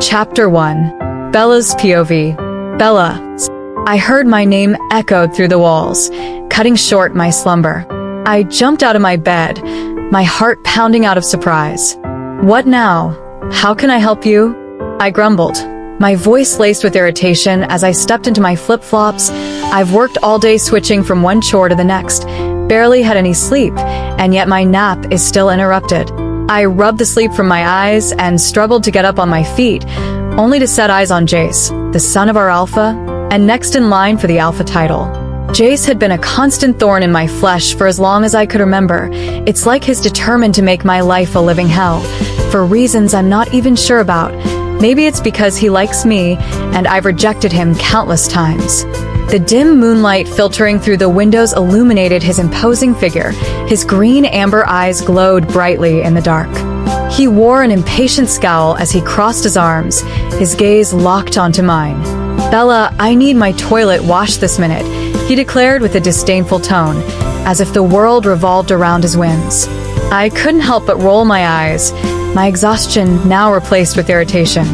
Chapter 1. Bella's POV. Bella. I heard my name echoed through the walls, cutting short my slumber. I jumped out of my bed, my heart pounding out of surprise. What now? How can I help you? I grumbled, my voice laced with irritation as I stepped into my flip-flops. I've worked all day switching from one chore to the next, barely had any sleep, and yet my nap is still interrupted. I rubbed the sleep from my eyes and struggled to get up on my feet, only to set eyes on Jace, the son of our alpha, and next in line for the alpha title. Jace had been a constant thorn in my flesh for as long as I could remember. It's like he's determined to make my life a living hell, for reasons I'm not even sure about. Maybe it's because he likes me, and I've rejected him countless times. The dim moonlight filtering through the windows illuminated his imposing figure. His green-amber eyes glowed brightly in the dark. He wore an impatient scowl as he crossed his arms, his gaze locked onto mine. Bella, I need my toilet washed this minute, he declared with a disdainful tone, as if the world revolved around his whims. I couldn't help but roll my eyes, my exhaustion now replaced with irritation.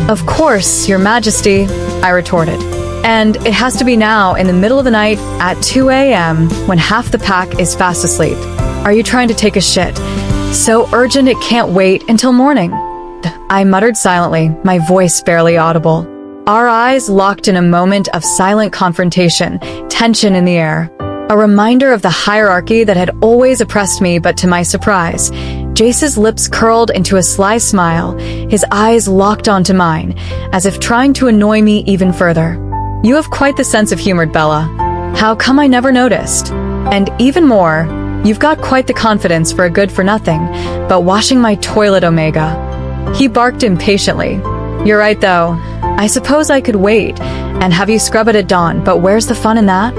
Of course, Your Majesty, I retorted. And it has to be now, in the middle of the night, at 2 a.m., when half the pack is fast asleep. Are you trying to take a shit? So urgent it can't wait until morning. I muttered silently, my voice barely audible. Our eyes locked in a moment of silent confrontation, tension in the air. A reminder of the hierarchy that had always oppressed me, but to my surprise, Jace's lips curled into a sly smile, his eyes locked onto mine, as if trying to annoy me even further. You have quite the sense of humor, Bella. How come I never noticed? And even more, you've got quite the confidence for a good-for-nothing, but washing my toilet, Omega. He barked impatiently. You're right, though. I suppose I could wait and have you scrub it at dawn, but where's the fun in that?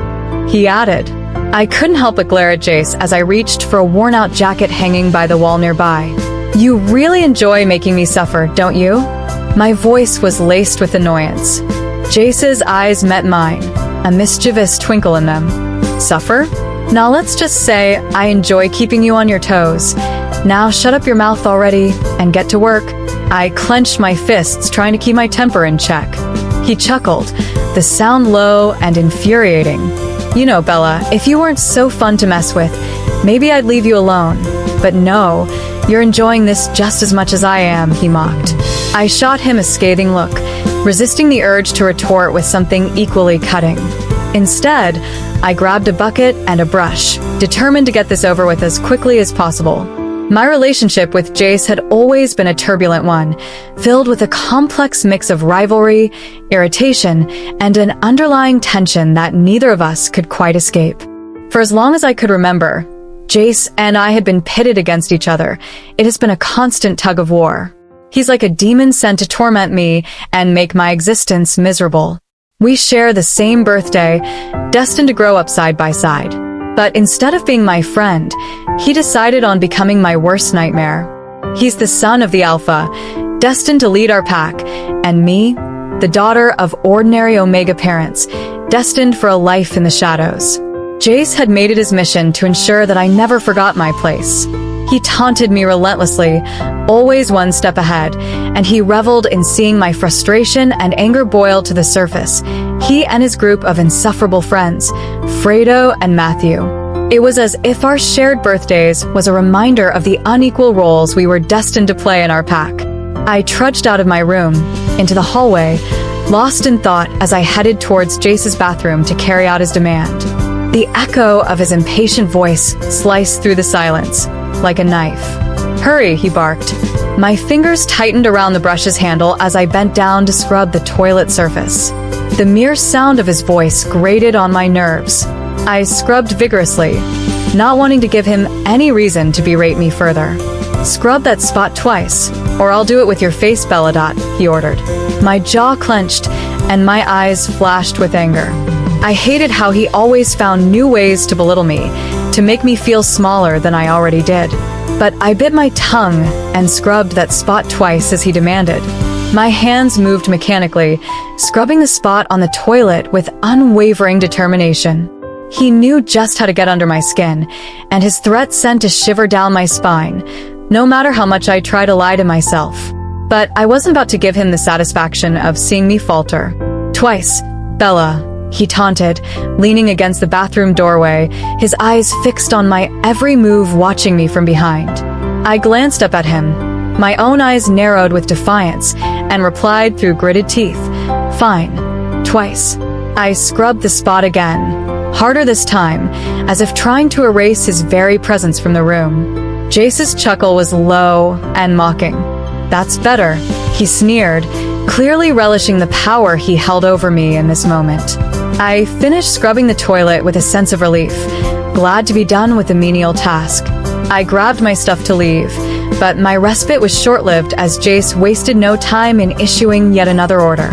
He added. I couldn't help but glare at Jace as I reached for a worn-out jacket hanging by the wall nearby. You really enjoy making me suffer, don't you? My voice was laced with annoyance. Jace's eyes met mine, a mischievous twinkle in them. Suffer? Now let's just say I enjoy keeping you on your toes. Now shut up your mouth already and get to work. I clenched my fists, trying to keep my temper in check. He chuckled, the sound low and infuriating. You know, Bella, if you weren't so fun to mess with, maybe I'd leave you alone. But no, you're enjoying this just as much as I am, he mocked. I shot him a scathing look, resisting the urge to retort with something equally cutting. Instead, I grabbed a bucket and a brush, determined to get this over with as quickly as possible. My relationship with Jace had always been a turbulent one, filled with a complex mix of rivalry, irritation, and an underlying tension that neither of us could quite escape. For as long as I could remember, Jace and I had been pitted against each other. It has been a constant tug of war. He's like a demon sent to torment me and make my existence miserable. We share the same birthday, destined to grow up side by side. But instead of being my friend, he decided on becoming my worst nightmare. He's the son of the alpha, destined to lead our pack, and me, the daughter of ordinary Omega parents, destined for a life in the shadows. Jace had made it his mission to ensure that I never forgot my place. He taunted me relentlessly, always one step ahead, and he reveled in seeing my frustration and anger boil to the surface. He and his group of insufferable friends, Fredo and Matthew. It was as if our shared birthdays was a reminder of the unequal roles we were destined to play in our pack. I trudged out of my room, into the hallway, lost in thought as I headed towards Jace's bathroom to carry out his demand. The echo of his impatient voice sliced through the silence, like a knife. Hurry, he barked. My fingers tightened around the brush's handle as I bent down to scrub the toilet surface. The mere sound of his voice grated on my nerves. I scrubbed vigorously, not wanting to give him any reason to berate me further. Scrub that spot twice, or I'll do it with your face, Belladot, he ordered. My jaw clenched, and my eyes flashed with anger. I hated how he always found new ways to belittle me, to make me feel smaller than I already did. But I bit my tongue and scrubbed that spot twice as he demanded. My hands moved mechanically, scrubbing the spot on the toilet with unwavering determination. He knew just how to get under my skin, and his threat sent a shiver down my spine, no matter how much I tried to lie to myself. But I wasn't about to give him the satisfaction of seeing me falter. "Twice, Bella," he taunted, leaning against the bathroom doorway, his eyes fixed on my every move, watching me from behind. I glanced up at him. My own eyes narrowed with defiance, and replied through gritted teeth, "Fine, twice." I scrubbed the spot again, harder this time, as if trying to erase his very presence from the room. Jace's chuckle was low and mocking. "That's better," he sneered, clearly relishing the power he held over me in this moment. I finished scrubbing the toilet with a sense of relief, glad to be done with the menial task. I grabbed my stuff to leave, but my respite was short-lived as Jace wasted no time in issuing yet another order.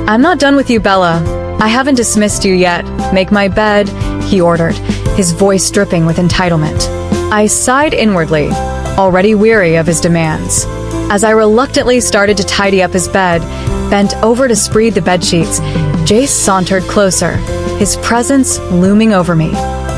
"I'm not done with you, Bella. I haven't dismissed you yet. Make my bed," he ordered, his voice dripping with entitlement. I sighed inwardly, already weary of his demands. As I reluctantly started to tidy up his bed, bent over to spread the bedsheets, Jace sauntered closer, his presence looming over me.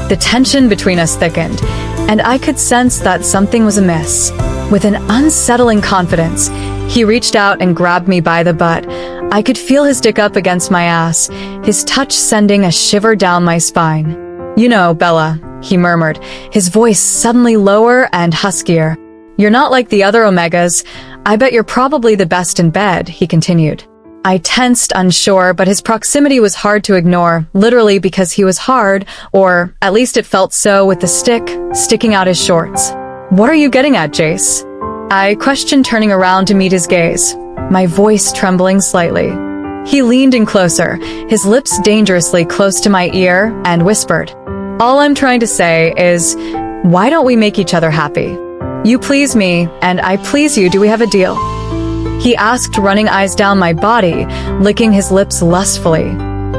The tension between us thickened, and I could sense that something was amiss. With an unsettling confidence, he reached out and grabbed me by the butt. I could feel his dick up against my ass, his touch sending a shiver down my spine. "You know, Bella," he murmured, his voice suddenly lower and huskier. "You're not like the other Omegas. I bet you're probably the best in bed," he continued. I tensed, unsure, but his proximity was hard to ignore, literally because he was hard, or at least it felt so with the stick sticking out his shorts. "What are you getting at, Jace?" I questioned, turning around to meet his gaze, my voice trembling slightly. He leaned in closer, his lips dangerously close to my ear, and whispered, "All I'm trying to say is, why don't we make each other happy? You please me, and I please you. Do we have a deal?" He asked, running eyes down my body, licking his lips lustfully.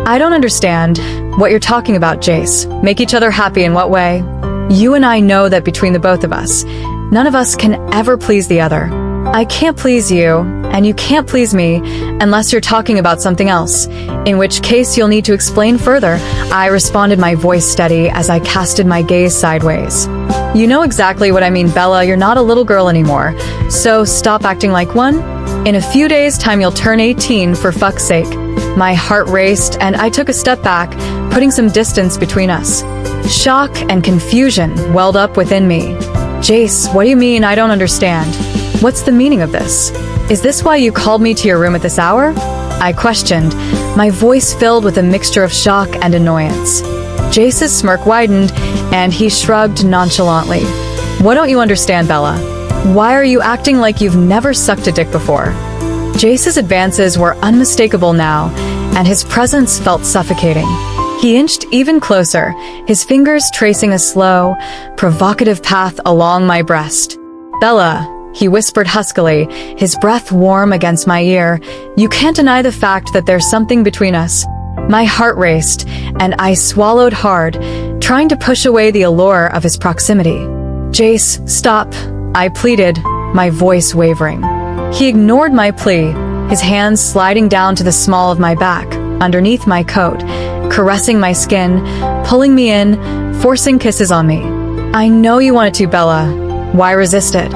"I don't understand what you're talking about, Jace. Make each other happy in what way? You and I know that between the both of us, none of us can ever please the other. I can't please you, and you can't please me, unless you're talking about something else, in which case you'll need to explain further," I responded, my voice steady as I casted my gaze sideways. "You know exactly what I mean, Bella. You're not a little girl anymore, so stop acting like one. In a few days' time you'll turn 18, for fuck's sake." My heart raced, and I took a step back, putting some distance between us. Shock and confusion welled up within me. "Jace, what do you mean? I don't understand. What's the meaning of this? Is this why you called me to your room at this hour?" I questioned, my voice filled with a mixture of shock and annoyance. Jace's smirk widened, and he shrugged nonchalantly. "What don't you understand, Bella? Why are you acting like you've never sucked a dick before?" Jace's advances were unmistakable now, and his presence felt suffocating. He inched even closer, his fingers tracing a slow, provocative path along my breast. "Bella," he whispered huskily, his breath warm against my ear, "you can't deny the fact that there's something between us." My heart raced, and I swallowed hard, trying to push away the allure of his proximity. "Jace, stop," I pleaded, my voice wavering. He ignored my plea, his hands sliding down to the small of my back, underneath my coat, caressing my skin, pulling me in, forcing kisses on me. "I know you wanted to, Bella. Why resist it?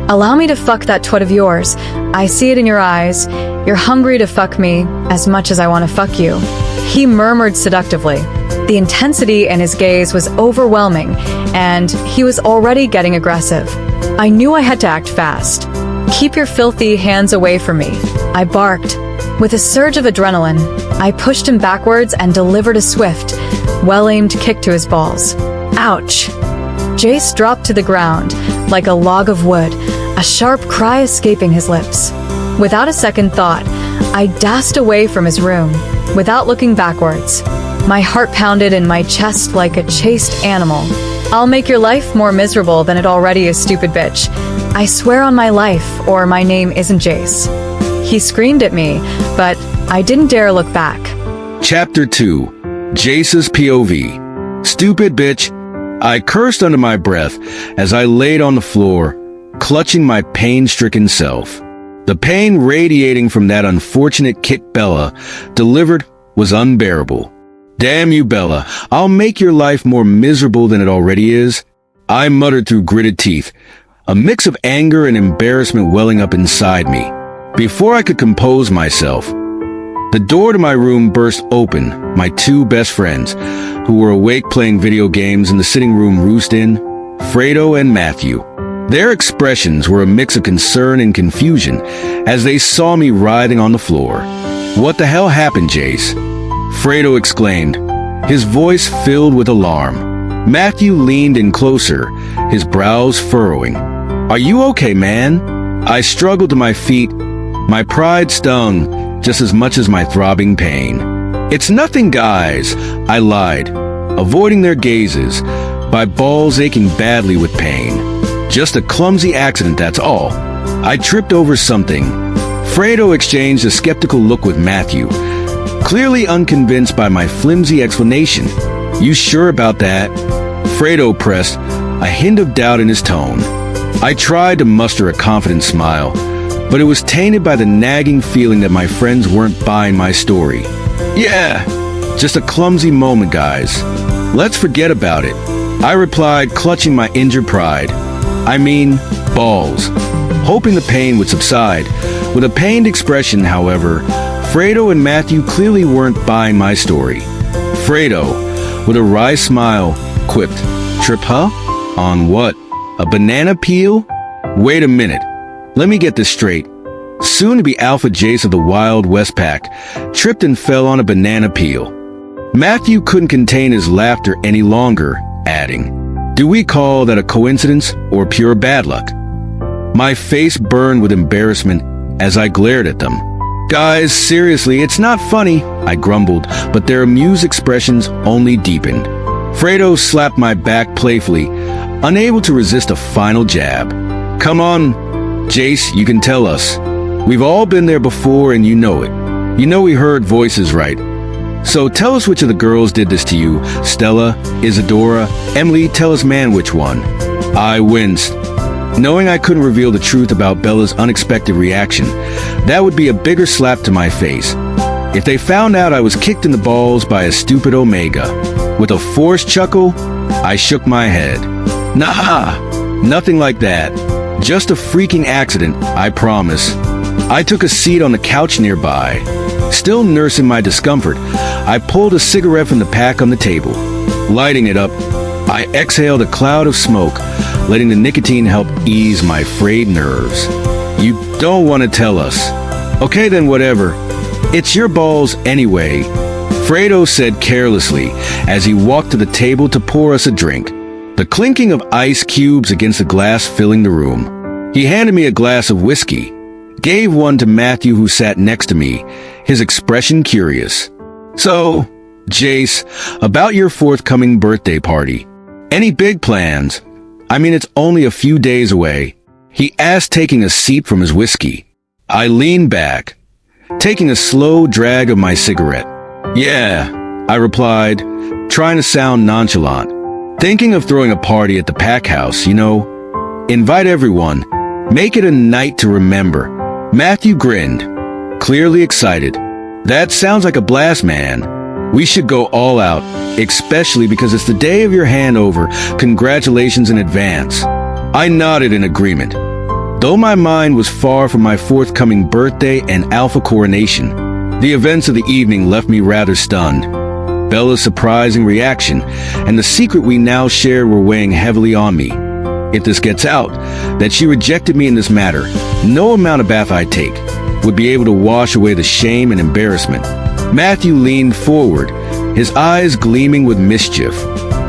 Allow me to fuck that twat of yours. I see it in your eyes. You're hungry to fuck me as much as I want to fuck you," he murmured seductively. The intensity in his gaze was overwhelming, and he was already getting aggressive. I knew I had to act fast. "Keep your filthy hands away from me," I barked. With a surge of adrenaline, I pushed him backwards and delivered a swift, well-aimed kick to his balls. Ouch! Jace dropped to the ground, like a log of wood, a sharp cry escaping his lips. Without a second thought, I dashed away from his room, without looking backwards. My heart pounded in my chest like a chased animal. "I'll make your life more miserable than it already is, stupid bitch. I swear on my life, or my name isn't Jace." He screamed at me, but I didn't dare look back. Chapter 2. Jace's POV. "Stupid bitch," I cursed under my breath as I laid on the floor, clutching my pain-stricken self. The pain radiating from that unfortunate kick Bella delivered was unbearable. "Damn you, Bella. I'll make your life more miserable than it already is," I muttered through gritted teeth, a mix of anger and embarrassment welling up inside me. Before I could compose myself, the door to my room burst open. My two best friends, who were awake playing video games in the sitting room, roost in, Fredo and Matthew. Their expressions were a mix of concern and confusion as they saw me writhing on the floor. "What the hell happened, Jace?" Fredo exclaimed, his voice filled with alarm. Matthew leaned in closer, his brows furrowing. "Are you okay, man?" I struggled to my feet. My pride stung just as much as my throbbing pain. "It's nothing, guys," I lied, avoiding their gazes, my balls aching badly with pain. "Just a clumsy accident, that's all. I tripped over something." Fredo exchanged a skeptical look with Matthew, clearly unconvinced by my flimsy explanation. "You sure about that?" Fredo pressed, a hint of doubt in his tone. I tried to muster a confident smile, but it was tainted by the nagging feeling that my friends weren't buying my story. "Yeah, just a clumsy moment, guys. Let's forget about it," I replied, clutching my injured pride. I mean, balls. Hoping the pain would subside. With a pained expression, however, Fredo and Matthew clearly weren't buying my story. Fredo, with a wry smile, quipped, "Trip, huh? On what? A banana peel? Wait a minute. Let me get this straight. Soon-to-be Alpha Jace of the Wild West Pack tripped and fell on a banana peel." Matthew couldn't contain his laughter any longer, adding, "Do we call that a coincidence or pure bad luck?" My face burned with embarrassment as I glared at them. "Guys, seriously, it's not funny," I grumbled, but their amused expressions only deepened. Fredo slapped my back playfully, unable to resist a final jab. "Come on, Jace, you can tell us. We've all been there before and you know it. You know we heard voices, right? So tell us which of the girls did this to you. Stella, Isadora, Emily, tell us, man, which one?" I winced, knowing I couldn't reveal the truth about Bella's unexpected reaction. That would be a bigger slap to my face. If they found out I was kicked in the balls by a stupid Omega. With a forced chuckle, I shook my head. "Nah, nothing like that. Just a freaking accident, I promise." I took a seat on the couch nearby. Still nursing my discomfort, I pulled a cigarette from the pack on the table. Lighting it up, I exhaled a cloud of smoke, letting the nicotine help ease my frayed nerves. "You don't want to tell us. Okay then, whatever. It's your balls anyway," Fredo said carelessly as he walked to the table to pour us a drink, the clinking of ice cubes against the glass filling the room. He handed me a glass of whiskey, gave one to Matthew who sat next to me, his expression curious. "So, Jace, about your forthcoming birthday party. Any big plans? I mean, it's only a few days away," he asked, taking a sip from his whiskey. I leaned back, taking a slow drag of my cigarette. "Yeah," I replied, trying to sound nonchalant. "Thinking of throwing a party at the pack house, you know. Invite everyone. Make it a night to remember." Matthew grinned, clearly excited. "That sounds like a blast, man. We should go all out, especially because it's the day of your handover. Congratulations in advance." I nodded in agreement, though my mind was far from my forthcoming birthday and alpha coronation. The events of the evening left me rather stunned. Bella's surprising reaction and the secret we now shared were weighing heavily on me. If this gets out, that she rejected me in this matter, no amount of bath I take would be able to wash away the shame and embarrassment. Matthew leaned forward, his eyes gleaming with mischief.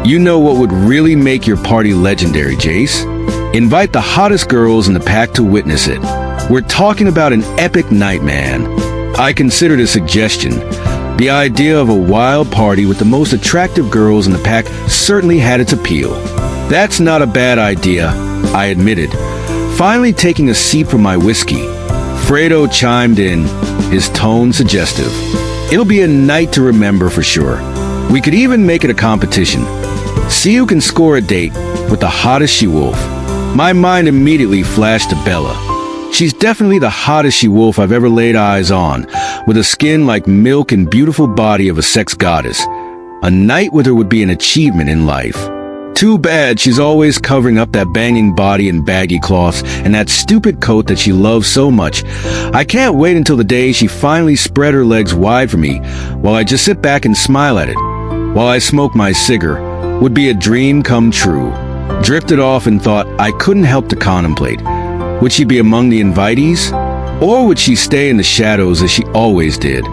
"You know what would really make your party legendary, Jace? Invite the hottest girls in the pack to witness it. We're talking about an epic night, man." I considered a suggestion. The idea of a wild party with the most attractive girls in the pack certainly had its appeal. "That's not a bad idea," I admitted, finally taking a sip from my whiskey. Fredo chimed in, his tone suggestive. "It'll be a night to remember for sure. We could even make it a competition. See who can score a date with the hottest she-wolf." My mind immediately flashed to Bella. She's definitely the hottest she-wolf I've ever laid eyes on, with a skin like milk and beautiful body of a sex goddess. A night with her would be an achievement in life. Too bad she's always covering up that banging body in baggy cloths and that stupid coat that she loves so much. I can't wait until the day she finally spread her legs wide for me, while I just sit back and smile at it. While I smoke my cigar, would be a dream come true. Drifted off and thought I couldn't help to contemplate. Would she be among the invitees? Or would she stay in the shadows as she always did?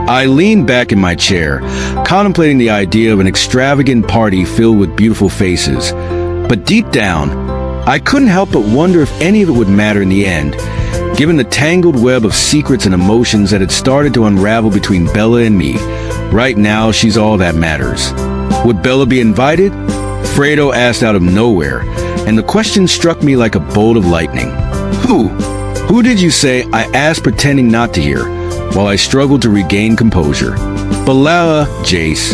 I leaned back in my chair, contemplating the idea of an extravagant party filled with beautiful faces. But deep down, I couldn't help but wonder if any of it would matter in the end, given the tangled web of secrets and emotions that had started to unravel between Bella and me. Right now, she's all that matters. Would Bella be invited? Fredo asked out of nowhere, and the question struck me like a bolt of lightning. Who? Who did you say? I asked, pretending not to hear, while I struggled to regain composure. Bella, Jace.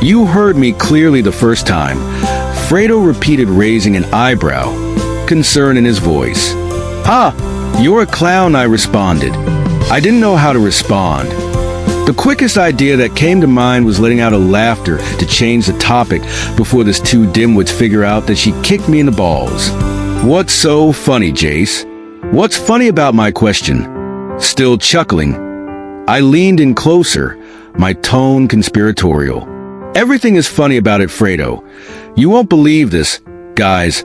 You heard me clearly the first time. Fredo repeated, raising an eyebrow, concern in his voice. Ah, you're a clown, I responded. I didn't know how to respond. The quickest idea that came to mind was letting out a laughter to change the topic before this two dimwits figure out that she kicked me in the balls. What's so funny, Jace? What's funny about my question? Still chuckling, I leaned in closer, my tone conspiratorial. Everything is funny about it, Fredo. You won't believe this, guys.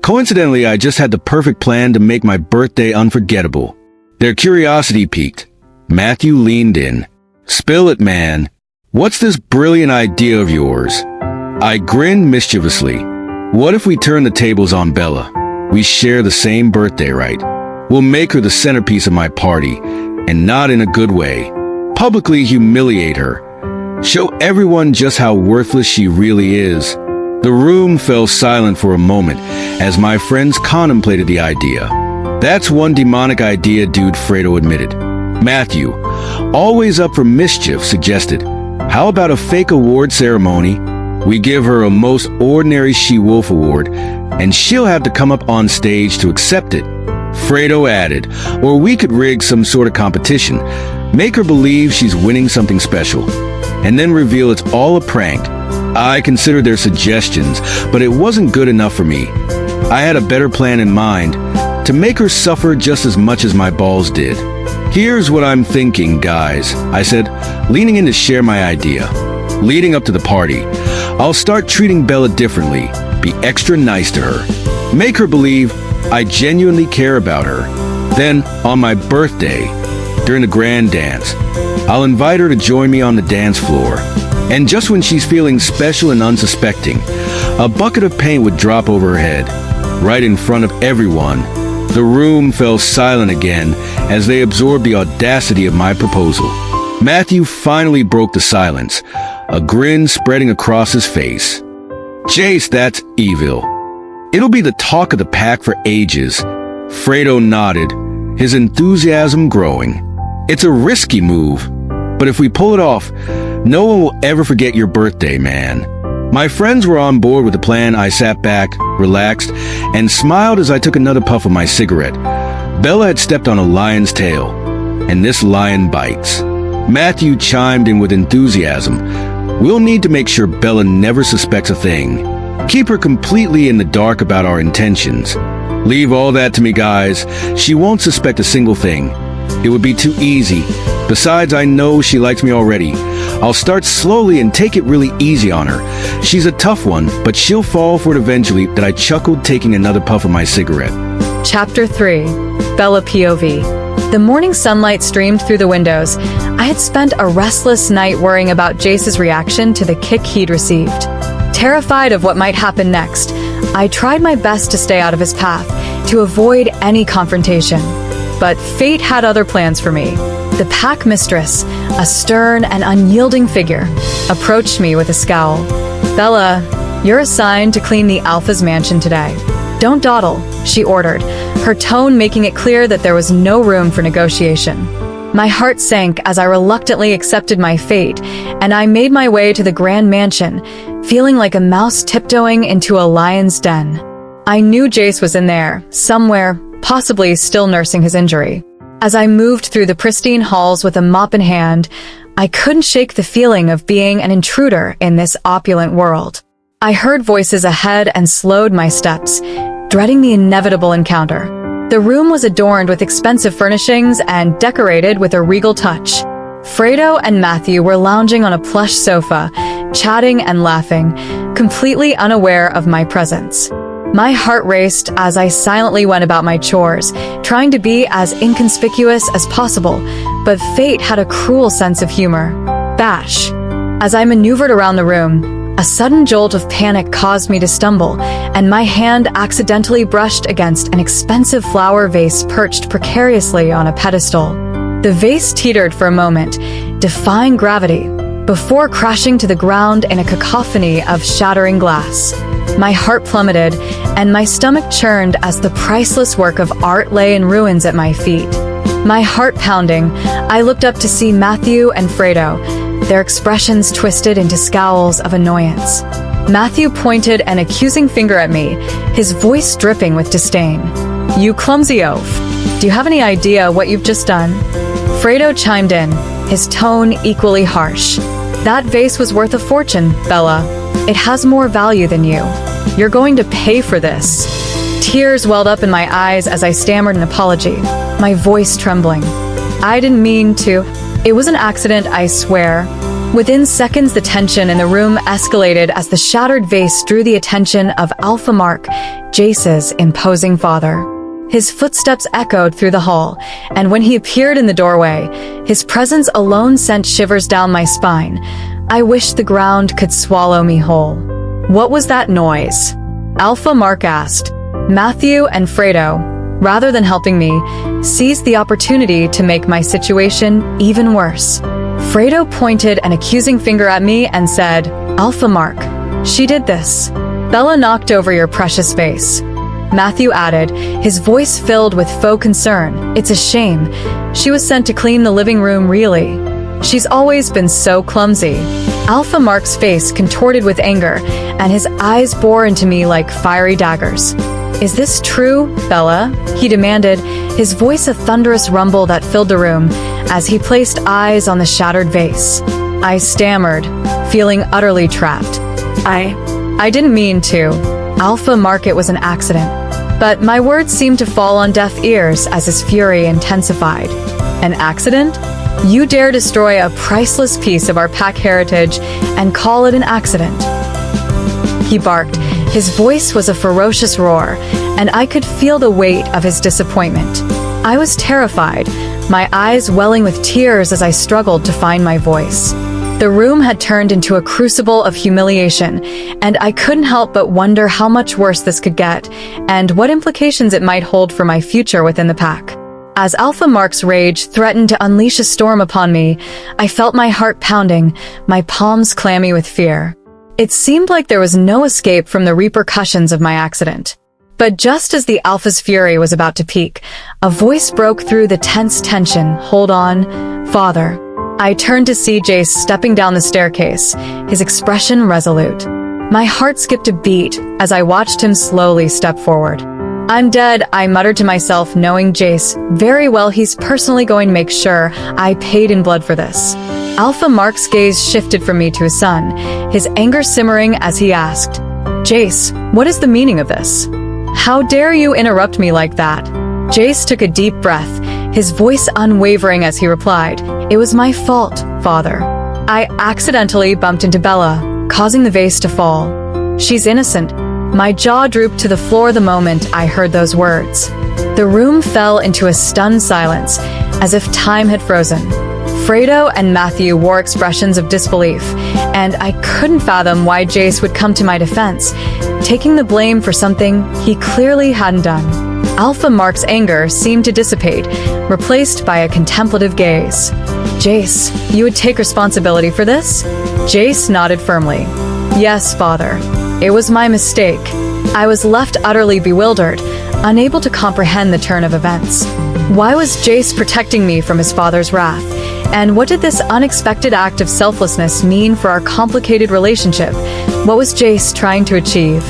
Coincidentally, I just had the perfect plan to make my birthday unforgettable. Their curiosity piqued. Matthew leaned in. Spill it, man. What's this brilliant idea of yours? I grinned mischievously. What if we turn the tables on Bella? We share the same birthday, right? We'll make her the centerpiece of my party, and not in a good way. Publicly humiliate her. Show everyone just how worthless she really is. The room fell silent for a moment as my friends contemplated the idea. That's one demonic idea, dude, Fredo admitted. Matthew, always up for mischief, suggested. How about a fake award ceremony? We give her a most ordinary she-wolf award, and she'll have to come up on stage to accept it. Fredo added, or we could rig some sort of competition, make her believe she's winning something special, and then reveal it's all a prank. I considered their suggestions, but it wasn't good enough for me. I had a better plan in mind, to make her suffer just as much as my balls did. Here's what I'm thinking, guys, I said, leaning in to share my idea. Leading up to the party, I'll start treating Bella differently, be extra nice to her, make her believe I genuinely care about her. Then, on my birthday, during the grand dance, I'll invite her to join me on the dance floor. And just when she's feeling special and unsuspecting, a bucket of paint would drop over her head, right in front of everyone. The room fell silent again as they absorbed the audacity of my proposal. Matthew finally broke the silence, a grin spreading across his face. Jace, that's evil. It'll be the talk of the pack for ages. Fredo nodded, his enthusiasm growing. It's a risky move, but if we pull it off, no one will ever forget your birthday, man. My friends were on board with the plan. I sat back, relaxed, and smiled as I took another puff of my cigarette. Bella had stepped on a lion's tail, and this lion bites. Matthew chimed in with enthusiasm. We'll need to make sure Bella never suspects a thing. Keep her completely in the dark about our intentions. Leave all that to me, guys. She won't suspect a single thing. It would be too easy. Besides, I know she likes me already. I'll start slowly and take it really easy on her. She's a tough one, but she'll fall for it eventually. That I chuckled, taking another puff of my cigarette. Chapter 3. Bella POV. The morning sunlight streamed through the windows. I had spent a restless night worrying about Jace's reaction to the kick he'd received. Terrified of what might happen next, I tried my best to stay out of his path, to avoid any confrontation. But fate had other plans for me. The pack mistress, a stern and unyielding figure, approached me with a scowl. Bella, you're assigned to clean the Alpha's mansion today. Don't dawdle, she ordered, her tone making it clear that there was no room for negotiation. My heart sank as I reluctantly accepted my fate, and I made my way to the grand mansion, feeling like a mouse tiptoeing into a lion's den. I knew Jace was in there, somewhere, possibly still nursing his injury. As I moved through the pristine halls with a mop in hand, I couldn't shake the feeling of being an intruder in this opulent world. I heard voices ahead and slowed my steps, dreading the inevitable encounter. The room was adorned with expensive furnishings and decorated with a regal touch. Fredo and Matthew were lounging on a plush sofa, chatting and laughing, completely unaware of my presence. My heart raced as I silently went about my chores, trying to be as inconspicuous as possible, but fate had a cruel sense of humor. Bash. As I maneuvered around the room, a sudden jolt of panic caused me to stumble, and my hand accidentally brushed against an expensive flower vase perched precariously on a pedestal. The vase teetered for a moment, defying gravity, before crashing to the ground in a cacophony of shattering glass. My heart plummeted, and my stomach churned as the priceless work of art lay in ruins at my feet. My heart pounding, I looked up to see Matthew and Fredo, their expressions twisted into scowls of annoyance. Matthew pointed an accusing finger at me, his voice dripping with disdain. "You clumsy oaf. Do you have any idea what you've just done?" Fredo chimed in, his tone equally harsh. "That vase was worth a fortune, Bella. It has more value than you. You're going to pay for this." Tears welled up in my eyes as I stammered an apology, my voice trembling. "I didn't mean to. It was an accident, I swear." Within seconds, the tension in the room escalated as the shattered vase drew the attention of Alpha Mark, Jace's imposing father. His footsteps echoed through the hall, and when he appeared in the doorway, his presence alone sent shivers down my spine. I wished the ground could swallow me whole. "What was that noise?" Alpha Mark asked. Matthew and Fredo, rather than helping me, seized the opportunity to make my situation even worse. Fredo pointed an accusing finger at me and said, "Alpha Mark, she did this. Bella knocked over your precious vase." Matthew added, his voice filled with faux concern, "It's a shame. She was sent to clean the living room, really. She's always been so clumsy." Alpha Mark's face contorted with anger, and his eyes bore into me like fiery daggers. "Is this true, Bella?" he demanded, his voice a thunderous rumble that filled the room as he placed eyes on the shattered vase. I stammered, feeling utterly trapped. I didn't mean to. Alpha Mark, it was an accident." But my words seemed to fall on deaf ears as his fury intensified. "An accident? You dare destroy a priceless piece of our pack heritage and call it an accident?" He barked. His voice was a ferocious roar, and I could feel the weight of his disappointment. I was terrified, my eyes welling with tears as I struggled to find my voice. The room had turned into a crucible of humiliation, and I couldn't help but wonder how much worse this could get, and what implications it might hold for my future within the pack. As Alpha Mark's rage threatened to unleash a storm upon me, I felt my heart pounding, my palms clammy with fear. It seemed like there was no escape from the repercussions of my accident. But just as the Alpha's fury was about to peak, a voice broke through the tense tension. "Hold on, Father." I turned to see Jace stepping down the staircase, his expression resolute. My heart skipped a beat as I watched him slowly step forward. "I'm dead," I muttered to myself, knowing Jace very well. He's personally going to make sure I paid in blood for this. Alpha Mark's gaze shifted from me to his son, his anger simmering as he asked, "Jace, what is the meaning of this? How dare you interrupt me like that?" Jace took a deep breath, his voice unwavering as he replied, "It was my fault, Father. I accidentally bumped into Bella, causing the vase to fall. She's innocent." My jaw drooped to the floor the moment I heard those words. The room fell into a stunned silence, as if time had frozen. Fredo and Matthew wore expressions of disbelief, and I couldn't fathom why Jace would come to my defense, taking the blame for something he clearly hadn't done. Alpha Mark's anger seemed to dissipate, replaced by a contemplative gaze. "Jace, you would take responsibility for this?" Jace nodded firmly. "Yes, Father. It was my mistake." I was left utterly bewildered, unable to comprehend the turn of events. Why was Jace protecting me from his father's wrath? And what did this unexpected act of selflessness mean for our complicated relationship? What was Jace trying to achieve?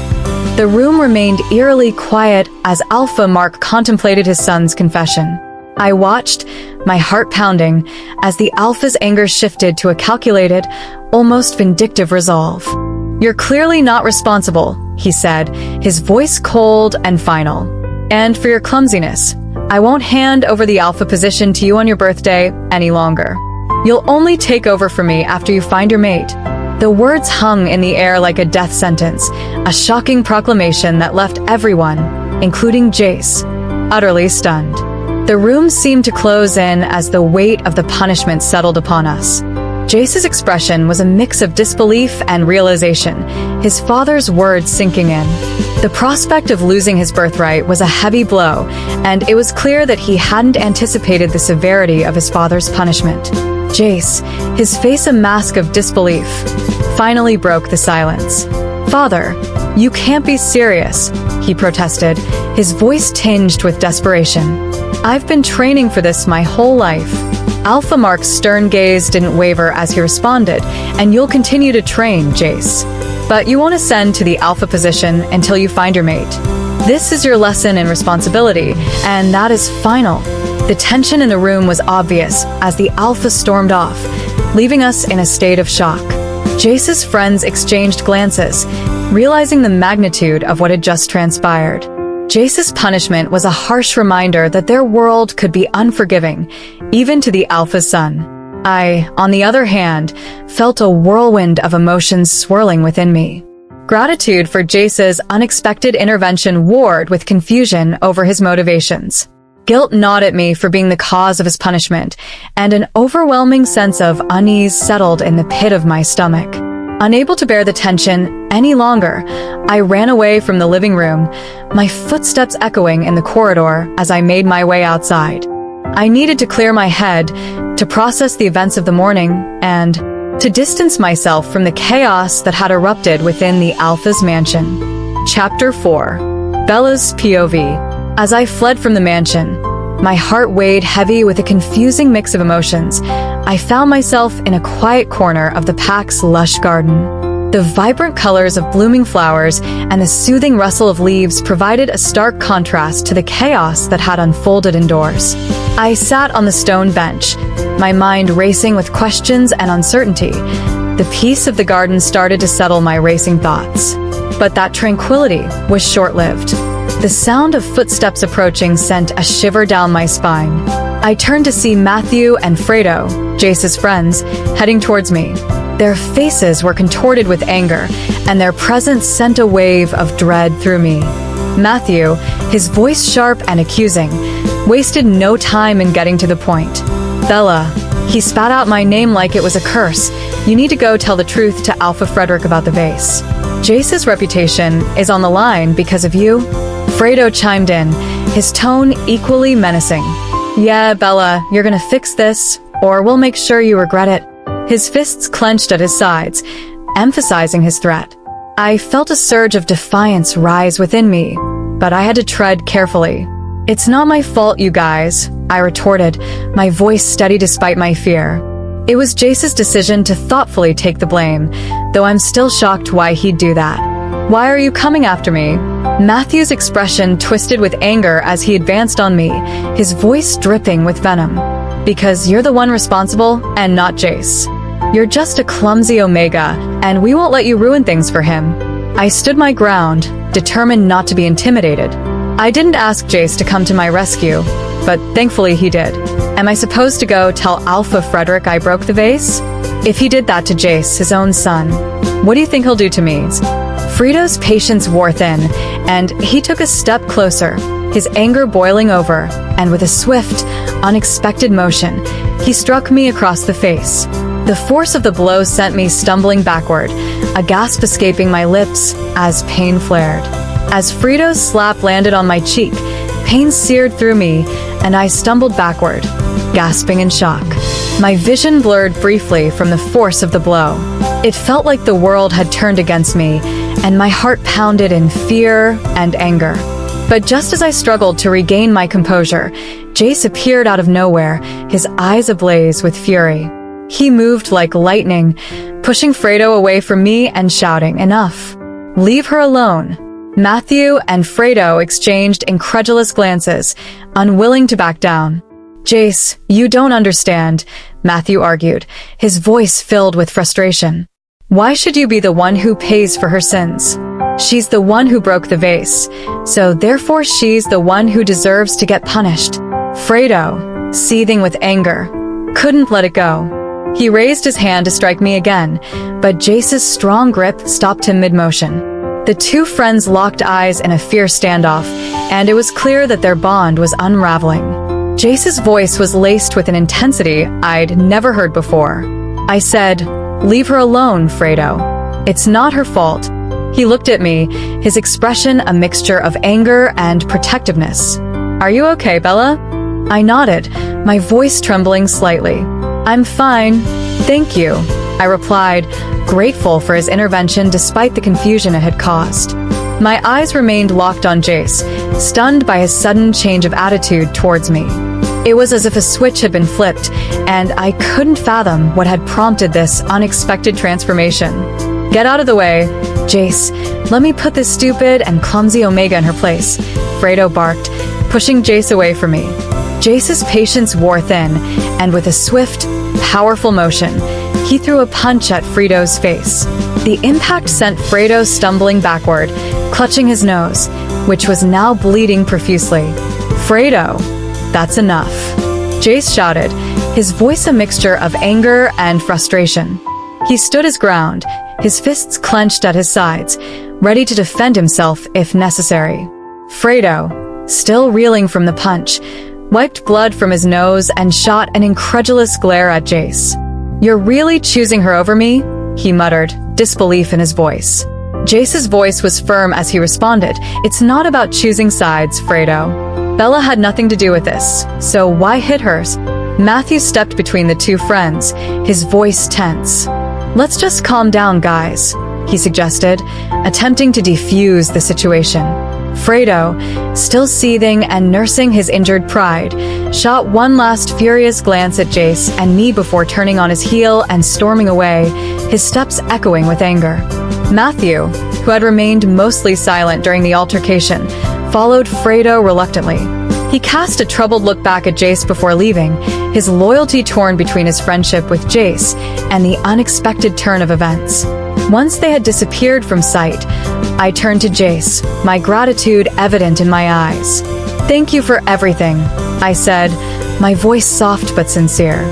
The room remained eerily quiet as Alpha Mark contemplated his son's confession. I watched, my heart pounding, as the Alpha's anger shifted to a calculated, almost vindictive resolve. "You're clearly not responsible," he said, his voice cold and final. "And for your clumsiness, I won't hand over the alpha position to you on your birthday any longer. You'll only take over for me after you find your mate." The words hung in the air like a death sentence, a shocking proclamation that left everyone, including Jace, utterly stunned. The room seemed to close in as the weight of the punishment settled upon us. Jace's expression was a mix of disbelief and realization, his father's words sinking in. The prospect of losing his birthright was a heavy blow, and it was clear that he hadn't anticipated the severity of his father's punishment. Jace, his face a mask of disbelief, finally broke the silence. "Father, you can't be serious," he protested, his voice tinged with desperation. "I've been training for this my whole life." Alpha Mark's stern gaze didn't waver as he responded, "And you'll continue to train, Jace. But you won't ascend to the alpha position until you find your mate. This is your lesson in responsibility, and that is final." The tension in the room was obvious as the alpha stormed off, leaving us in a state of shock. Jace's friends exchanged glances, realizing the magnitude of what had just transpired. Jace's punishment was a harsh reminder that their world could be unforgiving, even to the alpha's son. I, on the other hand, felt a whirlwind of emotions swirling within me. Gratitude for Jace's unexpected intervention warred with confusion over his motivations. Guilt gnawed at me for being the cause of his punishment, and an overwhelming sense of unease settled in the pit of my stomach. Unable to bear the tension any longer, I ran away from the living room, my footsteps echoing in the corridor as I made my way outside. I needed to clear my head, to process the events of the morning, and to distance myself from the chaos that had erupted within the Alpha's mansion. Chapter 4. Bella's POV. As I fled from the mansion, my heart weighed heavy with a confusing mix of emotions. I found myself in a quiet corner of the pack's lush garden. The vibrant colors of blooming flowers and the soothing rustle of leaves provided a stark contrast to the chaos that had unfolded indoors. I sat on the stone bench, my mind racing with questions and uncertainty. The peace of the garden started to settle my racing thoughts. But that tranquility was short-lived. The sound of footsteps approaching sent a shiver down my spine. I turned to see Matthew and Fredo, Jace's friends, heading towards me. Their faces were contorted with anger, and their presence sent a wave of dread through me. Matthew, his voice sharp and accusing, wasted no time in getting to the point. "Bella," he spat out my name like it was a curse. "You need to go tell the truth to Alpha Frederick about the vase. Jace's reputation is on the line because of you." Fredo chimed in, his tone equally menacing. "Yeah, Bella, you're gonna fix this, or we'll make sure you regret it." His fists clenched at his sides, emphasizing his threat. I felt a surge of defiance rise within me, but I had to tread carefully. "It's not my fault, you guys," I retorted, my voice steady despite my fear. It was Jace's decision to thoughtfully take the blame, though I'm still shocked why he'd do that. "Why are you coming after me?" Matthew's expression twisted with anger as he advanced on me, his voice dripping with venom. "Because you're the one responsible, and not Jace. You're just a clumsy Omega, and we won't let you ruin things for him." I stood my ground, determined not to be intimidated. I didn't ask Jace to come to my rescue, but thankfully he did. Am I supposed to go tell Alpha Frederick I broke the vase? If he did that to Jace, his own son, what do you think he'll do to me? Fredo's patience wore thin, and he took a step closer, his anger boiling over, and with a swift, unexpected motion, he struck me across the face. The force of the blow sent me stumbling backward, a gasp escaping my lips as pain flared. As Fredo's slap landed on my cheek, pain seared through me, and I stumbled backward, gasping in shock. My vision blurred briefly from the force of the blow. It felt like the world had turned against me, and my heart pounded in fear and anger. But just as I struggled to regain my composure, Jace appeared out of nowhere, his eyes ablaze with fury. He moved like lightning, pushing Fredo away from me and shouting, "Enough! Leave her alone!" Matthew and Fredo exchanged incredulous glances, unwilling to back down. "Jace, you don't understand," Matthew argued, his voice filled with frustration. Why should you be the one who pays for her sins? She's the one who broke the vase, so therefore she's the one who deserves to get punished. Fredo, seething with anger, couldn't let it go. He raised his hand to strike me again, but Jace's strong grip stopped him mid-motion. The two friends locked eyes in a fierce standoff, and it was clear that their bond was unraveling. Jace's voice was laced with an intensity I'd never heard before. I said, "Leave her alone, Fredo. It's not her fault." He looked at me, his expression a mixture of anger and protectiveness. "Are you okay, Bella?" I nodded, my voice trembling slightly. "I'm fine, thank you," I replied, grateful for his intervention despite the confusion it had caused. My eyes remained locked on Jace, stunned by his sudden change of attitude towards me. It was as if a switch had been flipped, and I couldn't fathom what had prompted this unexpected transformation. "Get out of the way, Jace. Let me put this stupid and clumsy Omega in her place," Fredo barked, pushing Jace away from me. Jace's patience wore thin, and with a swift, powerful motion, he threw a punch at Fredo's face. The impact sent Fredo stumbling backward, clutching his nose, which was now bleeding profusely. "Fredo, that's enough," Jace shouted, his voice a mixture of anger and frustration. He stood his ground, his fists clenched at his sides, ready to defend himself if necessary. Fredo, still reeling from the punch, wiped blood from his nose and shot an incredulous glare at Jace. "You're really choosing her over me?" he muttered, disbelief in his voice. Jace's voice was firm as he responded, "It's not about choosing sides, Fredo. Bella had nothing to do with this, so why hit hers?" Matthew stepped between the two friends, his voice tense. "Let's just calm down, guys," he suggested, attempting to defuse the situation. Fredo, still seething and nursing his injured pride, shot one last furious glance at Jace and me before turning on his heel and storming away, his steps echoing with anger. Matthew, who had remained mostly silent during the altercation, followed Fredo reluctantly. He cast a troubled look back at Jace before leaving, his loyalty torn between his friendship with Jace and the unexpected turn of events. Once they had disappeared from sight, I turned to Jace, my gratitude evident in my eyes. "Thank you for everything," I said, my voice soft but sincere.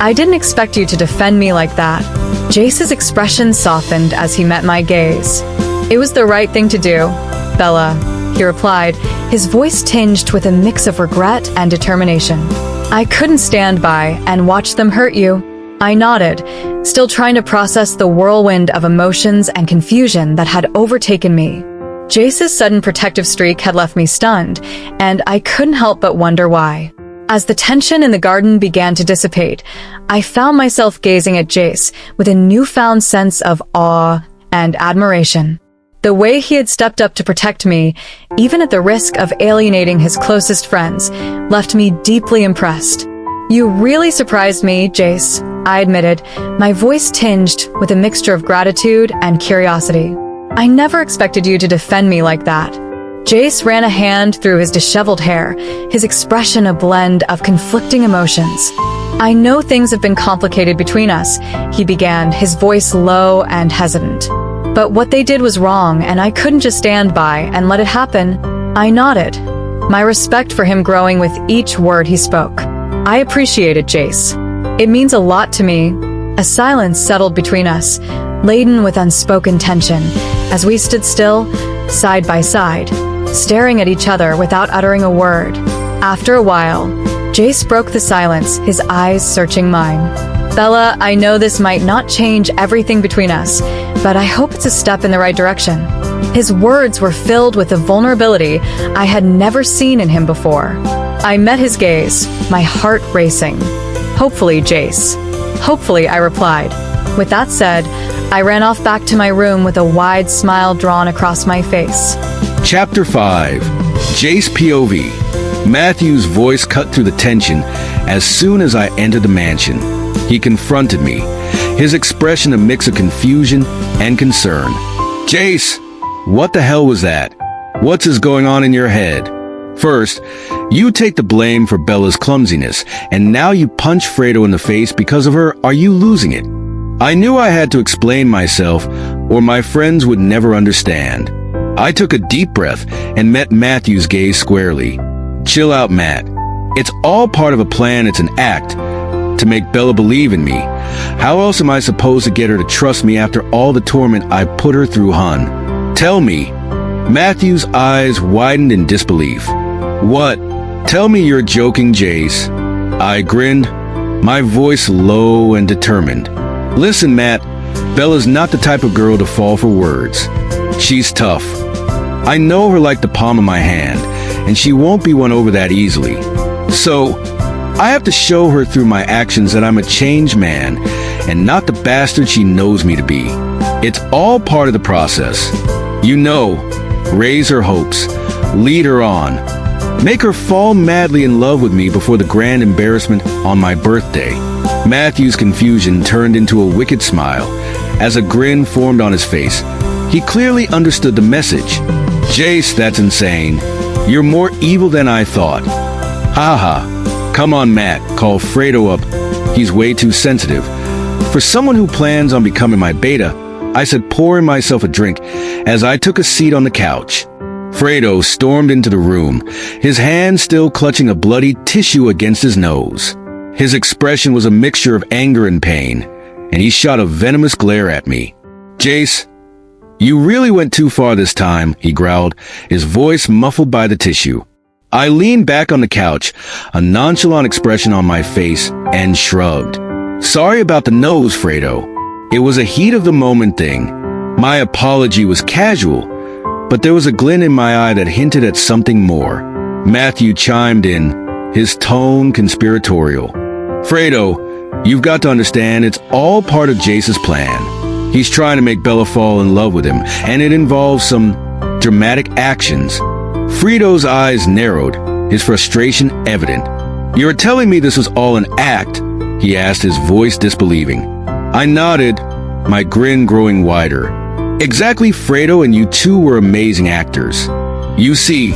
"I didn't expect you to defend me like that." Jace's expression softened as he met my gaze. "It was the right thing to do, Bella," he replied, his voice tinged with a mix of regret and determination. "I couldn't stand by and watch them hurt you." I nodded, still trying to process the whirlwind of emotions and confusion that had overtaken me. Jace's sudden protective streak had left me stunned, and I couldn't help but wonder why. As the tension in the garden began to dissipate, I found myself gazing at Jace with a newfound sense of awe and admiration. The way he had stepped up to protect me, even at the risk of alienating his closest friends, left me deeply impressed. "You really surprised me, Jace," I admitted, my voice tinged with a mixture of gratitude and curiosity. "I never expected you to defend me like that." Jace ran a hand through his disheveled hair, his expression a blend of conflicting emotions. "I know things have been complicated between us," he began, his voice low and hesitant. "But what they did was wrong, and I couldn't just stand by and let it happen." I nodded, my respect for him growing with each word he spoke. "I appreciate it, Jace. It means a lot to me." A silence settled between us, laden with unspoken tension, as we stood still, side by side, staring at each other without uttering a word. After a while, Jace broke the silence, his eyes searching mine. "Bella, I know this might not change everything between us, but I hope it's a step in the right direction." His words were filled with a vulnerability I had never seen in him before. I met his gaze, my heart racing. "Hopefully, Jace. Hopefully," I replied. With that said, I ran off back to my room with a wide smile drawn across my face. Chapter 5. Jace POV. Matthew's voice cut through the tension as soon as I entered the mansion. He confronted me, his expression a mix of confusion and concern. "Jace, what the hell was that? What's going on in your head? First, you take the blame for Bella's clumsiness, and now you punch Fredo in the face because of her. Are you losing it?" I knew I had to explain myself, or my friends would never understand. I took a deep breath and met Matthew's gaze squarely. Chill out, Matt. It's all part of a plan. It's an act to make Bella believe in me. How else am I supposed to get her to trust me after all the torment I put her through, hun? Tell me. Matthew's eyes widened in disbelief. What? Tell me you're joking, Jace. I grinned, my voice low and determined. Listen, Matt, Bella's not the type of girl to fall for words. She's tough. I know her like the palm of my hand, and she won't be won over that easily. So, I have to show her through my actions that I'm a changed man, and not the bastard she knows me to be. It's all part of the process. You know, raise her hopes, lead her on, make her fall madly in love with me before the grand embarrassment on my birthday. Matthew's confusion turned into a wicked smile as a grin formed on his face. He clearly understood the message. Jace, that's insane. You're more evil than I thought. Haha. Come on, Matt, call Fredo up. He's way too sensitive. For someone who plans on becoming my beta, I said, pouring myself a drink as I took a seat on the couch. Fredo stormed into the room, his hand still clutching a bloody tissue against his nose. His expression was a mixture of anger and pain, and he shot a venomous glare at me. Jace, you really went too far this time, he growled, his voice muffled by the tissue. I leaned back on the couch, a nonchalant expression on my face, and shrugged. Sorry about the nose, Fredo. It was a heat of the moment thing. My apology was casual, but there was a glint in my eye that hinted at something more. Matthew chimed in, his tone conspiratorial. Fredo, you've got to understand it's all part of Jace's plan. He's trying to make Bella fall in love with him, and it involves some dramatic actions. Fredo's eyes narrowed, his frustration evident. You're telling me this was all an act? He asked, his voice disbelieving. I nodded, my grin growing wider. Exactly, Fredo, and you two were amazing actors. You see,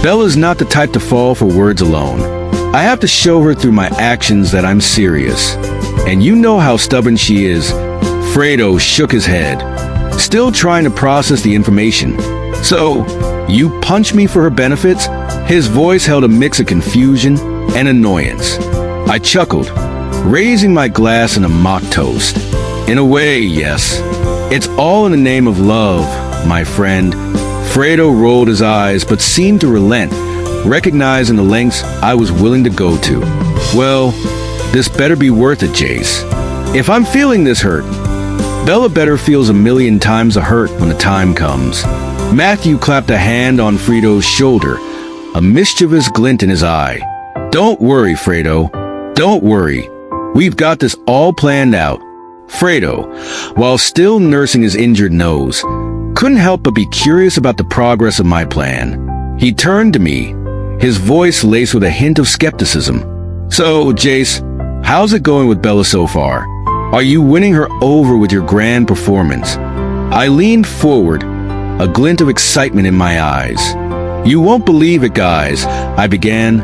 Bella's not the type to fall for words alone. I have to show her through my actions that I'm serious. And you know how stubborn she is. Fredo shook his head, still trying to process the information. So, you punch me for her benefits? His voice held a mix of confusion and annoyance. I chuckled, raising my glass in a mock toast. In a way, yes. It's all in the name of love, my friend. Fredo rolled his eyes but seemed to relent, recognizing the lengths I was willing to go to. Well, this better be worth it, Jace. If I'm feeling this hurt, Bella better feels a million times the hurt when the time comes. Matthew clapped a hand on Fredo's shoulder, a mischievous glint in his eye. Don't worry, Fredo. Don't worry. We've got this all planned out. Fredo, while still nursing his injured nose, couldn't help but be curious about the progress of my plan. He turned to me, his voice laced with a hint of skepticism. So, Jace, how's it going with Bella so far? Are you winning her over with your grand performance? I leaned forward, a glint of excitement in my eyes. You won't believe it, guys, I began,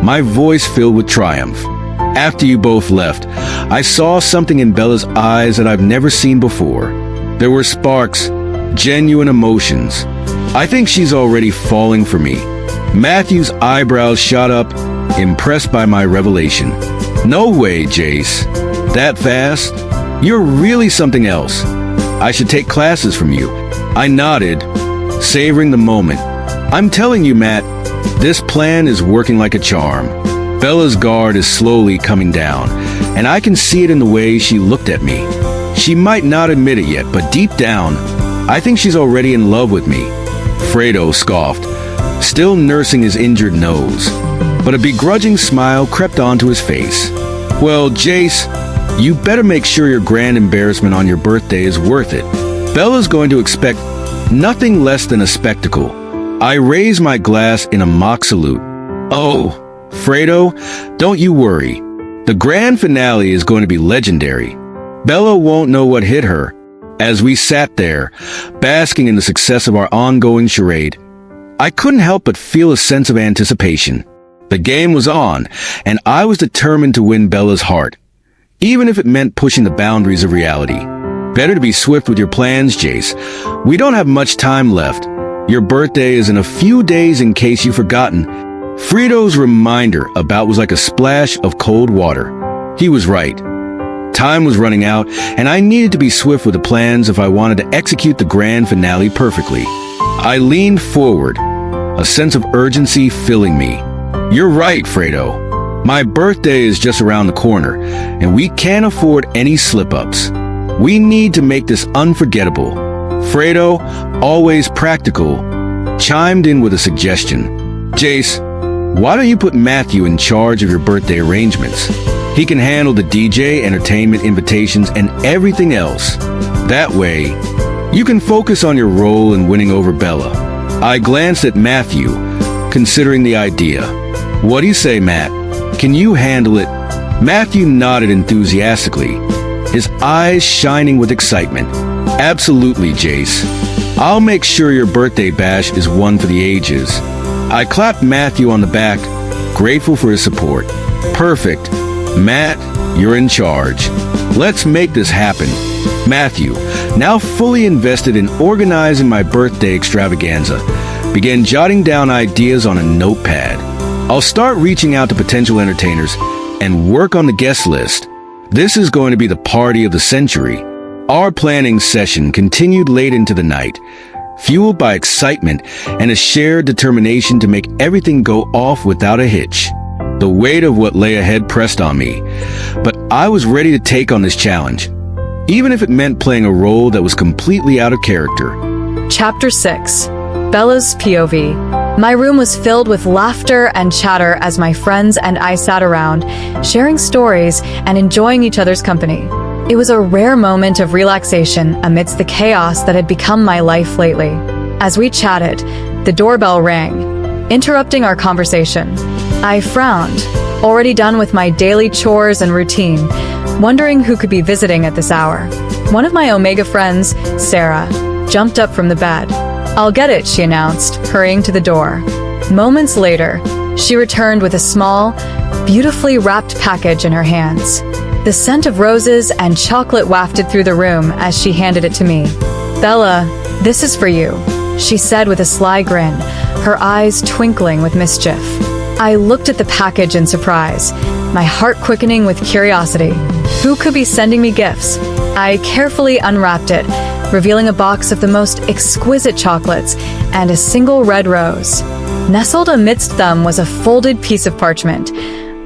my voice filled with triumph. After you both left, I saw something in Bella's eyes that I've never seen before. There were sparks, genuine emotions. I think she's already falling for me. Matthew's eyebrows shot up, impressed by my revelation. No way, Jace. That fast? You're really something else. I should take classes from you. I nodded, savoring the moment. I'm telling you, Matt, this plan is working like a charm. Bella's guard is slowly coming down, and I can see it in the way she looked at me. She might not admit it yet, but deep down, I think she's already in love with me. Fredo scoffed, still nursing his injured nose, but a begrudging smile crept onto his face. Well, Jace, you better make sure your grand embarrassment on your birthday is worth it. Bella's going to expect nothing less than a spectacle. I raised my glass in a mock salute. Oh, Fredo, don't you worry. The grand finale is going to be legendary. Bella won't know what hit her. As we sat there, basking in the success of our ongoing charade, I couldn't help but feel a sense of anticipation. The game was on, and I was determined to win Bella's heart, even if it meant pushing the boundaries of reality. Better to be swift with your plans, Jace. We don't have much time left. Your birthday is in a few days in case you've forgotten. Frito's reminder about was like a splash of cold water. He was right. Time was running out, and I needed to be swift with the plans if I wanted to execute the grand finale perfectly. I leaned forward, a sense of urgency filling me. You're right, Fredo. My birthday is just around the corner, and we can't afford any slip-ups. We need to make this unforgettable. Fredo, always practical, chimed in with a suggestion. Jace, why don't you put Matthew in charge of your birthday arrangements? He can handle the DJ, entertainment, invitations, and everything else. That way, you can focus on your role in winning over Bella. I glanced at Matthew, considering the idea. What do you say, Matt? Can you handle it? Matthew nodded enthusiastically, his eyes shining with excitement. Absolutely, Jace. I'll make sure your birthday bash is one for the ages. I clapped Matthew on the back, grateful for his support. Perfect. Matt, you're in charge. Let's make this happen. Matthew, now fully invested in organizing my birthday extravaganza, began jotting down ideas on a notepad. I'll start reaching out to potential entertainers and work on the guest list. This is going to be the party of the century. Our planning session continued late into the night, fueled by excitement and a shared determination to make everything go off without a hitch. The weight of what lay ahead pressed on me, but I was ready to take on this challenge, even if it meant playing a role that was completely out of character. Chapter 6. Bella's POV. My room was filled with laughter and chatter as my friends and I sat around, sharing stories and enjoying each other's company. It was a rare moment of relaxation amidst the chaos that had become my life lately. As we chatted, the doorbell rang, interrupting our conversation. I frowned, already done with my daily chores and routine, wondering who could be visiting at this hour. One of my Omega friends, Sarah, jumped up from the bed. "I'll get it," she announced, hurrying to the door. Moments later, she returned with a small, beautifully wrapped package in her hands. The scent of roses and chocolate wafted through the room as she handed it to me. "Bella, this is for you," she said with a sly grin, her eyes twinkling with mischief. I looked at the package in surprise, my heart quickening with curiosity. Who could be sending me gifts? I carefully unwrapped it, revealing a box of the most exquisite chocolates and a single red rose. Nestled amidst them was a folded piece of parchment,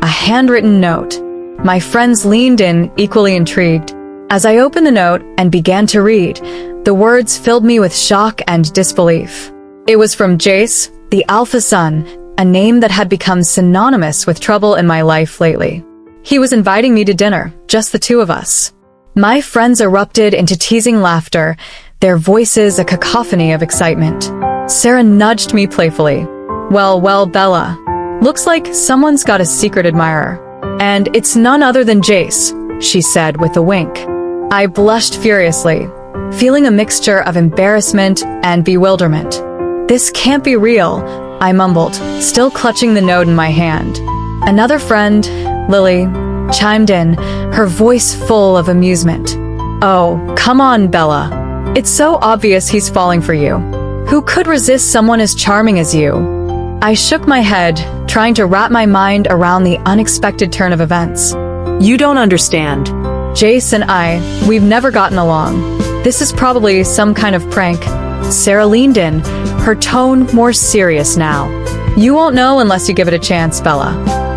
a handwritten note. My friends leaned in, equally intrigued. As I opened the note and began to read, the words filled me with shock and disbelief. It was from Jace, the Alpha Son, a name that had become synonymous with trouble in my life lately. He was inviting me to dinner, just the two of us. My friends erupted into teasing laughter, their voices a cacophony of excitement. Sarah nudged me playfully. Well, Bella. Looks like someone's got a secret admirer. And it's none other than Jace," she said with a wink. I blushed furiously, feeling a mixture of embarrassment and bewilderment. "This can't be real," I mumbled, still clutching the note in my hand. Another friend, Lily, chimed in, her voice full of amusement. "Oh, come on, Bella. It's so obvious he's falling for you. Who could resist someone as charming as you?" I shook my head, trying to wrap my mind around the unexpected turn of events. You don't understand. Jace and we've never gotten along. This is probably some kind of prank. Sarah leaned in, her tone more serious now. "You won't know unless you give it a chance, Bella.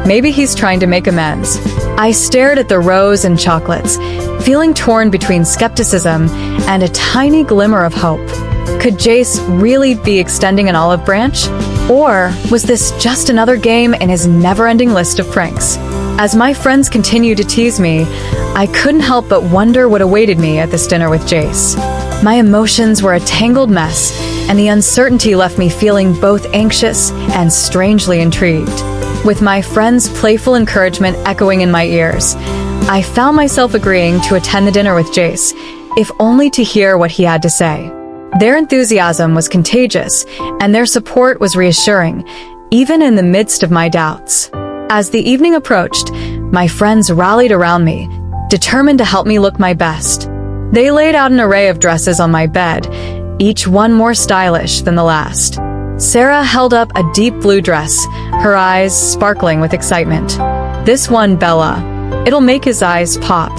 Maybe he's trying to make amends." I stared at the rose and chocolates, feeling torn between skepticism and a tiny glimmer of hope. Could Jace really be extending an olive branch? Or was this just another game in his never-ending list of pranks? As my friends continued to tease me, I couldn't help but wonder what awaited me at this dinner with Jace. My emotions were a tangled mess, and the uncertainty left me feeling both anxious and strangely intrigued. With my friends' playful encouragement echoing in my ears, I found myself agreeing to attend the dinner with Jace, if only to hear what he had to say. Their enthusiasm was contagious, and their support was reassuring, even in the midst of my doubts. As the evening approached, my friends rallied around me, determined to help me look my best. They laid out an array of dresses on my bed, each one more stylish than the last. Sarah held up a deep blue dress, her eyes sparkling with excitement. "This one, Bella. It'll make his eyes pop."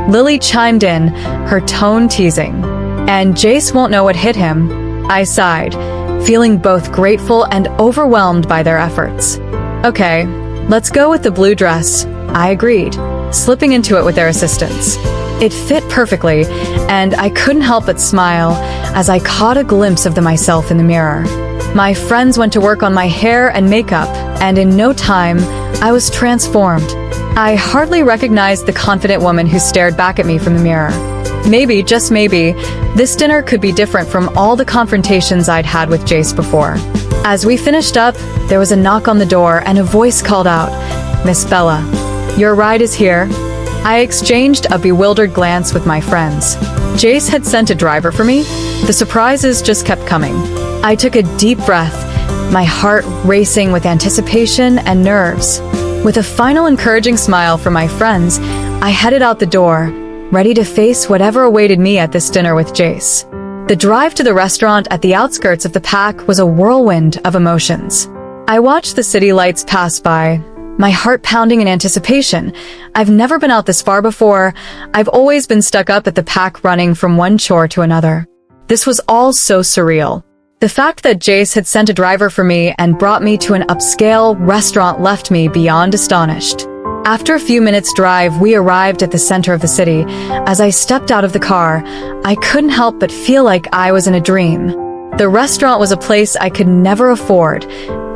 Lily chimed in, her tone teasing. "And Jace won't know what hit him." I sighed, feeling both grateful and overwhelmed by their efforts. "Okay, let's go with the blue dress," I agreed, slipping into it with their assistance. It fit perfectly, and I couldn't help but smile as I caught a glimpse of myself in the mirror. My friends went to work on my hair and makeup, and in no time, I was transformed. I hardly recognized the confident woman who stared back at me from the mirror. Maybe, just maybe, this dinner could be different from all the confrontations I'd had with Jace before. As we finished up, there was a knock on the door and a voice called out, "Miss Bella, your ride is here." I exchanged a bewildered glance with my friends. Jace had sent a driver for me. The surprises just kept coming. I took a deep breath, my heart racing with anticipation and nerves. With a final encouraging smile from my friends, I headed out the door, ready to face whatever awaited me at this dinner with Jace. The drive to the restaurant at the outskirts of the pack was a whirlwind of emotions. I watched the city lights pass by, my heart pounding in anticipation. I've never been out this far before. I've always been stuck up at the pack running from one chore to another. This was all so surreal. The fact that Jace had sent a driver for me and brought me to an upscale restaurant left me beyond astonished. After a few minutes' drive, we arrived at the center of the city. As I stepped out of the car, I couldn't help but feel like I was in a dream. The restaurant was a place I could never afford,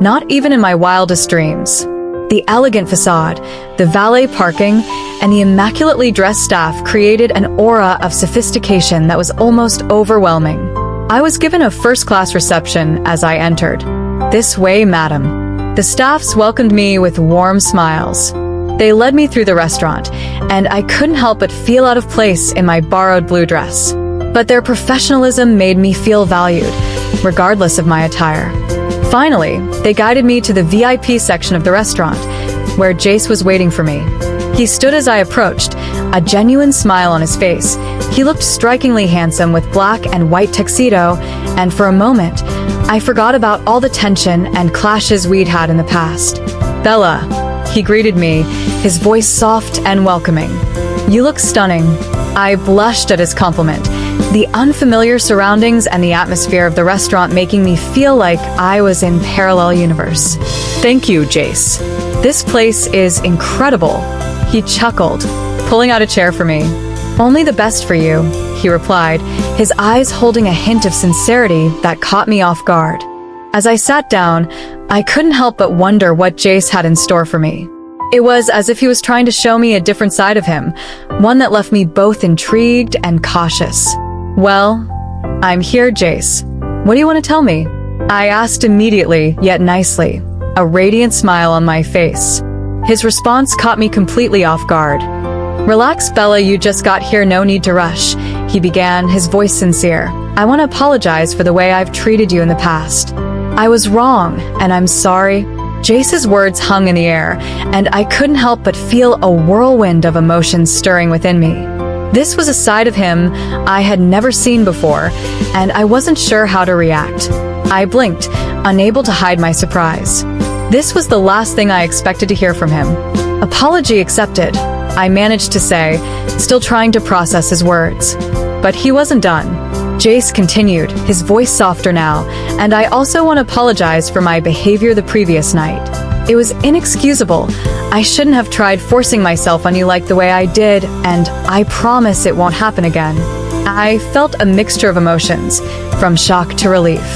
not even in my wildest dreams. The elegant facade, the valet parking, and the immaculately dressed staff created an aura of sophistication that was almost overwhelming. I was given a first-class reception as I entered. "This way, madam." The staffs welcomed me with warm smiles. They led me through the restaurant, and I couldn't help but feel out of place in my borrowed blue dress. But their professionalism made me feel valued, regardless of my attire. Finally, they guided me to the VIP section of the restaurant, where Jace was waiting for me. He stood as I approached, a genuine smile on his face. He looked strikingly handsome with black and white tuxedo, and for a moment, I forgot about all the tension and clashes we'd had in the past. "Bella," he greeted me, his voice soft and welcoming. "You look stunning." I blushed at his compliment, the unfamiliar surroundings and the atmosphere of the restaurant making me feel like I was in parallel universe. Thank you, Jace. "This place is incredible," he chuckled, pulling out a chair for me. "Only the best for you," he replied, his eyes holding a hint of sincerity that caught me off guard. As I sat down, I couldn't help but wonder what Jace had in store for me. It was as if he was trying to show me a different side of him, one that left me both intrigued and cautious. "Well, I'm here, Jace. What do you want to tell me?" I asked immediately, yet nicely, a radiant smile on my face. His response caught me completely off guard. "Relax, Bella, you just got here, no need to rush," he began, his voice sincere. "I want to apologize for the way I've treated you in the past. I was wrong, and I'm sorry." Jace's words hung in the air, and I couldn't help but feel a whirlwind of emotions stirring within me. This was a side of him I had never seen before, and I wasn't sure how to react. I blinked, unable to hide my surprise. This was the last thing I expected to hear from him. "Apology accepted," I managed to say, still trying to process his words. But he wasn't done. Jace continued, his voice softer now, "And I also want to apologize for my behavior the previous night. It was inexcusable. I shouldn't have tried forcing myself on you like the way I did, and I promise it won't happen again." I felt a mixture of emotions, from shock to relief.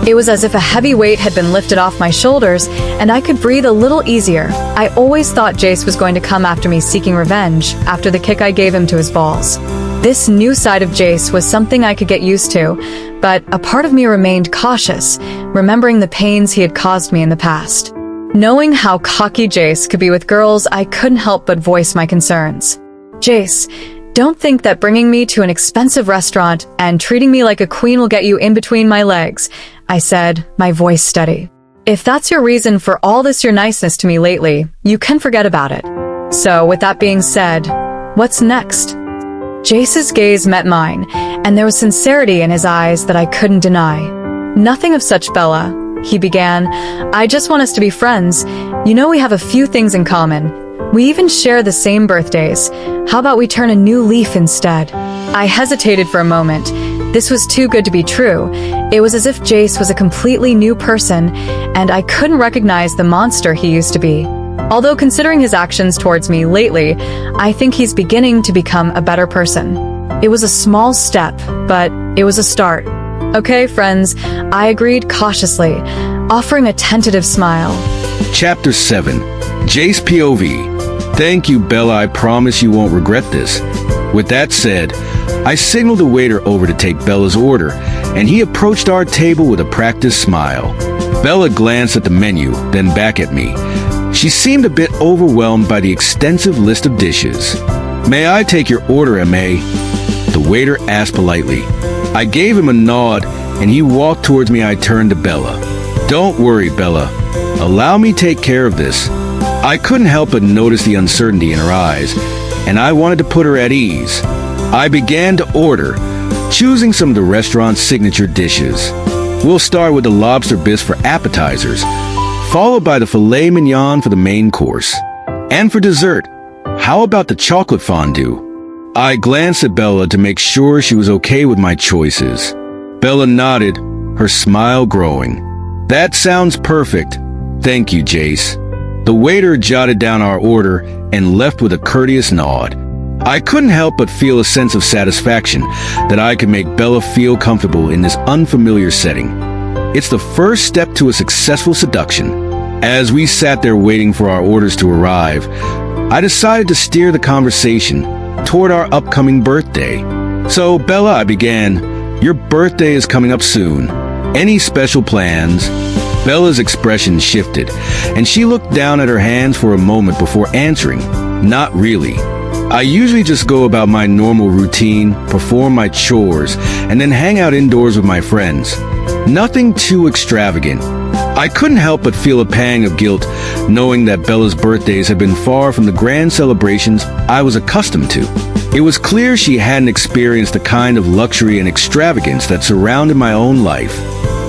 It was as if a heavy weight had been lifted off my shoulders, and I could breathe a little easier. I always thought Jace was going to come after me seeking revenge after the kick I gave him to his balls. This new side of Jace was something I could get used to, but a part of me remained cautious, remembering the pains he had caused me in the past. Knowing how cocky Jace could be with girls, I couldn't help but voice my concerns. "Jace, don't think that bringing me to an expensive restaurant and treating me like a queen will get you in between my legs," I said, my voice steady. "If that's your reason for all this your niceness to me lately, you can forget about it." So, with that being said, What's next? Jace's gaze met mine, and there was sincerity in his eyes that I couldn't deny. Nothing of such, Bella, he began. I just want us to be friends. You know we have a few things in common. We even share the same birthdays. How about we turn a new leaf instead? I hesitated for a moment. This was too good to be true. It was as if Jace was a completely new person, and I couldn't recognize the monster he used to be. Although considering his actions towards me lately, I think he's beginning to become a better person. It was a small step, but it was a start. Okay, friends, I agreed cautiously, offering a tentative smile. Chapter 7. Jace POV. Thank you, Bella. I promise you won't regret this. With that said, I signaled the waiter over to take Bella's order, and he approached our table with a practiced smile. Bella glanced at the menu, then back at me. She seemed a bit overwhelmed by the extensive list of dishes. May I take your order, M.A.? The waiter asked politely. I gave him a nod, and he walked towards me. I turned to Bella. Don't worry, Bella. Allow me to take care of this. I couldn't help but notice the uncertainty in her eyes, and I wanted to put her at ease. I began to order, choosing some of the restaurant's signature dishes. We'll start with the lobster bisque for appetizers, followed by the filet mignon for the main course. And for dessert, how about the chocolate fondue? I glanced at Bella to make sure she was okay with my choices. Bella nodded, her smile growing. That sounds perfect. Thank you, Jace. The waiter jotted down our order and left with a courteous nod. I couldn't help but feel a sense of satisfaction that I could make Bella feel comfortable in this unfamiliar setting. It's the first step to a successful seduction. As we sat there waiting for our orders to arrive, I decided to steer the conversation toward our upcoming birthday. So, Bella, I began, your birthday is coming up soon. Any special plans? Bella's expression shifted, and she looked down at her hands for a moment before answering, not really. I usually just go about my normal routine, perform my chores, and then hang out indoors with my friends. Nothing too extravagant. I couldn't help but feel a pang of guilt, knowing that Bella's birthdays had been far from the grand celebrations I was accustomed to. It was clear she hadn't experienced the kind of luxury and extravagance that surrounded my own life.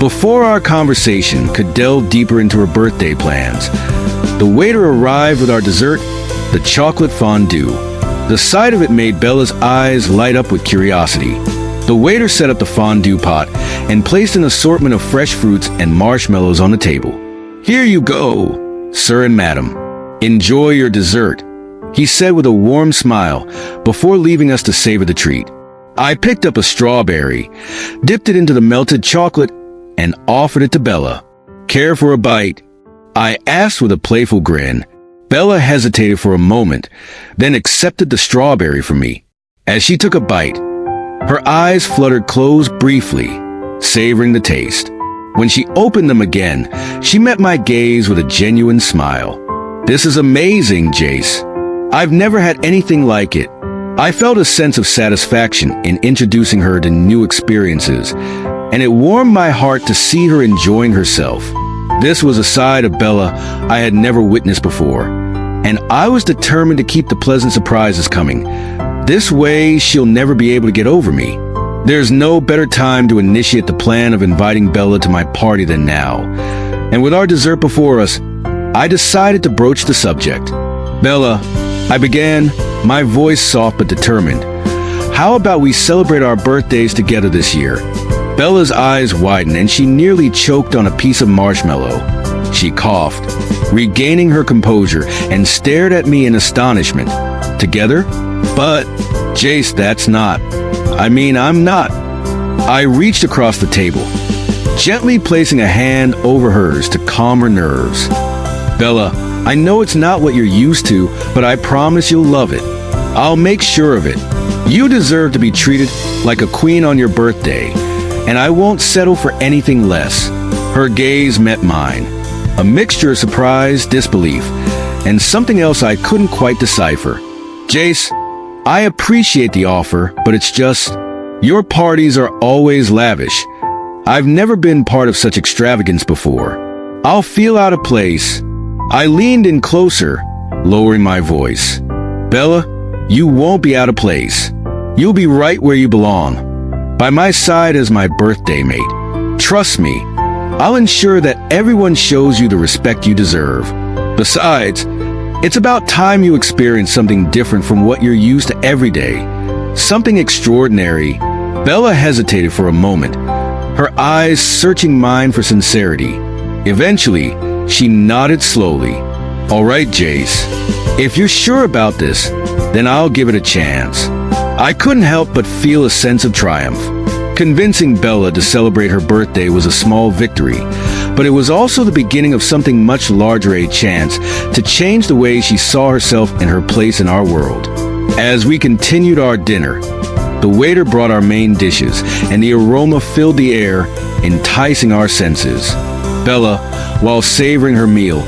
Before our conversation could delve deeper into her birthday plans, the waiter arrived with our dessert, the chocolate fondue. The sight of it made Bella's eyes light up with curiosity. The waiter set up the fondue pot and placed an assortment of fresh fruits and marshmallows on the table. Here you go, sir and madam. Enjoy your dessert, he said with a warm smile before leaving us to savor the treat. I picked up a strawberry, dipped it into the melted chocolate, and offered it to Bella. Care for a bite? I asked with a playful grin. Bella hesitated for a moment, then accepted the strawberry from me. As she took a bite, her eyes fluttered closed briefly, savoring the taste. When she opened them again, she met my gaze with a genuine smile. This is amazing, Jace. I've never had anything like it. I felt a sense of satisfaction in introducing her to new experiences, and it warmed my heart to see her enjoying herself. This was a side of Bella I had never witnessed before, and I was determined to keep the pleasant surprises coming. This way, she'll never be able to get over me. There's no better time to initiate the plan of inviting Bella to my party than now. And with our dessert before us, I decided to broach the subject. Bella, I began, my voice soft but determined. How about we celebrate our birthdays together this year? Bella's eyes widened and she nearly choked on a piece of marshmallow. She coughed, regaining her composure, and stared at me in astonishment. Together? But, Jace, that's not. I'm not. I reached across the table, gently placing a hand over hers to calm her nerves. Bella, I know it's not what you're used to, but I promise you'll love it. I'll make sure of it. You deserve to be treated like a queen on your birthday, and I won't settle for anything less. Her gaze met mine, a mixture of surprise, disbelief, and something else I couldn't quite decipher. Jace, I appreciate the offer, but it's just, your parties are always lavish. I've never been part of such extravagance before. I'll feel out of place. I leaned in closer, lowering my voice. Bella, You won't be out of place. You'll be right where you belong, by my side as my birthday mate. Trust me, I'll ensure that everyone shows you the respect you deserve. Besides, it's about time you experience something different from what you're used to every day. Something extraordinary. Bella hesitated for a moment, her eyes searching mine for sincerity. Eventually, she nodded slowly. All right, Jace. If you're sure about this, then I'll give it a chance. I couldn't help but feel a sense of triumph. Convincing Bella to celebrate her birthday was a small victory, but it was also the beginning of something much larger, a chance to change the way she saw herself and her place in our world. As we continued our dinner, the waiter brought our main dishes, and the aroma filled the air, enticing our senses. Bella, while savoring her meal,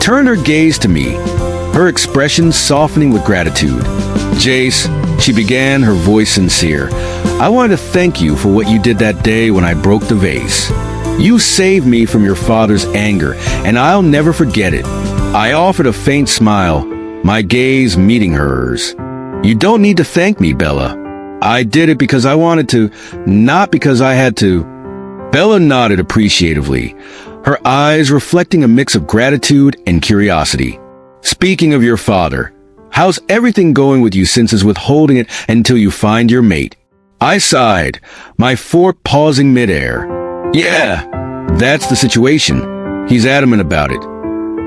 turned her gaze to me, her expression softening with gratitude. Jace, she began, her voice sincere. I wanted to thank you for what you did that day when I broke the vase. You saved me from your father's anger, and I'll never forget it. I offered a faint smile, my gaze meeting hers. You don't need to thank me, Bella. I did it because I wanted to, not because I had to. Bella nodded appreciatively, her eyes reflecting a mix of gratitude and curiosity. Speaking of your father, how's everything going with you since his withholding it until you find your mate? I sighed, my fork pausing midair. Yeah, that's the situation. He's adamant about it.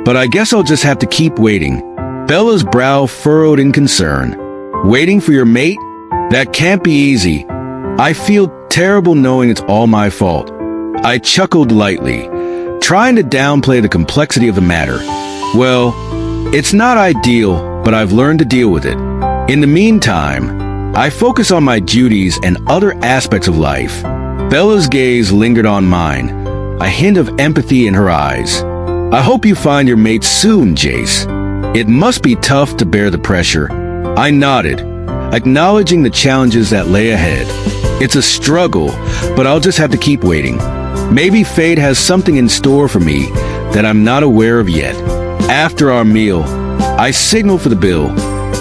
But I guess I'll just have to keep waiting. Bella's brow furrowed in concern. Waiting for your mate? That can't be easy. I feel terrible knowing it's all my fault. I chuckled lightly, trying to downplay the complexity of the matter. Well, it's not ideal, but I've learned to deal with it. In the meantime, I focus on my duties and other aspects of life. Bella's gaze lingered on mine, a hint of empathy in her eyes. I hope you find your mate soon, Jace. It must be tough to bear the pressure. I nodded, acknowledging the challenges that lay ahead. It's a struggle, but I'll just have to keep waiting. Maybe fate has something in store for me that I'm not aware of yet. After our meal, I signaled for the bill,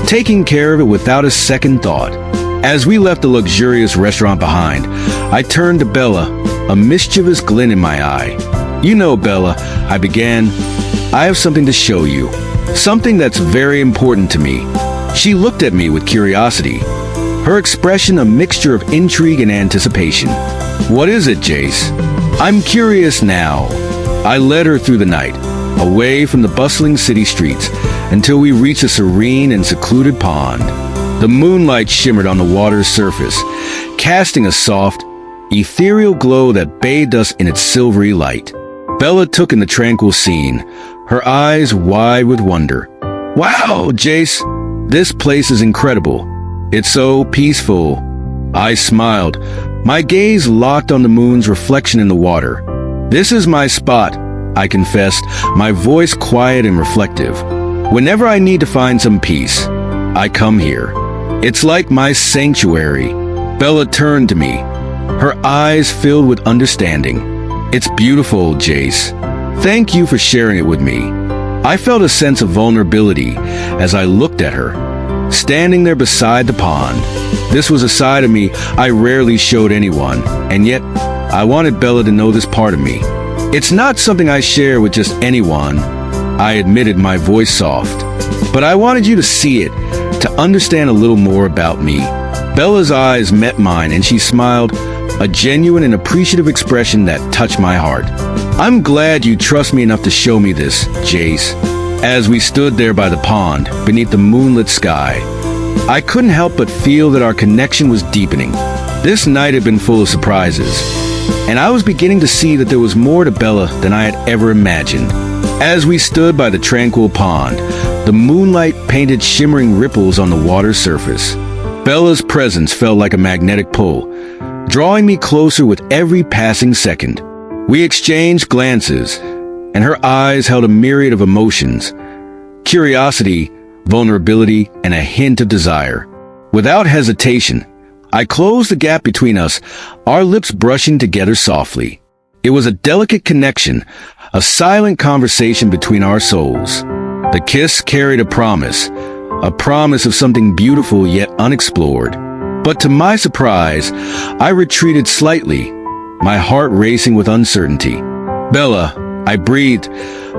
taking care of it without a second thought. As we left the luxurious restaurant behind, I turned to Bella, a mischievous glint in my eye. You know, Bella, I began, I have something to show you. Something that's very important to me. She looked at me with curiosity, her expression a mixture of intrigue and anticipation. What is it, Jace? I'm curious now. I led her through the night, away from the bustling city streets, until we reached a serene and secluded pond. The moonlight shimmered on the water's surface, casting a soft, ethereal glow that bathed us in its silvery light. Bella took in the tranquil scene, her eyes wide with wonder. Wow, Jace, this place is incredible. It's so peaceful. I smiled, my gaze locked on the moon's reflection in the water. This is my spot, I confessed, my voice quiet and reflective. Whenever I need to find some peace, I come here. It's like my sanctuary. Bella turned to me, her eyes filled with understanding. It's beautiful, Jace. Thank you for sharing it with me. I felt a sense of vulnerability as I looked at her, standing there beside the pond. This was a side of me I rarely showed anyone, and yet I wanted Bella to know this part of me. It's not something I share with just anyone, I admitted, my voice soft. But I wanted you to see it, to understand a little more about me. Bella's eyes met mine and she smiled, a genuine and appreciative expression that touched my heart. I'm glad you trust me enough to show me this, Jace. As we stood there by the pond, beneath the moonlit sky, I couldn't help but feel that our connection was deepening. This night had been full of surprises, and I was beginning to see that there was more to Bella than I had ever imagined. As we stood by the tranquil pond, the moonlight painted shimmering ripples on the water's surface. Bella's presence felt like a magnetic pull, drawing me closer with every passing second. We exchanged glances, and her eyes held a myriad of emotions: curiosity, vulnerability, and a hint of desire. Without hesitation, I closed the gap between us, our lips brushing together softly. It was a delicate connection, a silent conversation between our souls. The kiss carried a promise, a promise of something beautiful yet unexplored. But to my surprise, I retreated slightly, my heart racing with uncertainty. "Bella," I breathed,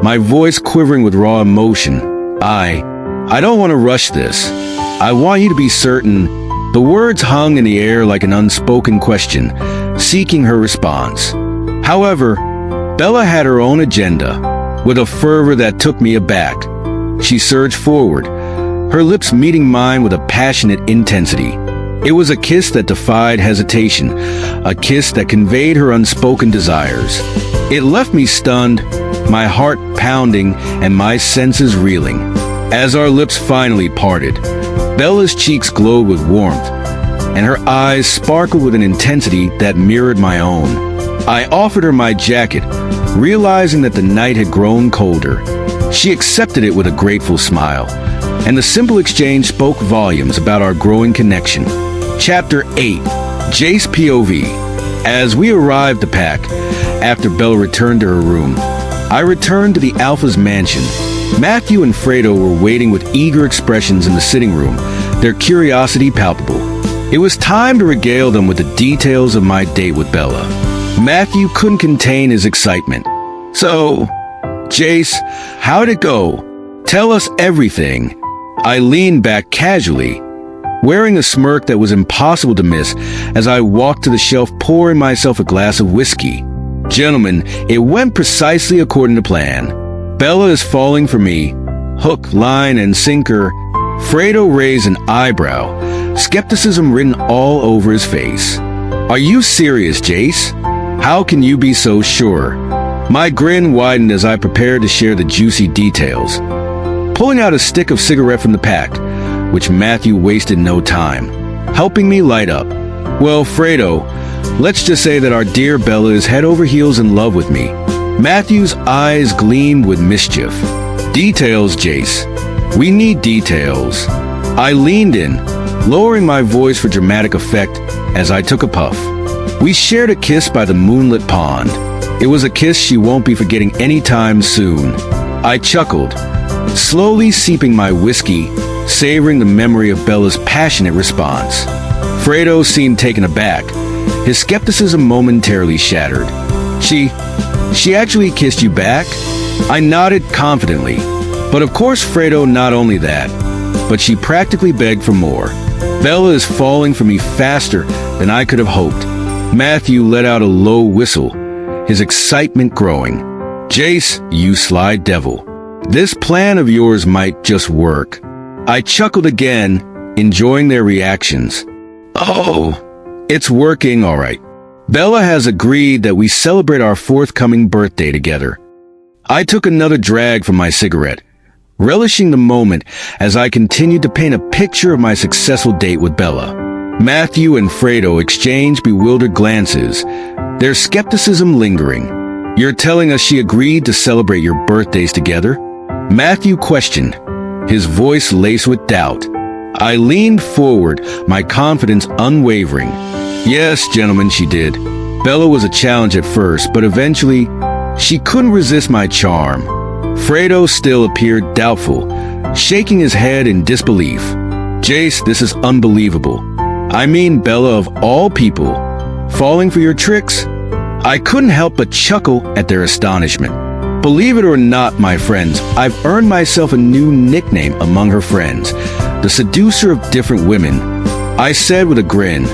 my voice quivering with raw emotion. I don't want to rush this. I want you to be certain." The words hung in the air like an unspoken question, seeking her response. However, Bella had her own agenda, with a fervor that took me aback. She surged forward, her lips meeting mine with a passionate intensity. It was a kiss that defied hesitation, a kiss that conveyed her unspoken desires. It left me stunned, my heart pounding and my senses reeling. As our lips finally parted, Bella's cheeks glowed with warmth, and her eyes sparkled with an intensity that mirrored my own. I offered her my jacket, realizing that the night had grown colder. She accepted it with a grateful smile, and the simple exchange spoke volumes about our growing connection. Chapter 8, Jace POV. As we arrived at the pack, after Bella returned to her room, I returned to the Alpha's mansion. Matthew and Fredo were waiting with eager expressions in the sitting room, their curiosity palpable. It was time to regale them with the details of my date with Bella. Matthew couldn't contain his excitement. "So, Jace, how'd it go? Tell us everything." I leaned back casually, wearing a smirk that was impossible to miss as I walked to the shelf pouring myself a glass of whiskey. "Gentlemen, it went precisely according to plan. Bella is falling for me, hook, line, and sinker." Fredo raised an eyebrow, skepticism written all over his face. "Are you serious, Jace? How can you be so sure?" My grin widened as I prepared to share the juicy details, pulling out a stick of cigarette from the pack, which Matthew wasted no time, helping me light up. "Well, Fredo, let's just say that our dear Bella is head over heels in love with me." Matthew's eyes gleamed with mischief. "Details, Jace. We need details." I leaned in, lowering my voice for dramatic effect as I took a puff. We shared a kiss by the moonlit pond. It was a kiss she won't be forgetting anytime soon. I chuckled, slowly sipping my whiskey, savoring the memory of Bella's passionate response. Fredo seemed taken aback, his skepticism momentarily shattered. She actually kissed you back?" I nodded confidently. But of course, Fredo, not only that, but she practically begged for more. "Bella is falling for me faster than I could have hoped." Matthew let out a low whistle, his excitement growing. "Jace, you sly devil. This plan of yours might just work." I chuckled again, enjoying their reactions. "Oh, it's working all right. Bella has agreed that we celebrate our forthcoming birthday together." I took another drag from my cigarette, relishing the moment as I continued to paint a picture of my successful date with Bella. Matthew and Fredo exchanged bewildered glances, their skepticism lingering. "You're telling us she agreed to celebrate your birthdays together?" Matthew questioned, his voice laced with doubt. I leaned forward, my confidence unwavering. "Yes, gentlemen, she did. Bella was a challenge at first, but eventually, she couldn't resist my charm." Fredo still appeared doubtful, shaking his head in disbelief. "Jace, this is unbelievable. I mean, Bella of all people, falling for your tricks?" I couldn't help but chuckle at their astonishment. Believe it or not, my friends, I've earned myself a new nickname among her friends, the seducer of different women, I said with a grin,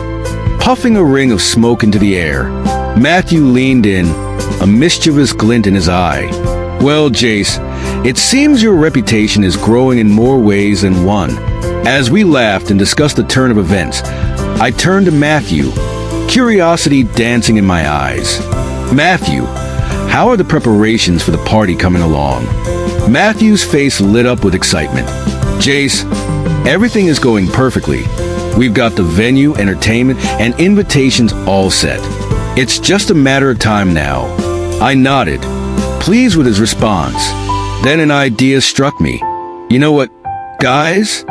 puffing a ring of smoke into the air. Matthew leaned in, a mischievous glint in his eye. "Well, Jace, it seems your reputation is growing in more ways than one." As we laughed and discussed the turn of events, I turned to Matthew, curiosity dancing in my eyes. "Matthew, how are the preparations for the party coming along?" Matthew's face lit up with excitement. "Jace, everything is going perfectly. We've got the venue, entertainment, and invitations all set. It's just a matter of time now." I nodded, pleased with his response. Then an idea struck me. "You know what, guys?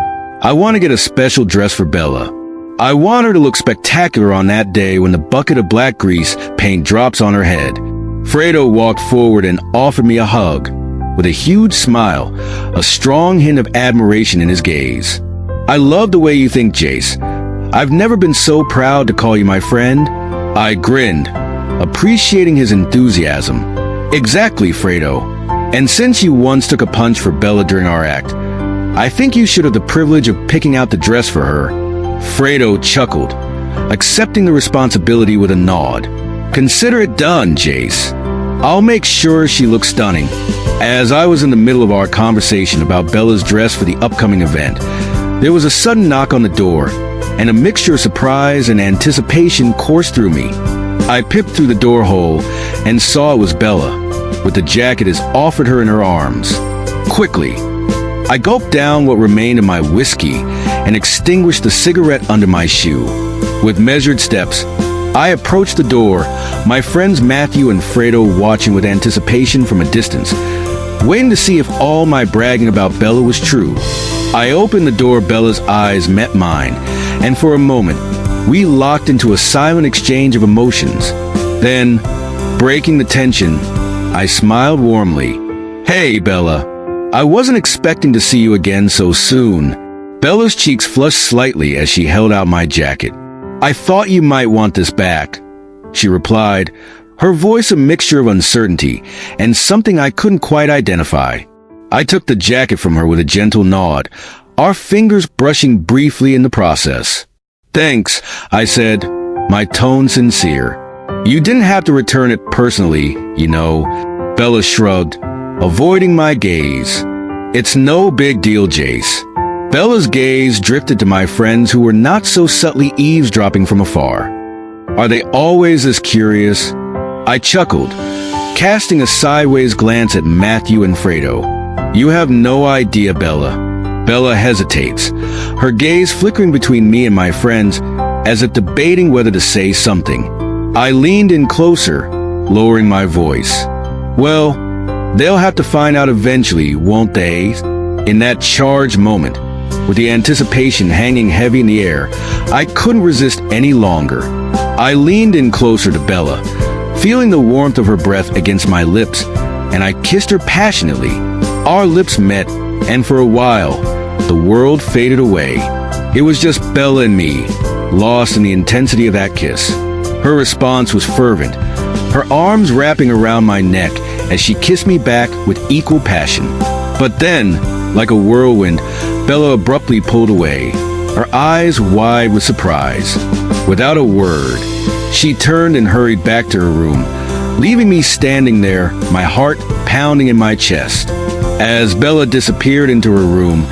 I want to get a special dress for Bella. I want her to look spectacular on that day when the bucket of black grease paint drops on her head." Fredo walked forward and offered me a hug, with a huge smile, a strong hint of admiration in his gaze. "I love the way you think, Jace. I've never been so proud to call you my friend." I grinned, appreciating his enthusiasm. "Exactly, Fredo. And since you once took a punch for Bella during our act, I think you should have the privilege of picking out the dress for her." Fredo chuckled, accepting the responsibility with a nod. "Consider it done, Jace. I'll make sure she looks stunning." As I was in the middle of our conversation about Bella's dress for the upcoming event, there was a sudden knock on the door, and a mixture of surprise and anticipation coursed through me. I peeped through the door hole and saw it was Bella, with the jacket as offered her in her arms. Quickly, I gulped down what remained of my whiskey and extinguished the cigarette under my shoe. With measured steps, I approached the door, my friends Matthew and Fredo watching with anticipation from a distance, waiting to see if all my bragging about Bella was true. I opened the door, Bella's eyes met mine, and for a moment, we locked into a silent exchange of emotions. Then, breaking the tension, I smiled warmly. "Hey, Bella. I wasn't expecting to see you again so soon." Bella's cheeks flushed slightly as she held out my jacket. "I thought you might want this back," she replied, her voice a mixture of uncertainty and something I couldn't quite identify. I took the jacket from her with a gentle nod, our fingers brushing briefly in the process. "Thanks," I said, my tone sincere. "You didn't have to return it personally, you know." Bella shrugged, avoiding my gaze. "It's no big deal, Jace." Bella's gaze drifted to my friends who were not so subtly eavesdropping from afar. "Are they always this curious?" I chuckled, casting a sideways glance at Matthew and Fredo. "You have no idea, Bella." Bella hesitates, her gaze flickering between me and my friends as if debating whether to say something. I leaned in closer, lowering my voice. "Well, they'll have to find out eventually, won't they?" In that charged moment, with the anticipation hanging heavy in the air, I couldn't resist any longer. I leaned in closer to Bella, feeling the warmth of her breath against my lips, and I kissed her passionately. Our lips met, and for a while, the world faded away. It was just Bella and me, lost in the intensity of that kiss. Her response was fervent, her arms wrapping around my neck as she kissed me back with equal passion. But then, like a whirlwind, Bella abruptly pulled away, her eyes wide with surprise. Without a word, she turned and hurried back to her room, leaving me standing there, my heart pounding in my chest. As Bella disappeared into her room,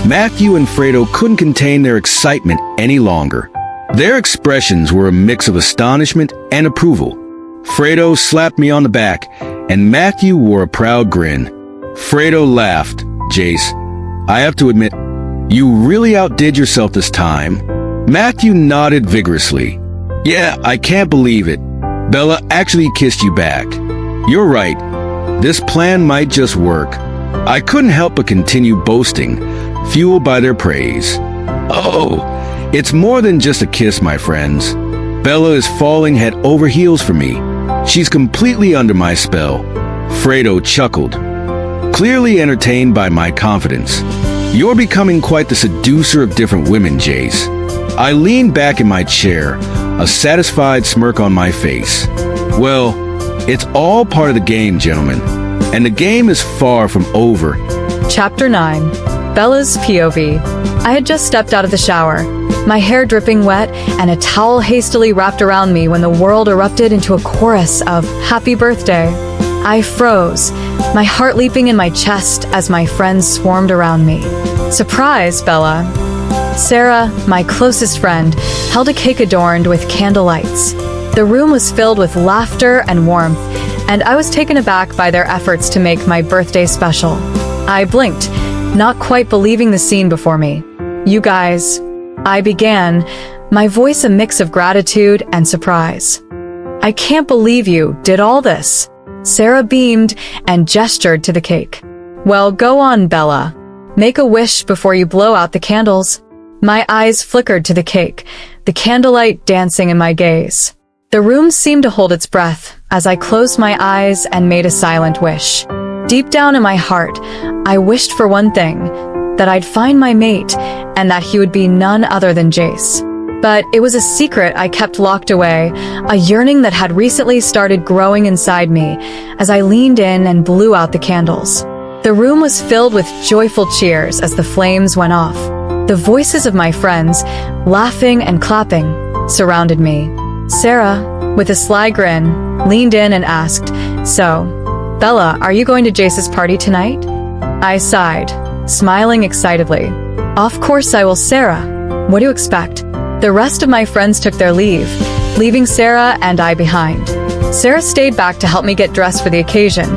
Matthew and Fredo couldn't contain their excitement any longer. Their expressions were a mix of astonishment and approval. Fredo slapped me on the back, and Matthew wore a proud grin. Fredo laughed. "Jace, I have to admit, you really outdid yourself this time." Matthew nodded vigorously. "Yeah, I can't believe it. Bella actually kissed you back. You're right. This plan might just work." I couldn't help but continue boasting, fueled by their praise. "Oh, it's more than just a kiss, my friends. Bella is falling head over heels for me. She's completely under my spell." Fredo chuckled, clearly entertained by my confidence. "You're becoming quite the seducer of different women, Jace." I leaned back in my chair, a satisfied smirk on my face. "Well, it's all part of the game, gentlemen. And the game is far from over." Chapter 9. Bella's POV. I had just stepped out of the shower, my hair dripping wet and a towel hastily wrapped around me when the world erupted into a chorus of "Happy Birthday." I froze, my heart leaping in my chest as my friends swarmed around me. "Surprise, Bella." Sarah, my closest friend, held a cake adorned with candlelights. The room was filled with laughter and warmth, and I was taken aback by their efforts to make my birthday special. I blinked, not quite believing the scene before me. "You guys," I began, my voice a mix of gratitude and surprise. "I can't believe you did all this." Sarah beamed and gestured to the cake. "Well, go on, Bella. Make a wish before you blow out the candles." My eyes flickered to the cake, the candlelight dancing in my gaze. The room seemed to hold its breath as I closed my eyes and made a silent wish. Deep down in my heart, I wished for one thing, that I'd find my mate, and that he would be none other than Jace. But it was a secret I kept locked away, a yearning that had recently started growing inside me as I leaned in and blew out the candles. The room was filled with joyful cheers as the flames went off. The voices of my friends, laughing and clapping, surrounded me. Sarah, with a sly grin, leaned in and asked, "So, Bella, are you going to Jace's party tonight?" I sighed, smiling excitedly. "Of course I will, Sarah. What do you expect?" The rest of my friends took their leave, leaving Sarah and I behind. Sarah stayed back to help me get dressed for the occasion.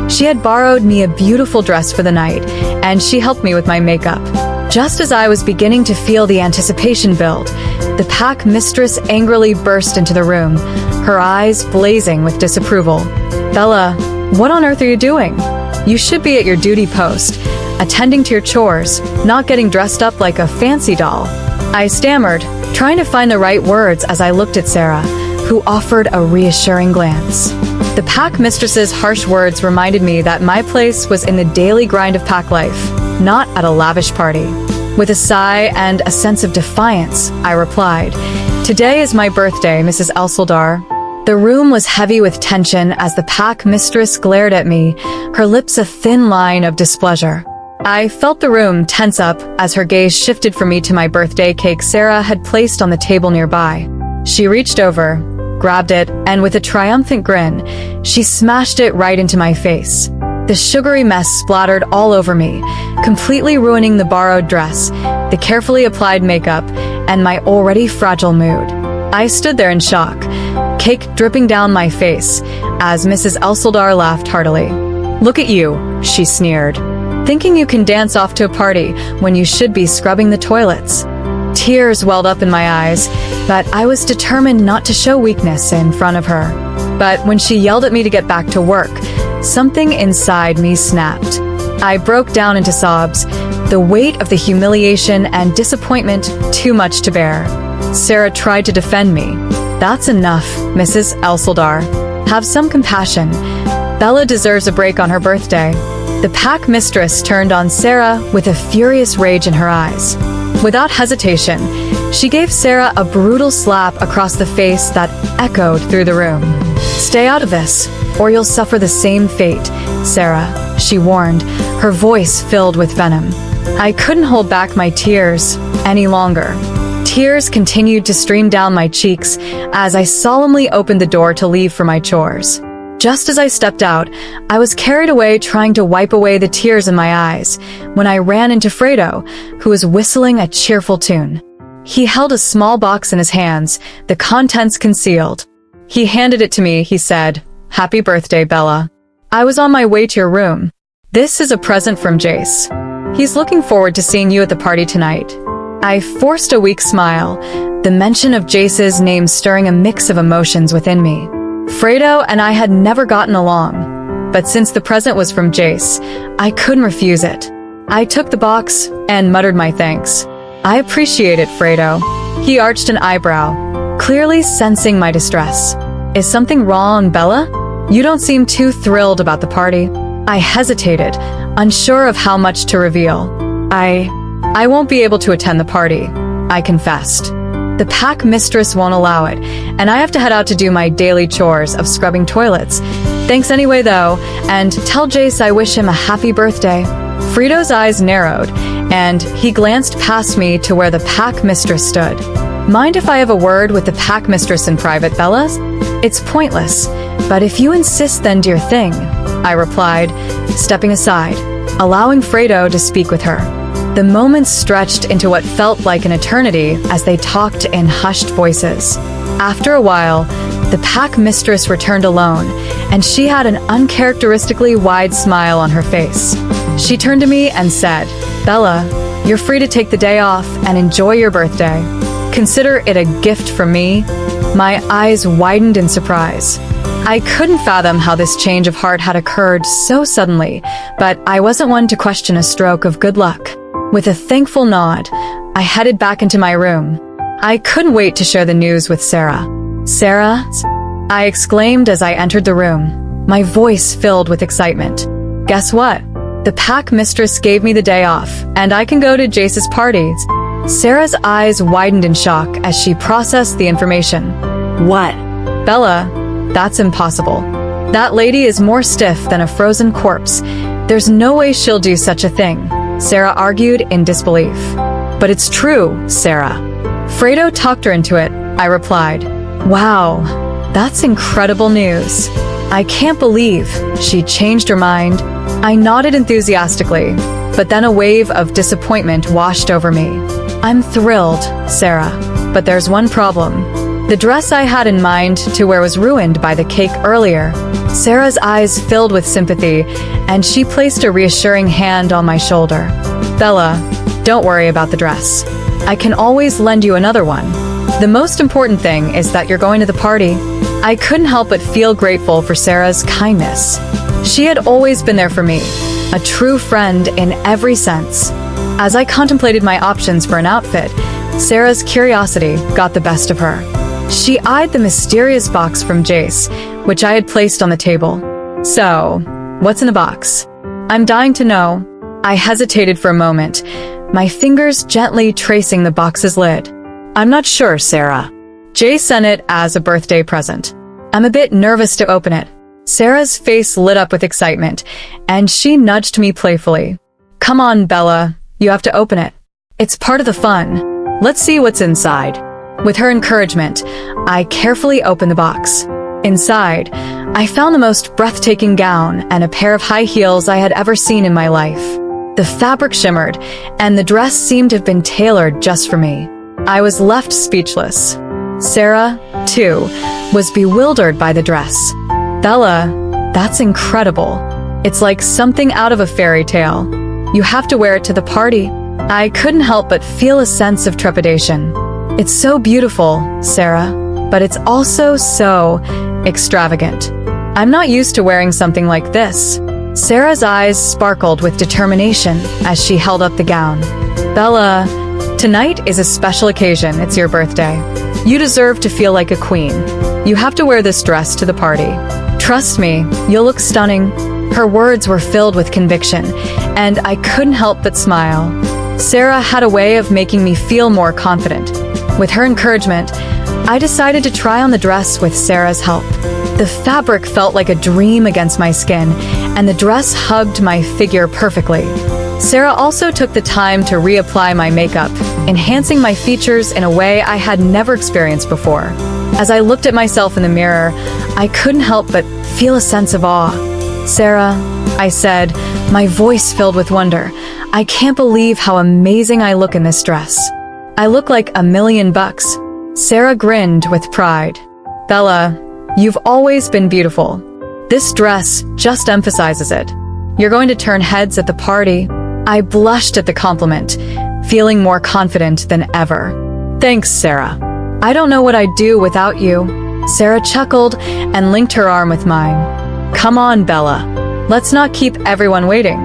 She had borrowed me a beautiful dress for the night, and she helped me with my makeup. Just as I was beginning to feel the anticipation build, the pack mistress angrily burst into the room, her eyes blazing with disapproval. "Bella, what on earth are you doing? You should be at your duty post, attending to your chores, not getting dressed up like a fancy doll." I stammered, trying to find the right words as I looked at Sarah, who offered a reassuring glance. The pack mistress's harsh words reminded me that my place was in the daily grind of pack life, not at a lavish party. With a sigh and a sense of defiance, I replied, "Today is my birthday, Mrs. Elseldar." The room was heavy with tension as the pack mistress glared at me, her lips a thin line of displeasure. I felt the room tense up as her gaze shifted from me to my birthday cake Sarah had placed on the table nearby. She reached over, grabbed it, and with a triumphant grin, she smashed it right into my face. The sugary mess splattered all over me, completely ruining the borrowed dress, the carefully applied makeup, and my already fragile mood. I stood there in shock, cake dripping down my face, as Mrs. Elseldar laughed heartily. "Look at you," she sneered. "Thinking you can dance off to a party when you should be scrubbing the toilets." Tears welled up in my eyes, but I was determined not to show weakness in front of her. But when she yelled at me to get back to work, something inside me snapped. I broke down into sobs, the weight of the humiliation and disappointment too much to bear. Sarah tried to defend me. "That's enough, Mrs. Elseldar. Have some compassion. Bella deserves a break on her birthday." The pack mistress turned on Sarah with a furious rage in her eyes. Without hesitation, she gave Sarah a brutal slap across the face that echoed through the room. "Stay out of this, or you'll suffer the same fate, Sarah," she warned, her voice filled with venom. I couldn't hold back my tears any longer. Tears continued to stream down my cheeks as I solemnly opened the door to leave for my chores. Just as I stepped out, I was carried away trying to wipe away the tears in my eyes when I ran into Fredo, who was whistling a cheerful tune. He held a small box in his hands, the contents concealed. He handed it to me, he said, "Happy birthday, Bella. I was on my way to your room. This is a present from Jace. He's looking forward to seeing you at the party tonight." I forced a weak smile, the mention of Jace's name stirring a mix of emotions within me. Fredo and I had never gotten along, but since the present was from Jace, I couldn't refuse it. I took the box and muttered my thanks. "I appreciate it, Fredo." He arched an eyebrow, clearly sensing my distress. "Is something wrong, Bella? You don't seem too thrilled about the party." I hesitated, unsure of how much to reveal. I won't be able to attend the party," I confessed. "The pack mistress won't allow it, and I have to head out to do my daily chores of scrubbing toilets. Thanks anyway, though, and tell Jace I wish him a happy birthday." Fredo's eyes narrowed, and he glanced past me to where the pack mistress stood. "Mind if I have a word with the pack mistress in private, Bella? It's pointless, but if you insist, then do your thing," I replied, stepping aside, allowing Fredo to speak with her. The moments stretched into what felt like an eternity as they talked in hushed voices. After a while, the pack mistress returned alone, and she had an uncharacteristically wide smile on her face. She turned to me and said, "Bella, you're free to take the day off and enjoy your birthday. Consider it a gift from me." My eyes widened in surprise. I couldn't fathom how this change of heart had occurred so suddenly, but I wasn't one to question a stroke of good luck. With a thankful nod, I headed back into my room. I couldn't wait to share the news with Sarah. "Sarah?" I exclaimed as I entered the room, my voice filled with excitement. Guess what? The pack mistress gave me the day off, and I can go to Jace's parties. Sarah's eyes widened in shock as she processed the information. What? Bella, that's impossible. That lady is more stiff than a frozen corpse. There's no way she'll do such a thing, Sarah argued in disbelief. But it's true, Sarah. Fredo talked her into it, I replied. Wow, that's incredible news. I can't believe she changed her mind. I nodded enthusiastically, but then a wave of disappointment washed over me. I'm thrilled, Sarah, but there's one problem. The dress I had in mind to wear was ruined by the cake earlier. Sarah's eyes filled with sympathy, and she placed a reassuring hand on my shoulder. Bella, don't worry about the dress. I can always lend you another one. The most important thing is that you're going to the party. I couldn't help but feel grateful for Sarah's kindness. She had always been there for me, a true friend in every sense. As I contemplated my options for an outfit, Sarah's curiosity got the best of her. She eyed the mysterious box from Jace, which I had placed on the table. So, what's in the box? I'm dying to know. I hesitated for a moment, my fingers gently tracing the box's lid. I'm not sure, Sarah. Jace sent it as a birthday present. I'm a bit nervous to open it. Sarah's face lit up with excitement, and she nudged me playfully. Come on, Bella, you have to open it. It's part of the fun. Let's see what's inside. With her encouragement, I carefully opened the box. Inside, I found the most breathtaking gown and a pair of high heels I had ever seen in my life. The fabric shimmered, and the dress seemed to have been tailored just for me. I was left speechless. Sarah, too, was bewildered by the dress. Bella, that's incredible. It's like something out of a fairy tale. You have to wear it to the party. I couldn't help but feel a sense of trepidation. It's so beautiful, Sarah, but it's also so extravagant. I'm not used to wearing something like this. Sarah's eyes sparkled with determination as she held up the gown. Bella, tonight is a special occasion. It's your birthday. You deserve to feel like a queen. You have to wear this dress to the party. Trust me, you'll look stunning. Her words were filled with conviction, and I couldn't help but smile. Sarah had a way of making me feel more confident. With her encouragement, I decided to try on the dress with Sarah's help. The fabric felt like a dream against my skin, and the dress hugged my figure perfectly. Sarah also took the time to reapply my makeup, enhancing my features in a way I had never experienced before. As I looked at myself in the mirror, I couldn't help but feel a sense of awe. Sarah, I said, my voice filled with wonder, I can't believe how amazing I look in this dress. I look like $1,000,000. Sarah grinned with pride. Bella, you've always been beautiful. This dress just emphasizes it. You're going to turn heads at the party. I blushed at the compliment, feeling more confident than ever. Thanks, Sarah. I don't know what I'd do without you. Sarah chuckled and linked her arm with mine. Come on, Bella. Let's not keep everyone waiting.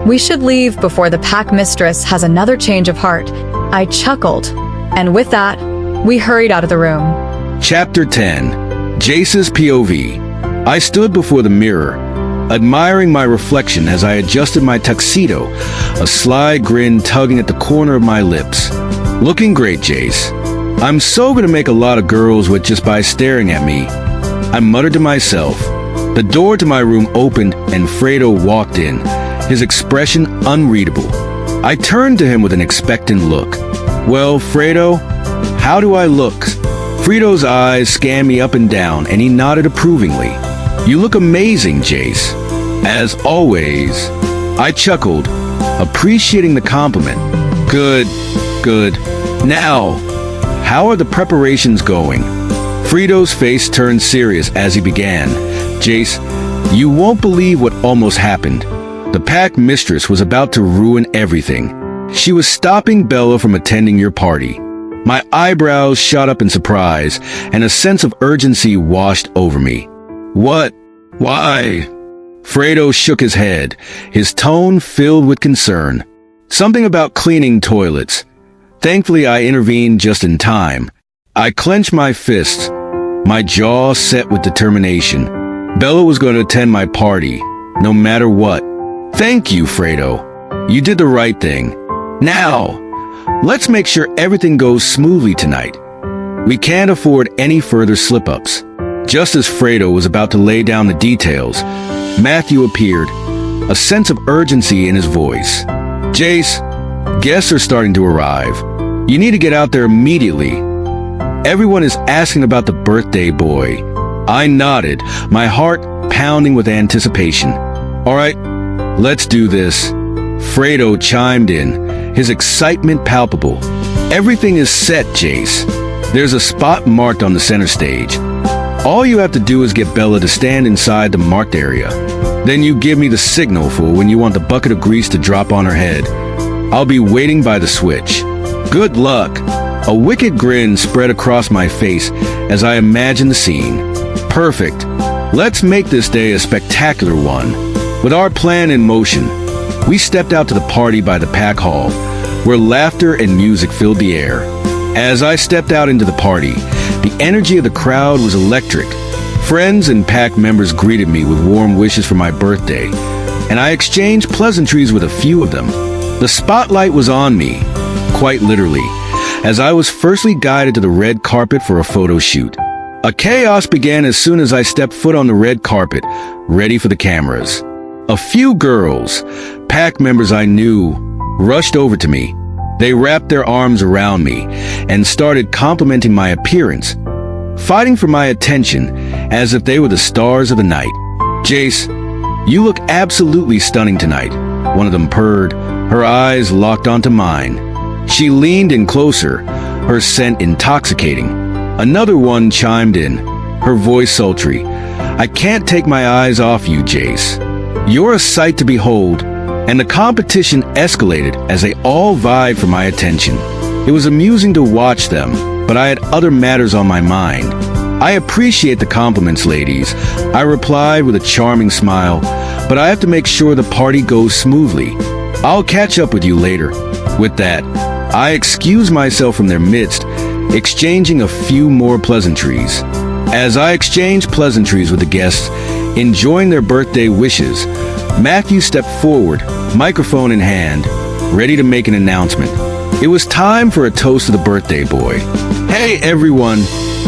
We should leave before the pack mistress has another change of heart. I chuckled, and with that, we hurried out of the room. Chapter 10. Jace's POV. I stood before the mirror, admiring my reflection as I adjusted my tuxedo, a sly grin tugging at the corner of my lips. Looking great, Jace. I'm so gonna make a lot of girls with just by staring at me. I muttered to myself. The door to my room opened and Fredo walked in, his expression unreadable. I turned to him with an expectant look. Well, Fredo, how do I look? Fredo's eyes scanned me up and down, and he nodded approvingly. You look amazing, Jace. As always. I chuckled, appreciating the compliment. Good. Now, how are the preparations going? Fredo's face turned serious as he began. Jace, you won't believe what almost happened. The pack mistress was about to ruin everything. She was stopping Bella from attending your party. My eyebrows shot up in surprise, and a sense of urgency washed over me. What? Why? Fredo shook his head, his tone filled with concern. Something about cleaning toilets. Thankfully, I intervened just in time. I clenched my fists, my jaw set with determination. Bella was going to attend my party, no matter what. Thank you, Fredo. You did the right thing. Now, let's make sure everything goes smoothly tonight. We can't afford any further slip-ups. Just as Fredo was about to lay down the details, Matthew appeared, a sense of urgency in his voice. Jace, guests are starting to arrive. You need to get out there immediately. Everyone is asking about the birthday boy. I nodded, my heart pounding with anticipation. All right, let's do this. Fredo chimed in, his excitement palpable. Everything is set, Jace. There's a spot marked on the center stage. All you have to do is get Bella to stand inside the marked area. Then you give me the signal for when you want the bucket of grease to drop on her head. I'll be waiting by the switch. Good luck. A wicked grin spread across my face as I imagined the scene. Perfect. Let's make this day a spectacular one. With our plan in motion, we stepped out to the party by the pack hall, where laughter and music filled the air. As I stepped out into the party, the energy of the crowd was electric. Friends and pack members greeted me with warm wishes for my birthday, and I exchanged pleasantries with a few of them. The spotlight was on me, quite literally, as I was firstly guided to the red carpet for a photo shoot. A chaos began as soon as I stepped foot on the red carpet, ready for the cameras. A few girls, pack members I knew, rushed over to me. They wrapped their arms around me and started complimenting my appearance, fighting for my attention as if they were the stars of the night. Jace, you look absolutely stunning tonight, one of them purred, her eyes locked onto mine. She leaned in closer, her scent intoxicating. Another one chimed in, her voice sultry. I can't take my eyes off you, Jace. You're a sight to behold, and the competition escalated as they all vied for my attention. It was amusing to watch them, but I had other matters on my mind. I appreciate the compliments, ladies, I replied with a charming smile, but I have to make sure the party goes smoothly. I'll catch up with you later. With that, I excused myself from their midst, exchanging a few more pleasantries. As I exchanged pleasantries with the guests, enjoying their birthday wishes, Matthew stepped forward, microphone in hand, ready to make an announcement. It was time for a toast to the birthday boy. Hey everyone,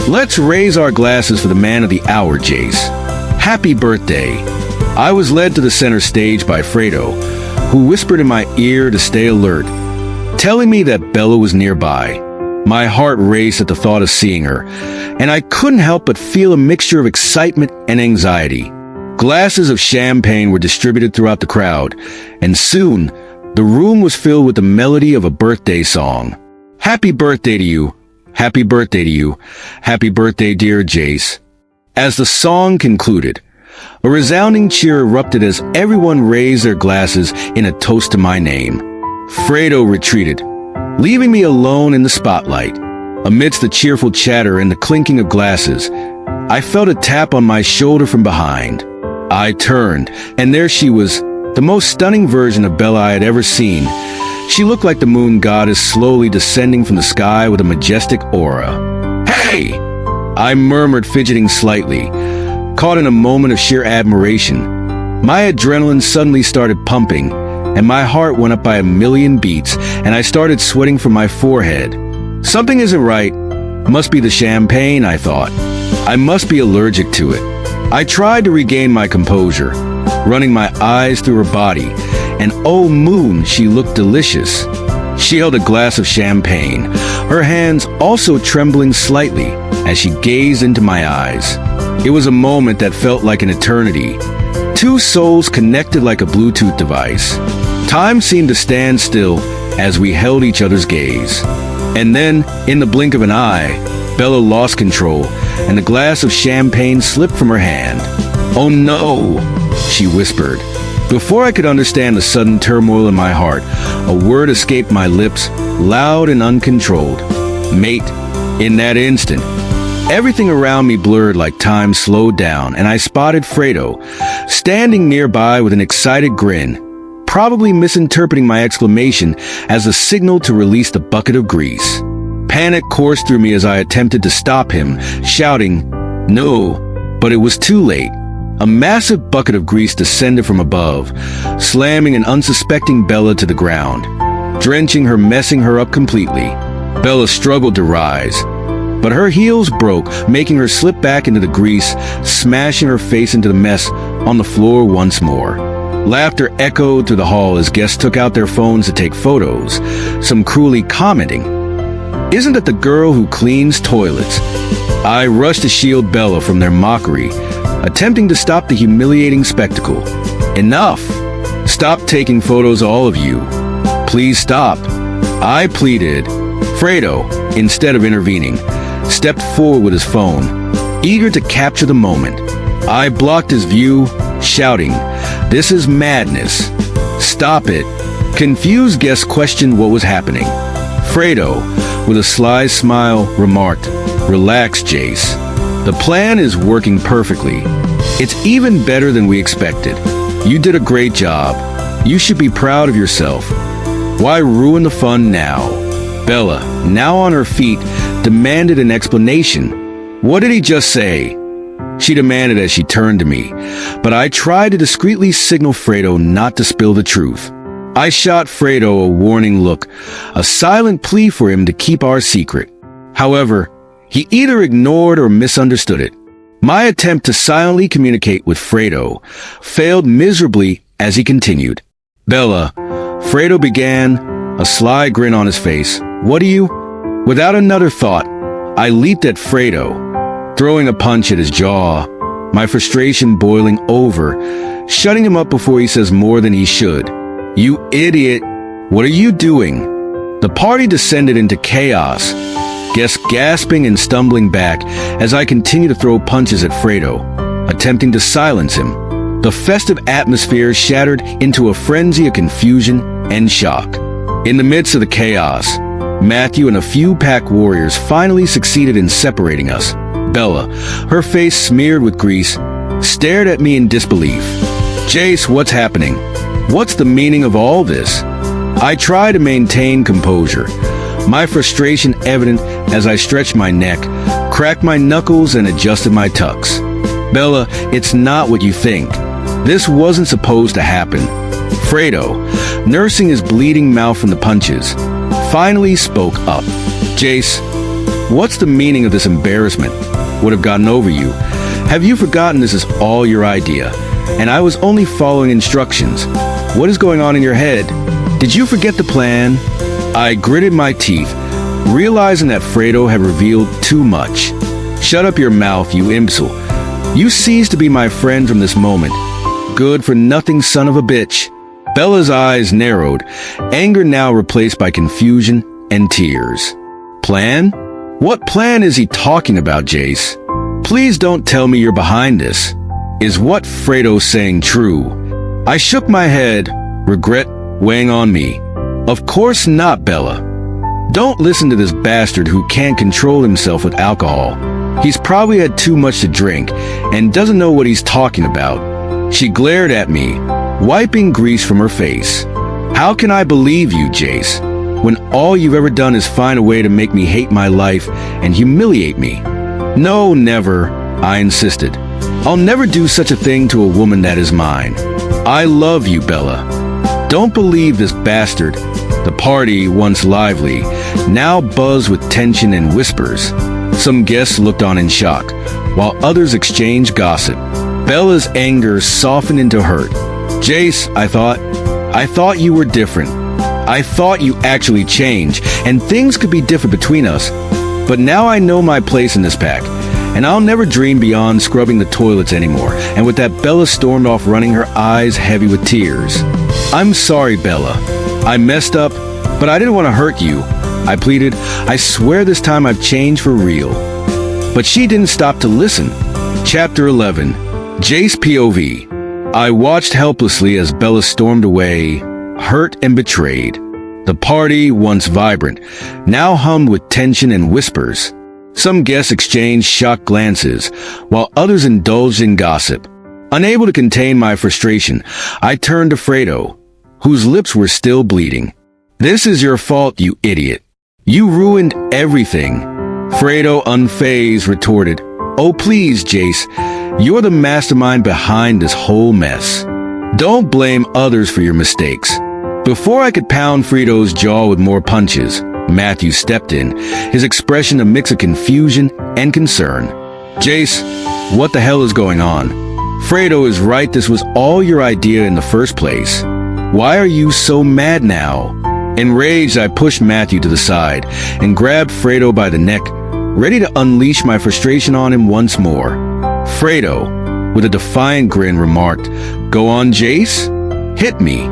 let's raise our glasses for the man of the hour, Jace. Happy birthday. I was led to the center stage by Fredo, who whispered in my ear to stay alert, telling me that Bella was nearby. My heart raced at the thought of seeing her, and I couldn't help but feel a mixture of excitement and anxiety. Glasses of champagne were distributed throughout the crowd, and soon, the room was filled with the melody of a birthday song. Happy birthday to you. Happy birthday to you. Happy birthday, dear Jace. As the song concluded, a resounding cheer erupted as everyone raised their glasses in a toast to my name. Fredo retreated, leaving me alone in the spotlight. Amidst the cheerful chatter and the clinking of glasses, I felt a tap on my shoulder from behind. I turned, and there she was, the most stunning version of Bella I had ever seen. She looked like the moon goddess slowly descending from the sky with a majestic aura. Hey! I murmured, fidgeting slightly, caught in a moment of sheer admiration. My adrenaline suddenly started pumping, and my heart went up by a million beats, and I started sweating from my forehead. Something isn't right. Must be the champagne, I thought. I must be allergic to it. I tried to regain my composure, running my eyes through her body, and oh moon, she looked delicious. She held a glass of champagne, her hands also trembling slightly as she gazed into my eyes. It was a moment that felt like an eternity. Two souls connected like a Bluetooth device. Time seemed to stand still as we held each other's gaze. And then, in the blink of an eye, Bella lost control, and the glass of champagne slipped from her hand. "Oh no," she whispered. Before I could understand the sudden turmoil in my heart, a word escaped my lips, loud and uncontrolled. Mate. In that instant, everything around me blurred like time slowed down, and I spotted Fredo, standing nearby with an excited grin, probably misinterpreting my exclamation as a signal to release the bucket of grease. Panic coursed through me as I attempted to stop him, shouting, "No," but it was too late. A massive bucket of grease descended from above, slamming an unsuspecting Bella to the ground, drenching her, messing her up completely. Bella struggled to rise, but her heels broke, making her slip back into the grease, smashing her face into the mess on the floor once more. Laughter echoed through the hall as guests took out their phones to take photos, some cruelly commenting, "Isn't that the girl who cleans toilets?" I rushed to shield Bella from their mockery, attempting to stop the humiliating spectacle. "Enough! Stop taking photos, all of you. Please stop," I pleaded. Fredo, instead of intervening, stepped forward with his phone, eager to capture the moment. I blocked his view, shouting, "This is madness. Stop it." Confused guests questioned what was happening. Fredo, with a sly smile, remarked, "Relax, Jace. The plan is working perfectly. It's even better than we expected. You did a great job. You should be proud of yourself. Why ruin the fun now?" Bella, now on her feet, demanded an explanation. "What did he just say?" she demanded as she turned to me, but I tried to discreetly signal Fredo not to spill the truth. I shot Fredo a warning look, a silent plea for him to keep our secret. However, he either ignored or misunderstood it. My attempt to silently communicate with Fredo failed miserably as he continued. "Bella," Fredo began, a sly grin on his face. "What do you—" Without another thought, I leaped at Fredo, throwing a punch at his jaw, my frustration boiling over, shutting him up before he says more than he should. "You idiot! What are you doing?" The party descended into chaos, guests gasping and stumbling back as I continued to throw punches at Fredo, attempting to silence him. The festive atmosphere shattered into a frenzy of confusion and shock. In the midst of the chaos, Matthew and a few pack warriors finally succeeded in separating us. Bella, her face smeared with grease, stared at me in disbelief. "Jace, what's happening? What's the meaning of all this?" I tried to maintain composure, my frustration evident as I stretched my neck, cracked my knuckles, and adjusted my tux. "Bella, it's not what you think. This wasn't supposed to happen." Fredo, nursing his bleeding mouth from the punches, finally spoke up. "Jace, what's the meaning of this embarrassment? Would have gotten over you. Have you forgotten this is all your idea, and I was only following instructions? What is going on in your head? Did you forget the plan?" I gritted my teeth, realizing that Fredo had revealed too much. "Shut up your mouth, you imbecile. You cease to be my friend from this moment. Good for nothing son of a bitch." Bella's eyes narrowed, anger now replaced by confusion and tears. "Plan? What plan is he talking about, Jace? Please don't tell me you're behind this. Is what Fredo's saying true?" I shook my head, regret weighing on me. "Of course not, Bella. Don't listen to this bastard who can't control himself with alcohol. He's probably had too much to drink and doesn't know what he's talking about." She glared at me, wiping grease from her face. "How can I believe you, Jace, when all you've ever done is find a way to make me hate my life and humiliate me?" "No, never," I insisted. "I'll never do such a thing to a woman that is mine. I love you, Bella. Don't believe this bastard." The party, once lively, now buzzed with tension and whispers. Some guests looked on in shock, while others exchanged gossip. Bella's anger softened into hurt. "Jace," I thought you were different. I thought you actually changed, and things could be different between us. But now I know my place in this pack, and I'll never dream beyond scrubbing the toilets anymore." And with that, Bella stormed off, running her eyes heavy with tears. "I'm sorry, Bella. I messed up, but I didn't want to hurt you," I pleaded. "I swear this time I've changed for real." But she didn't stop to listen. Chapter 11. Jace POV. I watched helplessly as Bella stormed away, hurt and betrayed. The party, once vibrant, now hummed with tension and whispers. Some guests exchanged shocked glances, while others indulged in gossip. Unable to contain my frustration, I turned to Fredo, whose lips were still bleeding. "This is your fault, you idiot. You ruined everything." Fredo, unfazed, retorted, "Oh please, Jace. You're the mastermind behind this whole mess. Don't blame others for your mistakes. Before I could pound Frito's jaw with more punches, Matthew stepped in, his expression a mix of confusion and concern. Jace, what the hell is going on? Fredo is right, this was all your idea in the first place. Why are you so mad now? Enraged, I pushed Matthew to the side and grabbed Fredo by the neck, ready to unleash my frustration on him once more. Fredo, with a defiant grin, remarked, "Go on, Jace. Hit me.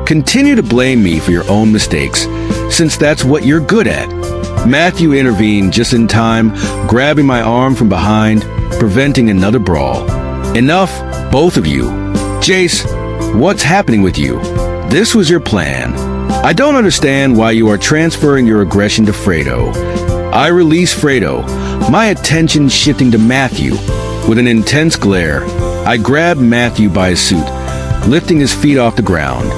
Continue to blame me for your own mistakes, since that's what you're good at." Matthew intervened just in time, grabbing my arm from behind, preventing another brawl. "Enough, both of you. Jace, what's happening with you? This was your plan. I don't understand why you are transferring your aggression to Fredo." I released Fredo, my attention shifting to Matthew. With an intense glare, I grabbed Matthew by his suit, lifting his feet off the ground.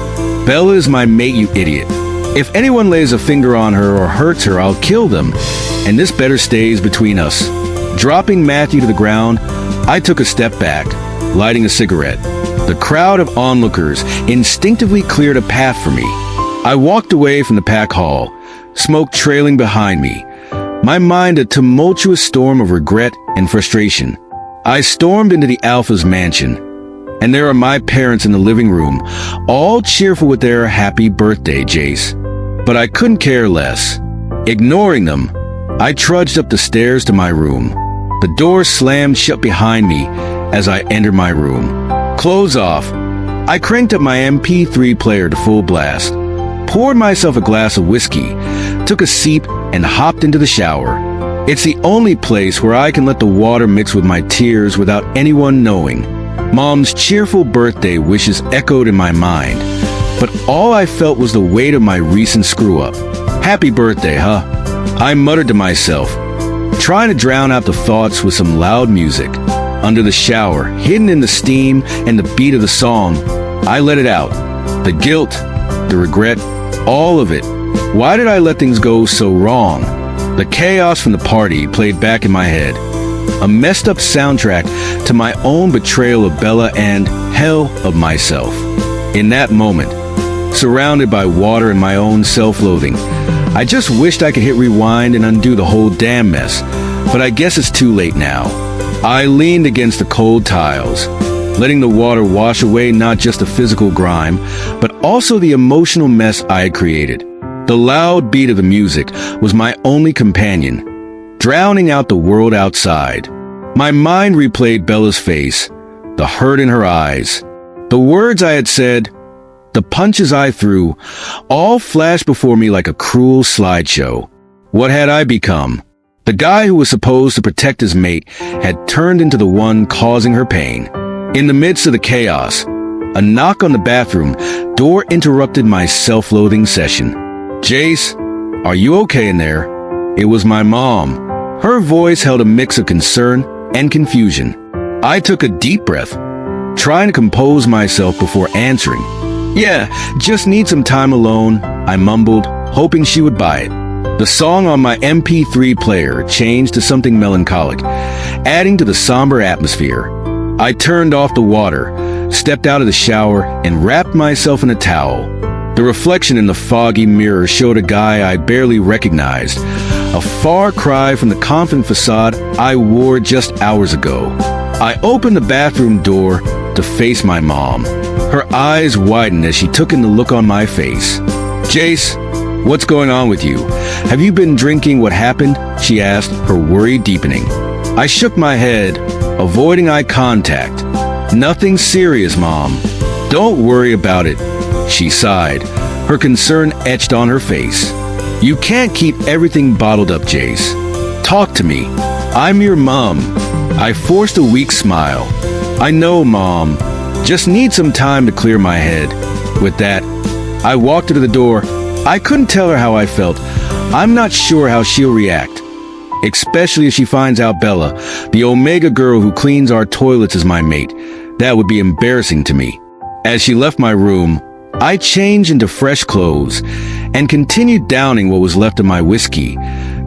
"Bella is my mate, you idiot. If anyone lays a finger on her or hurts her, I'll kill them, and this better stays between us." Dropping Matthew to the ground, I took a step back, lighting a cigarette. The crowd of onlookers instinctively cleared a path for me. I walked away from the pack hall, smoke trailing behind me, my mind a tumultuous storm of regret and frustration. I stormed into the Alpha's mansion, and there are my parents in the living room, all cheerful with their "Happy birthday, Jace." But I couldn't care less. Ignoring them, I trudged up the stairs to my room. The door slammed shut behind me as I entered my room. Clothes off, I cranked up my MP3 player to full blast, poured myself a glass of whiskey, took a seat, and hopped into the shower. It's the only place where I can let the water mix with my tears without anyone knowing. Mom's cheerful birthday wishes echoed in my mind, but all I felt was the weight of my recent screw-up. "Happy birthday, huh?" I muttered to myself, trying to drown out the thoughts with some loud music. Under the shower, hidden in the steam and the beat of the song, I let it out. The guilt, the regret, all of it. Why did I let things go so wrong? The chaos from the party played back in my head, a messed up soundtrack to my own betrayal of Bella and, hell, of myself. In that moment, surrounded by water and my own self-loathing, I just wished I could hit rewind and undo the whole damn mess, but I guess it's too late now. I leaned against the cold tiles, letting the water wash away not just the physical grime, but also the emotional mess I had created. The loud beat of the music was my only companion, drowning out the world outside. My mind replayed Bella's face, the hurt in her eyes, the words I had said, the punches I threw, all flashed before me like a cruel slideshow. What had I become? The guy who was supposed to protect his mate had turned into the one causing her pain. In the midst of the chaos, a knock on the bathroom door interrupted my self-loathing session. "Jace, are you okay in there?" It was my mom. Her voice held a mix of concern and confusion. I took a deep breath, trying to compose myself before answering. "Yeah, just need some time alone," I mumbled, hoping she would buy it. The song on my MP3 player changed to something melancholic, adding to the somber atmosphere. I turned off the water, stepped out of the shower, and wrapped myself in a towel. The reflection in the foggy mirror showed a guy I barely recognized, a far cry from the confident facade I wore just hours ago. I opened the bathroom door to face my mom. Her eyes widened as she took in the look on my face. "Jace, what's going on with you? Have you been drinking? What happened?" she asked, her worry deepening. I shook my head, avoiding eye contact. "Nothing serious, Mom. Don't worry about it," she sighed, her concern etched on her face. "You can't keep everything bottled up, Jace. Talk to me. I'm your mom." I forced a weak smile. "I know, Mom. Just need some time to clear my head." With that, I walked her to the door. I couldn't tell her how I felt. I'm not sure how she'll react, especially if she finds out Bella, the Omega girl who cleans our toilets, is my mate. That would be embarrassing to me. As she left my room, I changed into fresh clothes and continued downing what was left of my whiskey,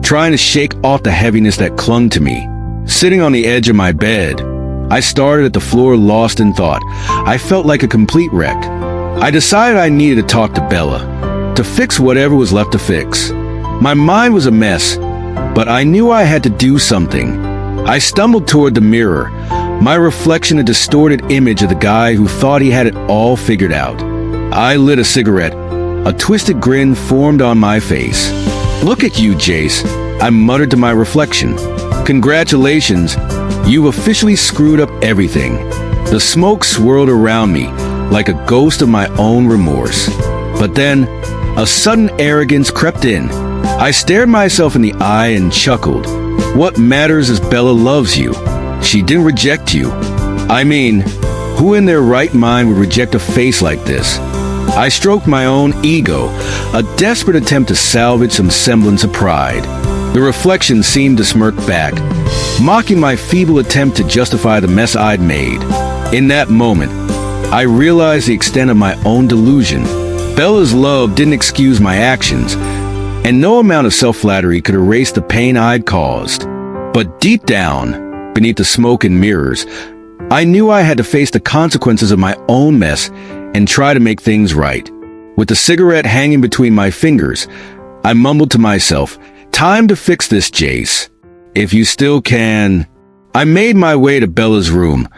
trying to shake off the heaviness that clung to me. Sitting on the edge of my bed, I started at the floor, lost in thought. I felt like a complete wreck. I decided I needed to talk to Bella, to fix whatever was left to fix. My mind was a mess, but I knew I had to do something. I stumbled toward the mirror, my reflection a distorted image of the guy who thought he had it all figured out. I lit a cigarette. A twisted grin formed on my face. "Look at you, Jace," I muttered to my reflection. "Congratulations, you've officially screwed up everything." The smoke swirled around me like a ghost of my own remorse. But then, a sudden arrogance crept in. I stared myself in the eye and chuckled. "What matters is Bella loves you. She didn't reject you. I mean, who in their right mind would reject a face like this?" I stroked my own ego, a desperate attempt to salvage some semblance of pride. The reflection seemed to smirk back, mocking my feeble attempt to justify the mess I'd made. In that moment, I realized the extent of my own delusion. Bella's love didn't excuse my actions, and no amount of self-flattery could erase the pain I'd caused. But deep down, beneath the smoke and mirrors, I knew I had to face the consequences of my own mess and try to make things right. With the cigarette hanging between my fingers, I mumbled to myself, "Time to fix this, Jace. If you still can." I made my way to Bella's room,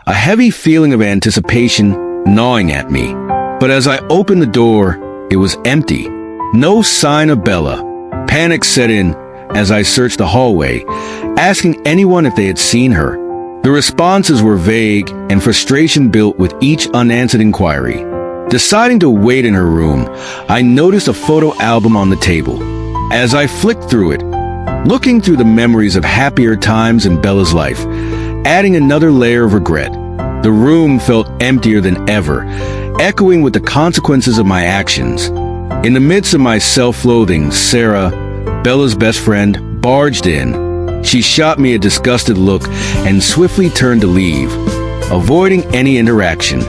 a heavy feeling of anticipation gnawing at me. But as I opened the door, it was empty. No sign of Bella. Panic set in as I searched the hallway, asking anyone if they had seen her. The responses were vague, and frustration built with each unanswered inquiry. Deciding to wait in her room, I noticed a photo album on the table. As I flicked through it, looking through the memories of happier times in Bella's life, adding another layer of regret, the room felt emptier than ever, echoing with the consequences of my actions. In the midst of my self-loathing, Sarah, Bella's best friend, barged in. She shot me a disgusted look and swiftly turned to leave, avoiding any interaction.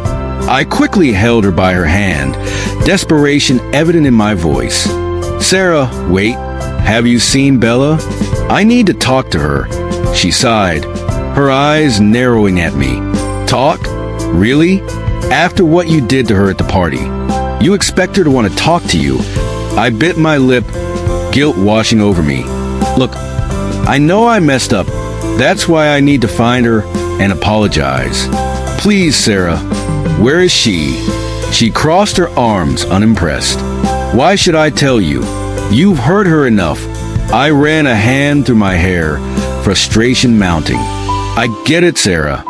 I quickly held her by her hand, desperation evident in my voice. "Sarah, wait. Have you seen Bella? I need to talk to her." She sighed, her eyes narrowing at me. "Talk? Really? After what you did to her at the party? You expect her to want to talk to you?" I bit my lip, guilt washing over me. "Look, I know I messed up. That's why I need to find her and apologize. Please, Sarah, where is she?" She crossed her arms, unimpressed. "Why should I tell you? You've hurt her enough." I ran a hand through my hair, frustration mounting. "I get it, Sarah.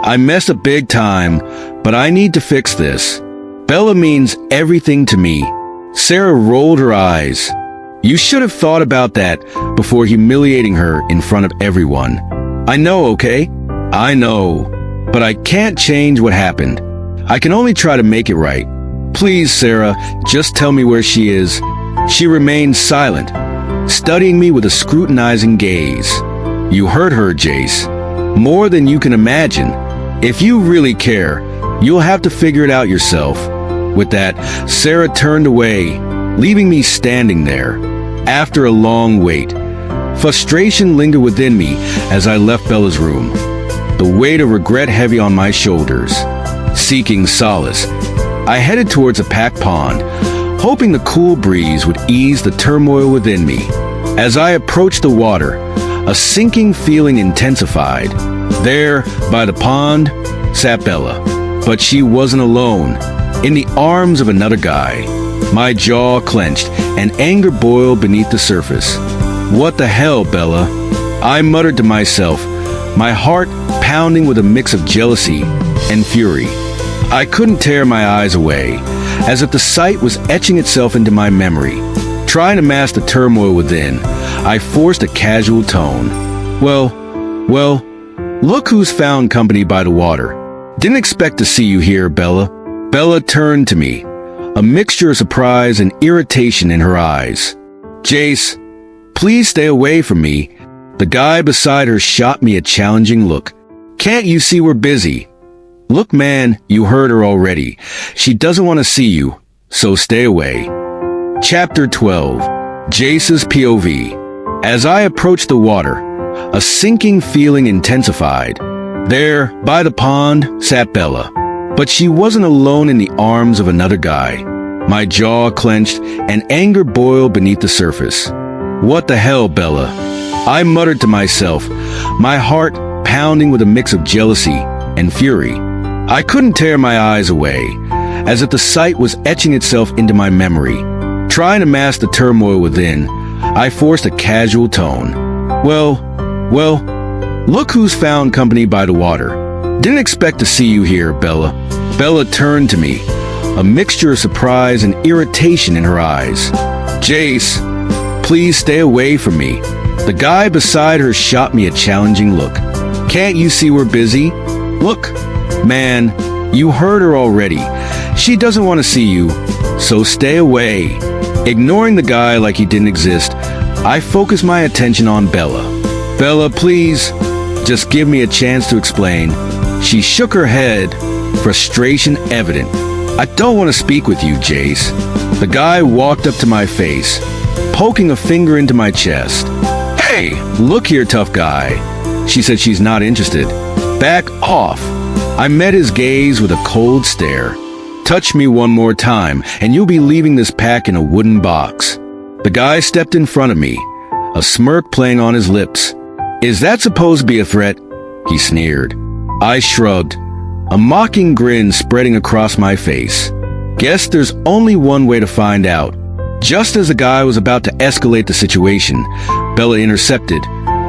I messed up big time, but I need to fix this. Bella means everything to me." Sarah rolled her eyes. "You should have thought about that before humiliating her in front of everyone." "I know, okay? I know. But I can't change what happened. I can only try to make it right. Please, Sarah, just tell me where she is." She remained silent, studying me with a scrutinizing gaze. "You hurt her, Jace. More than you can imagine. If you really care, you'll have to figure it out yourself." With that, Sarah turned away, leaving me standing there. After a long wait, frustration lingered within me as I left Bella's room, the weight of regret heavy on my shoulders. Seeking solace, I headed towards a packed pond, hoping the cool breeze would ease the turmoil within me. As I approached the water, a sinking feeling intensified. There, by the pond, sat Bella. But she wasn't alone, in the arms of another guy. My jaw clenched, and anger boiled beneath the surface. "What the hell, Bella?" I muttered to myself, my heart pounding with a mix of jealousy and fury. I couldn't tear my eyes away, as if the sight was etching itself into my memory. Trying to mask the turmoil within, I forced a casual tone. Well, look who's found company by the water. Didn't expect to see you here, Bella." Bella turned to me, a mixture of surprise and irritation in her eyes. "Jace, please stay away from me." The guy beside her shot me a challenging look. "Can't you see we're busy?" "Look, man, you heard her already. She doesn't want to see you, so stay away." Chapter 12. Jace's POV. As I approached the water, a sinking feeling intensified. There, by the pond, sat Bella. But she wasn't alone in the arms of another guy. My jaw clenched and anger boiled beneath the surface. What the hell, Bella? I muttered to myself, my heart pounding with a mix of jealousy and fury. I couldn't tear my eyes away, as if the sight was etching itself into my memory. Trying to mask the turmoil within, I forced a casual tone. Well, look who's found company by the water. Didn't expect to see you here, Bella. Bella turned to me, a mixture of surprise and irritation in her eyes. Jace, please stay away from me. The guy beside her shot me a challenging look. Can't you see we're busy? Look, man, you heard her already. She doesn't want to see you, so stay away. Ignoring the guy like he didn't exist, I focused my attention on Bella. Bella, please, just give me a chance to explain. She shook her head, frustration evident. I don't want to speak with you, Jace. The guy walked up to my face, poking a finger into my chest. Hey, look here, tough guy. She said she's not interested. Back off. I met his gaze with a cold stare. Touch me one more time, and you'll be leaving this pack in a wooden box. The guy stepped in front of me, a smirk playing on his lips. Is that supposed to be a threat? He sneered. I shrugged, a mocking grin spreading across my face. Guess there's only one way to find out. Just as the guy was about to escalate the situation, Bella intercepted,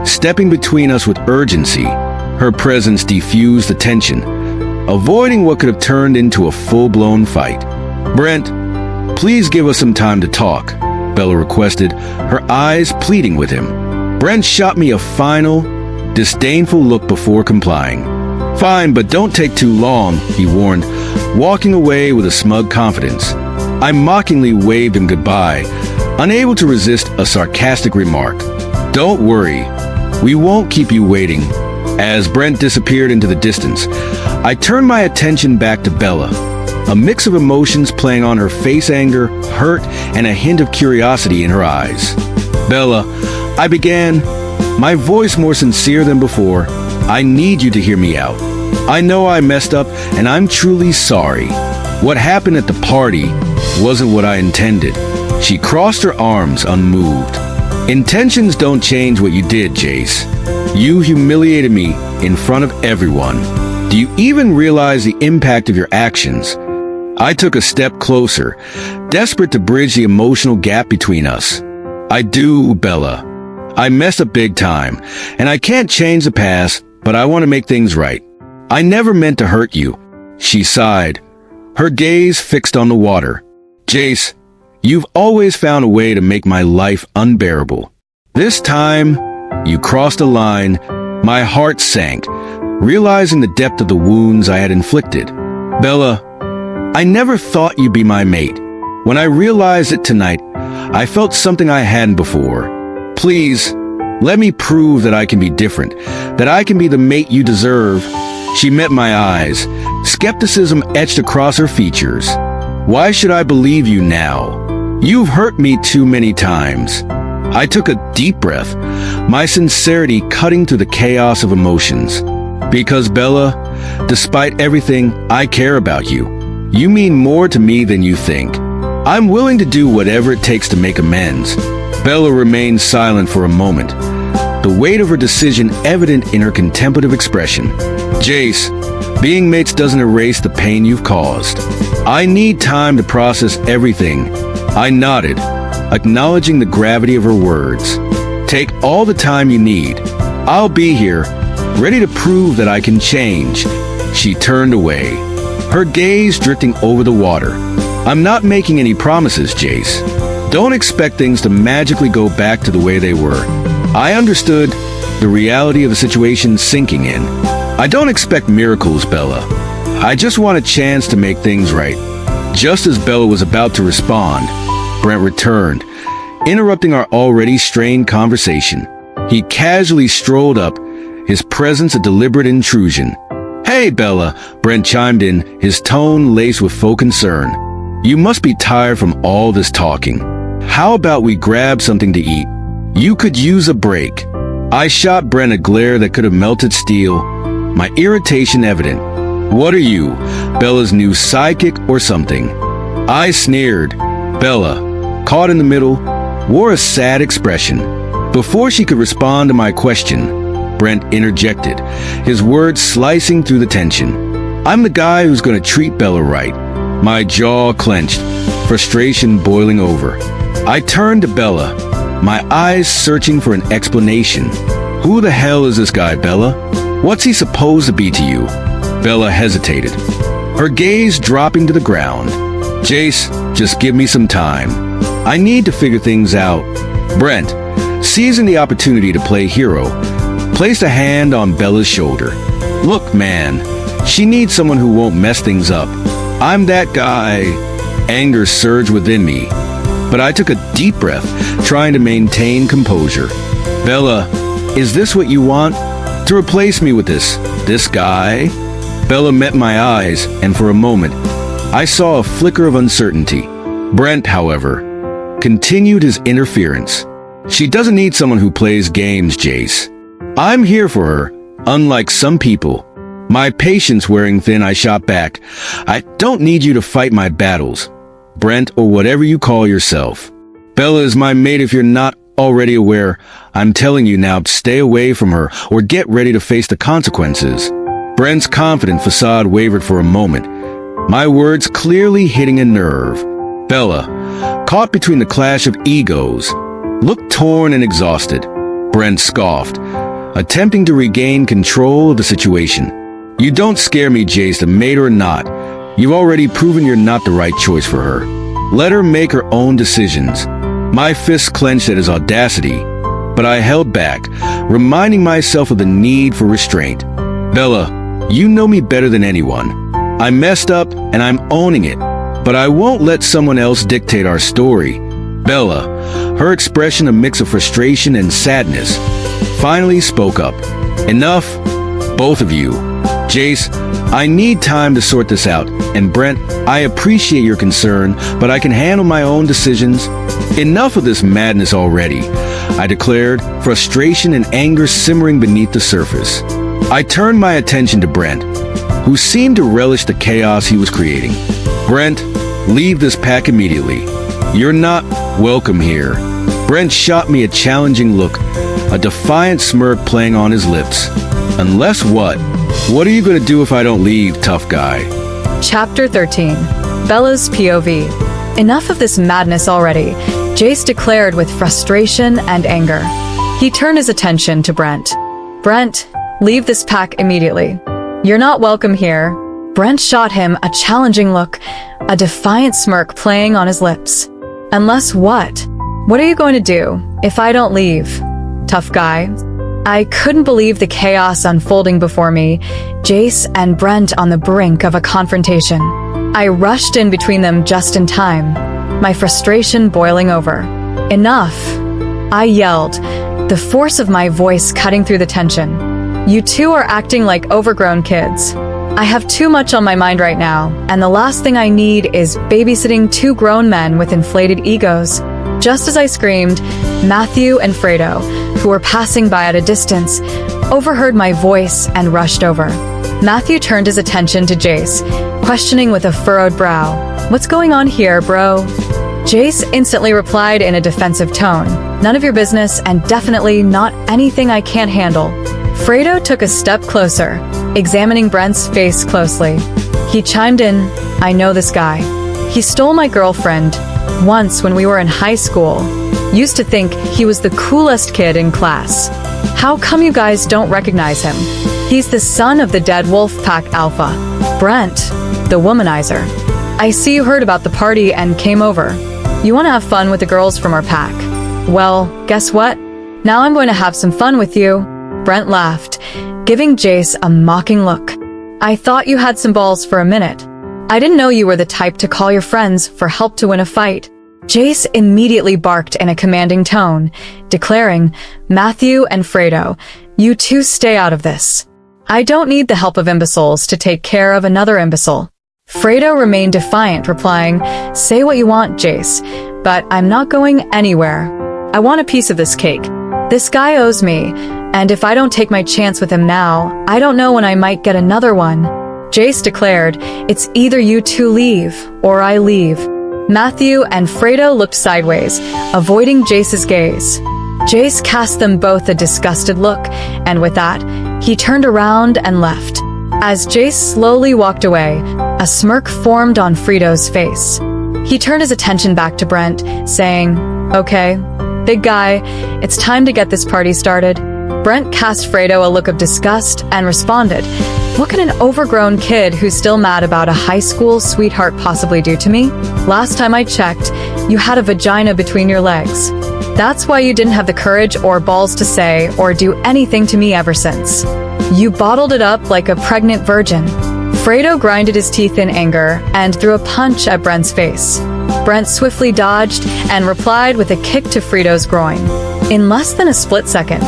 stepping between us with urgency. Her presence diffused the tension, avoiding what could have turned into a full-blown fight. Brent, please give us some time to talk, Bella requested, her eyes pleading with him. Brent shot me a final, disdainful look before complying. Fine, but don't take too long, he warned, walking away with a smug confidence. I mockingly waved him goodbye, unable to resist a sarcastic remark. Don't worry, we won't keep you waiting. As Brent disappeared into the distance, I turned my attention back to Bella, a mix of emotions playing on her face: anger, hurt, and a hint of curiosity in her eyes. Bella, I began, my voice more sincere than before. I need you to hear me out. I know I messed up, and I'm truly sorry. What happened at the party wasn't what I intended. She crossed her arms, unmoved. Intentions don't change what you did, Jace. You humiliated me in front of everyone. Do you even realize the impact of your actions? I took a step closer, desperate to bridge the emotional gap between us. I do, Bella. I messed up big time, and I can't change the past, but I want to make things right. I never meant to hurt you. She sighed, her gaze fixed on the water. Jace, you've always found a way to make my life unbearable. This time, you crossed a line. My heart sank, realizing the depth of the wounds I had inflicted. Bella, I never thought you'd be my mate. When I realized it tonight, I felt something I hadn't before. Please, let me prove that I can be different, that I can be the mate you deserve. She met my eyes, skepticism etched across her features. Why should I believe you now? You've hurt me too many times. I took a deep breath, my sincerity cutting through the chaos of emotions. Because Bella, despite everything, I care about you. You mean more to me than you think. I'm willing to do whatever it takes to make amends. Bella remained silent for a moment, the weight of her decision evident in her contemplative expression. Jace, being mates doesn't erase the pain you've caused. I need time to process everything. I nodded, acknowledging the gravity of her words. Take all the time you need. I'll be here, ready to prove that I can change. She turned away, her gaze drifting over the water. I'm not making any promises, Jace. Don't expect things to magically go back to the way they were. I understood the reality of the situation sinking in. I don't expect miracles, Bella. I just want a chance to make things right. Just as Bella was about to respond, Brent returned, interrupting our already strained conversation. He casually strolled up, his presence a deliberate intrusion. Hey, Bella, Brent chimed in, his tone laced with faux concern. You must be tired from all this talking. How about we grab something to eat? You could use a break. I shot Brent a glare that could have melted steel. my irritation evident. "What are you, Bella's new sidekick or something?" I sneered. Bella, caught in the middle, wore a sad expression. Before she could respond to my question, Brent interjected, his words slicing through the tension. "I'm the guy who's going to treat Bella right." My jaw clenched, frustration boiling over. I turned to Bella, my eyes searching for an explanation. "Who the hell is this guy, Bella? What's he supposed to be to you?" Bella hesitated, her gaze dropping to the ground. "Jace, just give me some time. I need to figure things out." Brent, seizing the opportunity to play hero, placed a hand on Bella's shoulder. "Look, man, she needs someone who won't mess things up. I'm that guy." Anger surged within me, but I took a deep breath, trying to maintain composure. "Bella, is this what you want? To replace me with this guy?" Bella met my eyes, and for a moment, I saw a flicker of uncertainty. Brent, however, continued his interference. "She doesn't need someone who plays games, Jace. I'm here for her, unlike some people." My patience wearing thin, I shot back. "I don't need you to fight my battles, Brent, or whatever you call yourself. Bella is my mate if you're not already aware. I'm telling you now, stay away from her, or get ready to face the consequences." Brent's confident facade wavered for a moment, my words clearly hitting a nerve. Bella, caught between the clash of egos, looked torn and exhausted. Brent scoffed, attempting to regain control of the situation. "You don't scare me, Jace, the mate or not. You've already proven you're not the right choice for her. Let her make her own decisions." My fists clenched at his audacity, but I held back, reminding myself of the need for restraint. "Bella, you know me better than anyone. I messed up, and I'm owning it, but I won't let someone else dictate our story." Bella, her expression a mix of frustration and sadness, finally spoke up. "Enough, both of you. Jace, I need time to sort this out, and Brent, I appreciate your concern, but I can handle my own decisions. Enough of this madness already," I declared, frustration and anger simmering beneath the surface. I turned my attention to Brent, who seemed to relish the chaos he was creating. "Brent, leave this pack immediately. You're not welcome here." Brent shot me a challenging look, a defiant smirk playing on his lips. "Unless what? What are you going to do if I don't leave, tough guy?" Chapter 13. Bella's POV. Enough of this madness already, Jace declared with frustration and anger. He turned his attention to Brent. "Brent, leave this pack immediately. You're not welcome here." Brent shot him a challenging look, a defiant smirk playing on his lips. "Unless what? What are you going to do if I don't leave, tough guy?" I couldn't believe the chaos unfolding before me, Jace and Brent on the brink of a confrontation. I rushed in between them just in time, my frustration boiling over. "Enough!" I yelled, the force of my voice cutting through the tension. "You two are acting like overgrown kids. I have too much on my mind right now, and the last thing I need is babysitting two grown men with inflated egos." Just as I screamed, Matthew and Fredo, who were passing by at a distance, overheard my voice and rushed over. Matthew turned his attention to Jace, questioning with a furrowed brow. "What's going on here, bro?" Jace instantly replied in a defensive tone. "None of your business, and definitely not anything I can't handle." Fredo took a step closer, examining Brent's face closely. He chimed in, "I know this guy. He stole my girlfriend once when we were in high school. Used to think he was the coolest kid in class. How come you guys don't recognize him? He's the son of the dead Wolfpack Alpha, Brent, the womanizer. I see you heard about the party and came over. You want to have fun with the girls from our pack. Well, guess what? Now I'm going to have some fun with you." Brent laughed, giving Jace a mocking look. "I thought you had some balls for a minute. I didn't know you were the type to call your friends for help to win a fight." Jace immediately barked in a commanding tone, declaring, "Matthew and Fredo, you two stay out of this. I don't need the help of imbeciles to take care of another imbecile." Fredo remained defiant, replying, "Say what you want, Jace, but I'm not going anywhere. I want a piece of this cake." This guy owes me, and if I don't take my chance with him now, I don't know when I might get another one. Jace declared, "It's either you two leave, or I leave." Matthew and Fredo looked sideways, avoiding Jace's gaze. Jace cast them both a disgusted look, and with that, he turned around and left. As Jace slowly walked away, a smirk formed on Fredo's face. He turned his attention back to Brent, saying, "Okay, big guy, it's time to get this party started." Brent cast Fredo a look of disgust and responded, "What can an overgrown kid who's still mad about a high school sweetheart possibly do to me? Last time I checked, you had a vagina between your legs. That's why you didn't have the courage or balls to say or do anything to me ever since. You bottled it up like a pregnant virgin." Fredo grinded his teeth in anger and threw a punch at Brent's face. Brent swiftly dodged and replied with a kick to Fredo's groin. In less than a split second,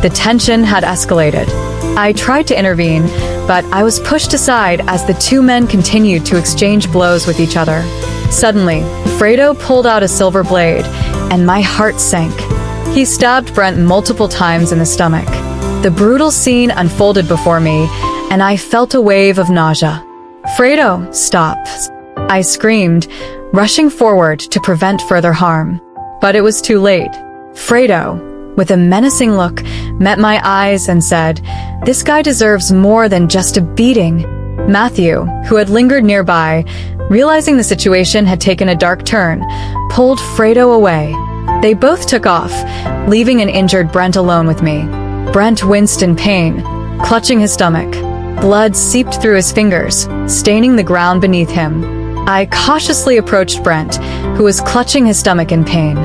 the tension had escalated. I tried to intervene, but I was pushed aside as the two men continued to exchange blows with each other. Suddenly, Fredo pulled out a silver blade, and my heart sank. He stabbed Brent multiple times in the stomach. The brutal scene unfolded before me, and I felt a wave of nausea. "Fredo, stop!" I screamed, rushing forward to prevent further harm. But it was too late. Fredo, with a menacing look, met my eyes and said, "This guy deserves more than just a beating." Matthew, who had lingered nearby, realizing the situation had taken a dark turn, pulled Fredo away. They both took off, leaving an injured Brent alone with me. Brent winced in pain, clutching his stomach. Blood seeped through his fingers, staining the ground beneath him. I cautiously approached Brent, who was clutching his stomach in pain.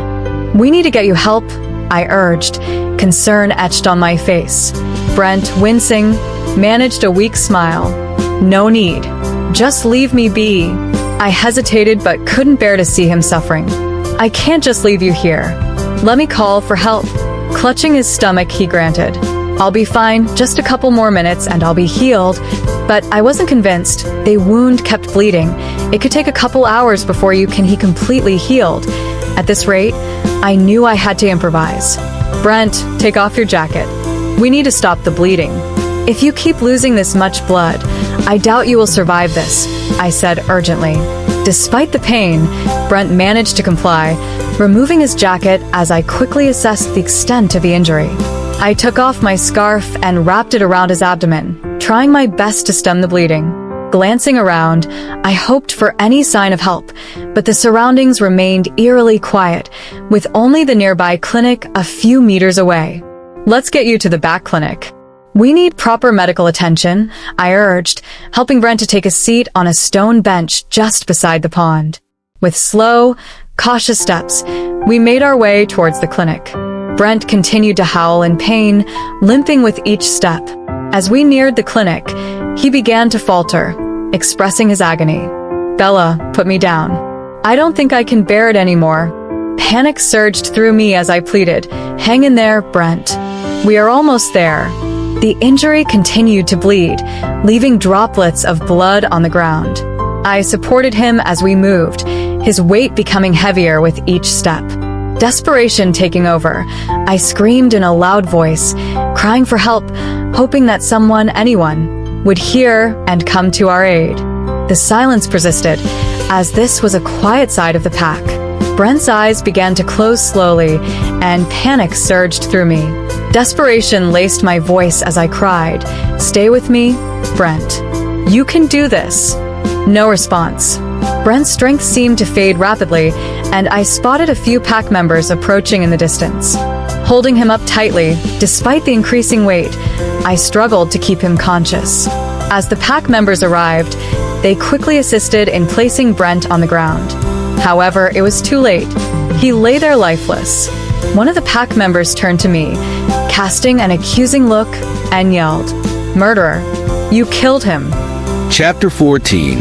"We need to get you help," I urged, concern etched on my face. Brent, wincing, managed a weak smile. "No need. Just leave me be." I hesitated but couldn't bear to see him suffering. "I can't just leave you here. Let me call for help." Clutching his stomach, he granted. "I'll be fine, just a couple more minutes and I'll be healed." But I wasn't convinced. The wound kept bleeding. It could take a couple hours before he completely healed. At this rate, I knew I had to improvise. "Brent, take off your jacket. We need to stop the bleeding. If you keep losing this much blood, I doubt you will survive this," I said urgently. Despite the pain, Brent managed to comply, removing his jacket as I quickly assessed the extent of the injury. I took off my scarf and wrapped it around his abdomen, trying my best to stem the bleeding. Glancing around, I hoped for any sign of help, but the surroundings remained eerily quiet, with only the nearby clinic a few meters away. "Let's get you to the back clinic. We need proper medical attention," I urged, helping Brent to take a seat on a stone bench just beside the pond. With slow, cautious steps, we made our way towards the clinic. Brent continued to howl in pain, limping with each step. As we neared the clinic, he began to falter, expressing his agony. "Bella, put me down. I don't think I can bear it anymore." Panic surged through me as I pleaded, "Hang in there, Brent. We are almost there." The injury continued to bleed, leaving droplets of blood on the ground. I supported him as we moved, his weight becoming heavier with each step. Desperation taking over, I screamed in a loud voice, crying for help, hoping that anyone, would hear and come to our aid. The silence persisted, as this was a quiet side of the pack. Brent's eyes began to close slowly, and panic surged through me. Desperation laced my voice as I cried, "Stay with me, Brent. You can do this." No response. Brent's strength seemed to fade rapidly, and I spotted a few pack members approaching in the distance. Holding him up tightly, despite the increasing weight, I struggled to keep him conscious. As the pack members arrived, they quickly assisted in placing Brent on the ground. However, it was too late. He lay there lifeless. One of the pack members turned to me, casting an accusing look, and yelled, "Murderer, you killed him." Chapter 14.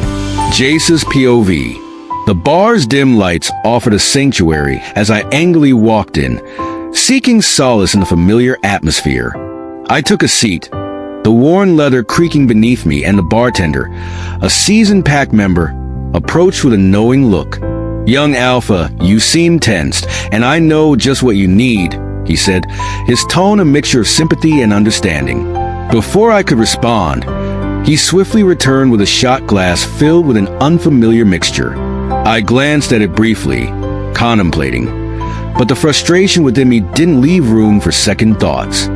Jace's POV. The bar's dim lights offered a sanctuary as I angrily walked in, seeking solace in the familiar atmosphere. I took a seat, the worn leather creaking beneath me, and the bartender, a seasoned pack member, approached with a knowing look. "Young Alpha, you seem tensed, and I know just what you need," he said, his tone a mixture of sympathy and understanding. Before I could respond, he swiftly returned with a shot glass filled with an unfamiliar mixture. I glanced at it briefly, contemplating, but the frustration within me didn't leave room for second thoughts.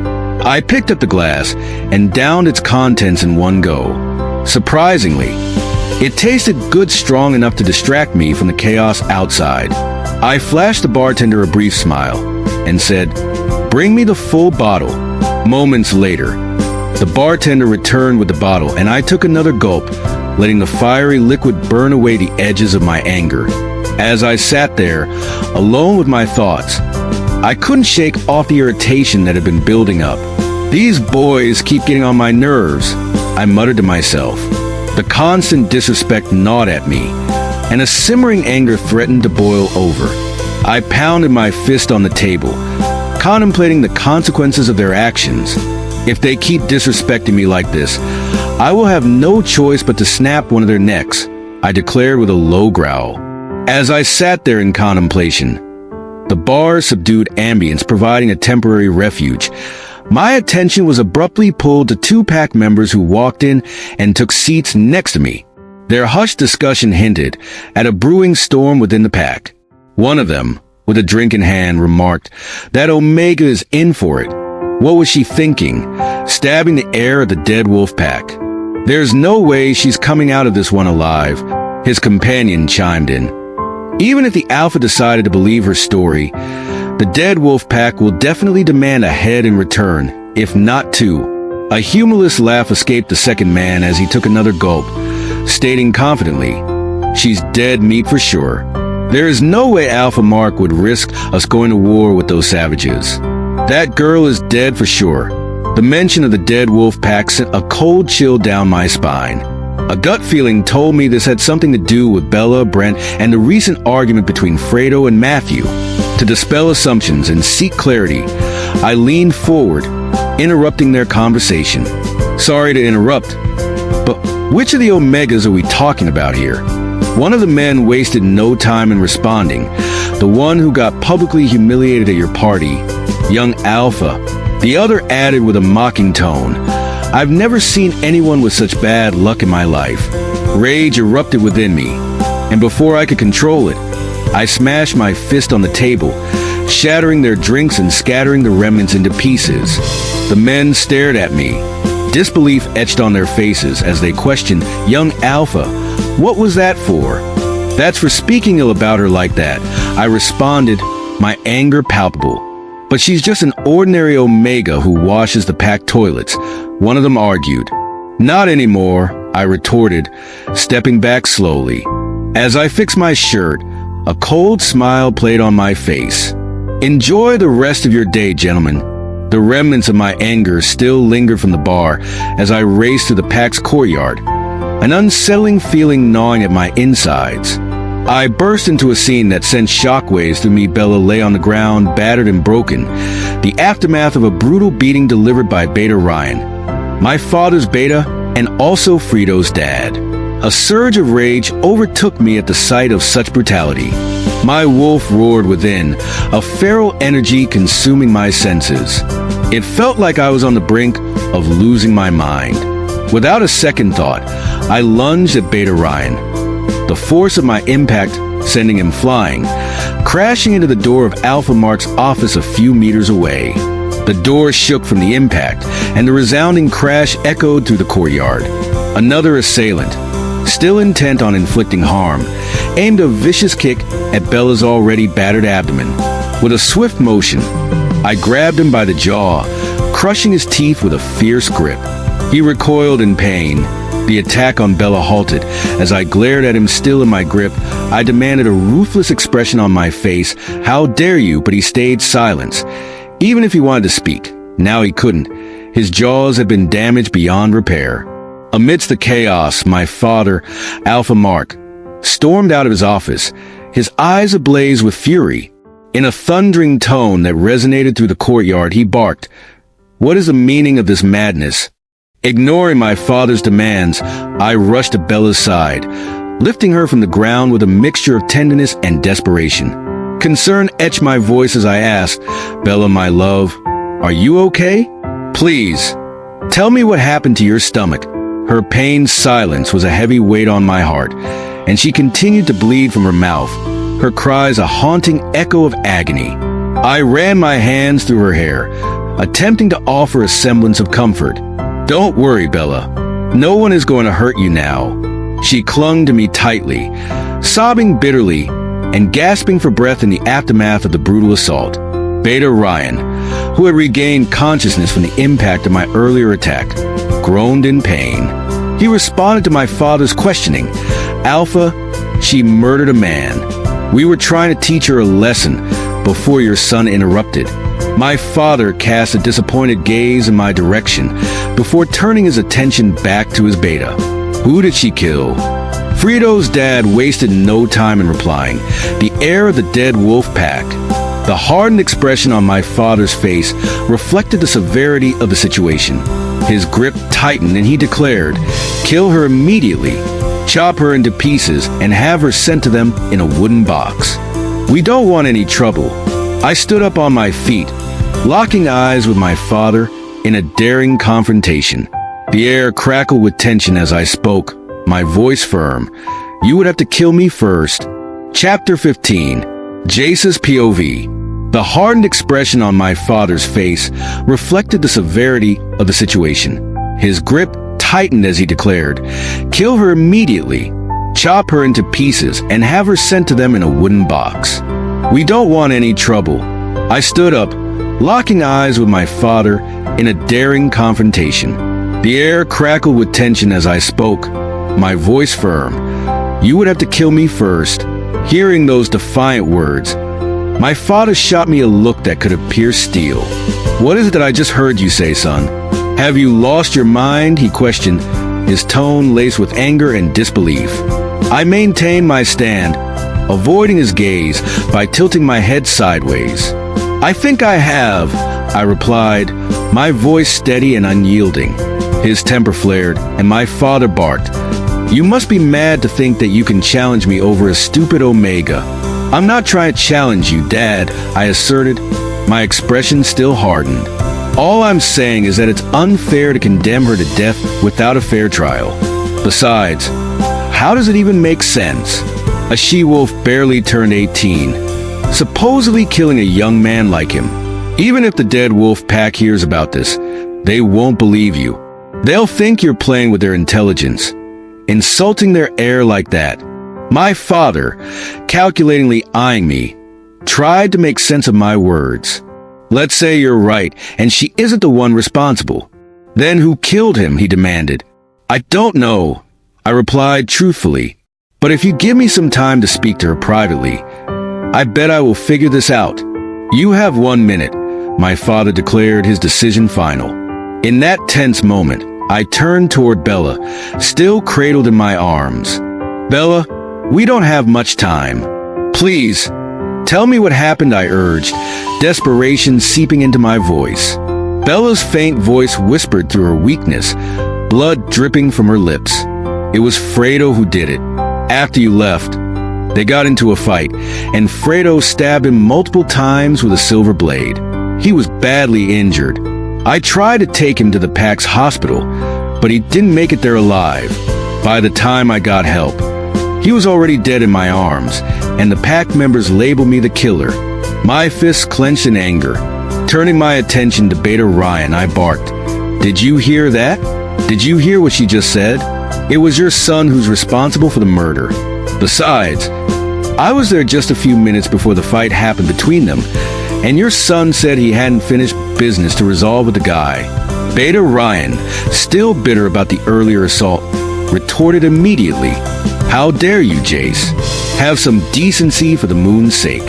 I picked up the glass and downed its contents in one go. Surprisingly, it tasted good, strong enough to distract me from the chaos outside. I flashed the bartender a brief smile and said, "Bring me the full bottle." Moments later, the bartender returned with the bottle, and I took another gulp, letting the fiery liquid burn away the edges of my anger. As I sat there, alone with my thoughts, I couldn't shake off the irritation that had been building up. "These boys keep getting on my nerves," I muttered to myself. The constant disrespect gnawed at me, and a simmering anger threatened to boil over. I pounded my fist on the table, contemplating the consequences of their actions. If they keep disrespecting me like this, I will have no choice but to snap one of their necks, I declared with a low growl. As I sat there in contemplation, the bar's subdued ambience providing a temporary refuge, my attention was abruptly pulled to two pack members who walked in and took seats next to me. Their hushed discussion hinted at a brewing storm within the pack. One of them, with a drink in hand, remarked that Omega is in for it. What was she thinking, stabbing the heir of the dead wolf pack? "There's no way she's coming out of this one alive," his companion chimed in. "Even if the Alpha decided to believe her story, the dead wolf pack will definitely demand a head in return, if not two." A humorless laugh escaped the second man as he took another gulp, stating confidently, "She's dead meat for sure. There is no way Alpha Mark would risk us going to war with those savages. That girl is dead for sure." The mention of the dead wolf pack sent a cold chill down my spine. A gut feeling told me this had something to do with Bella, Brent, and the recent argument between Fredo and Matthew. To dispel assumptions and seek clarity, I leaned forward, interrupting their conversation. "Sorry to interrupt, but which of the Omegas are we talking about here?" One of the men wasted no time in responding. "The one who got publicly humiliated at your party, young Alpha." The other added with a mocking tone, "I've never seen anyone with such bad luck in my life." Rage erupted within me, and before I could control it, I smashed my fist on the table, shattering their drinks and scattering the remnants into pieces. The men stared at me, disbelief etched on their faces as they questioned young Alpha. What was that for? "That's for speaking ill about her like that," I responded, my anger palpable. "But she's just an ordinary Omega who washes the packed toilets," one of them argued. "Not anymore," I retorted, stepping back slowly. As I fixed my shirt, a cold smile played on my face. "Enjoy the rest of your day, gentlemen." The remnants of my anger still lingered from the bar as I raced through the pack's courtyard, an unsettling feeling gnawing at my insides. I burst into a scene that sent shockwaves through me. Bella lay on the ground, battered and broken, the aftermath of a brutal beating delivered by Beta Ryan, my father's Beta, and also Fredo's dad. A surge of rage overtook me at the sight of such brutality. My wolf roared within, a feral energy consuming my senses. It felt like I was on the brink of losing my mind. Without a second thought, I lunged at Beta Ryan, the force of my impact sending him flying, crashing into the door of Alpha Mark's office a few meters away. The door shook from the impact, and the resounding crash echoed through the courtyard. Another assailant, still intent on inflicting harm, aimed a vicious kick at Bella's already battered abdomen. With a swift motion, I grabbed him by the jaw, crushing his teeth with a fierce grip. He recoiled in pain. The attack on Bella halted. As I glared at him still in my grip, I demanded a ruthless expression on my face. "How dare you?" But he stayed silent. Even if he wanted to speak, now he couldn't. His jaws had been damaged beyond repair. Amidst the chaos, my father, Alpha Mark, stormed out of his office, his eyes ablaze with fury. In a thundering tone that resonated through the courtyard, he barked, "What is the meaning of this madness?" Ignoring my father's demands, I rushed to Bella's side, lifting her from the ground with a mixture of tenderness and desperation. Concern etched my voice as I asked, "Bella, my love, are you okay? Please, tell me what happened to your stomach." Her pained silence was a heavy weight on my heart, and she continued to bleed from her mouth, her cries a haunting echo of agony. I ran my hands through her hair, attempting to offer a semblance of comfort. "Don't worry, Bella. No one is going to hurt you now." She clung to me tightly, sobbing bitterly and gasping for breath in the aftermath of the brutal assault. Beta Ryan, who had regained consciousness from the impact of my earlier attack, groaned in pain. He responded to my father's questioning. "Alpha, she murdered a man. We were trying to teach her a lesson before your son interrupted." My father cast a disappointed gaze in my direction before turning his attention back to his beta. "Who did she kill?" Frito's dad wasted no time in replying, "The heir of the dead wolf pack." The hardened expression on my father's face reflected the severity of the situation. His grip tightened and he declared, "Kill her immediately, chop her into pieces, and have her sent to them in a wooden box. We don't want any trouble." I stood up on my feet, locking eyes with my father in a daring confrontation. The air crackled with tension as I spoke, my voice firm. "You would have to kill me first." Chapter 15. Jace's POV. The hardened expression on my father's face reflected the severity of the situation. His grip tightened as he declared, "Kill her immediately, chop her into pieces, and have her sent to them in a wooden box. We don't want any trouble." I stood up, locking eyes with my father in a daring confrontation. The air crackled with tension as I spoke, my voice firm. "You would have to kill me first." Hearing those defiant words, my father shot me a look that could have pierced steel. "What is it that I just heard you say, son? Have you lost your mind?" he questioned, his tone laced with anger and disbelief. I maintained my stand, avoiding his gaze by tilting my head sideways. "I think I have," I replied, my voice steady and unyielding. His temper flared, and my father barked, "You must be mad to think that you can challenge me over a stupid Omega." "I'm not trying to challenge you, Dad," I asserted, my expression still hardened. "All I'm saying is that it's unfair to condemn her to death without a fair trial. Besides, how does it even make sense? A she-wolf barely turned 18, supposedly killing a young man like him. Even if the dead wolf pack hears about this, they won't believe you. They'll think you're playing with their intelligence, insulting their heir like that." My father, calculatingly eyeing me, tried to make sense of my words. "Let's say you're right, and she isn't the one responsible. Then who killed him?" he demanded. "I don't know," I replied truthfully. "But if you give me some time to speak to her privately, I bet I will figure this out." "You have 1 minute," my father declared, his decision final. In that tense moment, I turned toward Bella, still cradled in my arms. "Bella, we don't have much time. Please, tell me what happened," I urged, desperation seeping into my voice. Bella's faint voice whispered through her weakness, blood dripping from her lips. "It was Fredo who did it. After you left, they got into a fight, and Fredo stabbed him multiple times with a silver blade. He was badly injured. I tried to take him to the Pack's hospital, but he didn't make it there alive. By the time I got help, he was already dead in my arms, and the Pack members labeled me the killer." My fists clenched in anger. Turning my attention to Beta Ryan, I barked, "Did you hear that? Did you hear what she just said? It was your son who's responsible for the murder. Besides, I was there just a few minutes before the fight happened between them, and your son said he hadn't finished business to resolve with the guy." Beta Ryan, still bitter about the earlier assault, retorted immediately, "How dare you, Jace? Have some decency for the moon's sake.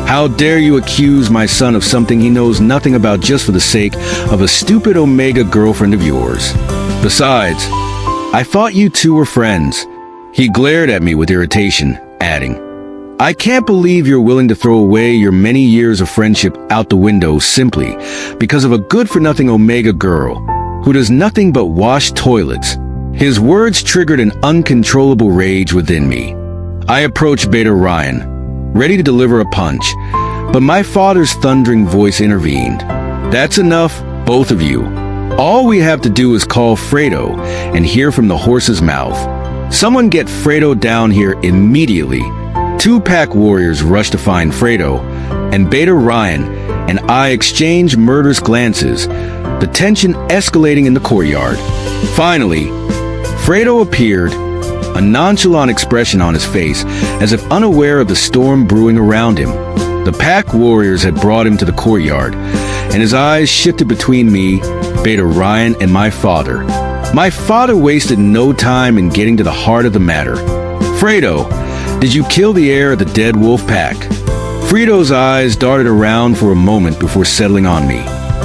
How dare you accuse my son of something he knows nothing about just for the sake of a stupid Omega girlfriend of yours? Besides, I thought you two were friends." He glared at me with irritation, adding, "I can't believe you're willing to throw away your many years of friendship out the window simply because of a good-for-nothing Omega girl who does nothing but wash toilets." His words triggered an uncontrollable rage within me. I approached Beta Ryan, ready to deliver a punch. But my father's thundering voice intervened. "That's enough, both of you. All we have to do is call Fredo and hear from the horse's mouth. Someone get Fredo down here immediately." Two pack warriors rushed to find Fredo, and Beta Ryan and I exchanged murderous glances, the tension escalating in the courtyard. Finally, Fredo appeared, a nonchalant expression on his face, as if unaware of the storm brewing around him. The pack warriors had brought him to the courtyard, and his eyes shifted between me, Beta Ryan, and my father. My father wasted no time in getting to the heart of the matter. "Fredo, did you kill the heir of the dead wolf pack?" Fredo's eyes darted around for a moment before settling on me.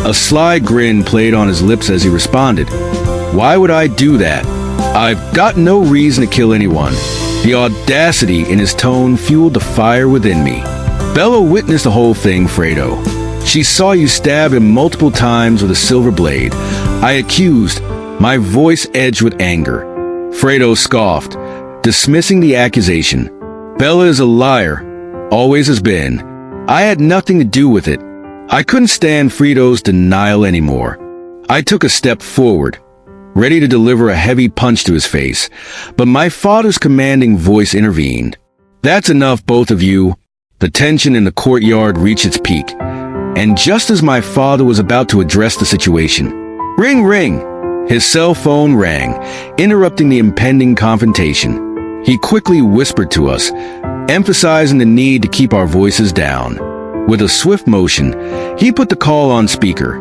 A sly grin played on his lips as he responded, "Why would I do that? I've got no reason to kill anyone." The audacity in his tone fueled the fire within me. "Bella witnessed the whole thing, Fredo. She saw you stab him multiple times with a silver blade," I accused, my voice edged with anger. Fredo scoffed, dismissing the accusation. "Bella is a liar. Always has been. I had nothing to do with it." I couldn't stand Fredo's denial anymore. I took a step forward, ready to deliver a heavy punch to his face, but my father's commanding voice intervened. "That's enough, both of you." The tension in the courtyard reached its peak, and just as my father was about to address the situation, ring, ring, his cell phone rang, interrupting the impending confrontation. He quickly whispered to us, emphasizing the need to keep our voices down. With a swift motion, he put the call on speaker,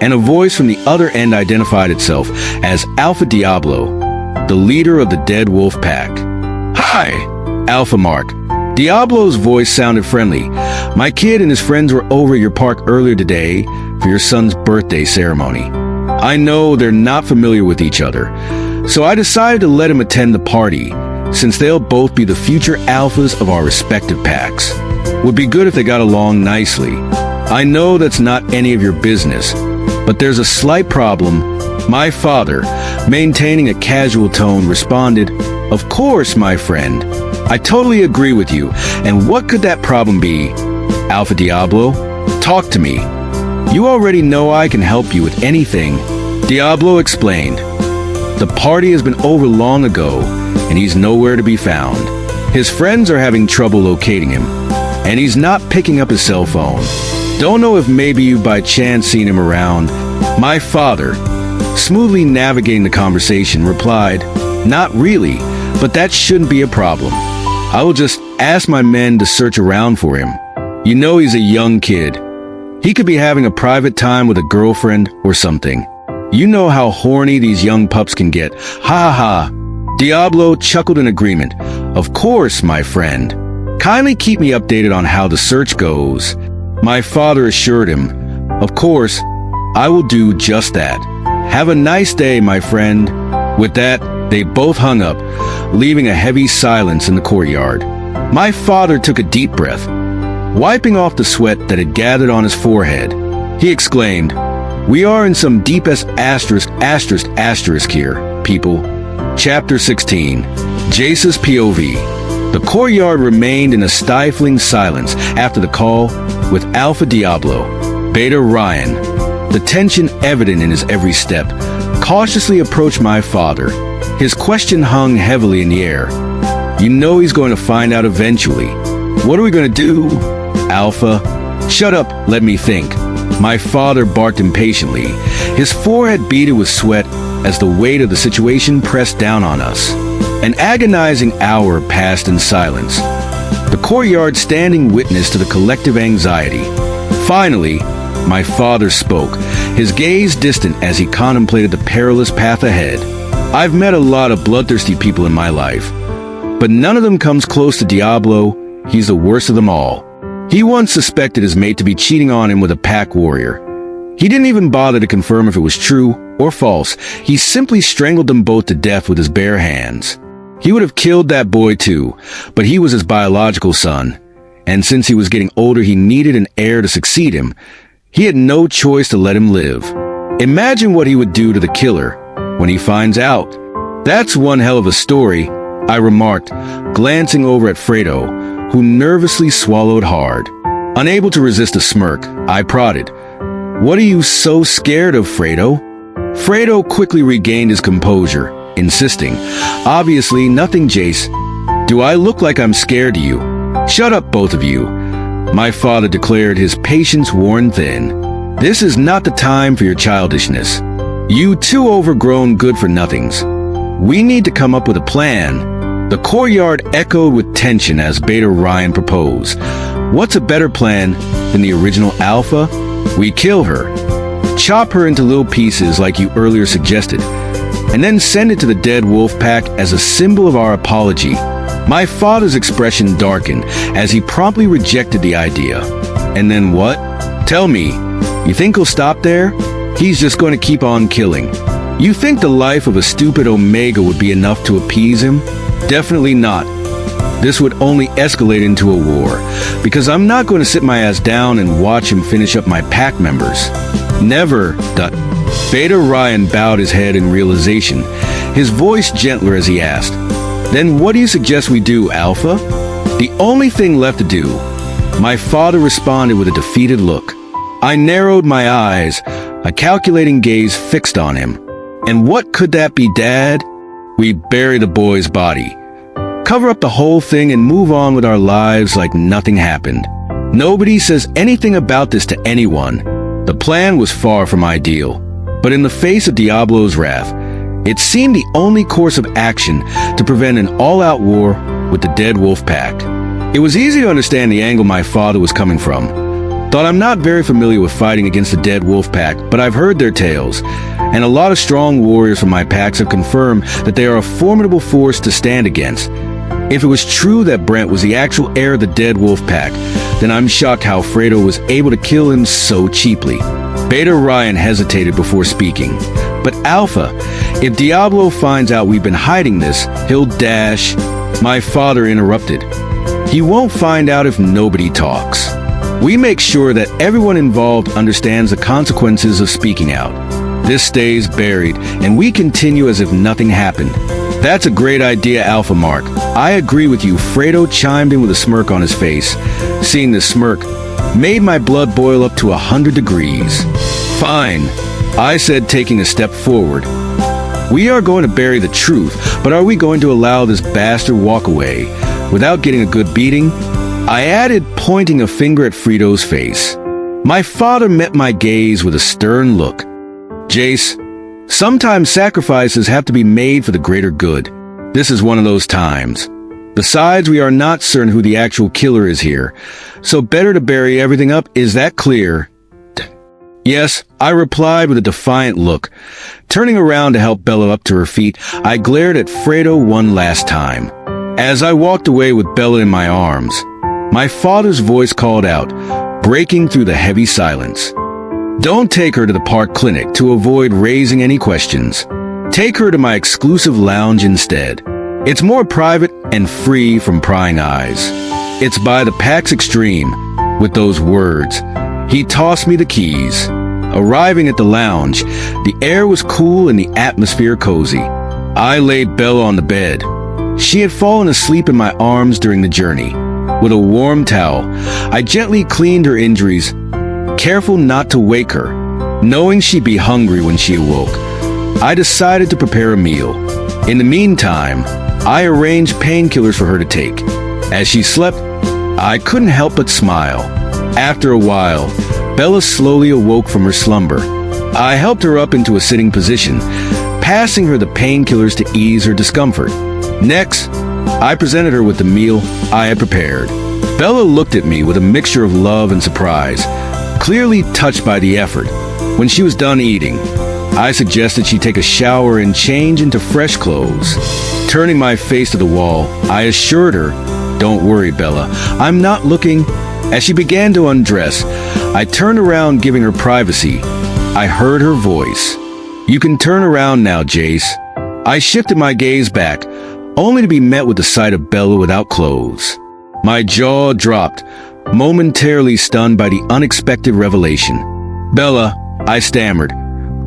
and a voice from the other end identified itself as Alpha Diablo, the leader of the Dead Wolf Pack. "Hi, Alpha Mark." Diablo's voice sounded friendly. "My kid and his friends were over at your park earlier today for your son's birthday ceremony. I know they're not familiar with each other, so I decided to let him attend the party, since they'll both be the future alphas of our respective packs. Would be good if they got along nicely. I know that's not any of your business, but there's a slight problem." My father, maintaining a casual tone, responded, "Of course, my friend. I totally agree with you. And what could that problem be?" "Alpha Diablo, talk to me. You already know I can help you with anything." Diablo explained, "The party has been over long ago, and he's nowhere to be found. His friends are having trouble locating him, and he's not picking up his cell phone. Don't know if maybe you've by chance seen him around." My father, smoothly navigating the conversation, replied, "Not really, but that shouldn't be a problem. I will just ask my men to search around for him. You know he's a young kid. He could be having a private time with a girlfriend or something. You know how horny these young pups can get. Ha ha ha." Diablo chuckled in agreement. "Of course, my friend. Kindly keep me updated on how the search goes." My father assured him, "Of course, I will do just that. Have a nice day, my friend." With that, they both hung up, leaving a heavy silence in the courtyard. My father took a deep breath, wiping off the sweat that had gathered on his forehead. He exclaimed, "We are in some deepest asterisk here, people." Chapter 16. Jace's POV. The courtyard remained in a stifling silence after the call, with Alpha Diablo, Beta Ryan, the tension evident in his every step, cautiously approached my father. His question hung heavily in the air. "You know he's going to find out eventually. What are we going to do?" "Alpha, shut up, let me think." My father barked impatiently, his forehead beaded with sweat as the weight of the situation pressed down on us. An agonizing hour passed in silence, the courtyard standing witness to the collective anxiety. Finally, my father spoke, his gaze distant as he contemplated the perilous path ahead. "I've met a lot of bloodthirsty people in my life, but none of them comes close to Diablo. He's the worst of them all. He once suspected his mate to be cheating on him with a pack warrior. He didn't even bother to confirm if it was true or false. He simply strangled them both to death with his bare hands. He would have killed that boy too, but he was his biological son, and since he was getting older, he needed an heir to succeed him. He had no choice to let him live. Imagine what he would do to the killer when he finds out. That's one hell of a story, I remarked, glancing over at Fredo, who nervously swallowed hard. Unable to resist a smirk, I prodded. "What are you so scared of, Fredo?" Fredo quickly regained his composure, insisting, "Obviously nothing, Jace. Do I look like I'm scared to you?" "Shut up, both of you," my father declared, his patience worn thin. "This is not the time for your childishness. You two overgrown good-for-nothings. We need to come up with a plan." The courtyard echoed with tension as Beta Ryan proposed. "What's a better plan than the original Alpha? We kill her, chop her into little pieces like you earlier suggested, and then send it to the dead wolf pack as a symbol of our apology." My father's expression darkened as he promptly rejected the idea. "And then what? Tell me, you think he'll stop there? He's just going to keep on killing. You think the life of a stupid Omega would be enough to appease him? Definitely not. This would only escalate into a war, because I'm not going to sit my ass down and watch him finish up my pack members. Never." Beta Ryan bowed his head in realization, his voice gentler as he asked, "Then what do you suggest we do, Alpha?" "The only thing left to do," my father responded with a defeated look. I narrowed my eyes, a calculating gaze fixed on him. "And what could that be, Dad?" "We bury the boy's body. Cover up the whole thing and move on with our lives like nothing happened. Nobody says anything about this to anyone." The plan was far from ideal, but in the face of Diablo's wrath, it seemed the only course of action to prevent an all-out war with the dead wolf pack. It was easy to understand the angle my father was coming from. Thought I'm not very familiar with fighting against the dead wolf pack, but I've heard their tales, and a lot of strong warriors from my packs have confirmed that they are a formidable force to stand against. If it was true that Brent was the actual heir of the dead wolf pack, then I'm shocked how Fredo was able to kill him so cheaply. Beta Ryan hesitated before speaking. "But Alpha, if Diablo finds out we've been hiding this, he'll dash." My father interrupted. "He won't find out if nobody talks. We make sure that everyone involved understands the consequences of speaking out. This stays buried, and we continue as if nothing happened." "That's a great idea, Alpha Mark. I agree with you," Fredo chimed in with a smirk on his face. Seeing this smirk made my blood boil up to 100 degrees. "Fine," I said, taking a step forward. "We are going to bury the truth, but are we going to allow this bastard walk away without getting a good beating?" I added, pointing a finger at Fredo's face. My father met my gaze with a stern look. "Jace, sometimes sacrifices have to be made for the greater good. This is one of those times. Besides, we are not certain who the actual killer is here, so better to bury everything up. Is that clear?" "Yes," I replied with a defiant look. Turning around to help Bella up to her feet, I glared at Fredo one last time. As I walked away with Bella in my arms, my father's voice called out, breaking through the heavy silence. "Don't take her to the park clinic to avoid raising any questions. Take her to my exclusive lounge instead. It's more private and free from prying eyes. It's by the PAX Extreme." With those words, he tossed me the keys. Arriving at the lounge, the air was cool and the atmosphere cozy. I laid Bella on the bed. She had fallen asleep in my arms during the journey. With a warm towel, I gently cleaned her injuries, careful not to wake her. Knowing she'd be hungry when she awoke, I decided to prepare a meal. In the meantime, I arranged painkillers for her to take. As she slept, I couldn't help but smile. After a while, Bella slowly awoke from her slumber. I helped her up into a sitting position, passing her the painkillers to ease her discomfort. Next, I presented her with the meal I had prepared. Bella looked at me with a mixture of love and surprise, clearly touched by the effort. When she was done eating, I suggested she take a shower and change into fresh clothes. Turning my face to the wall, I assured her, "Don't worry, Bella, I'm not looking." As she began to undress, I turned around, giving her privacy. I heard her voice. "You can turn around now, Jace." I shifted my gaze back, only to be met with the sight of Bella without clothes. My jaw dropped, momentarily stunned by the unexpected revelation. "Bella," I stammered,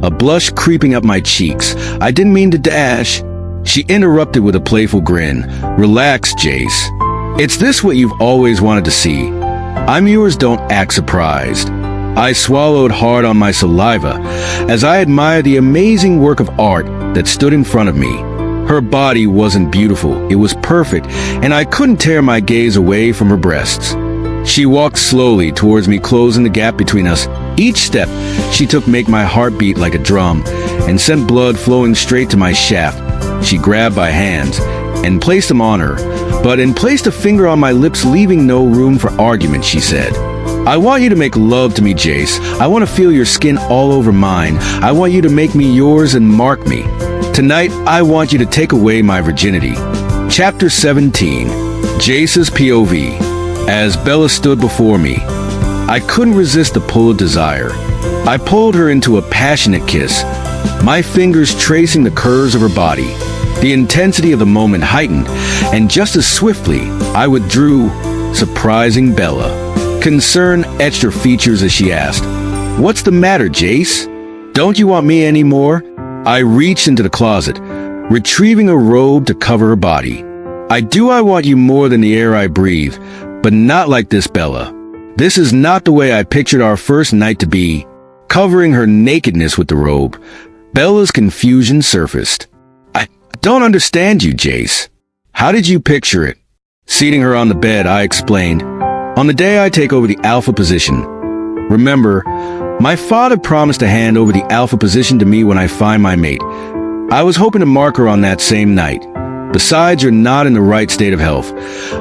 a blush creeping up my cheeks. "I didn't mean to dash." She interrupted with a playful grin. Relax, Jace. It's this what you've always wanted to see. I'm yours, don't act surprised. I swallowed hard on my saliva as I admired the amazing work of art that stood in front of me. Her body wasn't beautiful, it was perfect, and I couldn't tear my gaze away from her breasts. She walked slowly towards me, closing the gap between us. Each step she took made my heart beat like a drum and sent blood flowing straight to my shaft. She grabbed my hands and placed them on her, but placed a finger on my lips, leaving no room for argument. She said, I want you to make love to me, Jace. I want to feel your skin all over mine. I want you to make me yours and mark me. Tonight, I want you to take away my virginity. Chapter 17. Jace's POV. As Bella stood before me, I couldn't resist the pull of desire. I pulled her into a passionate kiss, my fingers tracing the curves of her body. The intensity of the moment heightened, and just as swiftly, I withdrew, surprising Bella. Concern etched her features as she asked, What's the matter, Jace? Don't you want me anymore? I reached into the closet, retrieving a robe to cover her body. I want you more than the air I breathe, but not like this, Bella. This is not the way I pictured our first night to be. Covering her nakedness with the robe, Bella's confusion surfaced. I don't understand you, Jace. How did you picture it? Seating her on the bed, I explained. On the day I take over the alpha position. Remember, my father promised to hand over the alpha position to me when I find my mate. I was hoping to mark her on that same night. Besides, you're not in the right state of health,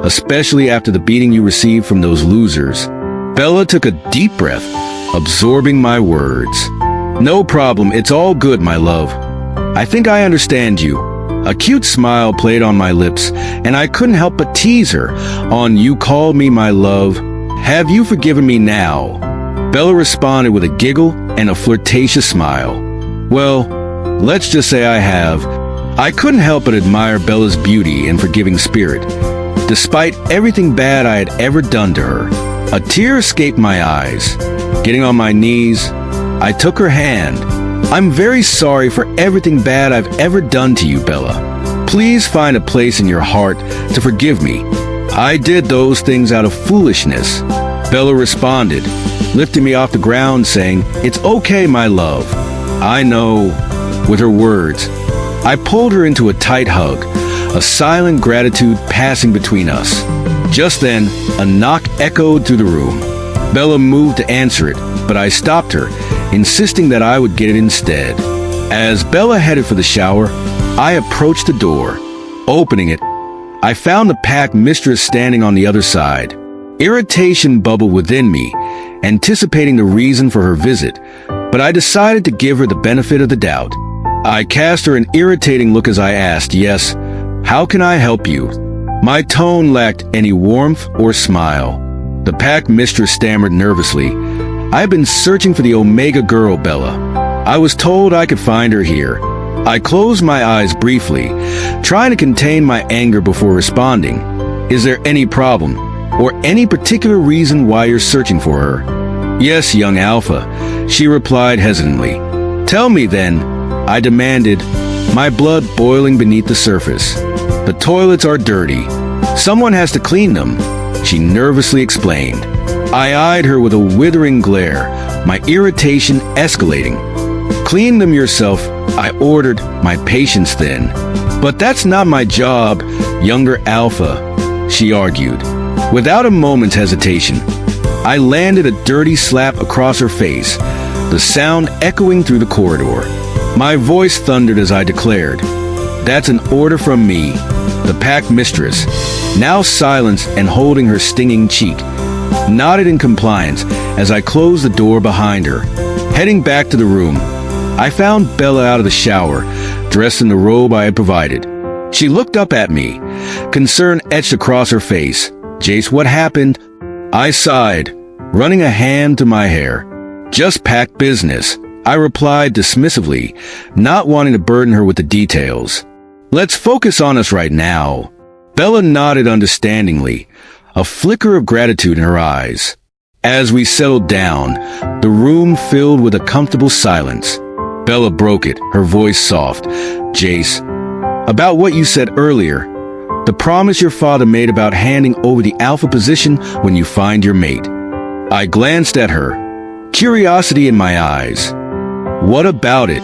especially after the beating you received from those losers. Bella took a deep breath, absorbing my words. No problem, it's all good, my love. I think I understand you. A cute smile played on my lips, and I couldn't help but tease her on You called me my love. Have you forgiven me now? Bella responded with a giggle and a flirtatious smile. Well, let's just say I have. I couldn't help but admire Bella's beauty and forgiving spirit. Despite everything bad I had ever done to her, a tear escaped my eyes. Getting on my knees, I took her hand. I'm very sorry for everything bad I've ever done to you, Bella. Please find a place in your heart to forgive me. I did those things out of foolishness. Bella responded, lifting me off the ground, saying, It's okay, my love. I know. With her words, I pulled her into a tight hug, a silent gratitude passing between us. Just then, a knock echoed through the room. Bella moved to answer it, but I stopped her, insisting that I would get it instead. As Bella headed for the shower, I approached the door. Opening it, I found the pack mistress standing on the other side. Irritation bubbled within me, anticipating the reason for her visit, but I decided to give her the benefit of the doubt. I cast her an irritating look as I asked, Yes, how can I help you? My tone lacked any warmth or smile. The pack mistress stammered nervously, I've been searching for the Omega girl, Bella. I was told I could find her here. I closed my eyes briefly, trying to contain my anger before responding. Is there any problem, or any particular reason why you're searching for her? Yes, young Alpha, she replied hesitantly. Tell me then, I demanded, my blood boiling beneath the surface. The toilets are dirty. Someone has to clean them, she nervously explained. I eyed her with a withering glare, my irritation escalating. Clean them yourself, I ordered, my patience thin. But that's not my job, younger Alpha, she argued. Without a moment's hesitation, I landed a dirty slap across her face, the sound echoing through the corridor. My voice thundered as I declared, That's an order from me, the pack mistress, now silenced and holding her stinging cheek, nodded in compliance as I closed the door behind her. Heading back to the room, I found Bella out of the shower, dressed in the robe I had provided. She looked up at me, concern etched across her face. Jace, what happened? I sighed, running a hand to my hair. Just pack business, I replied dismissively, not wanting to burden her with the details. Let's focus on us right now. Bella nodded understandingly, a flicker of gratitude in her eyes. As we settled down, the room filled with a comfortable silence. Bella broke it, her voice soft. Jace, About what you said earlier, the promise your father made about handing over the alpha position when you find your mate. I glanced at her, curiosity in my eyes. What about it?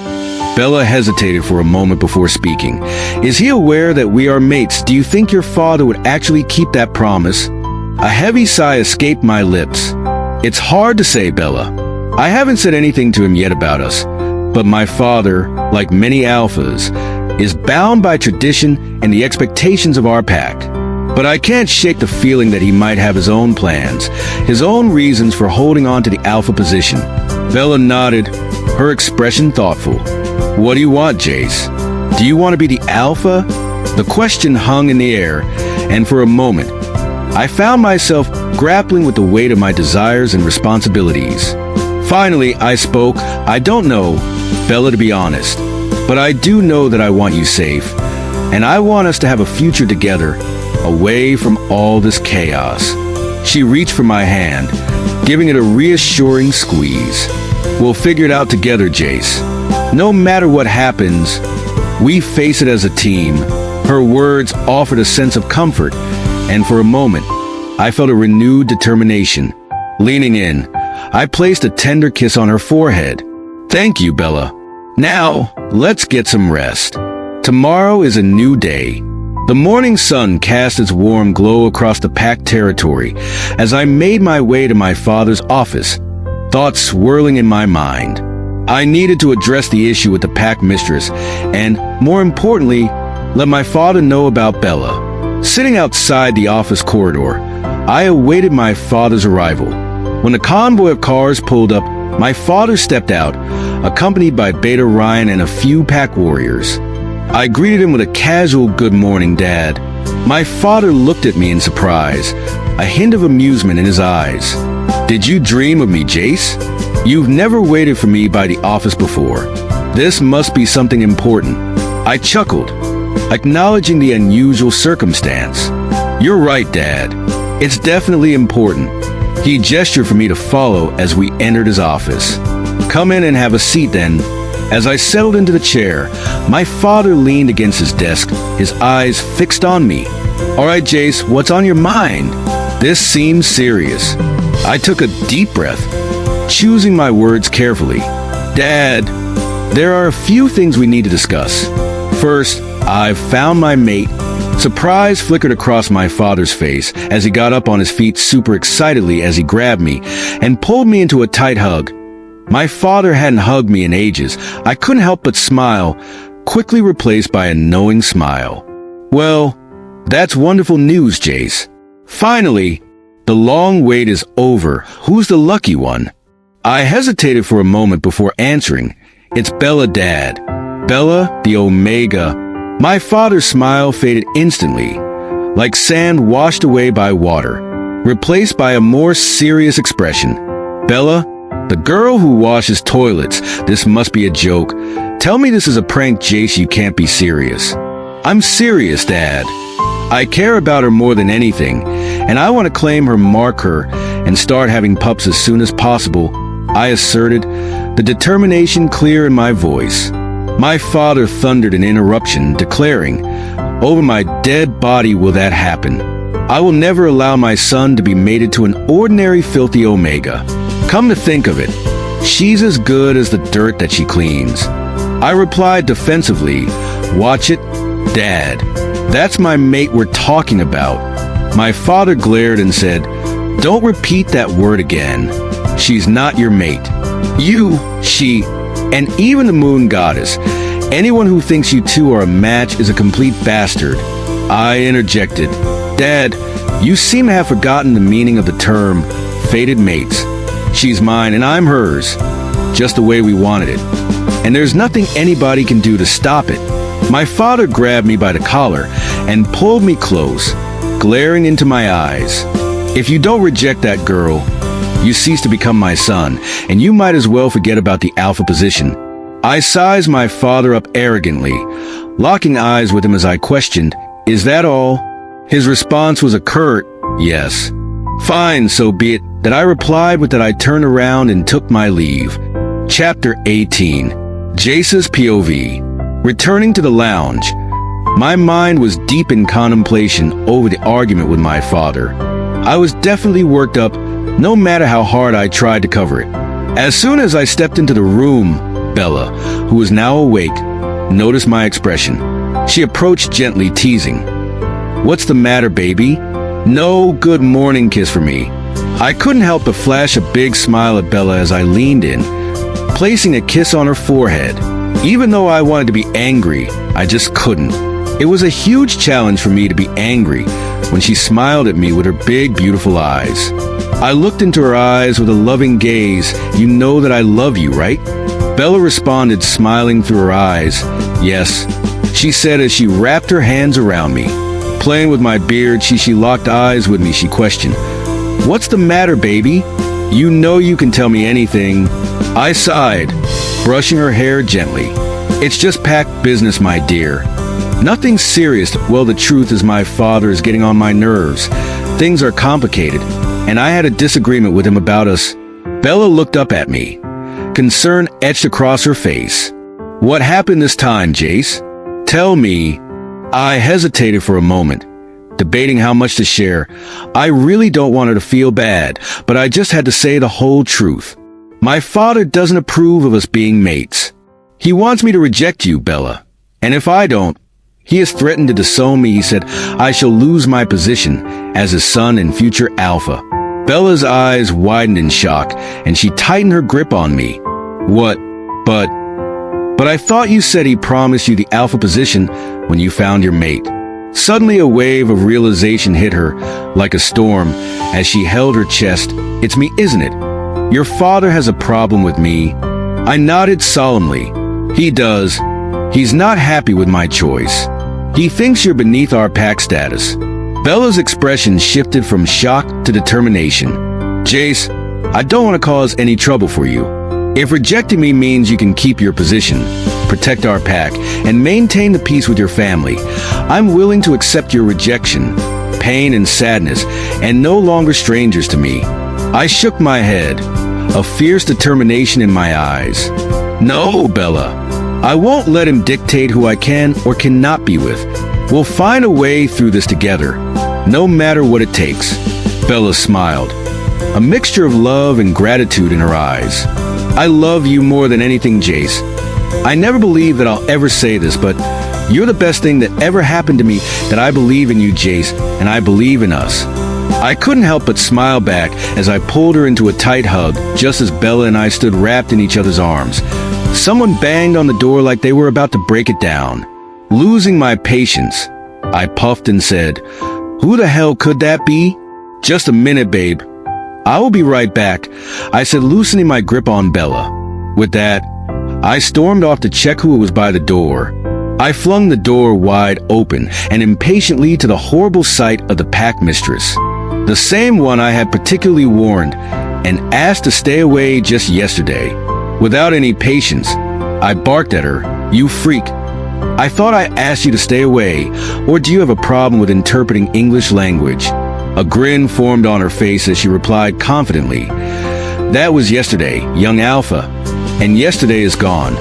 Bella hesitated for a moment before speaking. Is he aware that we are mates? Do you think your father would actually keep that promise? A heavy sigh escaped my lips. It's hard to say, Bella. I haven't said anything to him yet about us, but my father, like many alphas, is bound by tradition and the expectations of our pack. But I can't shake the feeling that he might have his own plans, his own reasons for holding on to the alpha position. Bella nodded, her expression thoughtful. What do you want, Jace? Do you want to be the alpha? The question hung in the air, and for a moment, I found myself grappling with the weight of my desires and responsibilities. Finally, I spoke. I don't know, Bella, to be honest, but I do know that I want you safe, and I want us to have a future together, away from all this chaos. She reached for my hand, giving it a reassuring squeeze. We'll figure it out together, Jace. No matter what happens, we face it as a team. Her words offered a sense of comfort, and for a moment, I felt a renewed determination. Leaning in, I placed a tender kiss on her forehead. Thank you, Bella. Now, let's get some rest. Tomorrow is a new day. The morning sun cast its warm glow across the packed territory as I made my way to my father's office, thoughts swirling in my mind. I needed to address the issue with the pack mistress and, more importantly, let my father know about Bella. Sitting outside the office corridor, I awaited my father's arrival. When the convoy of cars pulled up, my father stepped out, accompanied by Beta Ryan and a few pack warriors. I greeted him with a casual "Good morning, Dad." My father looked at me in surprise, a hint of amusement in his eyes. Did you dream of me, Jace? You've never waited for me by the office before. This must be something important. I chuckled, acknowledging the unusual circumstance. You're right, Dad. It's definitely important. He gestured for me to follow as we entered his office. Come in and have a seat then. As I settled into the chair, my father leaned against his desk, his eyes fixed on me. All right, Jace, what's on your mind? This seems serious. I took a deep breath, choosing my words carefully. Dad, there are a few things we need to discuss. First, I've found my mate. Surprise flickered across my father's face as he got up on his feet super excitedly as he grabbed me and pulled me into a tight hug. My father hadn't hugged me in ages. I couldn't help but smile, quickly replaced by a knowing smile. Well, that's wonderful news, Jace. Finally, the long wait is over. Who's the lucky one? I hesitated for a moment before answering. It's Bella, Dad. Bella, the Omega. My father's smile faded instantly, like sand washed away by water, replaced by a more serious expression. Bella, the girl who washes toilets. This must be a joke. Tell me this is a prank, Jace. You can't be serious. I'm serious, Dad. I care about her more than anything, and I want to claim her, mark her, and start having pups as soon as possible, I asserted, the determination clear in my voice. My father thundered an interruption, declaring, over my dead body will that happen. I will never allow my son to be mated to an ordinary filthy Omega. Come to think of it, she's as good as the dirt that she cleans. I replied defensively, watch it, Dad. That's my mate we're talking about. My father glared and said, don't repeat that word again. She's not your mate. You, she, and even the moon goddess. Anyone who thinks you two are a match is a complete bastard. I interjected. Dad, you seem to have forgotten the meaning of the term fated mates. She's mine and I'm hers, just the way we wanted it. And there's nothing anybody can do to stop it. My father grabbed me by the collar and pulled me close, glaring into my eyes. If you don't reject that girl, you cease to become my son, and you might as well forget about the alpha position. I sized my father up arrogantly, locking eyes with him as I questioned, is that all? His response was a curt, yes. Fine, so be it, that I replied with that I turned around and took my leave. Chapter 18. Jace's POV. Returning to the lounge, My mind was deep in contemplation over the argument with my father. I was definitely worked up, no matter how hard I tried to cover it. As soon as I stepped into the room, Bella, who was now awake, noticed my expression. She approached gently, teasing. "What's the matter, baby?" No good morning kiss for me. I couldn't help but flash a big smile at Bella as I leaned in, placing a kiss on her forehead. Even though I wanted to be angry, I just couldn't. It was a huge challenge for me to be angry when she smiled at me with her big, beautiful eyes. I looked into her eyes with a loving gaze. "You know that I love you, right?" Bella responded, smiling through her eyes. "Yes," she said as she wrapped her hands around me. Playing with my beard, she locked eyes with me. She questioned, "What's the matter, baby? You know you can tell me anything." I sighed, brushing her hair gently. "It's just pack business, my dear. Nothing serious." Well, the truth is my father is getting on my nerves. Things are complicated, and I had a disagreement with him about us. Bella looked up at me, concern etched across her face. "What happened this time, Jace? Tell me." I hesitated for a moment, debating how much to share. I really don't want her to feel bad, but I just had to say the whole truth. "My father doesn't approve of us being mates. He wants me to reject you, Bella. And if I don't, he has threatened to disown me. He said I shall lose my position as his son and future alpha." Bella's eyes widened in shock, and she tightened her grip on me. "What? But I thought you said he promised you the alpha position when you found your mate." Suddenly a wave of realization hit her like a storm as she held her chest. "It's me, isn't it? Your father has a problem with me." I nodded solemnly. "He does. He's not happy with my choice. He thinks you're beneath our pack status." Bella's expression shifted from shock to determination. "Jace, I don't want to cause any trouble for you. If rejecting me means you can keep your position, protect our pack, and maintain the peace with your family, I'm willing to accept your rejection, pain and sadness, and no longer strangers to me." I shook my head, a fierce determination in my eyes. "No, Bella. I won't let him dictate who I can or cannot be with. We'll find a way through this together, no matter what it takes." Bella smiled, a mixture of love and gratitude in her eyes. "I love you more than anything, Jace. I never believed that I'll ever say this, but you're the best thing that ever happened to me. That I believe in you, Jace, and I believe in us." I couldn't help but smile back as I pulled her into a tight hug, just as Bella and I stood wrapped in each other's arms. Someone banged on the door like they were about to break it down. Losing my patience, I puffed and said, "Who the hell could that be?" "Just a minute, babe. I will be right back," I said, loosening my grip on Bella. With that, I stormed off to check who was by the door. I flung the door wide open and impatiently to the horrible sight of the pack mistress. The same one I had particularly warned and asked to stay away just yesterday. Without any patience, I barked at her, "You freak. I thought I asked you to stay away, or do you have a problem with interpreting English language?" A grin formed on her face as she replied confidently, "That was yesterday, young alpha, and yesterday is gone.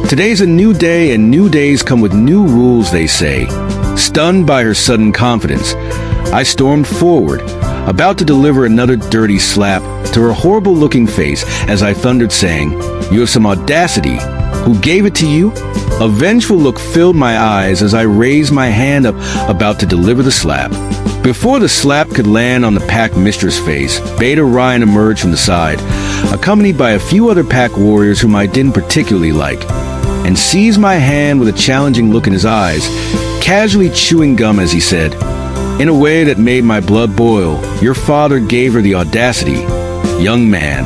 Today's a new day, and new days come with new rules, they say." Stunned by her sudden confidence, I stormed forward, about to deliver another dirty slap to her horrible-looking face as I thundered, saying, "You have some audacity. Who gave it to you?" A vengeful look filled my eyes as I raised my hand up, about to deliver the slap. Before the slap could land on the pack mistress' face, Beta Ryan emerged from the side, accompanied by a few other pack warriors whom I didn't particularly like, and seized my hand with a challenging look in his eyes, casually chewing gum as he said, in a way that made my blood boil, "Your father gave her the audacity, young man."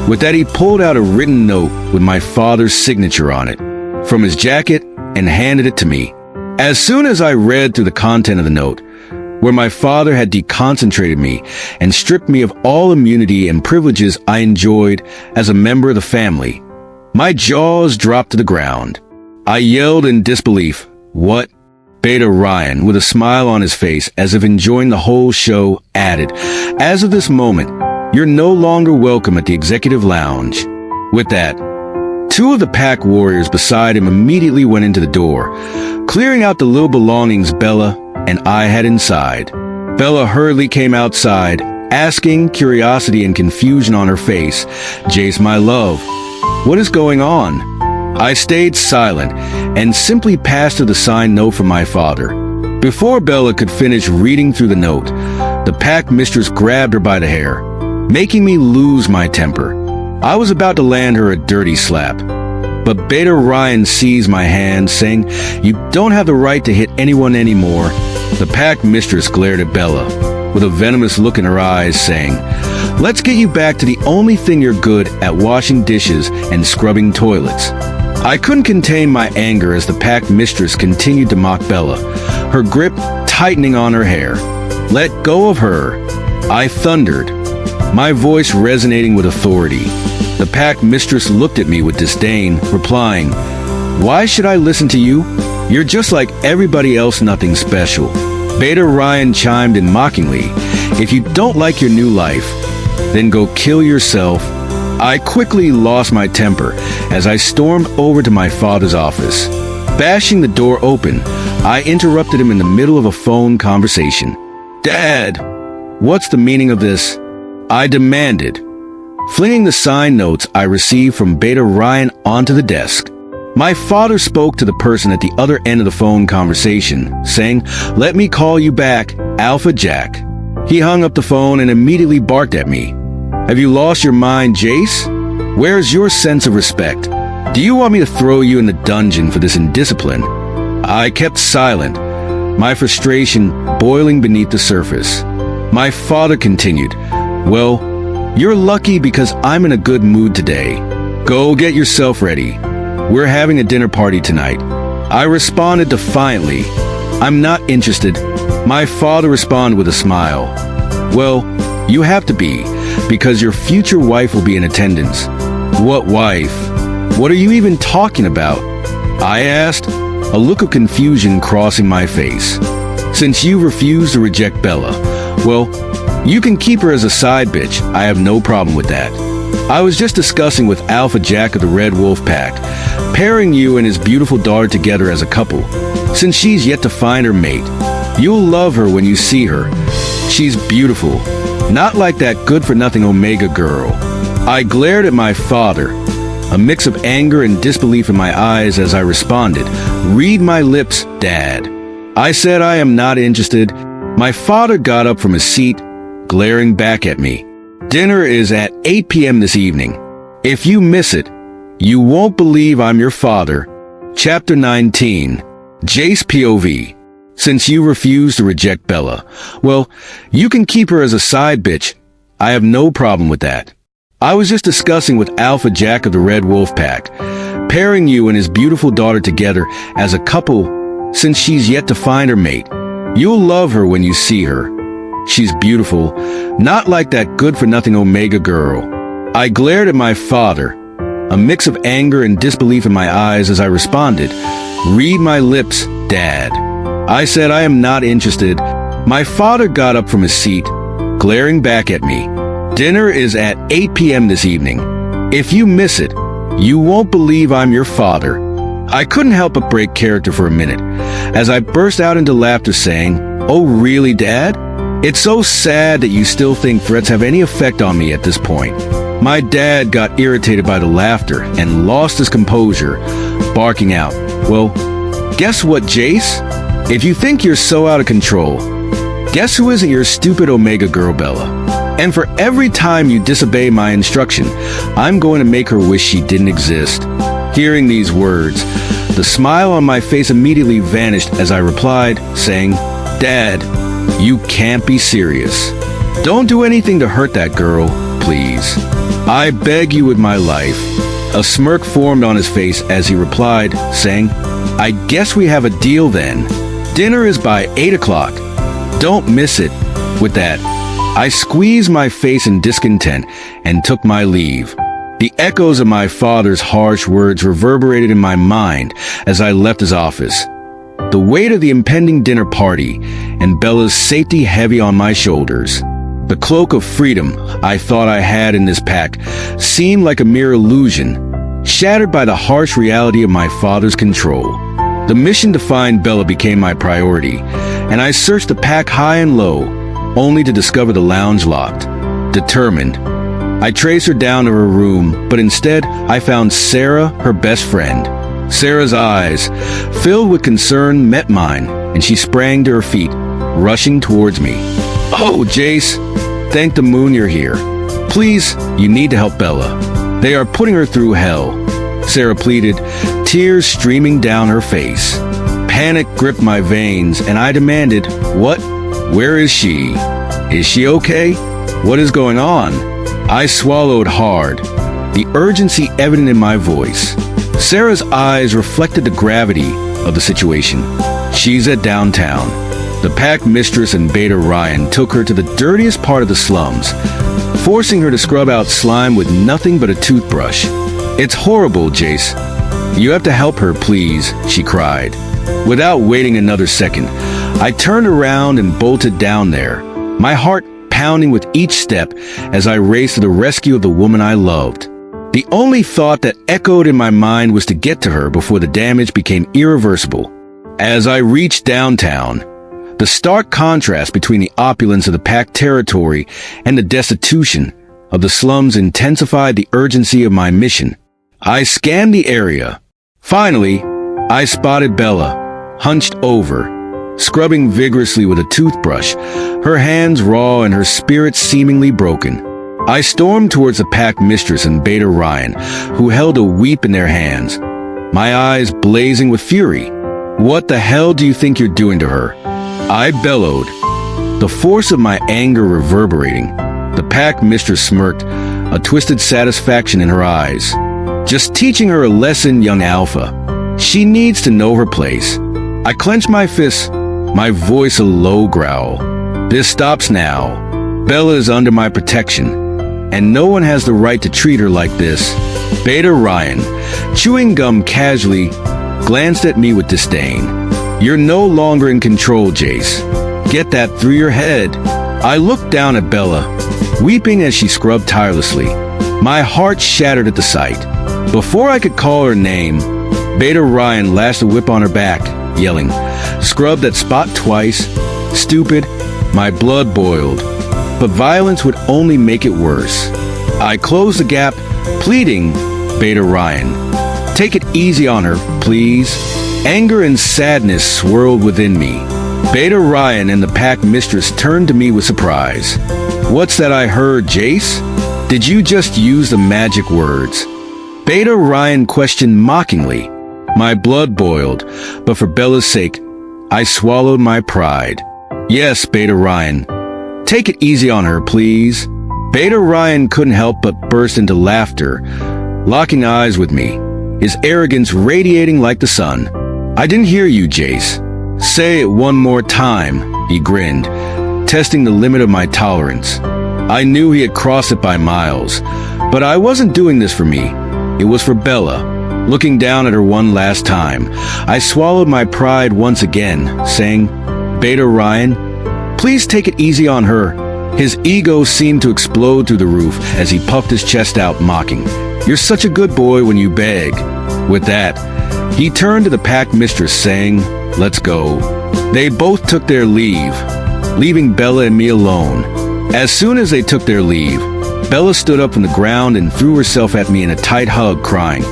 With that, he pulled out a written note with my father's signature on it from his jacket and handed it to me. As soon as I read through the content of the note, where my father had deconcentrated me and stripped me of all immunity and privileges I enjoyed as a member of the family, my jaws dropped to the ground. I yelled in disbelief, "What?" Beta Ryan, with a smile on his face as if enjoying the whole show, added, "As of this moment, you're no longer welcome at the executive lounge." With that, Two of the pack warriors beside him immediately went into the door, clearing out the little belongings Bella and I had inside. Bella hurriedly came outside, asking, curiosity and confusion on her face, "Jace, my love, what is going on?" I stayed silent and simply passed her the signed note from my father. Before Bella could finish reading through the note, the pack mistress grabbed her by the hair, making me lose my temper. I was about to land her a dirty slap, but Beta Ryan seized my hand, saying, "You don't have the right to hit anyone anymore." The pack mistress glared at Bella, with a venomous look in her eyes, saying, "Let's get you back to the only thing you're good at, washing dishes and scrubbing toilets." I couldn't contain my anger as the pack mistress continued to mock Bella, her grip tightening on her hair. "Let go of her," I thundered, my voice resonating with authority. The pack mistress looked at me with disdain, replying, "Why should I listen to you? You're just like everybody else, nothing special." Beta Ryan chimed in mockingly, "If you don't like your new life, then go kill yourself." I quickly lost my temper as I stormed over to my father's office. Bashing the door open, I interrupted him in the middle of a phone conversation. "Dad, what's the meaning of this?" I demanded, flinging the signed notes I received from Beta Ryan onto the desk. My father spoke to the person at the other end of the phone conversation, saying, "Let me call you back, Alpha Jack." He hung up the phone and immediately barked at me. "Have you lost your mind, Jace? Where's your sense of respect? Do you want me to throw you in the dungeon for this indiscipline?" I kept silent, my frustration boiling beneath the surface. My father continued, "Well, you're lucky because I'm in a good mood today. Go get yourself ready. We're having a dinner party tonight." I responded defiantly, "I'm not interested." My father responded with a smile, "Well, you have to be, because your future wife will be in attendance." "What wife? What are you even talking about?" I asked, a look of confusion crossing my face. "Since you refuse to reject Bella, well, you can keep her as a side bitch. I have no problem with that. I was just discussing with Alpha Jack of the Red Wolf Pack, pairing you and his beautiful daughter together as a couple, since she's yet to find her mate. You'll love her when you see her. She's beautiful, not like that good-for-nothing Omega girl." I glared at my father, a mix of anger and disbelief in my eyes as I responded, "Read my lips, Dad." I said I am not interested. My father got up from his seat, glaring back at me. "Dinner is at 8 p.m. this evening. If you miss it, you won't believe I'm your father." Chapter 19. Jace POV. Since you refuse to reject Bella, well, you can keep her as a side bitch. I have no problem with that. I was just discussing with Alpha Jack of the Red Wolf Pack, pairing you and his beautiful daughter together as a couple, since she's yet to find her mate. You'll love her when you see her. She's beautiful, not like that good-for-nothing Omega girl. I glared at my father, a mix of anger and disbelief in my eyes as I responded, "Read my lips, Dad." I said I am not interested. My father got up from his seat, glaring back at me. "Dinner is at 8 p.m. this evening. If you miss it, you won't believe I'm your father." I couldn't help but break character for a minute, as I burst out into laughter saying, "Oh really, Dad? It's so sad that you still think threats have any effect on me at this point." My dad got irritated by the laughter and lost his composure, barking out, "Well, guess what, Jace? If you think you're so out of control, guess who isn't your stupid Omega girl, Bella? And for every time you disobey my instruction, I'm going to make her wish she didn't exist." Hearing these words, the smile on my face immediately vanished as I replied, saying, "Dad, you can't be serious. Don't do anything to hurt that girl, please. I beg you with my life." A smirk formed on his face as he replied, saying, "I guess we have a deal then. Dinner is by 8 o'clock. Don't miss it." With that, I squeezed my face in discontent and took my leave. The echoes of my father's harsh words reverberated in my mind as I left his office. The weight of the impending dinner party and Bella's safety heavy on my shoulders. The cloak of freedom I thought I had in this pack seemed like a mere illusion. shattered by the harsh reality of my father's control. The mission to find Bella became my priority, and I searched the pack high and low, only to discover the lounge locked. Determined, I traced her down to her room, but instead I found Sarah, her best friend. Sarah's eyes, filled with concern, met mine, and she sprang to her feet, rushing towards me. "Oh, Jace, thank the moon you're here. Please, you need to help Bella. They are putting her through hell," Sarah pleaded, tears streaming down her face. Panic gripped my veins, and I demanded, "What? Where is she? Is she okay? What is going on?" I swallowed hard, the urgency evident in my voice. Sarah's eyes reflected the gravity of the situation. "She's at downtown. The pack mistress and Beta Ryan took her to the dirtiest part of the slums, forcing her to scrub out slime with nothing but a toothbrush. It's horrible, Jace. You have to help her, please," she cried. Without waiting another second, I turned around and bolted down there, my heart pounding with each step as I raced to the rescue of the woman I loved. The only thought that echoed in my mind was to get to her before the damage became irreversible. As I reached downtown, the stark contrast between the opulence of the packed territory and the destitution of the slums intensified the urgency of my mission. I scanned the area. Finally, I spotted Bella, hunched over, scrubbing vigorously with a toothbrush, her hands raw and her spirits seemingly broken. I stormed towards the pack mistress and Beta Ryan, who held a whip in their hands, my eyes blazing with fury. "What the hell do you think you're doing to her?" I bellowed, the force of my anger reverberating. The pack mistress smirked, a twisted satisfaction in her eyes. "Just teaching her a lesson, young alpha. She needs to know her place." I clenched my fists, my voice a low growl. "This stops now. Bella is under my protection, and no one has the right to treat her like this." Beta Ryan, chewing gum casually, glanced at me with disdain. "You're no longer in control, Jace. Get that through your head." I looked down at Bella, weeping as she scrubbed tirelessly. My heart shattered at the sight. Before I could call her name, Beta Ryan lashed a whip on her back, yelling, "Scrub that spot twice. Stupid." My blood boiled, but violence would only make it worse. I closed the gap, pleading, "Beta Ryan, take it easy on her, please." Anger and sadness swirled within me. Beta Ryan and the pack mistress turned to me with surprise. "What's that I heard, Jace? Did you just use the magic words?" Beta Ryan questioned mockingly. My blood boiled, but for Bella's sake, I swallowed my pride. "Yes, Beta Ryan. Take it easy on her, please." Beta Ryan couldn't help but burst into laughter, locking eyes with me, his arrogance radiating like the sun. "I didn't hear you, Jace." "Say it one more time," he grinned, testing the limit of my tolerance. I knew he had crossed it by miles, but I wasn't doing this for me. It was for Bella. Looking down at her one last time, I swallowed my pride once again, saying, "Beta Ryan, please take it easy on her." His ego seemed to explode through the roof as he puffed his chest out, mocking, "You're such a good boy when you beg." With that, he turned to the pack mistress, saying, "Let's go." They both took their leave, leaving Bella and me alone. As soon as they took their leave, Bella stood up from the ground and threw herself at me in a tight hug, crying,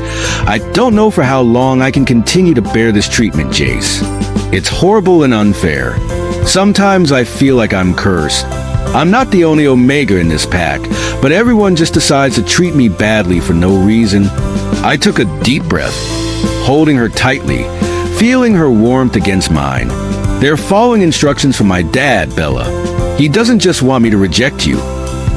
"I don't know for how long I can continue to bear this treatment, Jace. It's horrible and unfair. Sometimes I feel like I'm cursed. I'm not the only Omega in this pack, but everyone just decides to treat me badly for no reason." I took a deep breath, holding her tightly, feeling her warmth against mine. "They're following instructions from my dad, Bella. He doesn't just want me to reject you.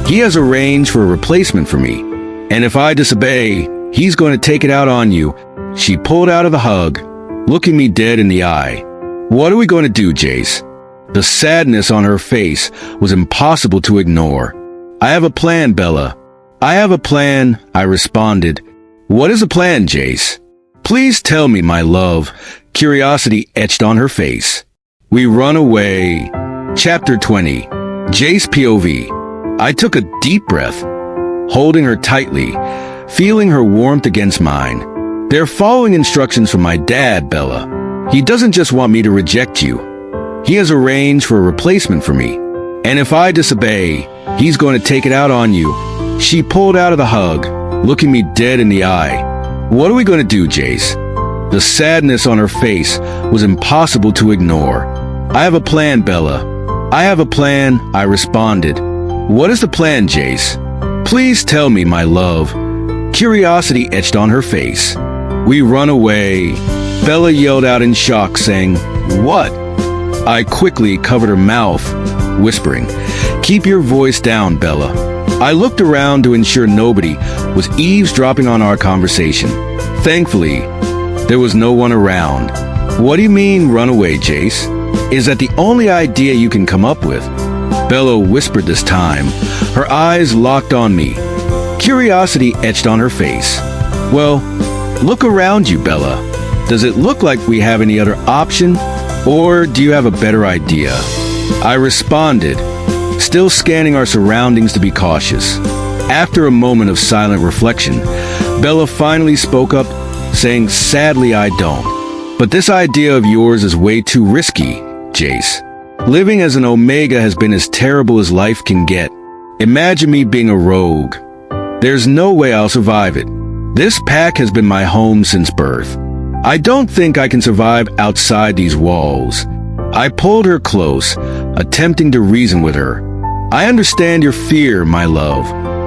He has arranged for a replacement for me. And if I disobey, he's going to take it out on you." She pulled out of the hug, looking me dead in the eye. "What are we going to do, Jace?" The sadness on her face was impossible to ignore. "I have a plan, Bella. I have a plan," I responded. "What is the plan, Jace?" "Please tell me, my love." Curiosity etched on her face. We run away. Chapter 20. Jace POV. I took a deep breath, holding her tightly, feeling her warmth against mine. "They're following instructions from my dad, Bella. He doesn't just want me to reject you. He has arranged for a replacement for me. And if I disobey, he's going to take it out on you." She pulled out of the hug, looking me dead in the eye. "What are we going to do, Jace?" The sadness on her face was impossible to ignore. "I have a plan, Bella. I have a plan," I responded. "What is the plan, Jace? Please tell me, my love." Curiosity etched on her face. "We run away." Bella yelled out in shock, saying, "What?" I quickly covered her mouth, whispering, "Keep your voice down, Bella." I looked around to ensure nobody was eavesdropping on our conversation. Thankfully, there was no one around. "What do you mean, run away, Jace? Is that the only idea you can come up with?" Bella whispered this time, her eyes locked on me. Curiosity etched on her face. "Well, look around you, Bella. Does it look like we have any other option? Or do you have a better idea?" I responded, still scanning our surroundings to be cautious. After a moment of silent reflection, Bella finally spoke up, saying, "Sadly, I don't. But this idea of yours is way too risky, Jace. Living as an Omega has been as terrible as life can get. Imagine me being a rogue. There's no way I'll survive it. This pack has been my home since birth. I don't think I can survive outside these walls." I pulled her close, attempting to reason with her. "I understand your fear, my love.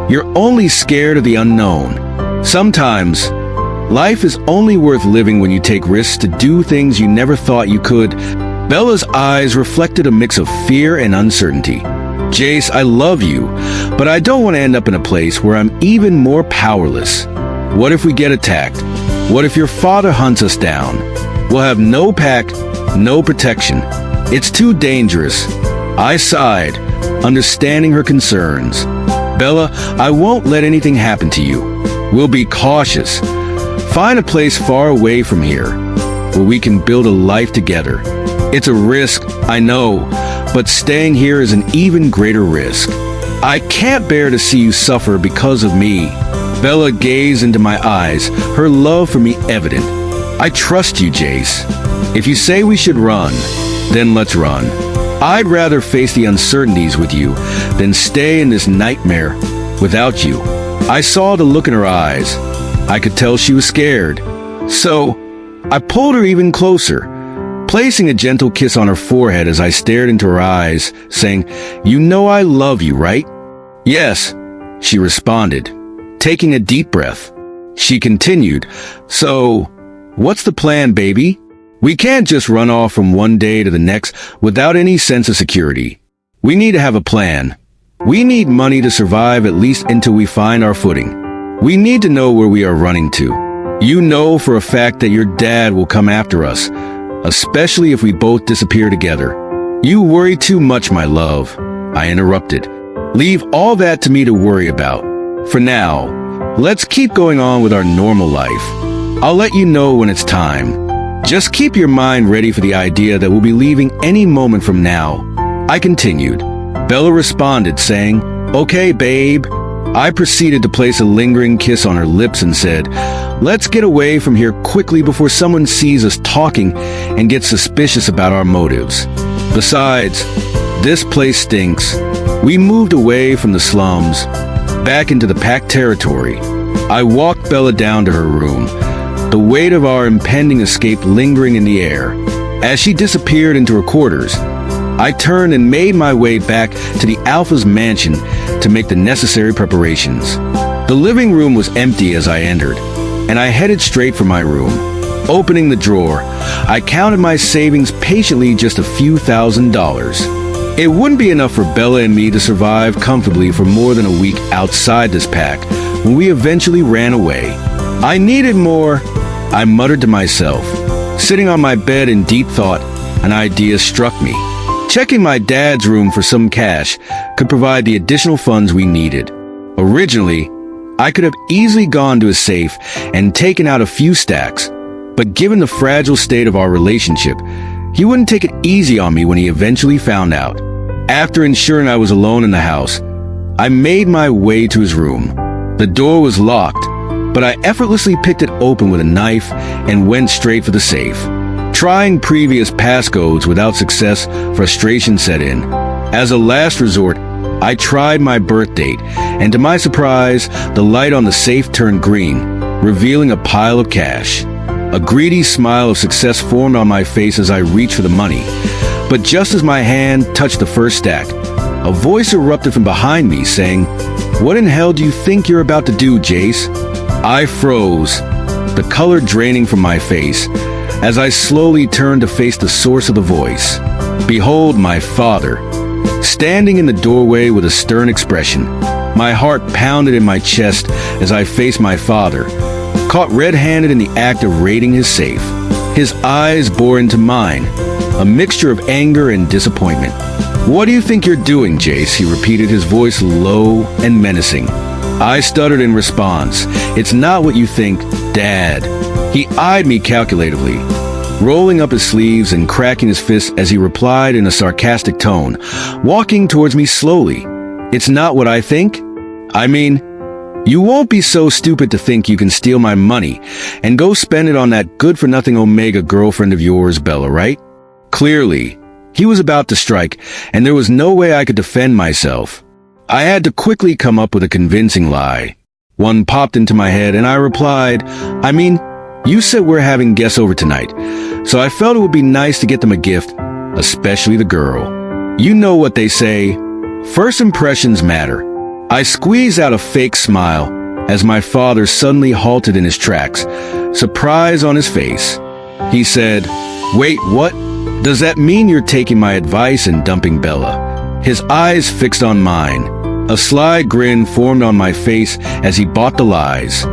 You're only scared of the unknown. Sometimes, life is only worth living when you take risks to do things you never thought you could." Bella's eyes reflected a mix of fear and uncertainty. "Jace, I love you, but I don't want to end up in a place where I'm even more powerless. What if we get attacked? What if your father hunts us down? We'll have no pack, no protection. It's too dangerous." I sighed, understanding her concerns. "Bella, I won't let anything happen to you. We'll be cautious. Find a place far away from here, where we can build a life together. It's a risk, I know, but staying here is an even greater risk. I can't bear to see you suffer because of me." Bella gazed into my eyes, her love for me evident. "I trust you, Jace. If you say we should run, then let's run. I'd rather face the uncertainties with you than stay in this nightmare without you." I saw the look in her eyes. I could tell she was scared. So, I pulled her even closer, placing a gentle kiss on her forehead as I stared into her eyes, saying, "You know I love you, right?" "Yes," she responded, taking a deep breath. She continued, "So, what's the plan, baby? We can't just run off from one day to the next without any sense of security. We need to have a plan. We need money to survive at least until we find our footing. We need to know where we are running to. You know for a fact that your dad will come after us, especially if we both disappear together." "You worry too much, my love," I interrupted. "Leave all that to me to worry about. For now, let's keep going on with our normal life. I'll let you know when it's time. Just keep your mind ready for the idea that we'll be leaving any moment from now," I continued. Bella responded, saying, "Okay, babe." I proceeded to place a lingering kiss on her lips and said, "Let's get away from here quickly before someone sees us talking and gets suspicious about our motives. Besides, this place stinks." We moved away from the slums, back into the packed territory. I walked Bella down to her room, the weight of our impending escape lingering in the air. As she disappeared into her quarters, I turned and made my way back to the Alpha's mansion to make the necessary preparations. The living room was empty as I entered, and I headed straight for my room. Opening the drawer, I counted my savings patiently, just a few $1,000s. It wouldn't be enough for Bella and me to survive comfortably for more than a week outside this pack when we eventually ran away. I needed more, I muttered to myself. Sitting on my bed in deep thought, an idea struck me. Checking my dad's room for some cash could provide the additional funds we needed. Originally, I could have easily gone to his safe and taken out a few stacks, but given the fragile state of our relationship, he wouldn't take it easy on me when he eventually found out. After ensuring I was alone in the house, I made my way to his room. The door was locked, but I effortlessly picked it open with a knife and went straight for the safe. Trying previous passcodes without success, frustration set in. As a last resort, I tried my birth date, and to my surprise, the light on the safe turned green, revealing a pile of cash. A greedy smile of success formed on my face as I reached for the money. But just as my hand touched the first stack, a voice erupted from behind me saying, "What in hell do you think you're about to do, Jace?" I froze, the color draining from my face, as I slowly turned to face the source of the voice. Behold my father, standing in the doorway with a stern expression. My heart pounded in my chest as I faced my father, caught red-handed in the act of raiding his safe. His eyes bore into mine, a mixture of anger and disappointment. "What do you think you're doing, Jace?" he repeated, his voice low and menacing. I stuttered in response. "It's not what you think, Dad." He eyed me calculatively, rolling up his sleeves and cracking his fists as he replied in a sarcastic tone, walking towards me slowly. "It's not what I think? I mean, you won't be so stupid to think you can steal my money and go spend it on that good-for-nothing Omega girlfriend of yours, Bella, right?" Clearly, he was about to strike, and there was no way I could defend myself. I had to quickly come up with a convincing lie. One popped into my head, and I replied, "I mean, you said we're having guests over tonight, so I felt it would be nice to get them a gift, especially the girl. You know what they say, first impressions matter." I squeezed out a fake smile as my father suddenly halted in his tracks, surprise on his face. He said, "Wait, what? Does that mean you're taking my advice and dumping Bella?" His eyes fixed on mine. A sly grin formed on my face as he bought the lies.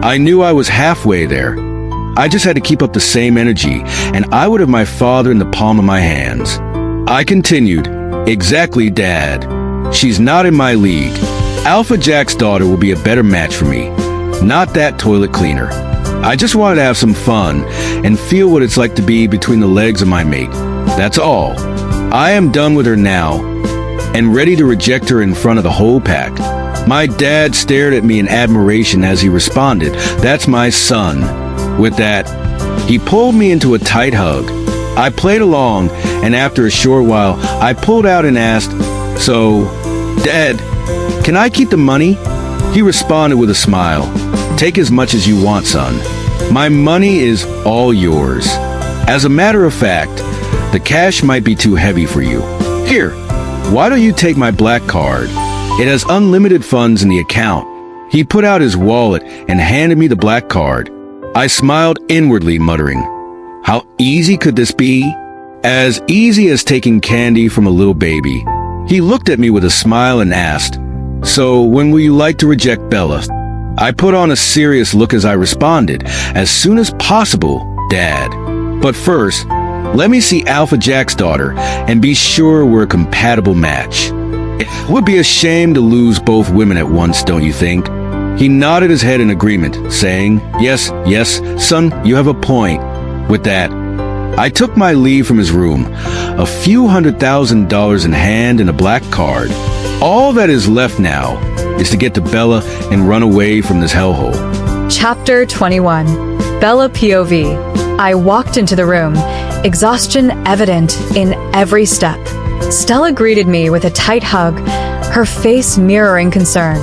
I knew I was halfway there. I just had to keep up the same energy, and I would have my father in the palm of my hands. I continued, "Exactly, Dad. She's not in my league. Alpha Jack's daughter will be a better match for me. Not that toilet cleaner. I just wanted to have some fun and feel what it's like to be between the legs of my mate. That's all. I am done with her now and ready to reject her in front of the whole pack." My dad stared at me in admiration as he responded, "That's my son." With that, he pulled me into a tight hug. I played along, and after a short while, I pulled out and asked, "So, Dad, can I keep the money?" He responded with a smile, "Take as much as you want, son. My money is all yours. As a matter of fact, the cash might be too heavy for you. Here, why don't you take my black card? It has unlimited funds in the account." He put out his wallet and handed me the black card. I smiled inwardly, muttering, "How easy could this be?" "As easy as taking candy from a little baby." He looked at me with a smile and asked, "So when will you like to reject Bella?" I put on a serious look as I responded, "As soon as possible, Dad. But first, let me see Alpha Jack's daughter and be sure we're a compatible match. It would be a shame to lose both women at once, don't you think?" He nodded his head in agreement, saying, Yes, son, you have a point." With that, I took my leave from his room, a few $100,000 in hand and a black card. All that is left now is to get to Bella and run away from this hellhole. Chapter 21. Bella POV. I walked into the room, exhaustion evident in every step. Stella greeted me with a tight hug, her face mirroring concern.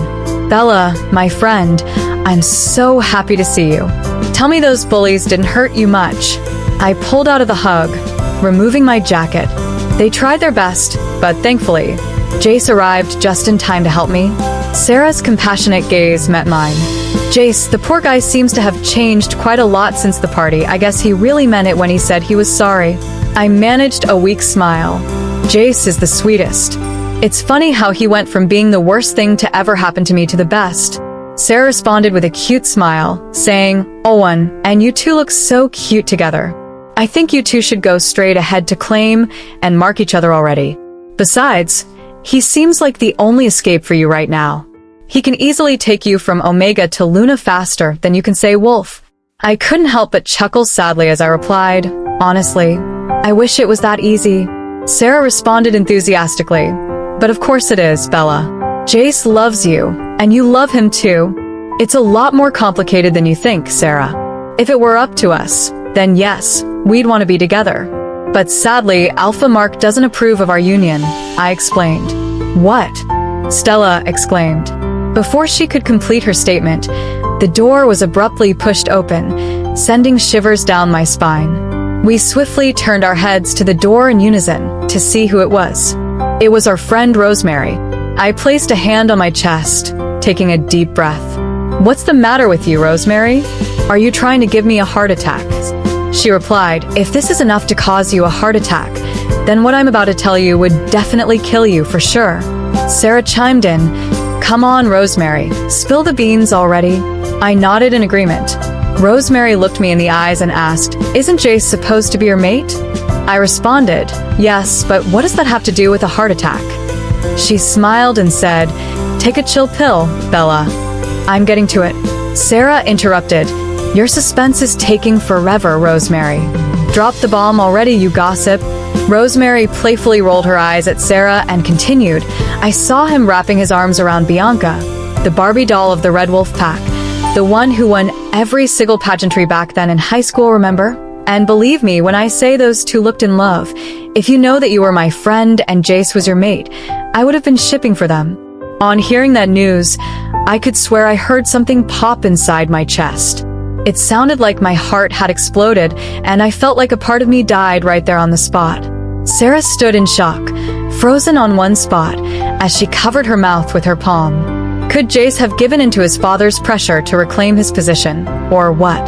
"Bella, my friend, I'm so happy to see you. Tell me those bullies didn't hurt you much." I pulled out of the hug, removing my jacket. They tried their best, but thankfully, Jace arrived just in time to help me. Sarah's compassionate gaze met mine. "Jace, the poor guy seems to have changed quite a lot since the party. I guess he really meant it when he said he was sorry." I managed a weak smile. "Jace is the sweetest. It's funny how he went from being the worst thing to ever happen to me to the best." Sarah responded with a cute smile, saying, "Owen, and you two look so cute together. I think you two should go straight ahead to claim and mark each other already. Besides, he seems like the only escape for you right now. He can easily take you from Omega to Luna faster than you can say Wolf." I couldn't help but chuckle sadly as I replied, "Honestly, I wish it was that easy." Sarah responded enthusiastically, "But of course it is, Bella. Jace loves you, and you love him too. It's a lot more complicated than you think, Sarah. If it were up to us, then yes, we'd want to be together. But sadly, Alpha Mark doesn't approve of our union, I explained. What? Stella exclaimed. Before she could complete her statement, the door was abruptly pushed open, sending shivers down my spine. We swiftly turned our heads to the door in unison to see who it was. It was our friend Rosemary. I placed a hand on my chest, taking a deep breath. What's the matter with you, Rosemary? Are you trying to give me a heart attack? She replied, if this is enough to cause you a heart attack, then what I'm about to tell you would definitely kill you for sure. Sarah chimed in, come on, Rosemary, spill the beans already. I nodded in agreement. Rosemary looked me in the eyes and asked, isn't Jace supposed to be your mate? I responded, yes, but what does that have to do with a heart attack? She smiled and said, take a chill pill, Bella. I'm getting to it. Sarah interrupted, your suspense is taking forever, Rosemary. Drop the bomb already, you gossip. Rosemary playfully rolled her eyes at Sarah and continued, I saw him wrapping his arms around Bianca, the Barbie doll of the Red Wolf pack, the one who won every single pageantry back then in high school, remember? And believe me when I say those two looked in love. If you know that you were my friend and Jace was your mate, I would have been shipping for them. On hearing that news, I could swear I heard something pop inside my chest. It sounded like my heart had exploded, and I felt like a part of me died right there on the spot. Sarah stood in shock, frozen on one spot, as she covered her mouth with her palm. Could Jace have given into his father's pressure to reclaim his position, or what?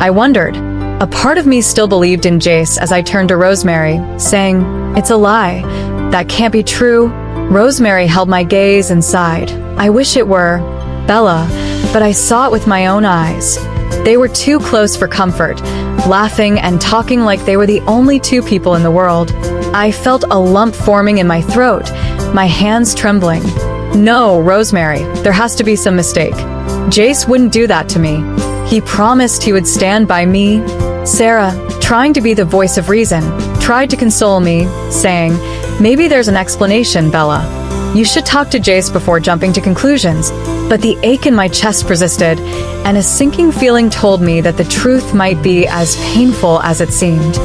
I wondered. A part of me still believed in Jace as I turned to Rosemary, saying, it's a lie. That can't be true. Rosemary held my gaze and sighed. I wish it were, Bella, but I saw it with my own eyes. They were too close for comfort, laughing and talking like they were the only two people in the world. I felt a lump forming in my throat, my hands trembling. No, Rosemary, there has to be some mistake. Jace wouldn't do that to me. He promised he would stand by me. Sarah, trying to be the voice of reason, tried to console me, saying, maybe there's an explanation, Bella. You should talk to Jace before jumping to conclusions. But the ache in my chest persisted, and a sinking feeling told me that the truth might be as painful as it seemed.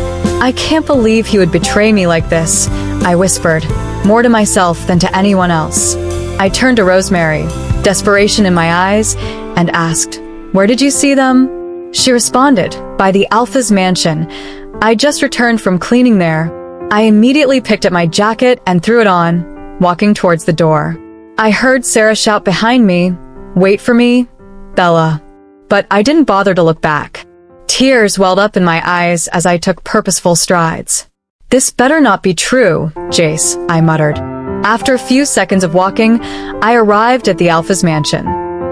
I can't believe he would betray me like this, I whispered, more to myself than to anyone else. I turned to Rosemary, desperation in my eyes, and asked, where did you see them? She responded, by the Alpha's mansion. I just returned from cleaning there. I immediately picked up my jacket and threw it on, walking towards the door. I heard Sarah shout behind me, wait for me, Bella. But I didn't bother to look back. Tears welled up in my eyes as I took purposeful strides. This better not be true, Jace, I muttered. After a few seconds of walking, I arrived at the Alpha's mansion.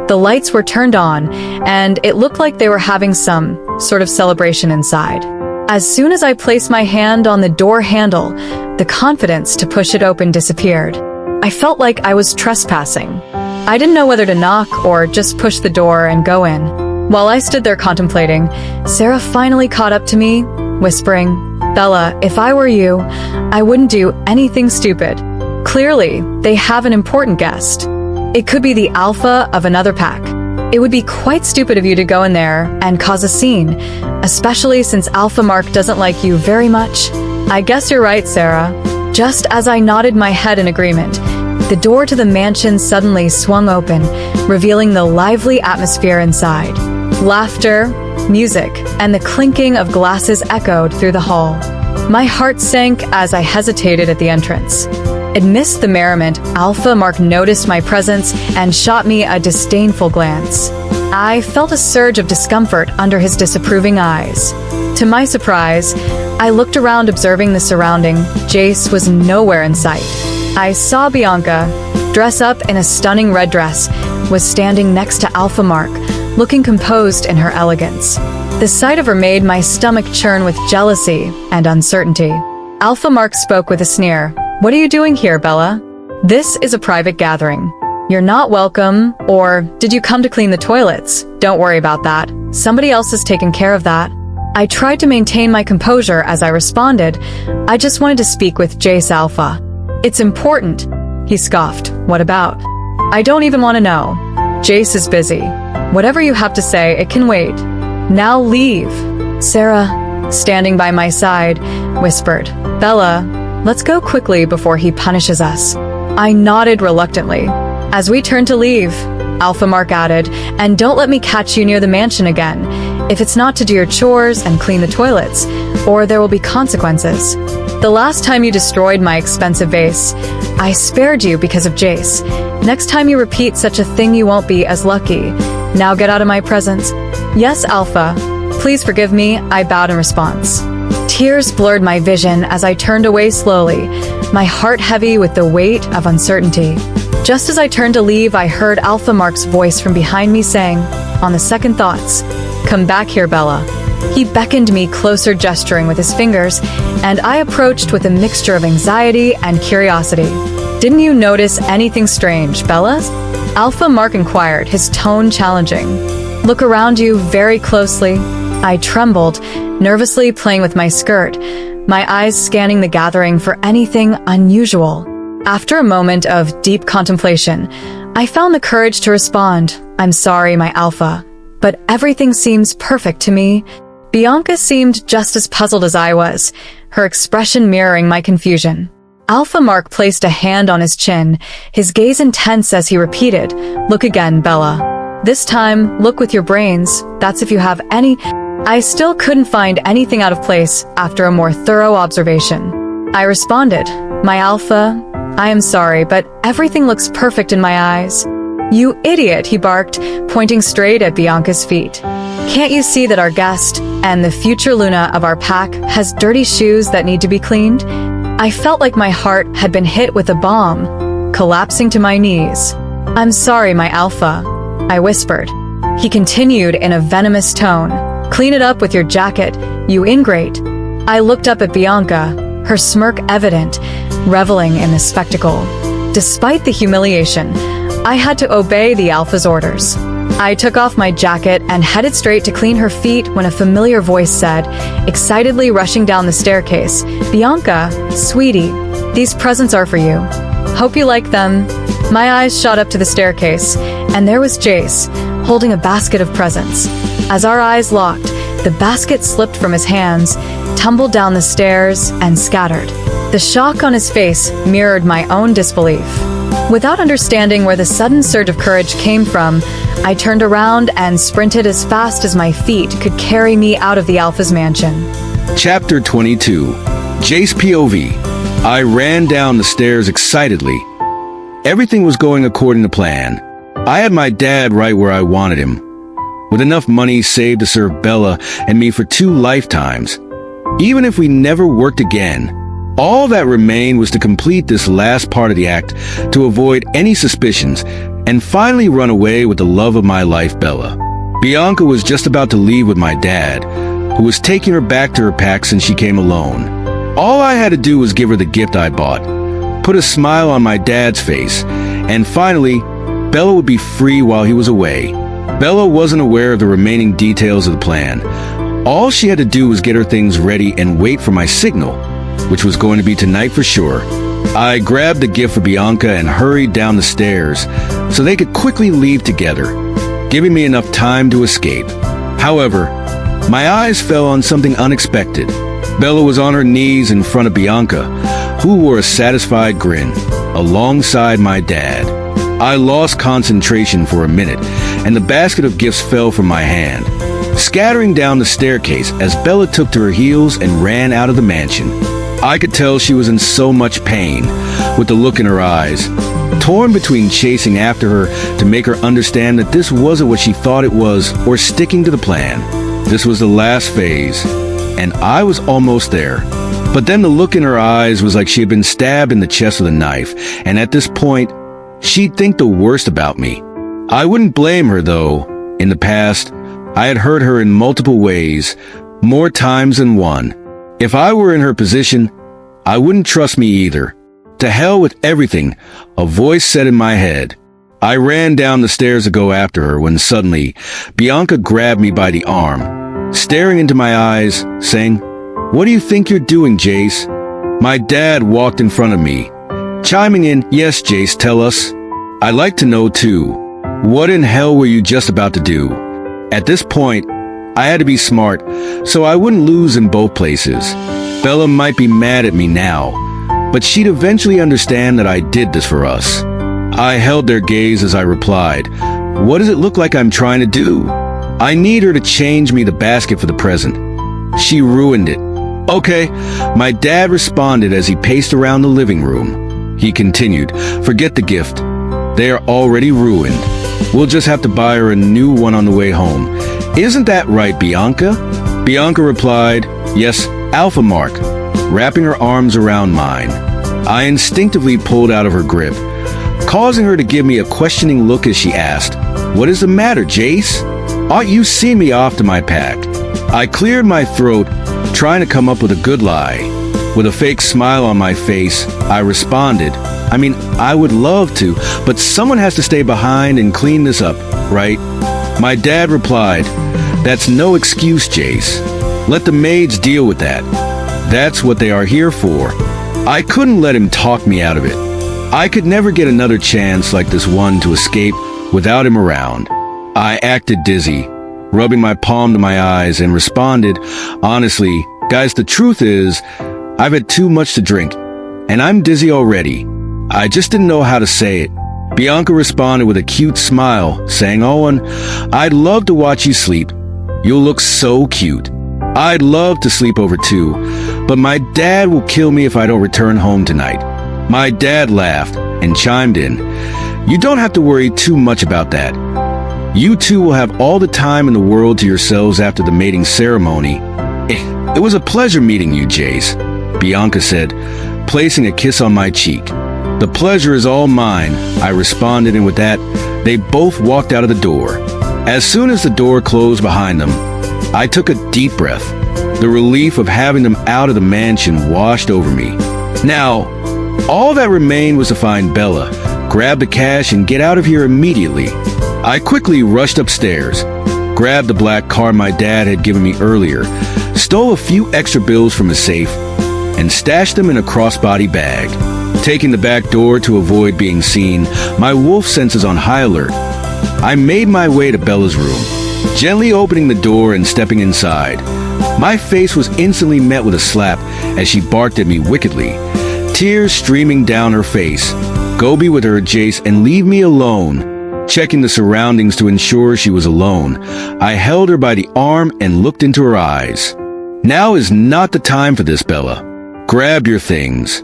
The lights were turned on, and it looked like they were having some sort of celebration inside. As soon as I placed my hand on the door handle, the confidence to push it open disappeared. I felt like I was trespassing. I didn't know whether to knock or just push the door and go in. While I stood there contemplating, Sarah finally caught up to me, whispering, Bella, if I were you, I wouldn't do anything stupid. Clearly, they have an important guest. It could be the Alpha of another pack. It would be quite stupid of you to go in there and cause a scene, especially since Alpha Mark doesn't like you very much. I guess you're right, Sarah. Just as I nodded my head in agreement, the door to the mansion suddenly swung open, revealing the lively atmosphere inside. Laughter, music, and the clinking of glasses echoed through the hall. My heart sank as I hesitated at the entrance. Amidst the merriment, Alpha Mark noticed my presence and shot me a disdainful glance. I felt a surge of discomfort under his disapproving eyes. To my surprise, I looked around observing the surrounding. Jace was nowhere in sight. I saw Bianca, dressed up in a stunning red dress, was standing next to Alpha Mark, looking composed in her elegance. The sight of her made my stomach churn with jealousy and uncertainty. Alpha Mark spoke with a sneer. What are you doing here, Bella? This is a private gathering. You're not welcome, or did you come to clean the toilets? Don't worry about that. Somebody else has taken care of that. I tried to maintain my composure as I responded, I just wanted to speak with Jace Alpha. It's important. He scoffed. What about? I don't even want to know. Jace is busy. Whatever you have to say, it can wait. Now leave. Sarah, standing by my side, whispered, Bella, let's go quickly before he punishes us. I nodded reluctantly. As we turned to leave, Alpha Mark added, and don't let me catch you near the mansion again, if it's not to do your chores and clean the toilets, or there will be consequences. The last time you destroyed my expensive vase, I spared you because of Jace. Next time you repeat such a thing, you won't be as lucky. Now get out of my presence. Yes, Alpha. Please forgive me, I bowed in response. Tears blurred my vision as I turned away slowly, my heart heavy with the weight of uncertainty. Just as I turned to leave, I heard Alpha Mark's voice from behind me saying, on the second thoughts, come back here, Bella. He beckoned me closer, gesturing with his fingers, and I approached with a mixture of anxiety and curiosity. Didn't you notice anything strange, Bella? Alpha Mark inquired, his tone challenging. Look around you very closely. I trembled, nervously playing with my skirt, my eyes scanning the gathering for anything unusual. After a moment of deep contemplation, I found the courage to respond, I'm sorry, my Alpha, but everything seems perfect to me. Bianca seemed just as puzzled as I was, her expression mirroring my confusion. Alpha Mark placed a hand on his chin, his gaze intense as he repeated, look again, Bella. This time, look with your brains, that's if you have any. I still couldn't find anything out of place after a more thorough observation. I responded, my Alpha, I am sorry, but everything looks perfect in my eyes. You idiot, he barked, pointing straight at Bianca's feet. Can't you see that our guest, and the future Luna of our pack, has dirty shoes that need to be cleaned? I felt like my heart had been hit with a bomb, collapsing to my knees. I'm sorry, my Alpha, I whispered. He continued in a venomous tone. Clean it up with your jacket, you ingrate. I looked up at Bianca, her smirk evident, reveling in the spectacle. Despite the humiliation, I had to obey the Alpha's orders. I took off my jacket and headed straight to clean her feet when a familiar voice said, excitedly rushing down the staircase, Bianca, sweetie, these presents are for you. Hope you like them. My eyes shot up to the staircase, and there was Jace, holding a basket of presents. As our eyes locked, the basket slipped from his hands, tumbled down the stairs, and scattered. The shock on his face mirrored my own disbelief. Without understanding where the sudden surge of courage came from, I turned around and sprinted as fast as my feet could carry me out of the Alpha's mansion. Chapter 22. Jace POV. I ran down the stairs excitedly. Everything was going according to plan. I had my dad right where I wanted him, with enough money saved to serve Bella and me for 2 lifetimes. Even if we never worked again, all that remained was to complete this last part of the act to avoid any suspicions and finally run away with the love of my life, Bella. Bianca was just about to leave with my dad, who was taking her back to her pack since she came alone. All I had to do was give her the gift I bought, put a smile on my dad's face, and finally, Bella would be free while he was away. Bella wasn't aware of the remaining details of the plan. All she had to do was get her things ready and wait for my signal, which was going to be tonight for sure. I grabbed the gift for Bianca and hurried down the stairs so they could quickly leave together, giving me enough time to escape. However, my eyes fell on something unexpected. Bella was on her knees in front of Bianca, who wore a satisfied grin, alongside my dad. I lost concentration for a minute, and the basket of gifts fell from my hand, scattering down the staircase as Bella took to her heels and ran out of the mansion. I could tell she was in so much pain, with the look in her eyes, torn between chasing after her to make her understand that this wasn't what she thought it was, or sticking to the plan. This was the last phase, and I was almost there. But then the look in her eyes was like she had been stabbed in the chest with a knife, and at this point, she'd think the worst about me. I wouldn't blame her, though. In the past, I had hurt her in multiple ways, more times than one. If I were in her position, I wouldn't trust me either. To hell with everything, a voice said in my head. I ran down the stairs to go after her when suddenly, Bianca grabbed me by the arm, staring into my eyes, saying, "What do you think you're doing, Jace?" My dad walked in front of me, chiming in, "Yes, Jace, tell us. I'd like to know too." What in hell were you just about to do? At this point, I had to be smart, so I wouldn't lose in both places. Bella might be mad at me now, but she'd eventually understand that I did this for us. I held their gaze as I replied, "What does it look like I'm trying to do? I need her to change me the basket for the present. She ruined it." "Okay," my dad responded as he paced around the living room. He continued, "Forget the gift. They are already ruined. We'll just have to buy her a new one on the way home. Isn't that right, Bianca?" Bianca replied, "Yes, Alpha Mark," wrapping her arms around mine. I instinctively pulled out of her grip, causing her to give me a questioning look as she asked, "What is the matter, Jace? Ought you see me off to my pack?" I cleared my throat, trying to come up with a good lie. With a fake smile on my face, I responded, I would love to, but someone has to stay behind and clean this up, right?" My dad replied, "That's no excuse, Jace. Let the maids deal with that. That's what they are here for." I couldn't let him talk me out of it. I could never get another chance like this one to escape without him around. I acted dizzy, rubbing my palm to my eyes, and responded, "Honestly, guys, the truth is, I've had too much to drink, and I'm dizzy already. I just didn't know how to say it." Bianca responded with a cute smile, saying, "Owen, I'd love to watch you sleep. You'll look so cute. I'd love to sleep over too, but my dad will kill me if I don't return home tonight." My dad laughed and chimed in, "You don't have to worry too much about that. You two will have all the time in the world to yourselves after the mating ceremony." It was a pleasure meeting you, Jace," Bianca said, placing a kiss on my cheek. "The pleasure is all mine," I responded, and with that, they both walked out of the door. As soon as the door closed behind them, I took a deep breath. The relief of having them out of the mansion washed over me. Now, all that remained was to find Bella, grab the cash, and get out of here immediately. I quickly rushed upstairs, grabbed the black card my dad had given me earlier, stole a few extra bills from his safe, and stashed them in a crossbody bag. Taking the back door to avoid being seen, my wolf senses on high alert, I made my way to Bella's room, gently opening the door and stepping inside. My face was instantly met with a slap as she barked at me wickedly, tears streaming down her face. "Go be with her, Jace, and leave me alone." Checking the surroundings to ensure she was alone, I held her by the arm and looked into her eyes. "Now is not the time for this, Bella. Grab your things.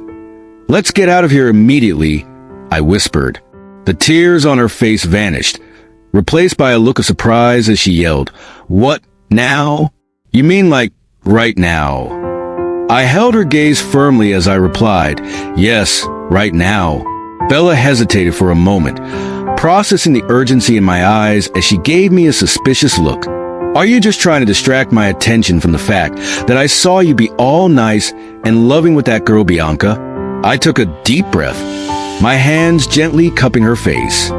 Let's get out of here immediately," I whispered. The tears on her face vanished, replaced by a look of surprise as she yelled, "What, now? You mean like, right now?" I held her gaze firmly as I replied, "Yes, right now." Bella hesitated for a moment, processing the urgency in my eyes as she gave me a suspicious look. "Are you just trying to distract my attention from the fact that I saw you be all nice and loving with that girl, Bianca?" I took a deep breath, my hands gently cupping her face.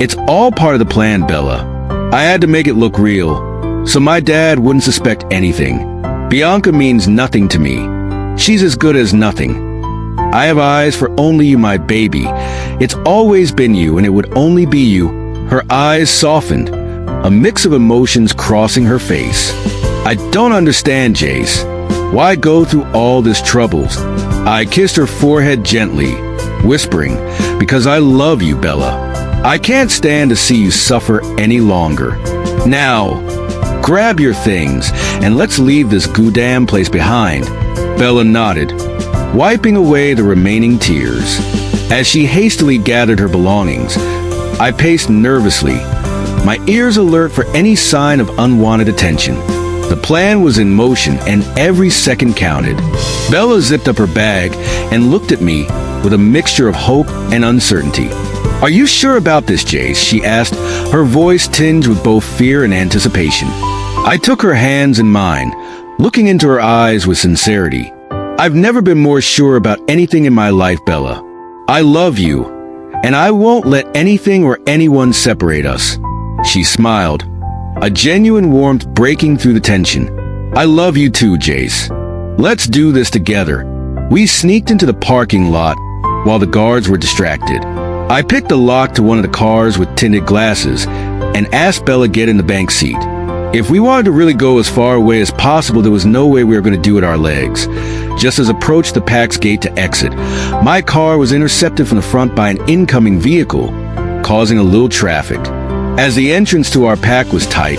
"It's all part of the plan, Bella. I had to make it look real, so my dad wouldn't suspect anything. Bianca means nothing to me. She's as good as nothing. I have eyes for only you, my baby. It's always been you, and it would only be you." Her eyes softened, a mix of emotions crossing her face. "I don't understand, Jace. Why go through all this troubles?" I kissed her forehead gently, whispering, "Because I love you, Bella. I can't stand to see you suffer any longer. Now, grab your things, and let's leave this goddamn place behind." Bella nodded, wiping away the remaining tears. As she hastily gathered her belongings, I paced nervously, my ears alert for any sign of unwanted attention. The plan was in motion, and every second counted. Bella zipped up her bag and looked at me with a mixture of hope and uncertainty. "Are you sure about this, Jace?" she asked, her voice tinged with both fear and anticipation. I took her hands in mine, looking into her eyes with sincerity. "I've never been more sure about anything in my life, Bella. I love you, and I won't let anything or anyone separate us." She smiled, a genuine warmth breaking through the tension. "I love you too, Jace. Let's do this together." We sneaked into the parking lot while the guards were distracted. I picked the lock to one of the cars with tinted glasses and asked Bella to get in the back seat. If we wanted to really go as far away as possible, there was no way we were going to do it our legs. Just as approached the PAX gate to exit, my car was intercepted from the front by an incoming vehicle, causing a little traffic. As the entrance to our pack was tight,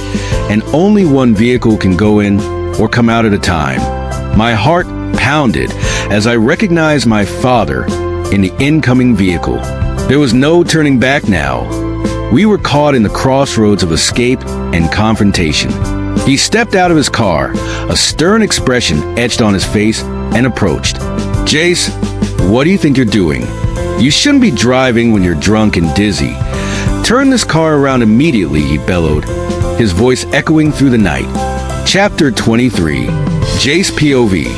and only one vehicle can go in or come out at a time, my heart pounded as I recognized my father in the incoming vehicle. There was no turning back now. We were caught in the crossroads of escape and confrontation. He stepped out of his car, a stern expression etched on his face, and approached. "Jace, what do you think you're doing? You shouldn't be driving when you're drunk and dizzy. Turn this car around immediately," he bellowed, his voice echoing through the night. Chapter 23. Jace POV.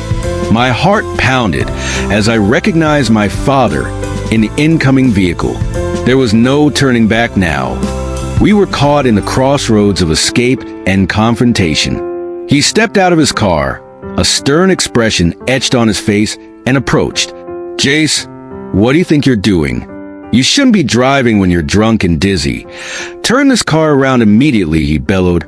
My heart pounded as I recognized my father in the incoming vehicle. There was no turning back now. We were caught in the crossroads of escape and confrontation. He stepped out of his car, a stern expression etched on his face, and approached. "Jace, what do you think you're doing? You shouldn't be driving when you're drunk and dizzy. Turn this car around immediately," he bellowed,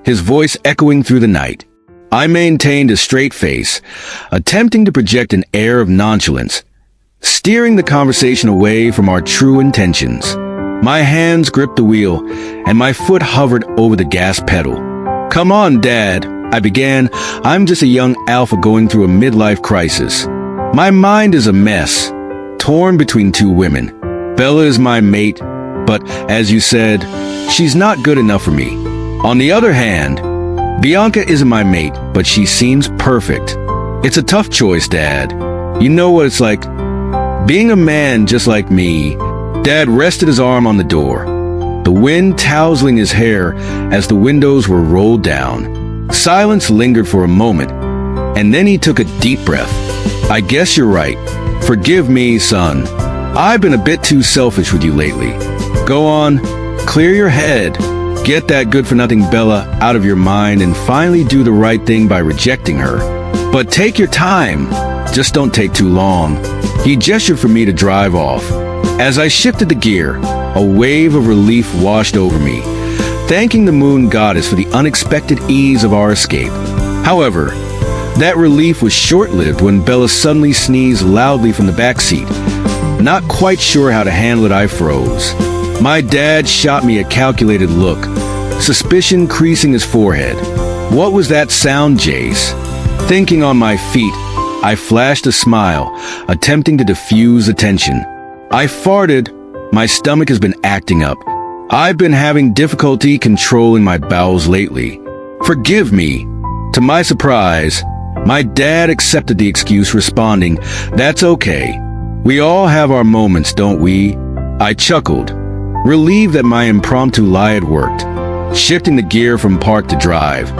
his voice echoing through the night. I maintained a straight face, attempting to project an air of nonchalance, steering the conversation away from our true intentions. My hands gripped the wheel, and my foot hovered over the gas pedal. "Come on, Dad," I began. I'm just a young alpha going through a midlife crisis. My mind is a mess, torn between two women. Bella is my mate, but as you said, she's not good enough for me. On the other hand, Bianca isn't my mate, but she seems perfect. It's a tough choice, Dad. You know what it's like being a man just like me. Dad rested his arm on the door, the wind tousling his hair as the windows were rolled down. Silence lingered for a moment, and then he took a deep breath. "I guess you're right. Forgive me, son. I've been a bit too selfish with you lately. Go on, clear your head. Get that good-for-nothing Bella out of your mind and finally do the right thing by rejecting her. But take your time. Just don't take too long." He gestured for me to drive off. As I shifted the gear, a wave of relief washed over me, thanking the moon goddess for the unexpected ease of our escape. However, that relief was short-lived when Bella suddenly sneezed loudly from the back seat. Not quite sure how to handle it, I froze. My dad shot me a calculated look, suspicion creasing his forehead. "What was that sound, Jace?" Thinking on my feet, I flashed a smile, attempting to diffuse the tension. "I farted. My stomach has been acting up. I've been having difficulty controlling my bowels lately. Forgive me." To my surprise, my dad accepted the excuse, responding, "That's okay. We all have our moments, don't we?" I chuckled, relieved that my impromptu lie had worked. Shifting the gear from park to drive,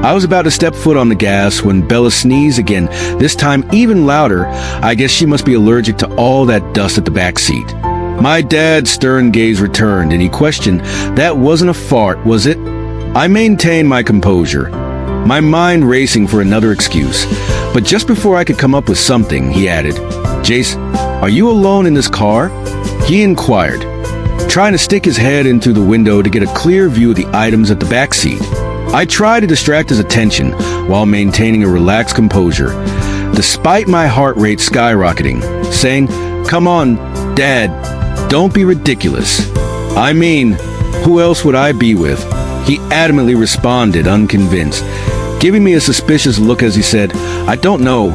I was about to step foot on the gas when Bella sneezed again, this time even louder. I guess she must be allergic to all that dust at the back seat. My dad's stern gaze returned, and he questioned, "That wasn't a fart, was it?" I maintained my composure, my mind racing for another excuse. But just before I could come up with something, he added, "Jace, are you alone in this car?" He inquired, trying to stick his head in through the window to get a clear view of the items at the back seat. I tried to distract his attention while maintaining a relaxed composure, despite my heart rate skyrocketing, saying, "Come on, Dad, don't be ridiculous." "I mean, who else would I be with?" He adamantly responded, unconvinced, giving me a suspicious look as he said, "I don't know.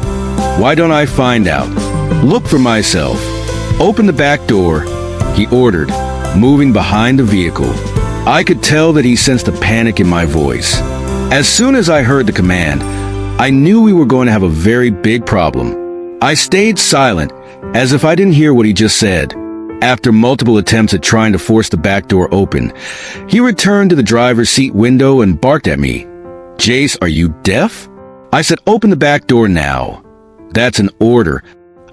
Why don't I find out? Look for myself. Open the back door," he ordered, moving behind the vehicle. I could tell that he sensed the panic in my voice. As soon as I heard the command, I knew we were going to have a very big problem. I stayed silent, as if I didn't hear what he just said. After multiple attempts at trying to force the back door open, he returned to the driver's seat window and barked at me. "Jace, are you deaf?" I said, "Open the back door now." "That's an order."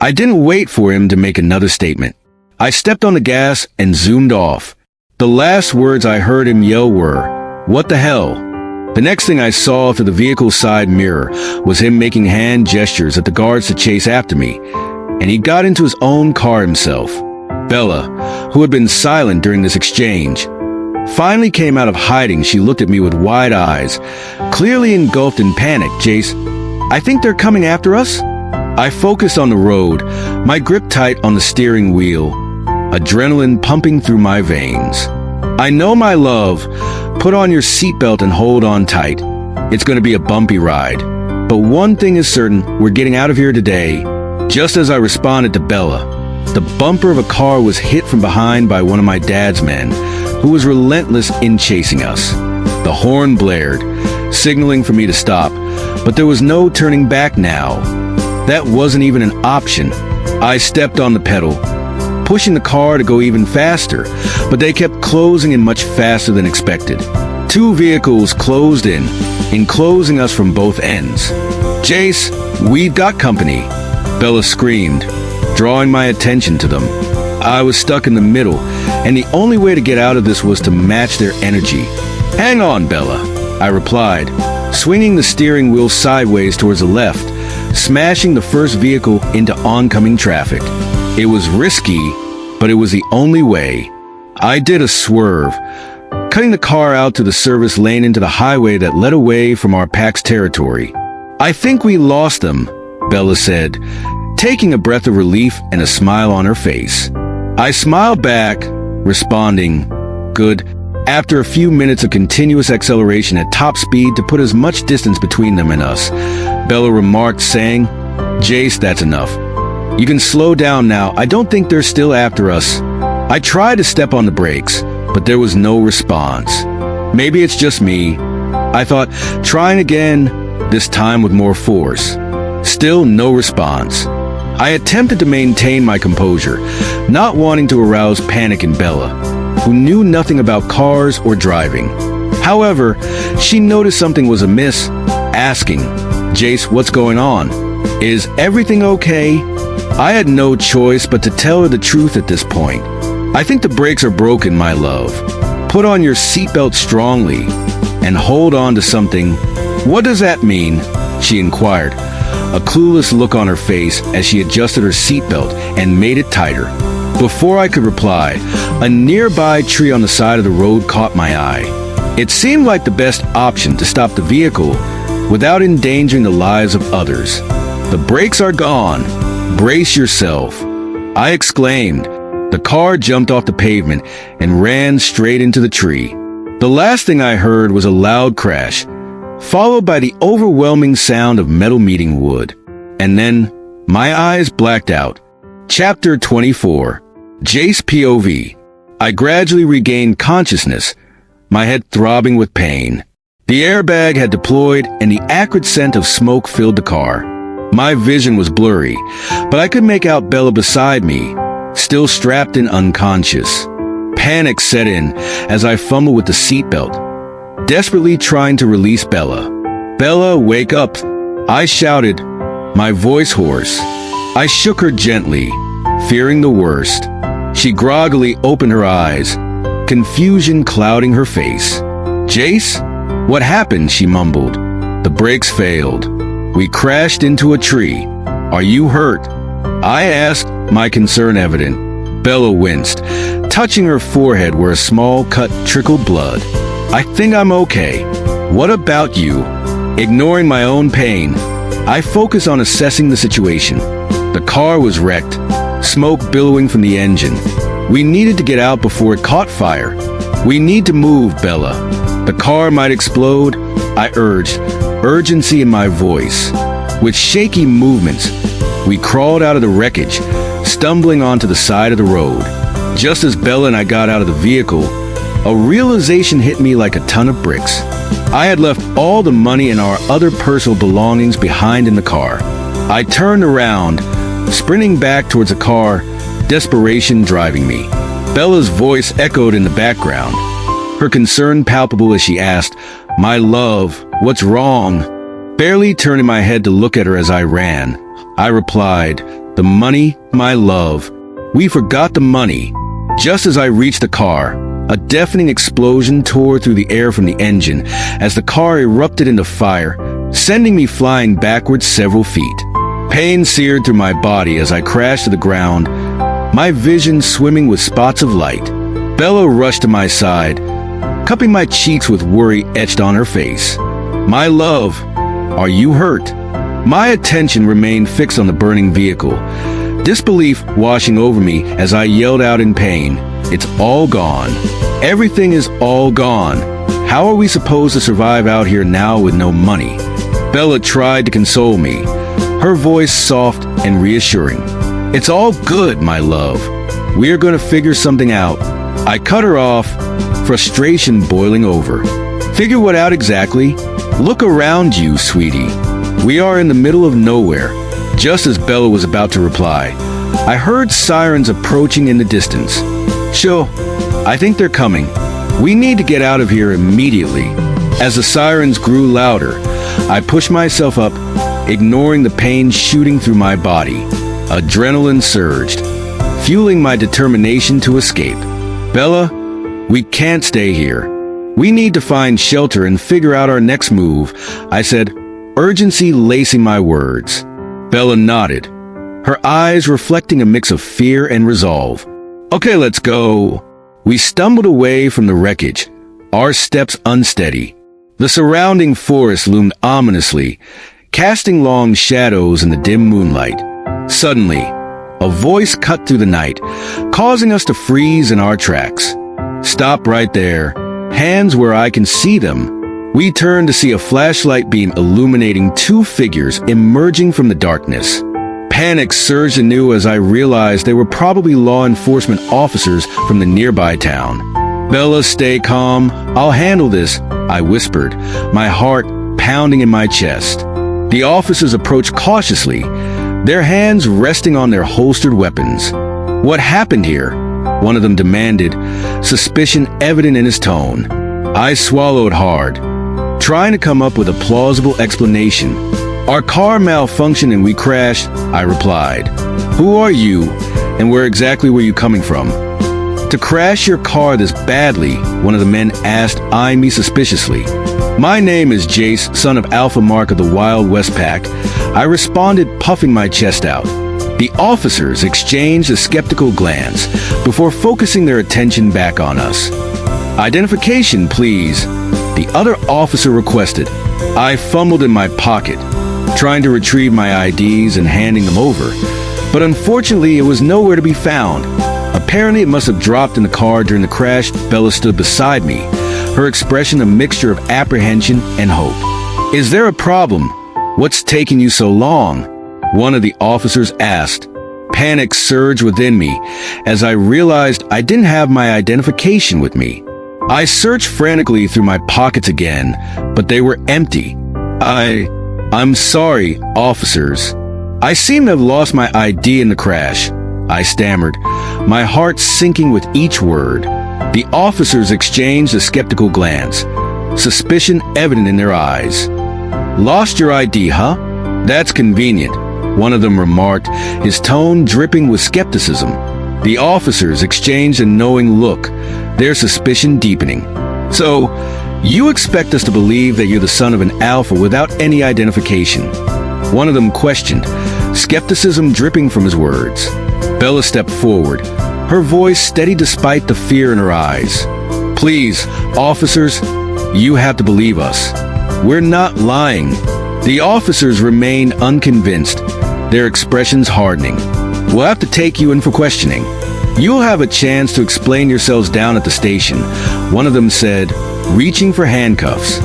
I didn't wait for him to make another statement. I stepped on the gas and zoomed off. The last words I heard him yell were, "What the hell?" The next thing I saw through the vehicle's side mirror was him making hand gestures at the guards to chase after me, and he got into his own car himself. Bella, who had been silent during this exchange, finally came out of hiding. She looked at me with wide eyes, clearly engulfed in panic. Jace, I think they're coming after us? I focused on the road, my grip tight on the steering wheel, adrenaline pumping through my veins. I know, my love. Put on your seatbelt and hold on tight. It's going to be a bumpy ride. But one thing is certain, we're getting out of here today. Just as I responded to Bella, the bumper of a car was hit from behind by one of my dad's men, who was relentless in chasing us. The horn blared, signaling for me to stop, but there was no turning back now. That wasn't even an option. I stepped on the pedal, pushing the car to go even faster, but they kept closing in much faster than expected. Two vehicles closed in, enclosing us from both ends. Jace, we've got company, Bella screamed, drawing my attention to them. I was stuck in the middle, and the only way to get out of this was to match their energy. Hang on, Bella, I replied, swinging the steering wheel sideways towards the left, smashing the first vehicle into oncoming traffic. It was risky, but it was the only way. I did a swerve, cutting the car out to the service lane into the highway that led away from our pack's territory. I think we lost them, Bella said, taking a breath of relief and a smile on her face. I smiled back, responding, good, after a few minutes of continuous acceleration at top speed to put as much distance between them and us. Bella remarked, saying, Jace, that's enough. You can slow down now. I don't think they're still after us. I tried to step on the brakes, but there was no response. Maybe it's just me, I thought, trying again, this time with more force. Still no response. I attempted to maintain my composure, not wanting to arouse panic in Bella, who knew nothing about cars or driving. However, she noticed something was amiss, asking, Jace, what's going on? Is everything okay? I had no choice but to tell her the truth at this point. I think the brakes are broken, my love. Put on your seatbelt strongly and hold on to something. What does that mean? She inquired, a clueless look on her face as she adjusted her seatbelt and made it tighter. Before I could reply, a nearby tree on the side of the road caught my eye. It seemed like the best option to stop the vehicle without endangering the lives of others. The brakes are gone. Brace yourself, I exclaimed. The car jumped off the pavement and ran straight into the tree. The last thing I heard was a loud crash, followed by the overwhelming sound of metal meeting wood. And then, my eyes blacked out. Chapter 24. Jace POV. I gradually regained consciousness, my head throbbing with pain. The airbag had deployed and the acrid scent of smoke filled the car. My vision was blurry, but I could make out Bella beside me, still strapped and unconscious. Panic set in as I fumbled with the seatbelt, desperately trying to release Bella. Bella, wake up, I shouted, my voice hoarse. I shook her gently, fearing the worst. She groggily opened her eyes, confusion clouding her face. Jace? What happened? She mumbled. The brakes failed. We crashed into a tree. Are you hurt? I asked, my concern evident. Bella winced, touching her forehead where a small cut trickled blood. I think I'm okay. What about you? Ignoring my own pain, I focused on assessing the situation. The car was wrecked, smoke billowing from the engine. We needed to get out before it caught fire. We need to move, Bella. The car might explode, I urged, urgency in my voice. With shaky movements, we crawled out of the wreckage, stumbling onto the side of the road. Just as Bella and I got out of the vehicle, a realization hit me like a ton of bricks. I had left all the money and our other personal belongings behind in the car. I turned around, sprinting back towards the car, desperation driving me. Bella's voice echoed in the background, her concern palpable as she asked, my love, what's wrong? Barely turning my head to look at her as I ran, I replied, the money, my love. We forgot the money. Just as I reached the car, a deafening explosion tore through the air from the engine as the car erupted into fire, sending me flying backwards several feet. Pain seared through my body as I crashed to the ground, my vision swimming with spots of light. Bella rushed to my side, cupping my cheeks with worry etched on her face. "My love, are you hurt?" My attention remained fixed on the burning vehicle, disbelief washing over me as I yelled out in pain, "It's all gone. Everything is all gone. How are we supposed to survive out here now with no money?" Bella tried to console me, her voice soft and reassuring. "It's all good, my love. We are going to figure something out." I cut her off, frustration boiling over. "Figure what out exactly? Look around you, sweetie. We are in the middle of nowhere." Just as Bella was about to reply, I heard sirens approaching in the distance. "Sure, I think they're coming. We need to get out of here immediately." As the sirens grew louder, I pushed myself up, ignoring the pain shooting through my body. Adrenaline surged, fueling my determination to escape. "Bella, we can't stay here. We need to find shelter and figure out our next move," I said, urgency lacing my words. Bella nodded, her eyes reflecting a mix of fear and resolve. "Okay, let's go." We stumbled away from the wreckage, our steps unsteady. The surrounding forest loomed ominously, casting long shadows in the dim moonlight. Suddenly, a voice cut through the night, causing us to freeze in our tracks. "Stop right there. Hands where I can see them." We turned to see a flashlight beam illuminating two figures emerging from the darkness. Panic surged anew as I realized they were probably law enforcement officers from the nearby town. "Bella, stay calm. I'll handle this," I whispered, my heart pounding in my chest. The officers approached cautiously, their hands resting on their holstered weapons. "What happened here?" one of them demanded, suspicion evident in his tone. I swallowed hard, trying to come up with a plausible explanation. "Our car malfunctioned and we crashed," I replied. "Who are you, and where exactly were you coming from?" "To crash your car this badly?" one of the men asked, eyeing me suspiciously. "My name is Jace, son of Alpha Mark of the Wild West Pack," I responded, puffing my chest out. The officers exchanged a skeptical glance before focusing their attention back on us. "Identification, please," the other officer requested. I fumbled in my pocket, trying to retrieve my IDs and handing them over, but unfortunately it was nowhere to be found. Apparently it must have dropped in the car during the crash. Bella stood beside me, her expression a mixture of apprehension and hope. "Is there a problem? What's taking you so long?" one of the officers asked. Panic surged within me as I realized I didn't have my identification with me. I searched frantically through my pockets again, but they were empty. I'm sorry, officers. I seem to have lost my ID in the crash," I stammered, my heart sinking with each word. The officers exchanged a skeptical glance, suspicion evident in their eyes. "Lost your ID, huh? That's convenient," one of them remarked, his tone dripping with skepticism. The officers exchanged a knowing look, their suspicion deepening. "So, you expect us to believe that you're the son of an alpha without any identification?" one of them questioned, skepticism dripping from his words. Bella stepped forward, her voice steady despite the fear in her eyes. "Please, officers, you have to believe us. We're not lying." The officers remained unconvinced, their expressions hardening. "We'll have to take you in for questioning. You'll have a chance to explain yourselves down at the station," one of them said, reaching for handcuffs.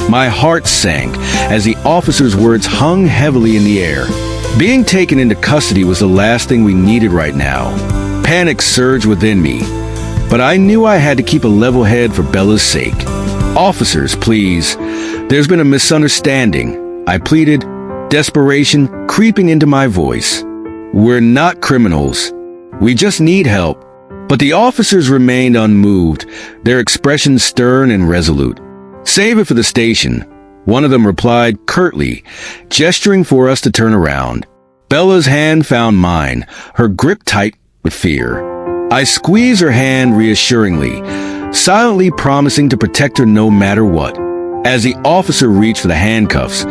My heart sank as the officer's words hung heavily in the air. Being taken into custody was the last thing we needed right now. Panic surged within me, but I knew I had to keep a level head for Bella's sake. "Officers, please. There's been a misunderstanding," I pleaded, desperation creeping into my voice. "We're not criminals. We just need help." But the officers remained unmoved, their expressions stern and resolute. "Save it for the station," one of them replied curtly, gesturing for us to turn around. Bella's hand found mine, her grip tight with fear. I squeezed her hand reassuringly, silently promising to protect her no matter what. As the officer reached for the handcuffs,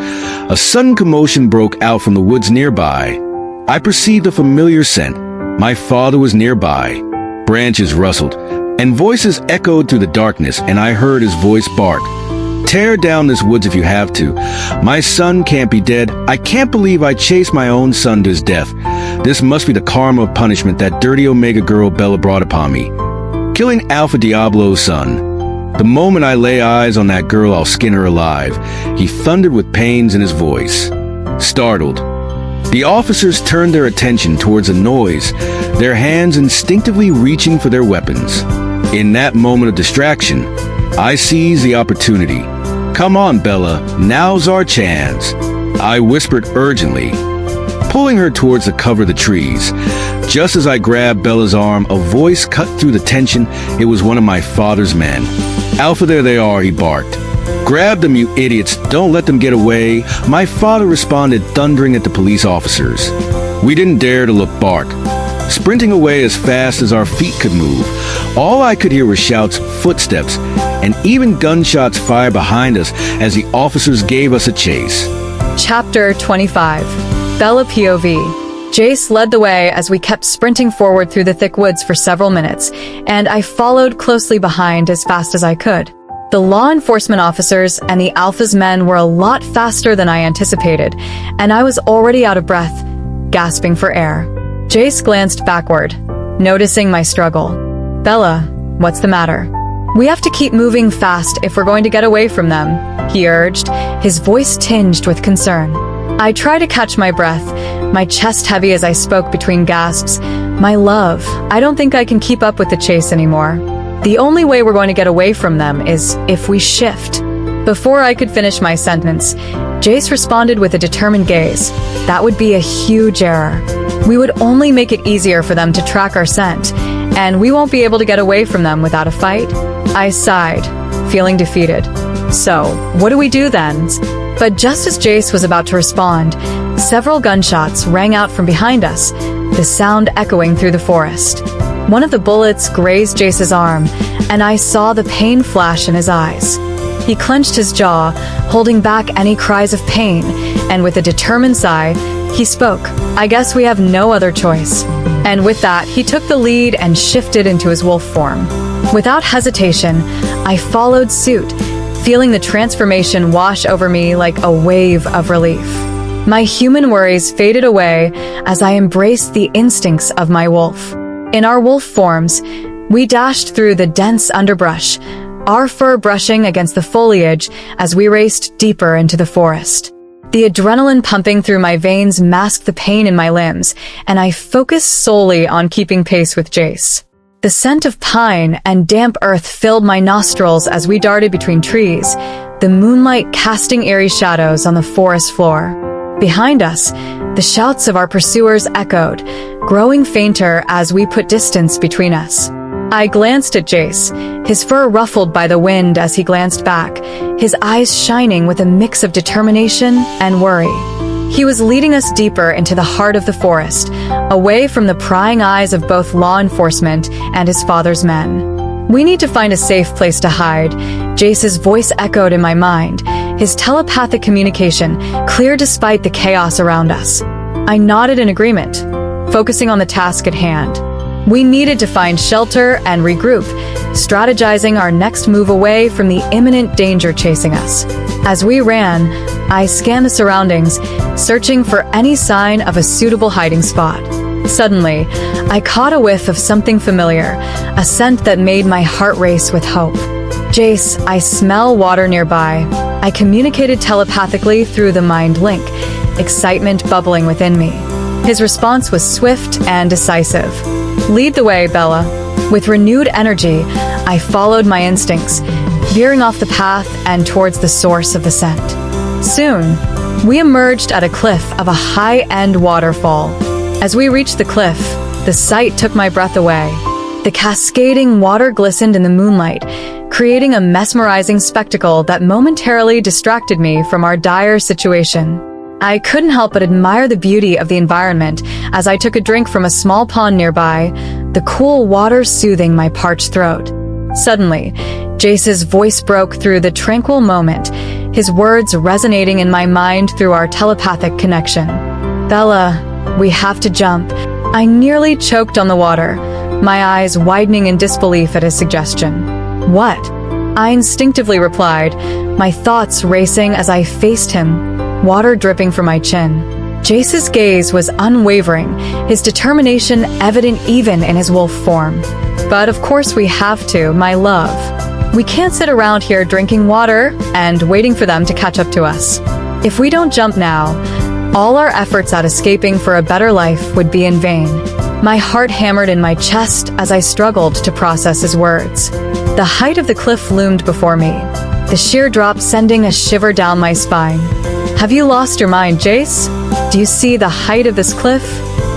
a sudden commotion broke out from the woods nearby. I perceived a familiar scent, My father was nearby. Branches rustled, and voices echoed through the darkness, and I heard his voice bark. Tear down this woods if you have to. My son can't be dead. I can't believe I chased my own son to his death. This must be the karma of punishment that dirty Omega girl Bella brought upon me. Killing Alpha Diablo's son. The moment I lay eyes on that girl, I'll skin her alive. He thundered with pains in his voice. Startled, the officers turned their attention towards a noise, their hands instinctively reaching for their weapons. In that moment of distraction, I seized the opportunity. Come on, Bella, now's our chance. I whispered urgently, pulling her towards the cover of the trees. Just as I grabbed Bella's arm, a voice cut through the tension. It was one of my father's men. Alpha, there they are, he barked. Grab them, you idiots. Don't let them get away. My father responded, thundering at the police officers. We didn't dare to look back. Sprinting away as fast as our feet could move. All I could hear were shouts, footsteps, and even gunshots fired behind us as the officers gave us a chase. Chapter 25. Bella POV. Jace led the way as we kept sprinting forward through the thick woods for several minutes, and I followed closely behind as fast as I could. The law enforcement officers and the Alpha's men were a lot faster than I anticipated, and I was already out of breath, gasping for air. Jace glanced backward, noticing my struggle. Bella, what's the matter? We have to keep moving fast if we're going to get away from them, he urged, his voice tinged with concern. I tried to catch my breath, my chest heavy as I spoke between gasps. My love, I don't think I can keep up with the chase anymore. The only way we're going to get away from them is if we shift. Before I could finish my sentence, Jace responded with a determined gaze. That would be a huge error. We would only make it easier for them to track our scent, and we won't be able to get away from them without a fight. I sighed, feeling defeated. So, what do we do then? But just as Jace was about to respond, several gunshots rang out from behind us, the sound echoing through the forest. One of the bullets grazed Jace's arm, and I saw the pain flash in his eyes. He clenched his jaw, holding back any cries of pain, and with a determined sigh, he spoke, I guess we have no other choice. And with that, he took the lead and shifted into his wolf form. Without hesitation, I followed suit, feeling the transformation wash over me like a wave of relief. My human worries faded away as I embraced the instincts of my wolf. In our wolf forms, we dashed through the dense underbrush, our fur brushing against the foliage as we raced deeper into the forest. The adrenaline pumping through my veins masked the pain in my limbs, and I focused solely on keeping pace with Jace. The scent of pine and damp earth filled my nostrils as we darted between trees, the moonlight casting eerie shadows on the forest floor. Behind us, the shouts of our pursuers echoed, growing fainter as we put distance between us. I glanced at Jace, his fur ruffled by the wind as he glanced back, his eyes shining with a mix of determination and worry. He was leading us deeper into the heart of the forest, away from the prying eyes of both law enforcement and his father's men. We need to find a safe place to hide, Jace's voice echoed in my mind, his telepathic communication clear despite the chaos around us. I nodded in agreement, focusing on the task at hand. We needed to find shelter and regroup, strategizing our next move away from the imminent danger chasing us. As we ran, I scanned the surroundings, searching for any sign of a suitable hiding spot. Suddenly, I caught a whiff of something familiar, a scent that made my heart race with hope. Jace, I smell water nearby. I communicated telepathically through the mind link, excitement bubbling within me. His response was swift and decisive. Lead the way, Bella. With renewed energy, I followed my instincts, veering off the path and towards the source of the scent. Soon, we emerged at a cliff of a high-end waterfall. As we reached the cliff, the sight took my breath away. The cascading water glistened in the moonlight, creating a mesmerizing spectacle that momentarily distracted me from our dire situation. I couldn't help but admire the beauty of the environment as I took a drink from a small pond nearby, the cool water soothing my parched throat. Suddenly, Jace's voice broke through the tranquil moment, his words resonating in my mind through our telepathic connection. Bella, we have to jump. I nearly choked on the water, my eyes widening in disbelief at his suggestion. "What?" I instinctively replied, my thoughts racing as I faced him, water dripping from my chin. Jace's gaze was unwavering, his determination evident even in his wolf form. "But of course we have to, my love. We can't sit around here drinking water and waiting for them to catch up to us. If we don't jump now, all our efforts at escaping for a better life would be in vain." My heart hammered in my chest as I struggled to process his words. The height of the cliff loomed before me, the sheer drop sending a shiver down my spine. "Have you lost your mind, Jace? Do you see the height of this cliff?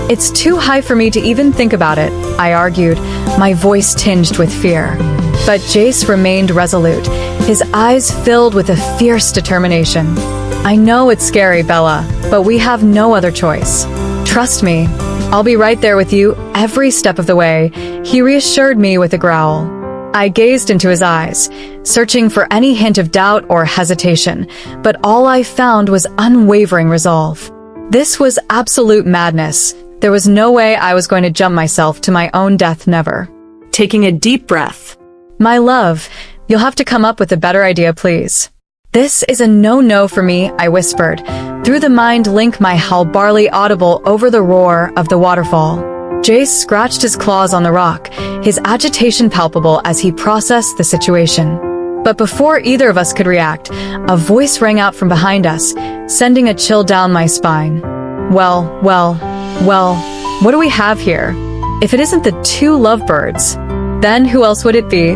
It's too high for me to even think about it," I argued, my voice tinged with fear. But Jace remained resolute, his eyes filled with a fierce determination. "I know it's scary, Bella, but we have no other choice. Trust me, I'll be right there with you every step of the way," he reassured me with a growl. I gazed into his eyes, searching for any hint of doubt or hesitation, but all I found was unwavering resolve. This was absolute madness. There was no way I was going to jump myself to my own death, never. Taking a deep breath. "My love, you'll have to come up with a better idea, please." "This is a no-no for me," I whispered, through the mind link, my howl barely audible over the roar of the waterfall. Jace scratched his claws on the rock, his agitation palpable as he processed the situation. But before either of us could react, a voice rang out from behind us, sending a chill down my spine. Well, what do we have here? If it isn't the two lovebirds, then who else would it be?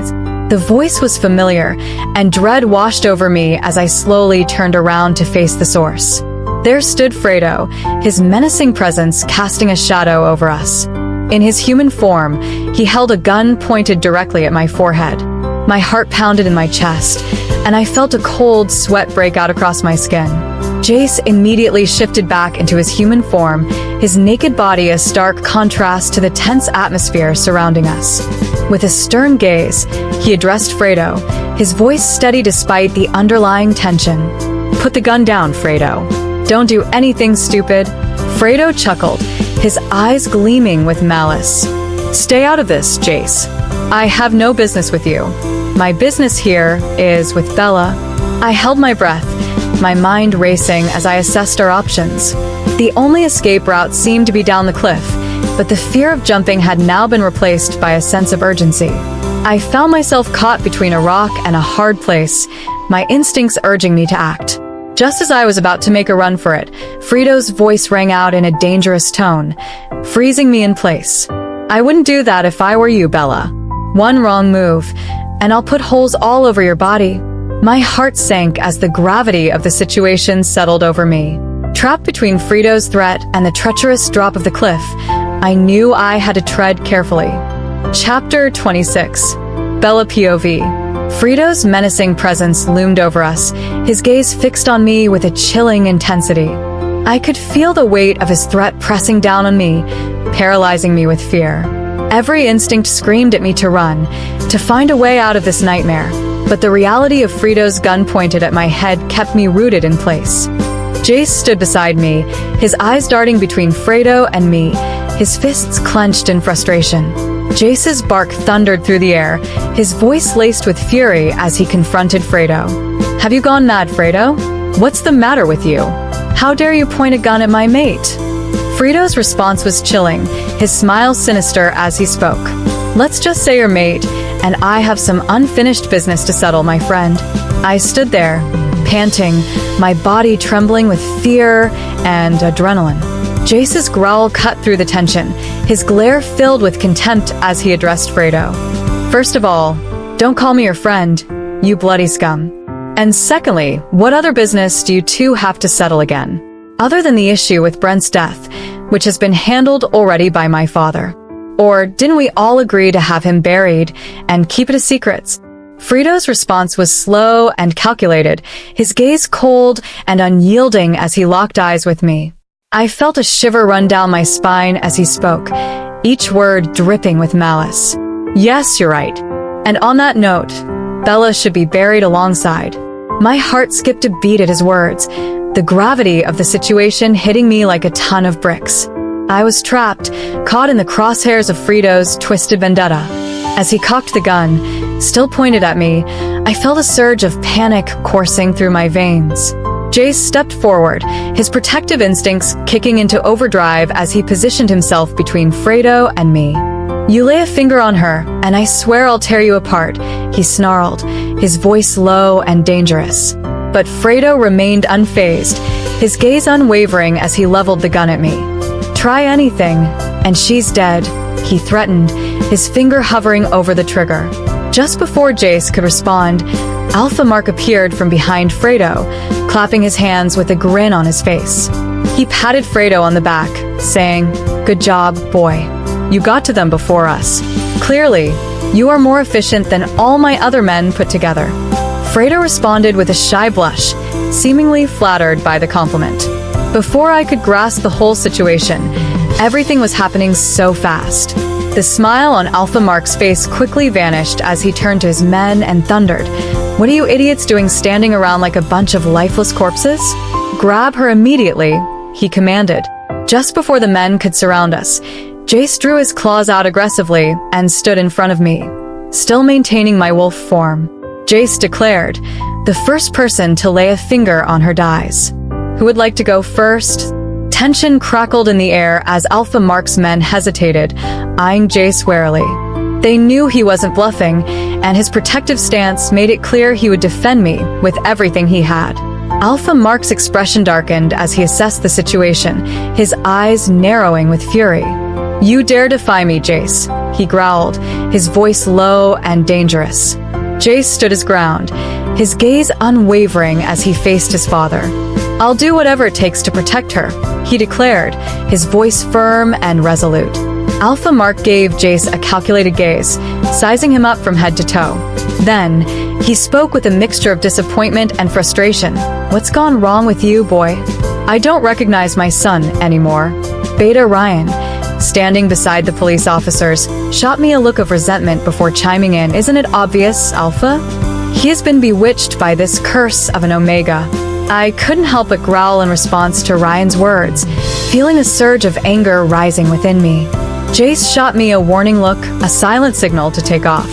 The voice was familiar, and dread washed over me as I slowly turned around to face the source. There stood Fredo, his menacing presence casting a shadow over us. In his human form, he held a gun pointed directly at my forehead. My heart pounded in my chest, and I felt a cold sweat break out across my skin. Jace immediately shifted back into his human form, his naked body a stark contrast to the tense atmosphere surrounding us. With a stern gaze, he addressed Fredo, his voice steady despite the underlying tension. "Put the gun down, Fredo. Don't do anything stupid." Fredo chuckled, his eyes gleaming with malice. "Stay out of this, Jace. I have no business with you. My business here is with Bella." I held my breath, my mind racing as I assessed our options. The only escape route seemed to be down the cliff, but the fear of jumping had now been replaced by a sense of urgency. I found myself caught between a rock and a hard place, my instincts urging me to act. Just as I was about to make a run for it, Fredo's voice rang out in a dangerous tone, freezing me in place. "I wouldn't do that if I were you, Bella. One wrong move, and I'll put holes all over your body." My heart sank as the gravity of the situation settled over me. Trapped between Fredo's threat and the treacherous drop of the cliff, I knew I had to tread carefully. Chapter 26. Bella POV. Fredo's menacing presence loomed over us, his gaze fixed on me with a chilling intensity. I could feel the weight of his threat pressing down on me, paralyzing me with fear. Every instinct screamed at me to run, to find a way out of this nightmare, but the reality of Fredo's gun pointed at my head kept me rooted in place. Jace stood beside me, his eyes darting between Fredo and me, his fists clenched in frustration. Jace's bark thundered through the air, his voice laced with fury as he confronted Fredo. "Have you gone mad, Fredo? What's the matter with you? How dare you point a gun at my mate?" Fredo's response was chilling, his smile sinister as he spoke. "Let's just say your mate, and I have some unfinished business to settle, my friend." I stood there, panting, my body trembling with fear and adrenaline. Jace's growl cut through the tension, his glare filled with contempt as he addressed Fredo. "First of all, don't call me your friend, you bloody scum. And secondly, what other business do you two have to settle again? Other than the issue with Brent's death, which has been handled already by my father. Or didn't we all agree to have him buried and keep it a secret?" Fredo's response was slow and calculated, his gaze cold and unyielding as he locked eyes with me. I felt a shiver run down my spine as he spoke, each word dripping with malice. "Yes, you're right. And on that note, Bella should be buried alongside." My heart skipped a beat at his words, the gravity of the situation hitting me like a ton of bricks. I was trapped, caught in the crosshairs of Fredo's twisted vendetta. As he cocked the gun, still pointed at me, I felt a surge of panic coursing through my veins. Jace stepped forward, his protective instincts kicking into overdrive as he positioned himself between Fredo and me. "You lay a finger on her, and I swear I'll tear you apart," he snarled, his voice low and dangerous. But Fredo remained unfazed, his gaze unwavering as he leveled the gun at me. "Try anything, and she's dead," he threatened, his finger hovering over the trigger. Just before Jace could respond, Alpha Mark appeared from behind Fredo, clapping his hands with a grin on his face. He patted Fredo on the back, saying, "Good job, boy. You got to them before us. Clearly, you are more efficient than all my other men put together." Fredo responded with a shy blush, seemingly flattered by the compliment. Before I could grasp the whole situation, everything was happening so fast. The smile on Alpha Mark's face quickly vanished as he turned to his men and thundered, "What are you idiots doing standing around like a bunch of lifeless corpses? Grab her immediately," he commanded. Just before the men could surround us, Jace drew his claws out aggressively and stood in front of me, still maintaining my wolf form. Jace declared, "The first person to lay a finger on her dies. Who would like to go first?" Tension crackled in the air as Alpha Mark's men hesitated, eyeing Jace warily. They knew he wasn't bluffing, and his protective stance made it clear he would defend me with everything he had. Alpha Mark's expression darkened as he assessed the situation, his eyes narrowing with fury. "You dare defy me, Jace," he growled, his voice low and dangerous. Jace stood his ground, his gaze unwavering as he faced his father. "I'll do whatever it takes to protect her," he declared, his voice firm and resolute. Alpha Mark gave Jace a calculated gaze, sizing him up from head to toe. Then, he spoke with a mixture of disappointment and frustration. "What's gone wrong with you, boy? I don't recognize my son anymore." Beta Ryan, standing beside the police officers, shot me a look of resentment before chiming in, "Isn't it obvious, Alpha? He has been bewitched by this curse of an Omega." I couldn't help but growl in response to Ryan's words, feeling a surge of anger rising within me. Jace shot me a warning look, a silent signal to take off.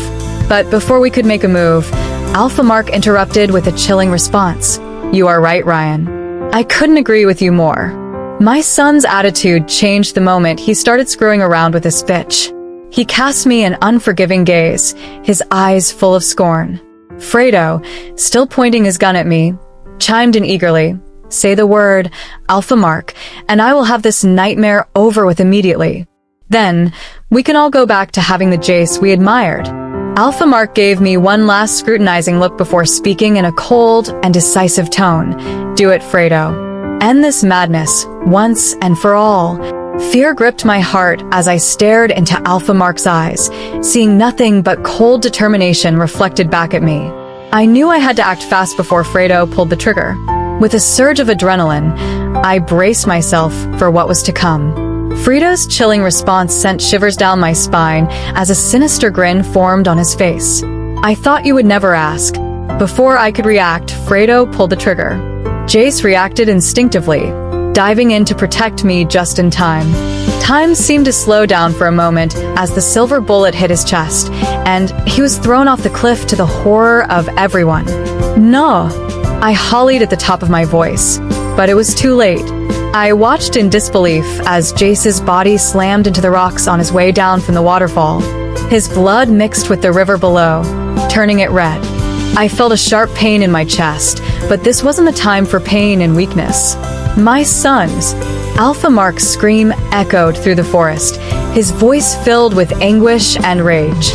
But before we could make a move, Alpha Mark interrupted with a chilling response. "You are right, Ryan. I couldn't agree with you more." My son's attitude changed the moment he started screwing around with this bitch. He cast me an unforgiving gaze, his eyes full of scorn. Fredo, still pointing his gun at me, chimed in eagerly, "Say the word, Alpha Mark, and I will have this nightmare over with immediately. Then, we can all go back to having the Jace we admired." Alpha Mark gave me one last scrutinizing look before speaking in a cold and decisive tone. "Do it, Fredo. End this madness, once and for all." Fear gripped my heart as I stared into Alpha Mark's eyes, seeing nothing but cold determination reflected back at me. I knew I had to act fast before Fredo pulled the trigger. With a surge of adrenaline, I braced myself for what was to come. Fredo's chilling response sent shivers down my spine as a sinister grin formed on his face. "I thought you would never ask." Before I could react, Fredo pulled the trigger. Jace reacted instinctively, diving in to protect me just in time. Time seemed to slow down for a moment as the silver bullet hit his chest, and he was thrown off the cliff to the horror of everyone. "No!" I hollered at the top of my voice, but it was too late. I watched in disbelief as Jace's body slammed into the rocks on his way down from the waterfall. His blood mixed with the river below, turning it red. I felt a sharp pain in my chest, but this wasn't the time for pain and weakness. "My sons!" Alpha Mark's scream echoed through the forest, his voice filled with anguish and rage.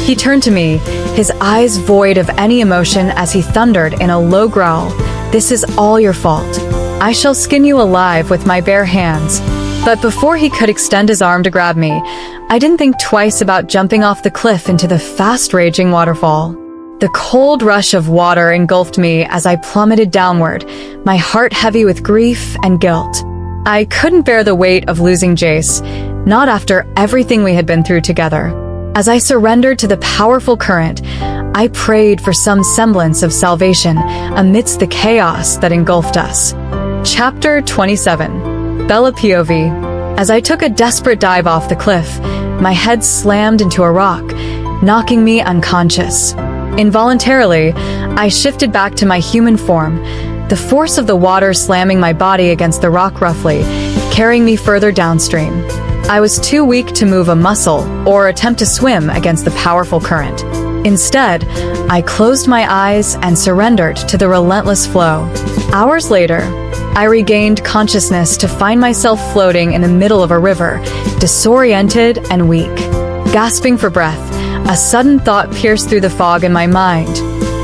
He turned to me, his eyes void of any emotion as he thundered in a low growl, "This is all your fault. I shall skin you alive with my bare hands." But before he could extend his arm to grab me, I didn't think twice about jumping off the cliff into the fast-raging waterfall. The cold rush of water engulfed me as I plummeted downward, my heart heavy with grief and guilt. I couldn't bear the weight of losing Jace, not after everything we had been through together. As I surrendered to the powerful current, I prayed for some semblance of salvation amidst the chaos that engulfed us. Chapter 27. Bella POV. As I took a desperate dive off the cliff, my head slammed into a rock, knocking me unconscious. Involuntarily, I shifted back to my human form, the force of the water slamming my body against the rock roughly, carrying me further downstream. I was too weak to move a muscle or attempt to swim against the powerful current. Instead, I closed my eyes and surrendered to the relentless flow. Hours later, I regained consciousness to find myself floating in the middle of a river, disoriented and weak. Gasping for breath, a sudden thought pierced through the fog in my mind.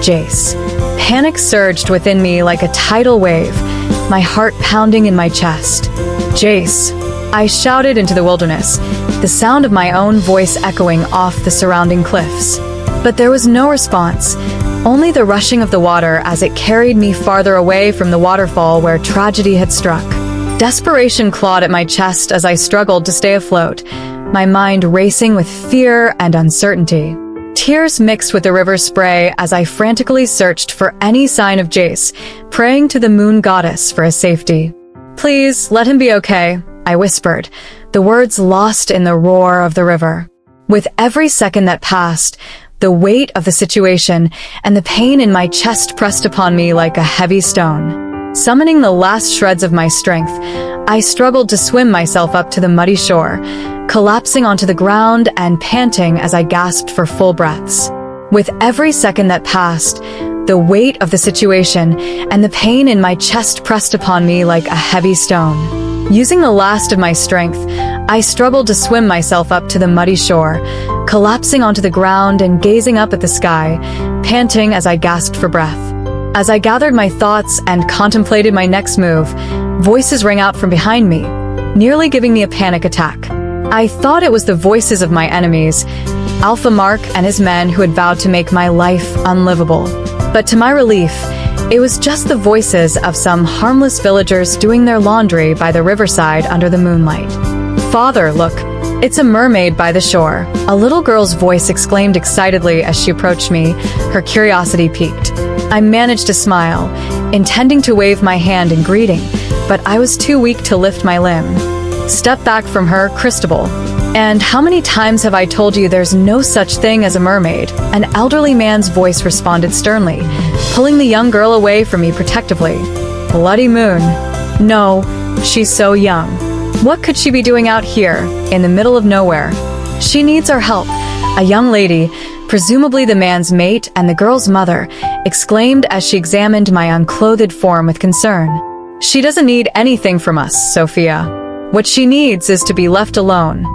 Jace. Panic surged within me like a tidal wave, my heart pounding in my chest. Jace. I shouted into the wilderness, the sound of my own voice echoing off the surrounding cliffs. But there was no response, only the rushing of the water as it carried me farther away from the waterfall where tragedy had struck. Desperation clawed at my chest as I struggled to stay afloat, my mind racing with fear and uncertainty. Tears mixed with the river's spray as I frantically searched for any sign of Jace, praying to the moon goddess for his safety. "Please, let him be okay," I whispered, the words lost in the roar of the river. With every second that passed, the weight of the situation and the pain in my chest pressed upon me like a heavy stone. Summoning the last shreds of my strength, I struggled to swim myself up to the muddy shore, collapsing onto the ground and panting as I gasped for full breaths. With every second that passed, the weight of the situation and the pain in my chest pressed upon me like a heavy stone. Using the last of my strength, I struggled to swim myself up to the muddy shore, collapsing onto the ground and gazing up at the sky, panting as I gasped for breath. As I gathered my thoughts and contemplated my next move, voices rang out from behind me, nearly giving me a panic attack. I thought it was the voices of my enemies, Alpha Mark and his men who had vowed to make my life unlivable. But to my relief, it was just the voices of some harmless villagers doing their laundry by the riverside under the moonlight. "Father, look, it's a mermaid by the shore," a little girl's voice exclaimed excitedly as she approached me, her curiosity piqued. I managed to smile, intending to wave my hand in greeting, but I was too weak to lift my limb. "Step back from her, Christabel. And how many times have I told you there's no such thing as a mermaid?" An elderly man's voice responded sternly, pulling the young girl away from me protectively. "Bloody moon. No, she's so young. What could she be doing out here, in the middle of nowhere? She needs our help," a young lady, presumably the man's mate and the girl's mother, exclaimed as she examined my unclothed form with concern. "She doesn't need anything from us, Sophia. What she needs is to be left alone.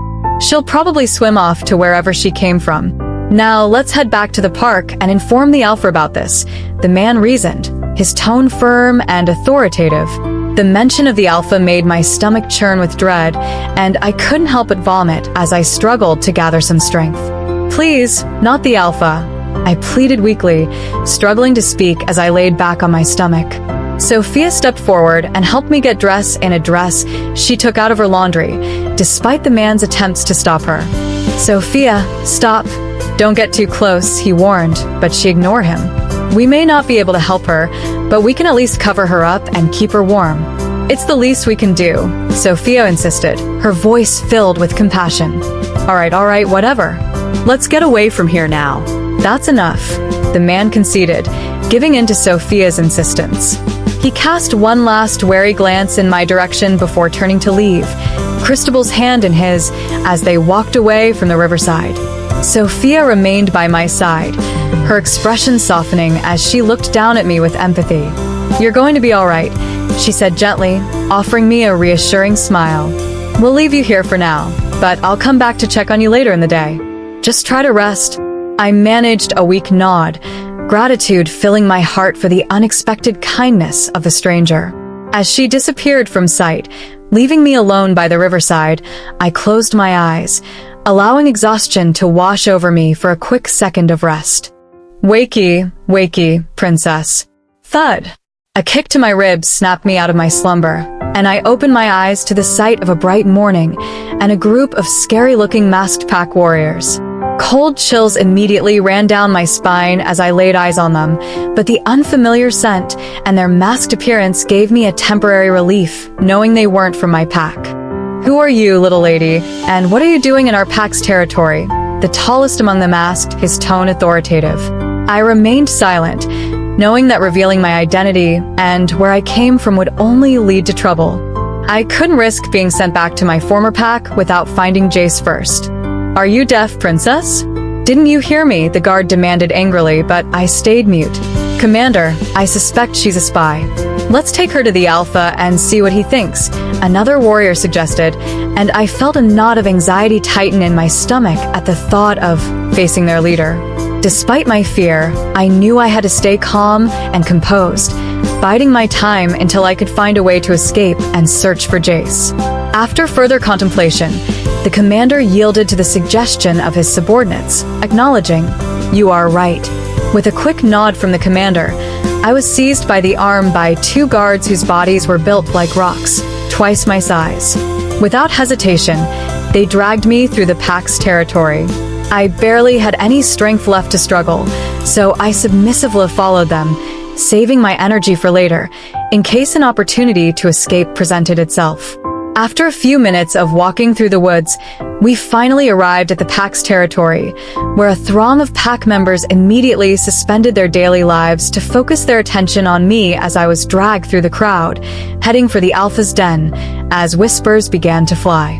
She'll probably swim off to wherever she came from. Now let's head back to the park and inform the Alpha about this," the man reasoned, his tone firm and authoritative. The mention of the Alpha made my stomach churn with dread, and I couldn't help but vomit as I struggled to gather some strength. "Please, not the Alpha," I pleaded weakly, struggling to speak as I laid back on my stomach. Sophia stepped forward and helped me get dressed in a dress she took out of her laundry, despite the man's attempts to stop her. "Sophia, stop. Don't get too close," he warned, but she ignored him. "We may not be able to help her, but we can at least cover her up and keep her warm." "It's the least we can do," Sophia insisted, her voice filled with compassion. All right, whatever. Let's get away from here now." "That's enough," the man conceded, giving in to Sophia's insistence. He cast one last wary glance in my direction before turning to leave, Christabel's hand in his, as they walked away from the riverside. Sophia remained by my side, her expression softening as she looked down at me with empathy. "You're going to be all right," she said gently, offering me a reassuring smile. "We'll leave you here for now, but I'll come back to check on you later in the day. Just try to rest." I managed a weak nod, gratitude filling my heart for the unexpected kindness of the stranger. As she disappeared from sight, leaving me alone by the riverside, I closed my eyes, allowing exhaustion to wash over me for a quick second of rest. "Wakey, wakey, princess." Thud. A kick to my ribs snapped me out of my slumber, and I opened my eyes to the sight of a bright morning and a group of scary-looking masked pack warriors. Cold chills immediately ran down my spine as I laid eyes on them, but the unfamiliar scent and their masked appearance gave me a temporary relief, knowing they weren't from my pack. Who are you, little lady, and what are you doing in our pack's territory? The tallest among them asked, his tone authoritative. I remained silent, knowing that revealing my identity and where I came from would only lead to trouble. I couldn't risk being sent back to my former pack without finding Jace first. Are you deaf, princess? Didn't you hear me? The guard demanded angrily, but I stayed mute. Commander, I suspect she's a spy. Let's take her to the Alpha and see what he thinks, another warrior suggested, and I felt a knot of anxiety tighten in my stomach at the thought of facing their leader. Despite my fear, I knew I had to stay calm and composed, biding my time until I could find a way to escape and search for Jace. After further contemplation, the commander yielded to the suggestion of his subordinates, acknowledging, "You are right." With a quick nod from the commander, I was seized by the arm by two guards whose bodies were built like rocks, twice my size. Without hesitation, they dragged me through the pack's territory. I barely had any strength left to struggle, so I submissively followed them, saving my energy for later, in case an opportunity to escape presented itself. After a few minutes of walking through the woods, we finally arrived at the pack's territory, where a throng of pack members immediately suspended their daily lives to focus their attention on me as I was dragged through the crowd, heading for the Alpha's den, as whispers began to fly.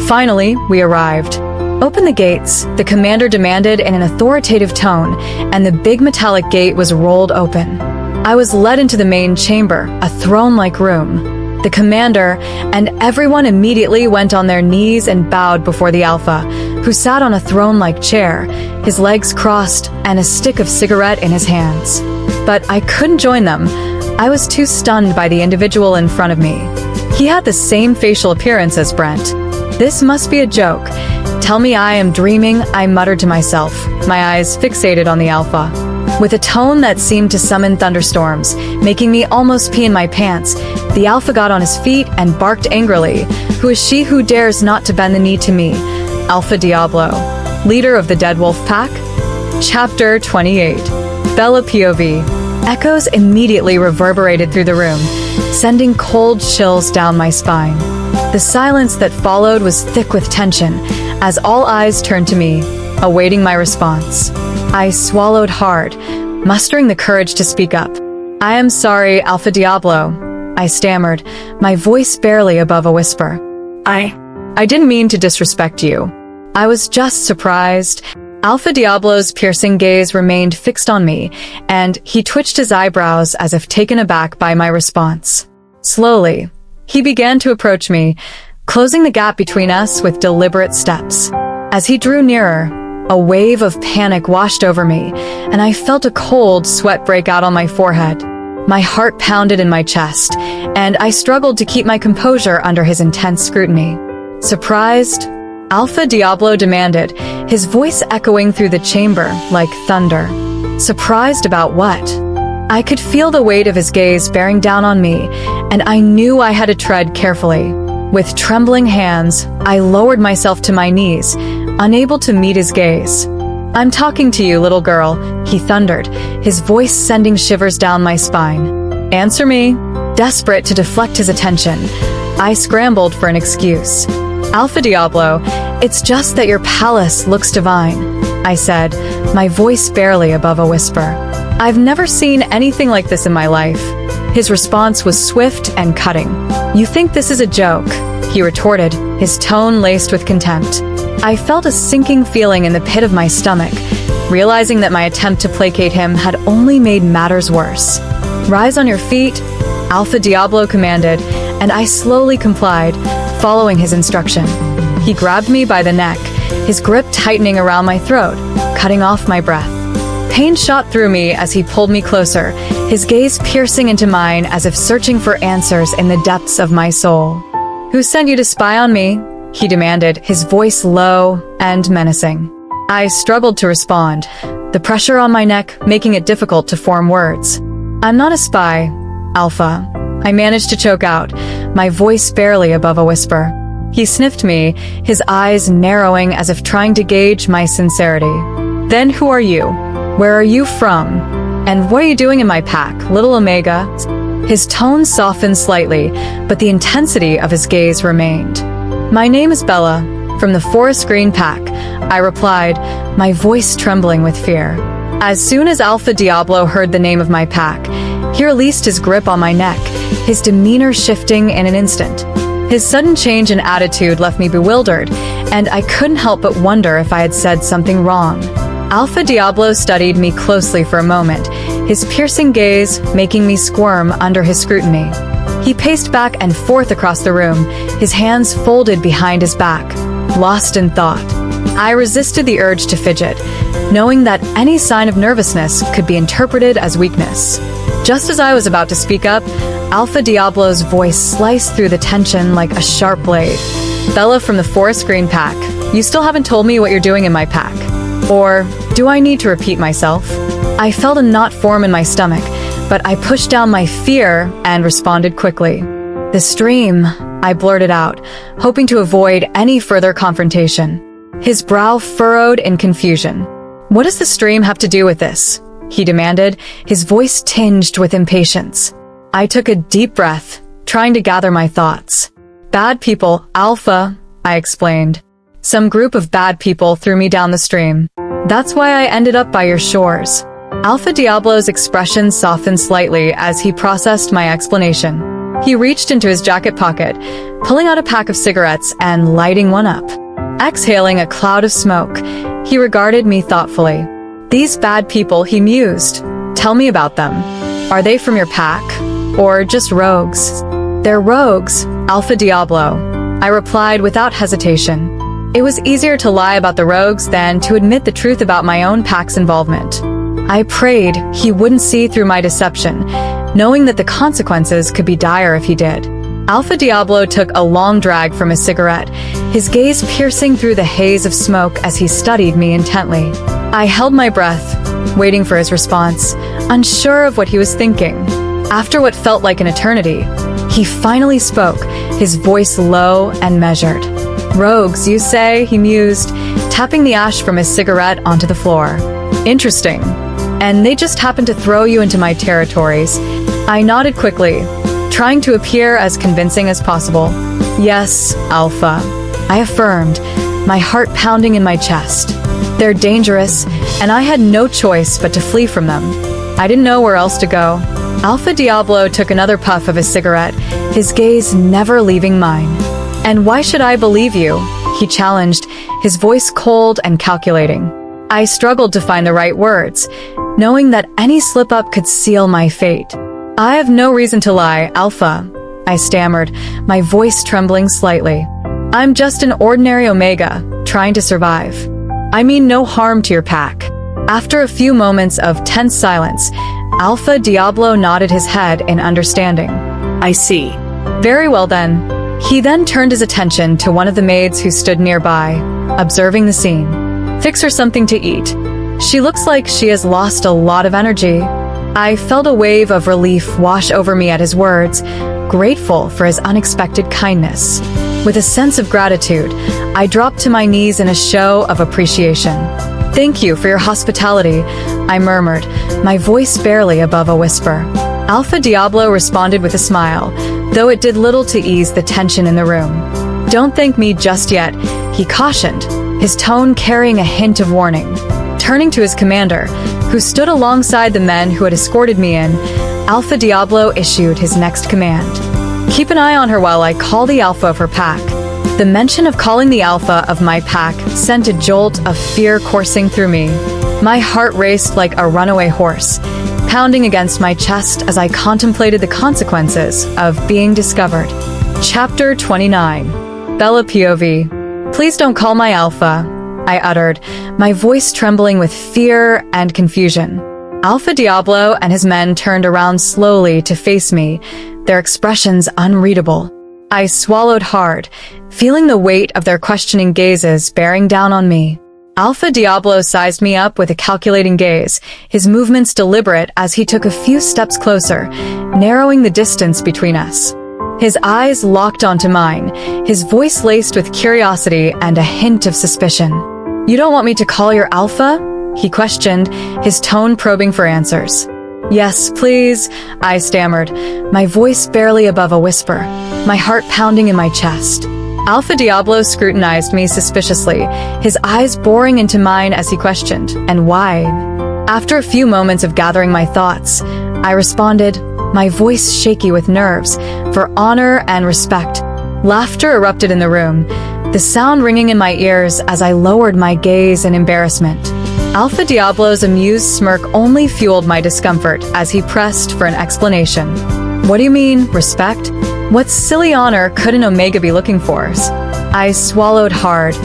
Finally, we arrived. "Open the gates," the commander demanded in an authoritative tone, and the big metallic gate was rolled open. I was led into the main chamber, a throne-like room. The commander and everyone immediately went on their knees and bowed before the Alpha, who sat on a throne-like chair, his legs crossed and a stick of cigarette in his hands. But I couldn't join them. I was too stunned by the individual in front of me. He had the same facial appearance as Brent. This must be a joke. Tell me I am dreaming, I muttered to myself, my eyes fixated on the Alpha. With a tone that seemed to summon thunderstorms, making me almost pee in my pants, the Alpha got on his feet and barked angrily. "Who is she who dares not to bend the knee to me? Alpha Diablo, leader of the Dead Wolf Pack?" Chapter 28. Bella POV. Echoes immediately reverberated through the room, sending cold chills down my spine. The silence that followed was thick with tension, as all eyes turned to me, awaiting my response. I swallowed hard, mustering the courage to speak up. "I am sorry, Alpha Diablo," I stammered, my voice barely above a whisper. I didn't mean to disrespect you. I was just surprised." Alpha Diablo's piercing gaze remained fixed on me, and he twitched his eyebrows as if taken aback by my response. Slowly, he began to approach me, closing the gap between us with deliberate steps. As he drew nearer, a wave of panic washed over me, and I felt a cold sweat break out on my forehead. My heart pounded in my chest, and I struggled to keep my composure under his intense scrutiny. "Surprised?" Alpha Diablo demanded, his voice echoing through the chamber like thunder. Surprised about what? I could feel the weight of his gaze bearing down on me, and I knew I had to tread carefully. With trembling hands, I lowered myself to my knees, unable to meet his gaze. "I'm talking to you, little girl," he thundered, his voice sending shivers down my spine. "Answer me." Desperate to deflect his attention, I scrambled for an excuse. "Alpha Diablo, it's just that your palace looks divine," I said, my voice barely above a whisper. "I've never seen anything like this in my life." His response was swift and cutting. "You think this is a joke?" he retorted, his tone laced with contempt. I felt a sinking feeling in the pit of my stomach, realizing that my attempt to placate him had only made matters worse. "Rise on your feet," Alpha Diablo commanded, and I slowly complied, following his instruction. He grabbed me by the neck, his grip tightening around my throat, cutting off my breath. Pain shot through me as he pulled me closer, his gaze piercing into mine as if searching for answers in the depths of my soul. "Who sent you to spy on me?" he demanded, his voice low and menacing. I struggled to respond, the pressure on my neck making it difficult to form words. "I'm not a spy, Alpha," I managed to choke out, my voice barely above a whisper. He sniffed me, his eyes narrowing as if trying to gauge my sincerity. "Then who are you? Where are you from? And what are you doing in my pack, little Omega?" His tone softened slightly, but the intensity of his gaze remained. My name is Bella, from the Forest Green Pack, I replied, my voice trembling with fear. As soon as Alpha Diablo heard the name of my pack, he released his grip on my neck, his demeanor shifting in an instant. His sudden change in attitude left me bewildered, and I couldn't help but wonder if I had said something wrong. Alpha Diablo studied me closely for a moment, his piercing gaze making me squirm under his scrutiny. He paced back and forth across the room, his hands folded behind his back, lost in thought. I resisted the urge to fidget, knowing that any sign of nervousness could be interpreted as weakness. Just as I was about to speak up, Alpha Diablo's voice sliced through the tension like a sharp blade. Bella from the Forest Green Pack, you still haven't told me what you're doing in my pack. Or do I need to repeat myself? I felt a knot form in my stomach, but I pushed down my fear and responded quickly. The stream, I blurted out, hoping to avoid any further confrontation. His brow furrowed in confusion. What does the stream have to do with this? He demanded, his voice tinged with impatience. I took a deep breath, trying to gather my thoughts. Bad people, Alpha, I explained. Some group of bad people threw me down the stream. That's why I ended up by your shores. Alpha Diablo's expression softened slightly as he processed my explanation. He reached into his jacket pocket, pulling out a pack of cigarettes and lighting one up. Exhaling a cloud of smoke, he regarded me thoughtfully. These bad people, he mused. Tell me about them. Are they from your pack? Or just rogues? They're rogues, Alpha Diablo, I replied without hesitation. It was easier to lie about the rogues than to admit the truth about my own pack's involvement. I prayed he wouldn't see through my deception, knowing that the consequences could be dire if he did. Alpha Diablo took a long drag from his cigarette, his gaze piercing through the haze of smoke as he studied me intently. I held my breath, waiting for his response, unsure of what he was thinking. After what felt like an eternity, he finally spoke, his voice low and measured. Rogues, you say, he mused, tapping the ash from his cigarette onto the floor. Interesting. And they just happened to throw you into my territories. I nodded quickly, trying to appear as convincing as possible. Yes, Alpha, I affirmed, my heart pounding in my chest. They're dangerous, and I had no choice but to flee from them. I didn't know where else to go. Alpha Diablo took another puff of his cigarette, his gaze never leaving mine. And why should I believe you? He challenged, his voice cold and calculating. I struggled to find the right words, knowing that any slip-up could seal my fate. I have no reason to lie, Alpha, I stammered, my voice trembling slightly. I'm just an ordinary Omega, trying to survive. I mean no harm to your pack. After a few moments of tense silence, Alpha Diablo nodded his head in understanding. I see. Very well then. He then turned his attention to one of the maids who stood nearby, observing the scene. Fix her something to eat. She looks like she has lost a lot of energy. I felt a wave of relief wash over me at his words, grateful for his unexpected kindness. With a sense of gratitude, I dropped to my knees in a show of appreciation. Thank you for your hospitality, I murmured, my voice barely above a whisper. Alpha Diablo responded with a smile, though it did little to ease the tension in the room. Don't thank me just yet, he cautioned, his tone carrying a hint of warning. Turning to his commander, who stood alongside the men who had escorted me in, Alpha Diablo issued his next command. Keep an eye on her while I call the Alpha of her pack. The mention of calling the Alpha of my pack sent a jolt of fear coursing through me. My heart raced like a runaway horse, pounding against my chest as I contemplated the consequences of being discovered. Chapter 29. Bella POV. Please don't call my Alpha, I uttered, my voice trembling with fear and confusion. Alpha Diablo and his men turned around slowly to face me, their expressions unreadable. I swallowed hard, feeling the weight of their questioning gazes bearing down on me. Alpha Diablo sized me up with a calculating gaze, his movements deliberate as he took a few steps closer, narrowing the distance between us. His eyes locked onto mine, his voice laced with curiosity and a hint of suspicion. You don't want me to call your Alpha? He questioned, his tone probing for answers. Yes, please, I stammered, my voice barely above a whisper, my heart pounding in my chest. Alpha Diablo scrutinized me suspiciously, his eyes boring into mine as he questioned, "And why?" After a few moments of gathering my thoughts, I responded, my voice shaky with nerves, "For honor and respect." Laughter erupted in the room, the sound ringing in my ears as I lowered my gaze in embarrassment. Alpha Diablo's amused smirk only fueled my discomfort as he pressed for an explanation. "What do you mean, respect? What silly honor could an Omega be looking for?" I swallowed hard,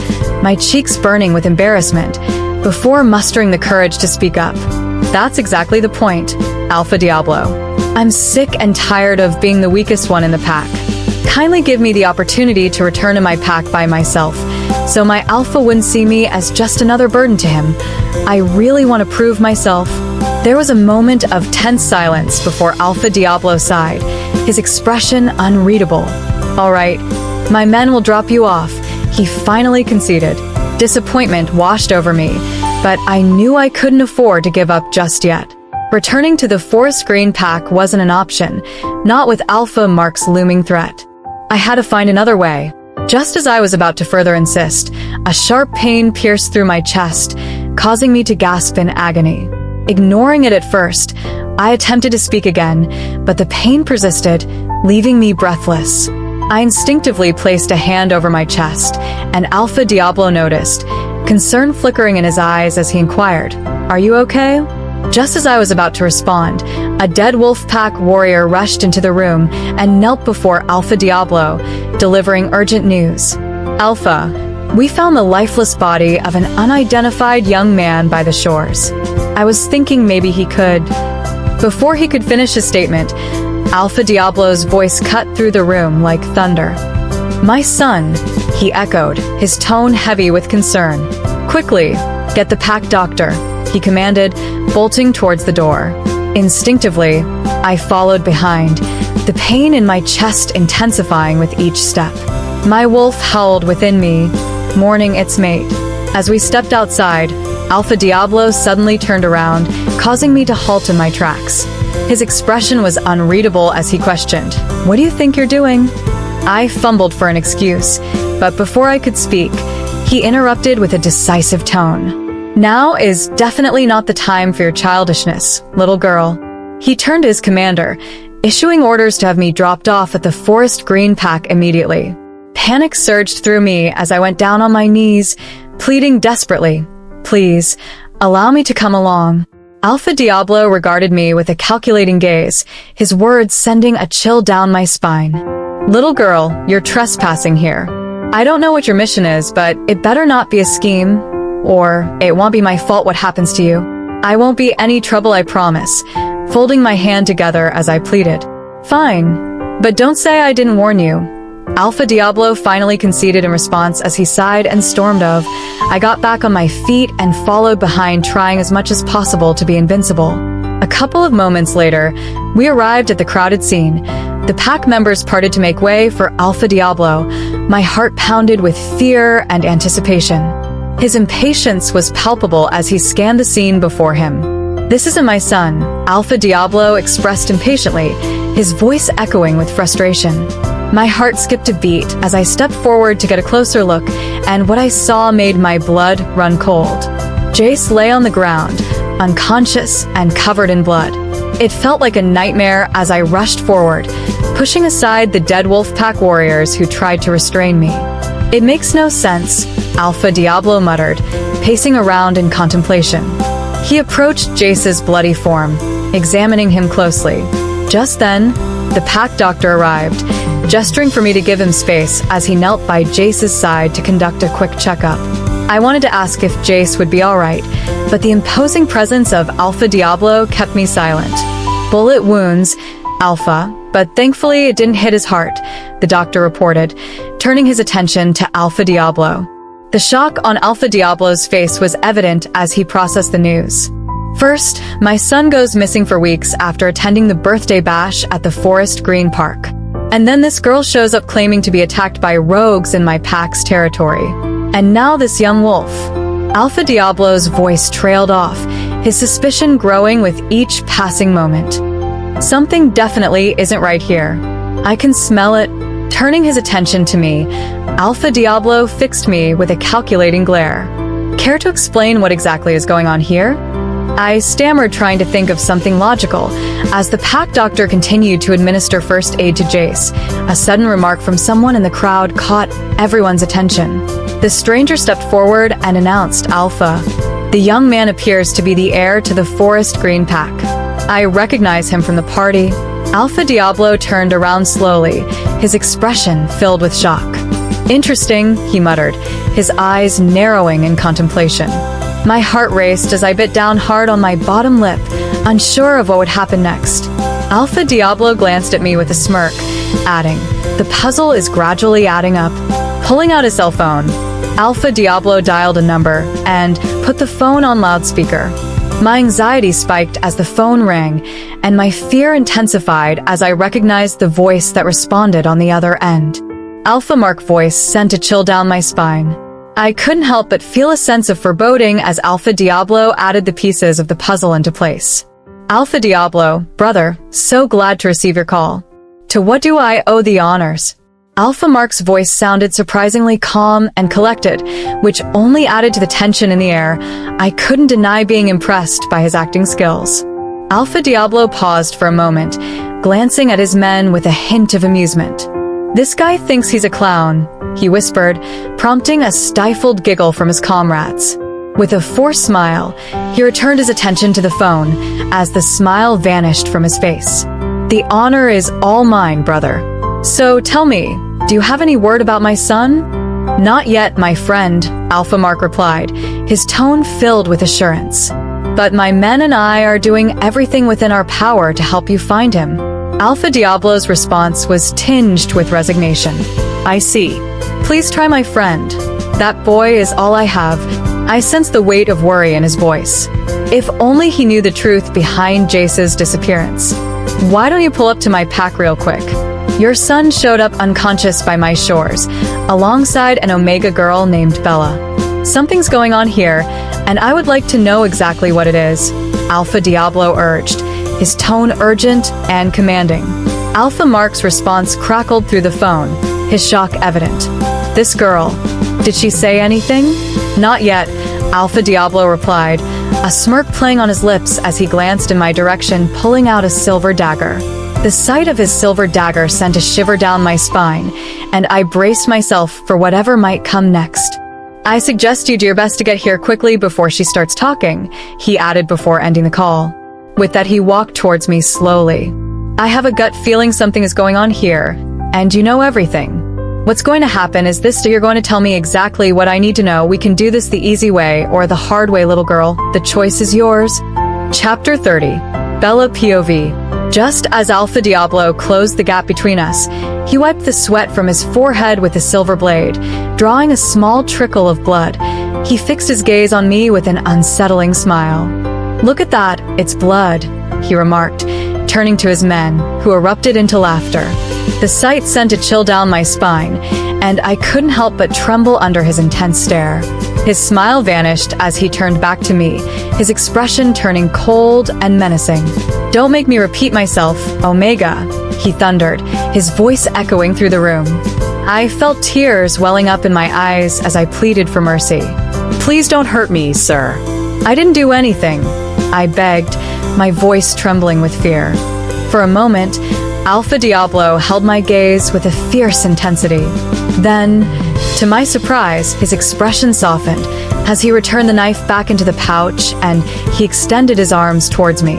my cheeks burning with embarrassment, before mustering the courage to speak up. "That's exactly the point, Alpha Diablo. I'm sick and tired of being the weakest one in the pack. Kindly give me the opportunity to return to my pack by myself, so my alpha wouldn't see me as just another burden to him. I really want to prove myself." There was a moment of tense silence before Alpha Diablo sighed, his expression unreadable. "All right, my men will drop you off," he finally conceded. Disappointment washed over me, but I knew I couldn't afford to give up just yet. Returning to the forest green pack wasn't an option, not with Alpha Mark's looming threat. I had to find another way. Just as I was about to further insist, a sharp pain pierced through my chest, causing me to gasp in agony. Ignoring it at first, I attempted to speak again, but the pain persisted, leaving me breathless. I instinctively placed a hand over my chest, and Alpha Diablo noticed, concern flickering in his eyes as he inquired, "Are you okay?" Just as I was about to respond, a dead wolf pack warrior rushed into the room and knelt before Alpha Diablo, delivering urgent news. "Alpha, we found the lifeless body of an unidentified young man by the shores." I was thinking maybe he could. Before he could finish his statement, Alpha Diablo's voice cut through the room like thunder. "My son," he echoed, his tone heavy with concern. "Quickly, get the pack doctor," he commanded, bolting towards the door. Instinctively, I followed behind, the pain in my chest intensifying with each step. My wolf howled within me, mourning its mate. As we stepped outside, Alpha Diablo suddenly turned around, causing me to halt in my tracks. His expression was unreadable as he questioned, "What do you think you're doing?" I fumbled for an excuse, but before I could speak, he interrupted with a decisive tone. "Now is definitely not the time for your childishness, little girl." He turned to his commander, issuing orders to have me dropped off at the forest green pack immediately. Panic surged through me as I went down on my knees, pleading desperately, "Please, allow me to come along." Alpha Diablo regarded me with a calculating gaze, his words sending a chill down my spine. "Little girl, you're trespassing here. I don't know what your mission is, but it better not be a scheme, or it won't be my fault what happens to you. I won't be any trouble, I promise," folding my hand together as I pleaded. "Fine, but don't say I didn't warn you." Alpha Diablo finally conceded in response as he sighed and stormed off. I got back on my feet and followed behind, trying as much as possible to be invincible. A couple of moments later, we arrived at the crowded scene. The pack members parted to make way for Alpha Diablo. My heart pounded with fear and anticipation. His impatience was palpable as he scanned the scene before him. "This isn't my son," Alpha Diablo expressed impatiently, his voice echoing with frustration. My heart skipped a beat as I stepped forward to get a closer look, and what I saw made my blood run cold. Jace lay on the ground, unconscious and covered in blood. It felt like a nightmare as I rushed forward, pushing aside the dead wolf pack warriors who tried to restrain me. "It makes no sense," Alpha Diablo muttered, pacing around in contemplation. He approached Jace's bloody form, examining him closely. Just then, the pack doctor arrived, gesturing for me to give him space as he knelt by Jace's side to conduct a quick checkup. I wanted to ask if Jace would be all right, but the imposing presence of Alpha Diablo kept me silent. "Bullet wounds, Alpha, but thankfully it didn't hit his heart," the doctor reported, turning his attention to Alpha Diablo. The shock on Alpha Diablo's face was evident as he processed the news. "First, my son goes missing for weeks after attending the birthday bash at the Forest Green Park. And then this girl shows up claiming to be attacked by rogues in my pack's territory. And now this young wolf." Alpha Diablo's voice trailed off, his suspicion growing with each passing moment. "Something definitely isn't right here. I can smell it, Turning his attention to me, Alpha Diablo fixed me with a calculating glare. Care to explain what exactly is going on here? I stammered, trying to think of something logical, as the pack doctor continued to administer first aid to Jace. A sudden remark from someone in the crowd caught everyone's attention. The stranger stepped forward and announced Alpha. The young man appears to be the heir to the Forest Green Pack. I recognize him from the party. Alpha Diablo turned around slowly, his expression filled with shock. Interesting, he muttered, his eyes narrowing in contemplation. My heart raced as I bit down hard on my bottom lip, unsure of what would happen next. Alpha Diablo glanced at me with a smirk, adding, "The puzzle is gradually adding up." Pulling out his cell phone, Alpha Diablo dialed a number and put the phone on loudspeaker. My anxiety spiked as the phone rang, and my fear intensified as I recognized the voice that responded on the other end. Alpha Mark's voice sent a chill down my spine. I couldn't help but feel a sense of foreboding as Alpha Diablo added the pieces of the puzzle into place. Alpha Diablo, brother, so glad to receive your call. To what do I owe the honors? Alpha Mark's voice sounded surprisingly calm and collected, which only added to the tension in the air. I couldn't deny being impressed by his acting skills. Alpha Diablo paused for a moment, glancing at his men with a hint of amusement. "This guy thinks he's a clown," he whispered, prompting a stifled giggle from his comrades. With a forced smile, he returned his attention to the phone as the smile vanished from his face. "The honor is all mine, brother. So tell me, do you have any word about my son?" "Not yet, my friend," Alpha Mark replied, his tone filled with assurance. "But my men and I are doing everything within our power to help you find him." Alpha Diablo's response was tinged with resignation. "I see. Please try my friend. That boy is all I have." I sensed the weight of worry in his voice. If only he knew the truth behind Jace's disappearance. "Why don't you pull up to my pack real quick? Your son showed up unconscious by my shores, alongside an Omega girl named Bella. Something's going on here, and I would like to know exactly what it is," Alpha Diablo urged, his tone urgent and commanding. Alpha Mark's response crackled through the phone, his shock evident. "This girl, did she say anything?" "Not yet," Alpha Diablo replied, a smirk playing on his lips as he glanced in my direction, pulling out a silver dagger. The sight of his silver dagger sent a shiver down my spine, and I braced myself for whatever might come next. "I suggest you do your best to get here quickly before she starts talking," he added before ending the call. With that, he walked towards me slowly. "I have a gut feeling something is going on here, and you know everything. What's going to happen is this: you're going to tell me exactly what I need to know. We can do this the easy way or the hard way, little girl. The choice is yours." Chapter 30. Bella POV. Just as Alpha Diablo closed the gap between us, he wiped the sweat from his forehead with a silver blade, drawing a small trickle of blood. He fixed his gaze on me with an unsettling smile. "Look at that, it's blood," he remarked, turning to his men, who erupted into laughter. The sight sent a chill down my spine, and I couldn't help but tremble under his intense stare. His smile vanished as he turned back to me, his expression turning cold and menacing. "Don't make me repeat myself, Omega," he thundered, his voice echoing through the room. I felt tears welling up in my eyes as I pleaded for mercy. "Please don't hurt me, sir." "I didn't do anything," I begged, my voice trembling with fear. For a moment, Alpha Diablo held my gaze with a fierce intensity. Then, to my surprise, his expression softened as he returned the knife back into the pouch and he extended his arms towards me.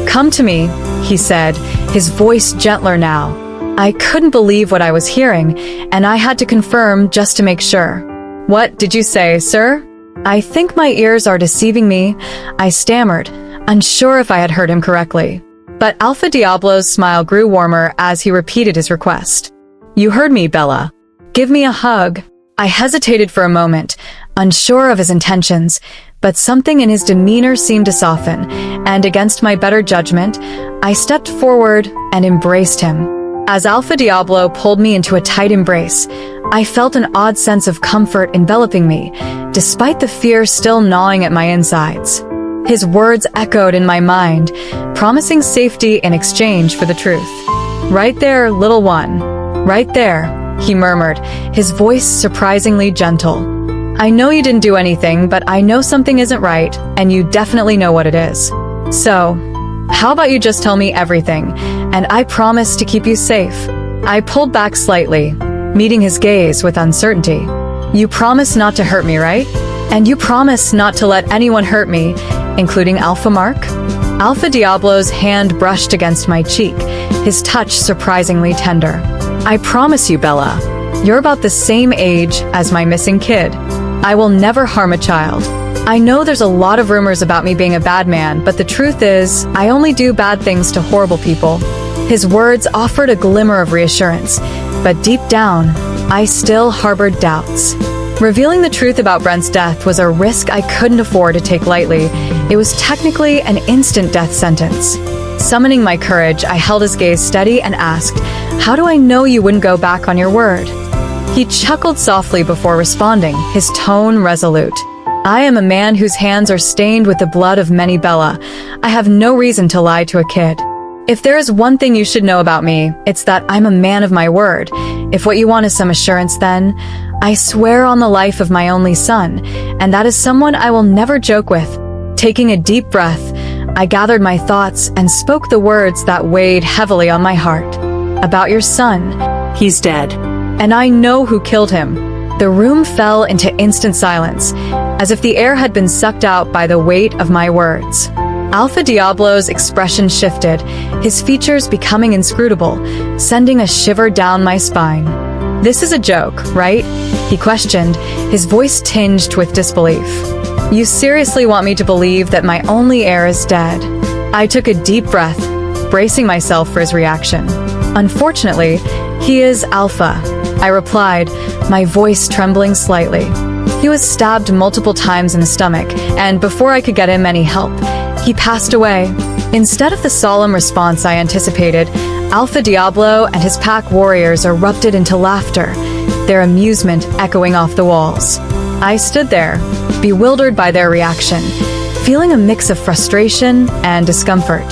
"Come to me," he said, his voice gentler now. I couldn't believe what I was hearing, and I had to confirm just to make sure. "What did you say, sir?" "I think my ears are deceiving me," I stammered, unsure if I had heard him correctly. But Alpha Diablo's smile grew warmer as he repeated his request. "You heard me, Bella. Give me a hug." I hesitated for a moment, unsure of his intentions, but something in his demeanor seemed to soften, and against my better judgment, I stepped forward and embraced him. As Alpha Diablo pulled me into a tight embrace, I felt an odd sense of comfort enveloping me, despite the fear still gnawing at my insides. His words echoed in my mind, promising safety in exchange for the truth. "Right there, little one. Right there, he murmured, his voice surprisingly gentle. I know you didn't do anything, but I know something isn't right, and you definitely know what it is. So, how about you just tell me everything, and I promise to keep you safe. I pulled back slightly, meeting his gaze with uncertainty. You promise not to hurt me, right? And you promise not to let anyone hurt me, including Alpha Mark? Alpha Diablo's hand brushed against my cheek, his touch surprisingly tender. I promise you, Bella, you're about the same age as my missing kid. I will never harm a child. I know there's a lot of rumors about me being a bad man, but the truth is, I only do bad things to horrible people. His words offered a glimmer of reassurance, but deep down, I still harbored doubts. Revealing the truth about Brent's death was a risk I couldn't afford to take lightly. It was technically an instant death sentence. Summoning my courage, I held his gaze steady and asked, "How do I know you wouldn't go back on your word?" He chuckled softly before responding, his tone resolute. I am a man whose hands are stained with the blood of many, Bella. I have no reason to lie to a kid. If there is one thing you should know about me, it's that I'm a man of my word. If what you want is some assurance, then I swear on the life of my only son, and that is someone I will never joke with. Taking a deep breath, I gathered my thoughts and spoke the words that weighed heavily on my heart. About your son. He's dead. And I know who killed him. The room fell into instant silence, as if the air had been sucked out by the weight of my words. Alpha Diablo's expression shifted, his features becoming inscrutable, sending a shiver down my spine. This is a joke, right? He questioned, his voice tinged with disbelief. You seriously want me to believe that my only heir is dead? I took a deep breath, bracing myself for his reaction. Unfortunately, he is Alpha, I replied, my voice trembling slightly. He was stabbed multiple times in the stomach, and before I could get him any help, he passed away. Instead of the solemn response I anticipated, Alpha Diablo and his pack warriors erupted into laughter, their amusement echoing off the walls. I stood there, bewildered by their reaction, feeling a mix of frustration and discomfort.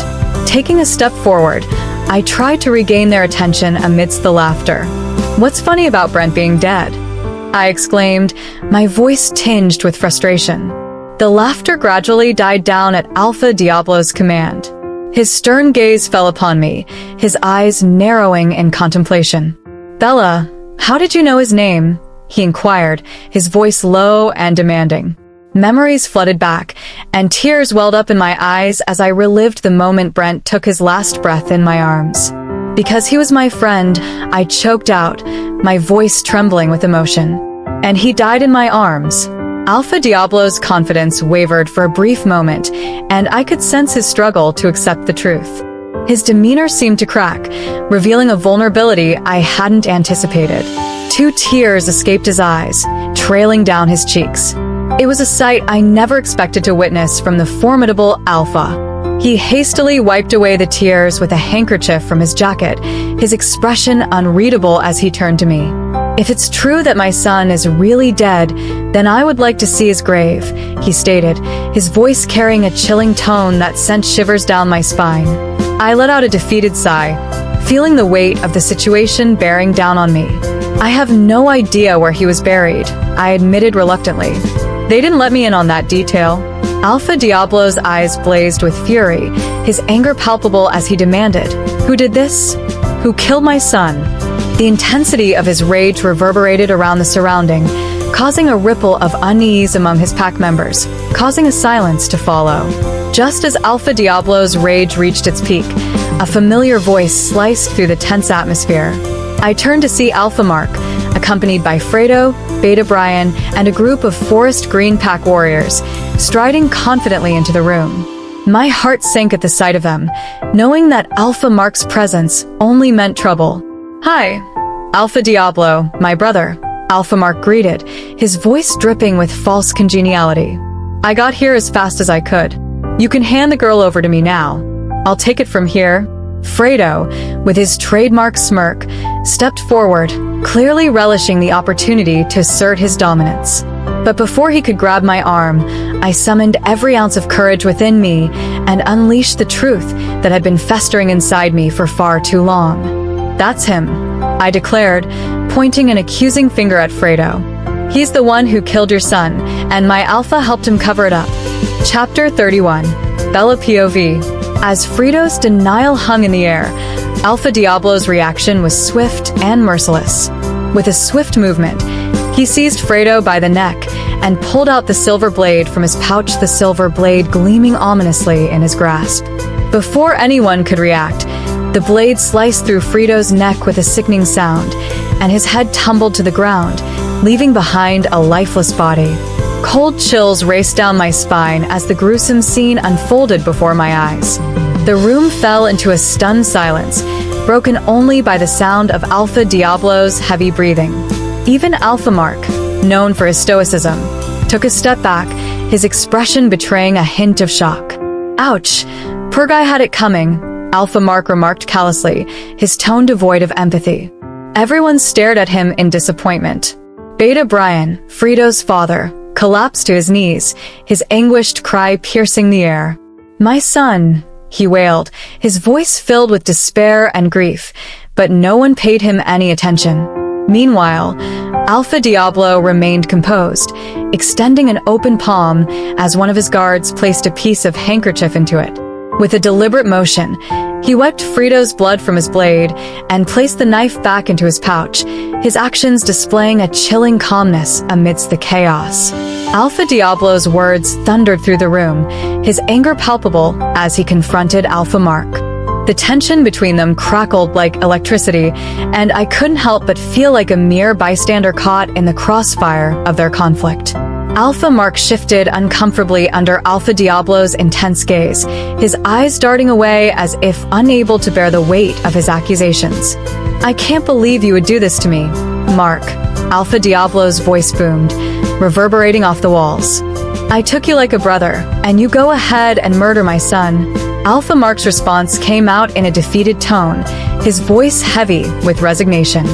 Taking a step forward, I tried to regain their attention amidst the laughter. What's funny about Brent being dead? I exclaimed, my voice tinged with frustration. The laughter gradually died down at Alpha Diablo's command. His stern gaze fell upon me, his eyes narrowing in contemplation. Bella, how did you know his name? He inquired, his voice low and demanding. Memories flooded back, and tears welled up in my eyes as I relived the moment Brent took his last breath in my arms. Because he was my friend, I choked out, my voice trembling with emotion. And he died in my arms. Alpha Diablo's confidence wavered for a brief moment, and I could sense his struggle to accept the truth. His demeanor seemed to crack, revealing a vulnerability I hadn't anticipated. 2 tears escaped his eyes, trailing down his cheeks. It was a sight I never expected to witness from the formidable Alpha. He hastily wiped away the tears with a handkerchief from his jacket, his expression unreadable as he turned to me. If it's true that my son is really dead, then I would like to see his grave, he stated, his voice carrying a chilling tone that sent shivers down my spine. I let out a defeated sigh, feeling the weight of the situation bearing down on me. I have no idea where he was buried, I admitted reluctantly. They didn't let me in on that detail. Alpha Diablo's eyes blazed with fury, his anger palpable as he demanded, "Who did this? Who killed my son?" The intensity of his rage reverberated around the surrounding, causing a ripple of unease among his pack members, causing a silence to follow. Just as Alpha Diablo's rage reached its peak, a familiar voice sliced through the tense atmosphere. I turned to see Alpha Mark, accompanied by Fredo, Beta Brian, and a group of forest green pack warriors, striding confidently into the room. My heart sank at the sight of them, knowing that Alpha Mark's presence only meant trouble. "Hi, Alpha Diablo, my brother," Alpha Mark greeted, his voice dripping with false congeniality. "I got here as fast as I could. You can hand the girl over to me now. I'll take it from here." Fredo, with his trademark smirk, stepped forward, clearly relishing the opportunity to assert his dominance. But before he could grab my arm, I summoned every ounce of courage within me and unleashed the truth that had been festering inside me for far too long. That's him, I declared, pointing an accusing finger at Fredo. He's the one who killed your son, and my alpha helped him cover it up. Chapter 31. Bella POV. As Fredo's denial hung in the air, Alpha Diablo's reaction was swift and merciless. With a swift movement, he seized Fredo by the neck and pulled out the silver blade from his pouch, the silver blade gleaming ominously in his grasp. Before anyone could react, the blade sliced through Fredo's neck with a sickening sound, and his head tumbled to the ground, leaving behind a lifeless body. Cold chills raced down my spine as the gruesome scene unfolded before my eyes. The room fell into a stunned silence, broken only by the sound of Alpha Diablo's heavy breathing. Even Alpha Mark, known for his stoicism, took a step back, his expression betraying a hint of shock. Ouch, poor guy had it coming, Alpha Mark remarked callously, his tone devoid of empathy. Everyone stared at him in disappointment. Beta Brian, Fredo's father, collapsed to his knees, his anguished cry piercing the air. "My son," he wailed, his voice filled with despair and grief, but no one paid him any attention. Meanwhile, Alpha Diablo remained composed, extending an open palm as one of his guards placed a piece of handkerchief into it. With a deliberate motion, he wiped Fredo's blood from his blade and placed the knife back into his pouch, his actions displaying a chilling calmness amidst the chaos. Alpha Diablo's words thundered through the room, his anger palpable as he confronted Alpha Mark. The tension between them crackled like electricity, and I couldn't help but feel like a mere bystander caught in the crossfire of their conflict. Alpha Mark shifted uncomfortably under Alpha Diablo's intense gaze, his eyes darting away as if unable to bear the weight of his accusations. "I can't believe you would do this to me, Mark," Alpha Diablo's voice boomed, reverberating off the walls. "I took you like a brother, and you go ahead and murder my son." Alpha Mark's response came out in a defeated tone, his voice heavy with resignation.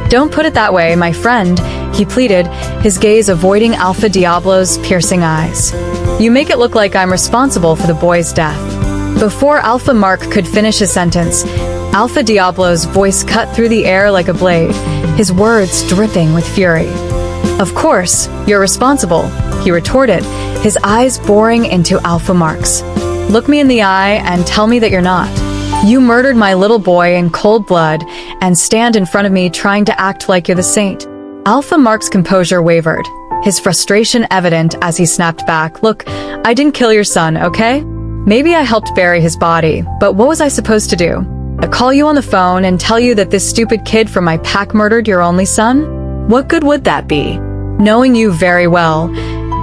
"Don't put it that way, my friend," he pleaded, his gaze avoiding Alpha Diablo's piercing eyes. "You make it look like I'm responsible for the boy's death." Before Alpha Mark could finish his sentence, Alpha Diablo's voice cut through the air like a blade, his words dripping with fury. "Of course, you're responsible," he retorted, his eyes boring into Alpha Mark's. "Look me in the eye and tell me that you're not. You murdered my little boy in cold blood and stand in front of me trying to act like you're the saint." Alpha Mark's composure wavered, his frustration evident as he snapped back. "Look, I didn't kill your son, okay? Maybe I helped bury his body, but what was I supposed to do? Call you on the phone and tell you that this stupid kid from my pack murdered your only son? What good would that be? Knowing you very well,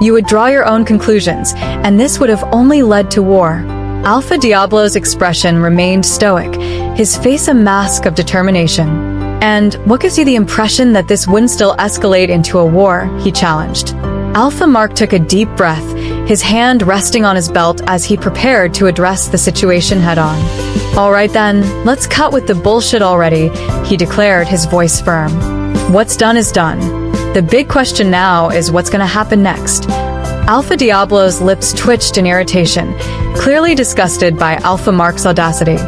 you would draw your own conclusions, and this would have only led to war." Alpha Diablo's expression remained stoic, his face a mask of determination. "And what gives you the impression that this wouldn't still escalate into a war?" he challenged. Alpha Mark took a deep breath, his hand resting on his belt as he prepared to address the situation head-on. "All right then, let's cut with the bullshit already," he declared, his voice firm. "What's done is done. The big question now is what's going to happen next." Alpha Diablo's lips twitched in irritation, clearly disgusted by Alpha Mark's audacity.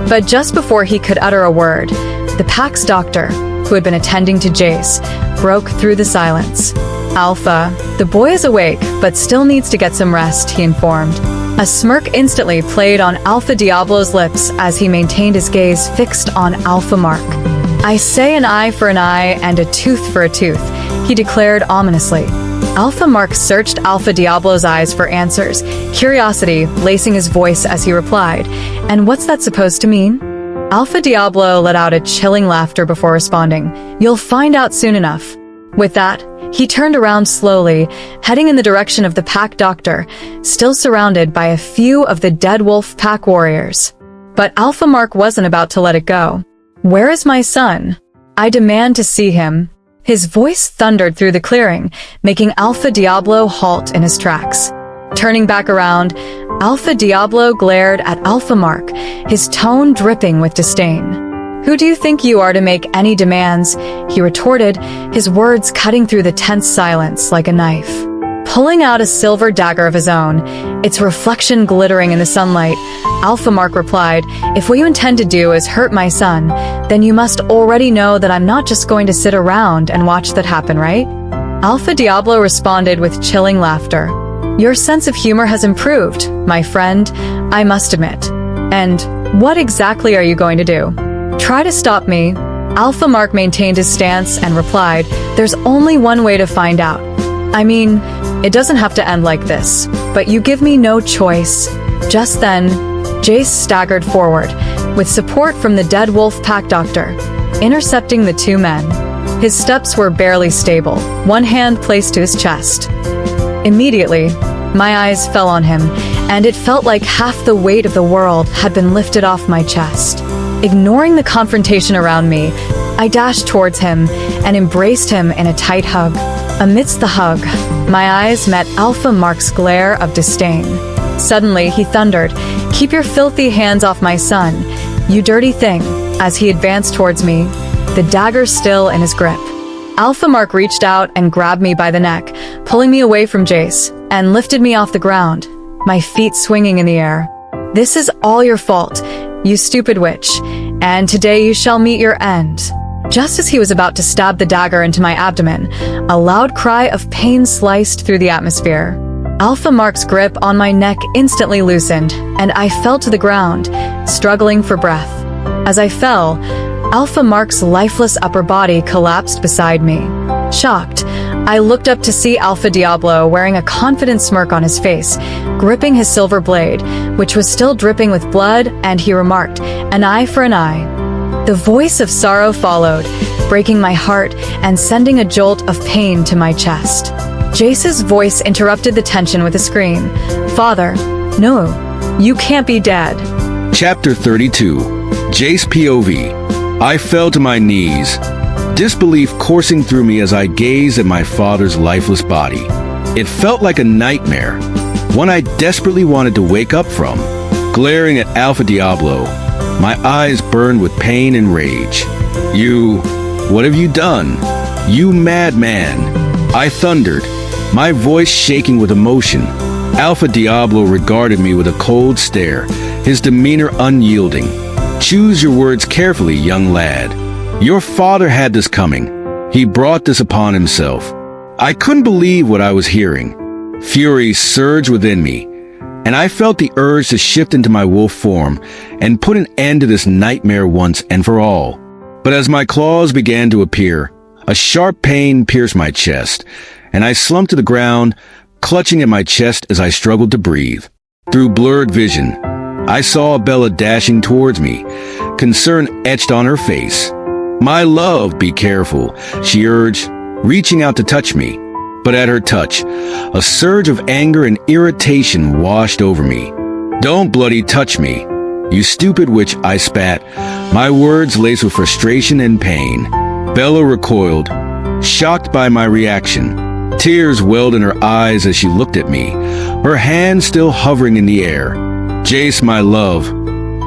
But just before he could utter a word, the pack's doctor, who had been attending to Jace, broke through the silence. "Alpha, the boy is awake, but still needs to get some rest," he informed. A smirk instantly played on Alpha Diablo's lips as he maintained his gaze fixed on Alpha Mark. "I say an eye for an eye and a tooth for a tooth," he declared ominously. Alpha Mark searched Alpha Diablo's eyes for answers, curiosity lacing his voice as he replied, "And what's that supposed to mean?" Alpha Diablo let out a chilling laughter before responding, "You'll find out soon enough." With that, he turned around slowly, heading in the direction of the pack doctor, still surrounded by a few of the dead wolf pack warriors. But Alpha Mark wasn't about to let it go. "Where is my son? I demand to see him." His voice thundered through the clearing, making Alpha Diablo halt in his tracks. Turning back around, Alpha Diablo glared at Alpha Mark, his tone dripping with disdain. "Who do you think you are to make any demands?" he retorted, his words cutting through the tense silence like a knife. Pulling out a silver dagger of his own, its reflection glittering in the sunlight, Alpha Mark replied, "If what you intend to do is hurt my son, then you must already know that I'm not just going to sit around and watch that happen, right?" Alpha Diablo responded with chilling laughter. "Your sense of humor has improved, my friend, I must admit. And what exactly are you going to do? Try to stop me?" Alpha Mark maintained his stance and replied, "There's only one way to find out. I mean, it doesn't have to end like this, but you give me no choice." Just then, Jace staggered forward, with support from the dead wolf pack doctor, intercepting the two men. His steps were barely stable, one hand placed to his chest. Immediately, my eyes fell on him, and it felt like half the weight of the world had been lifted off my chest. Ignoring the confrontation around me, I dashed towards him and embraced him in a tight hug. Amidst the hug, my eyes met Alpha Mark's glare of disdain. Suddenly, he thundered, "Keep your filthy hands off my son, you dirty thing," as he advanced towards me, the dagger still in his grip. Alpha Mark reached out and grabbed me by the neck, pulling me away from Jace, and lifted me off the ground, my feet swinging in the air. "This is all your fault, you stupid witch, and today you shall meet your end." Just as he was about to stab the dagger into my abdomen, a loud cry of pain sliced through the atmosphere. Alpha Mark's grip on my neck instantly loosened, and I fell to the ground, struggling for breath. As I fell, Alpha Mark's lifeless upper body collapsed beside me. Shocked, I looked up to see Alpha Diablo wearing a confident smirk on his face, gripping his silver blade, which was still dripping with blood, and he remarked, "An eye for an eye." The voice of sorrow followed, breaking my heart and sending a jolt of pain to my chest. Jace's voice interrupted the tension with a scream. "Father, no, you can't be dead." Chapter 32. Jace POV. I fell to my knees, disbelief coursing through me as I gazed at my father's lifeless body. It felt like a nightmare, one I desperately wanted to wake up from. Glaring at Alpha Diablo, my eyes burned with pain and rage. What have you done? You madman!" I thundered, my voice shaking with emotion. Alpha Diablo regarded me with a cold stare, his demeanor unyielding. "Choose your words carefully, young lad. Your father had this coming. He brought this upon himself." I couldn't believe what I was hearing. Fury surged within me, and I felt the urge to shift into my wolf form and put an end to this nightmare once and for all. But as my claws began to appear, a sharp pain pierced my chest, and I slumped to the ground, clutching at my chest as I struggled to breathe. Through blurred vision, I saw Bella dashing towards me, concern etched on her face. "My love, be careful," she urged, reaching out to touch me. But at her touch, a surge of anger and irritation washed over me. "Don't bloody touch me, you stupid witch," I spat, my words laced with frustration and pain. Bella recoiled, shocked by my reaction. Tears welled in her eyes as she looked at me, her hand still hovering in the air. "Jace, my love,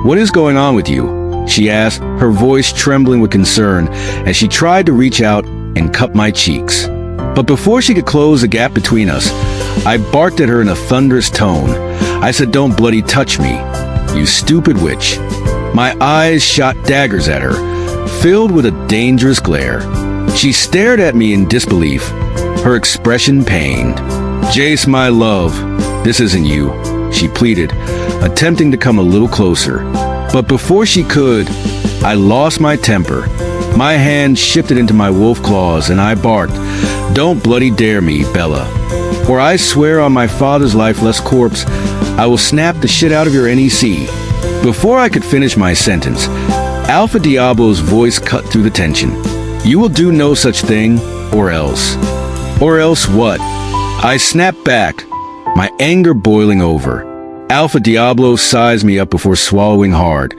what is going on with you?" she asked, her voice trembling with concern as she tried to reach out and cup my cheeks. But before she could close the gap between us, I barked at her in a thunderous tone. I said, "Don't bloody touch me, you stupid witch." My eyes shot daggers at her, filled with a dangerous glare. She stared at me in disbelief, her expression pained. "Jace, my love, this isn't you," she pleaded, attempting to come a little closer. But before she could, I lost my temper. My hand shifted into my wolf claws and I barked, "Don't bloody dare me, Bella, or I swear on my father's lifeless corpse, I will snap the shit out of your NEC." Before I could finish my sentence, Alpha Diablo's voice cut through the tension. "You will do no such thing, or else." "Or else what?" I snapped back, my anger boiling over. Alpha Diablo sized me up before swallowing hard,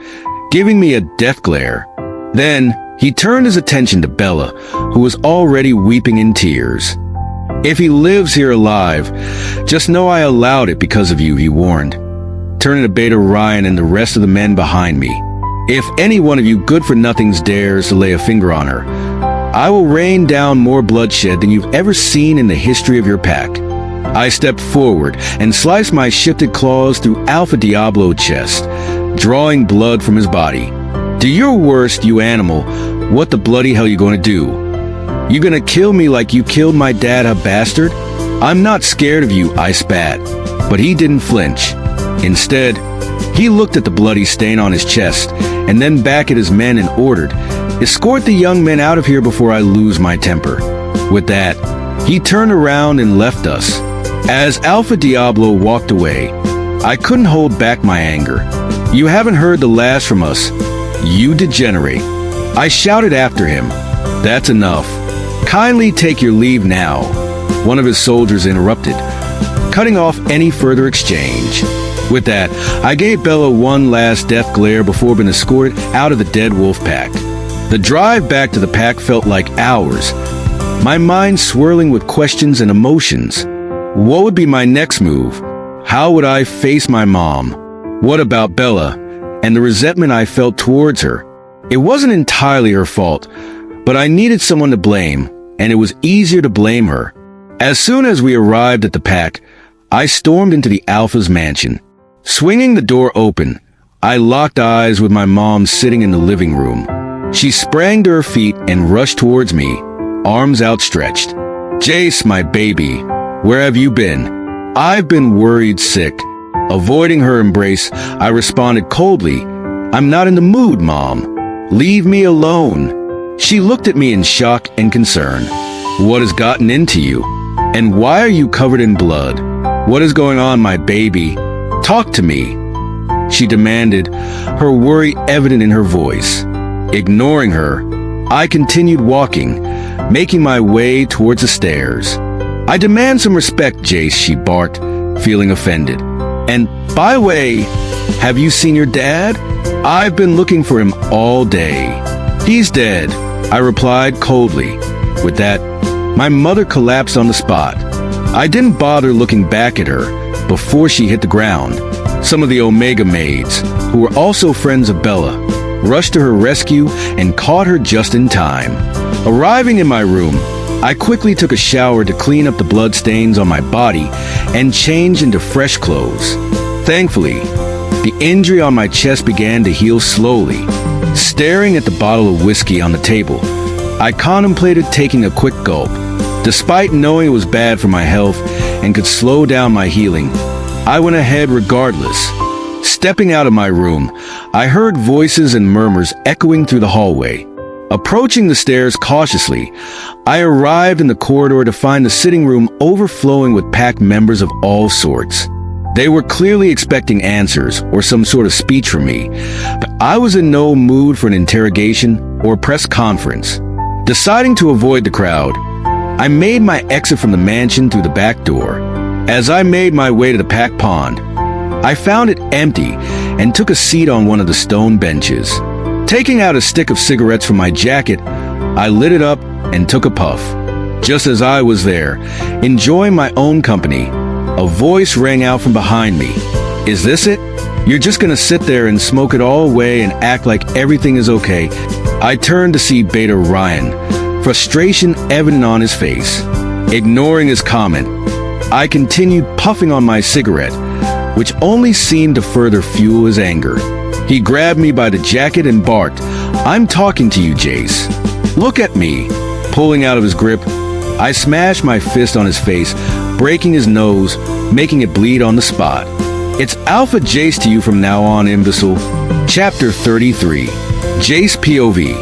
giving me a death glare. Then, he turned his attention to Bella, who was already weeping in tears. "If he lives here alive, just know I allowed it because of you," he warned, turning to Beta Ryan and the rest of the men behind me. "If any one of you good-for-nothings dares to lay a finger on her, I will rain down more bloodshed than you've ever seen in the history of your pack." I stepped forward and sliced my shifted claws through Alpha Diablo's chest, drawing blood from his body. Do your worst, you animal. What the bloody hell you gonna do? You gonna kill me like you killed my dad, a bastard? I'm not scared of you, I spat. But he didn't flinch. Instead, he looked at the bloody stain on his chest and then back at his men and ordered, "Escort the young men out of here before I lose my temper." With that, he turned around and left us. As Alpha Diablo walked away, I couldn't hold back my anger. "You haven't heard the last from us, you degenerate." I shouted after him. "That's enough. Kindly take your leave now," one of his soldiers interrupted, cutting off any further exchange. With that, I gave Bella one last death glare before being escorted out of the dead wolf pack. The drive back to the pack felt like hours, my mind swirling with questions and emotions. What would be my next move? How would I face my mom? What about Bella and the resentment I felt towards her? It wasn't entirely her fault, but I needed someone to blame, and it was easier to blame her. As soon as we arrived at the pack, I stormed into the Alpha's mansion. Swinging the door open, I locked eyes with my mom sitting in the living room. She sprang to her feet and rushed towards me, arms outstretched. "Jace, my baby, where have you been?" "I've been worried sick." Avoiding her embrace, I responded coldly, "I'm not in the mood, Mom. Leave me alone." She looked at me in shock and concern. "What has gotten into you? And why are you covered in blood? What is going on, my baby? Talk to me," she demanded, her worry evident in her voice. Ignoring her, I continued walking, making my way towards the stairs. "I demand some respect, Jace," she barked, feeling offended. "And by the way, have you seen your dad? I've been looking for him all day." "He's dead," I replied coldly. With that, my mother collapsed on the spot. I didn't bother looking back at her before she hit the ground. Some of the Omega maids, who were also friends of Bella, rushed to her rescue and caught her just in time. Arriving in my room, I quickly took a shower to clean up the blood stains on my body and change into fresh clothes. Thankfully, the injury on my chest began to heal slowly. Staring at the bottle of whiskey on the table, I contemplated taking a quick gulp. Despite knowing it was bad for my health and could slow down my healing, I went ahead regardless. Stepping out of my room, I heard voices and murmurs echoing through the hallway. Approaching the stairs cautiously, I arrived in the corridor to find the sitting room overflowing with pack members of all sorts. They were clearly expecting answers or some sort of speech from me, but I was in no mood for an interrogation or press conference. Deciding to avoid the crowd, I made my exit from the mansion through the back door. As I made my way to the pack pond, I found it empty and took a seat on one of the stone benches. Taking out a stick of cigarettes from my jacket, I lit it up and took a puff. Just as I was there, enjoying my own company, a voice rang out from behind me. "Is this it? You're just gonna sit there and smoke it all away and act like everything is okay?" I turned to see Beta Ryan, frustration evident on his face. Ignoring his comment, I continued puffing on my cigarette, which only seemed to further fuel his anger. He grabbed me by the jacket and barked, "I'm talking to you, Jace. Look at me." Pulling out of his grip, I smashed my fist on his face, breaking his nose, making it bleed on the spot. "It's Alpha Jace to you from now on, imbecile." Chapter 33. Jace POV.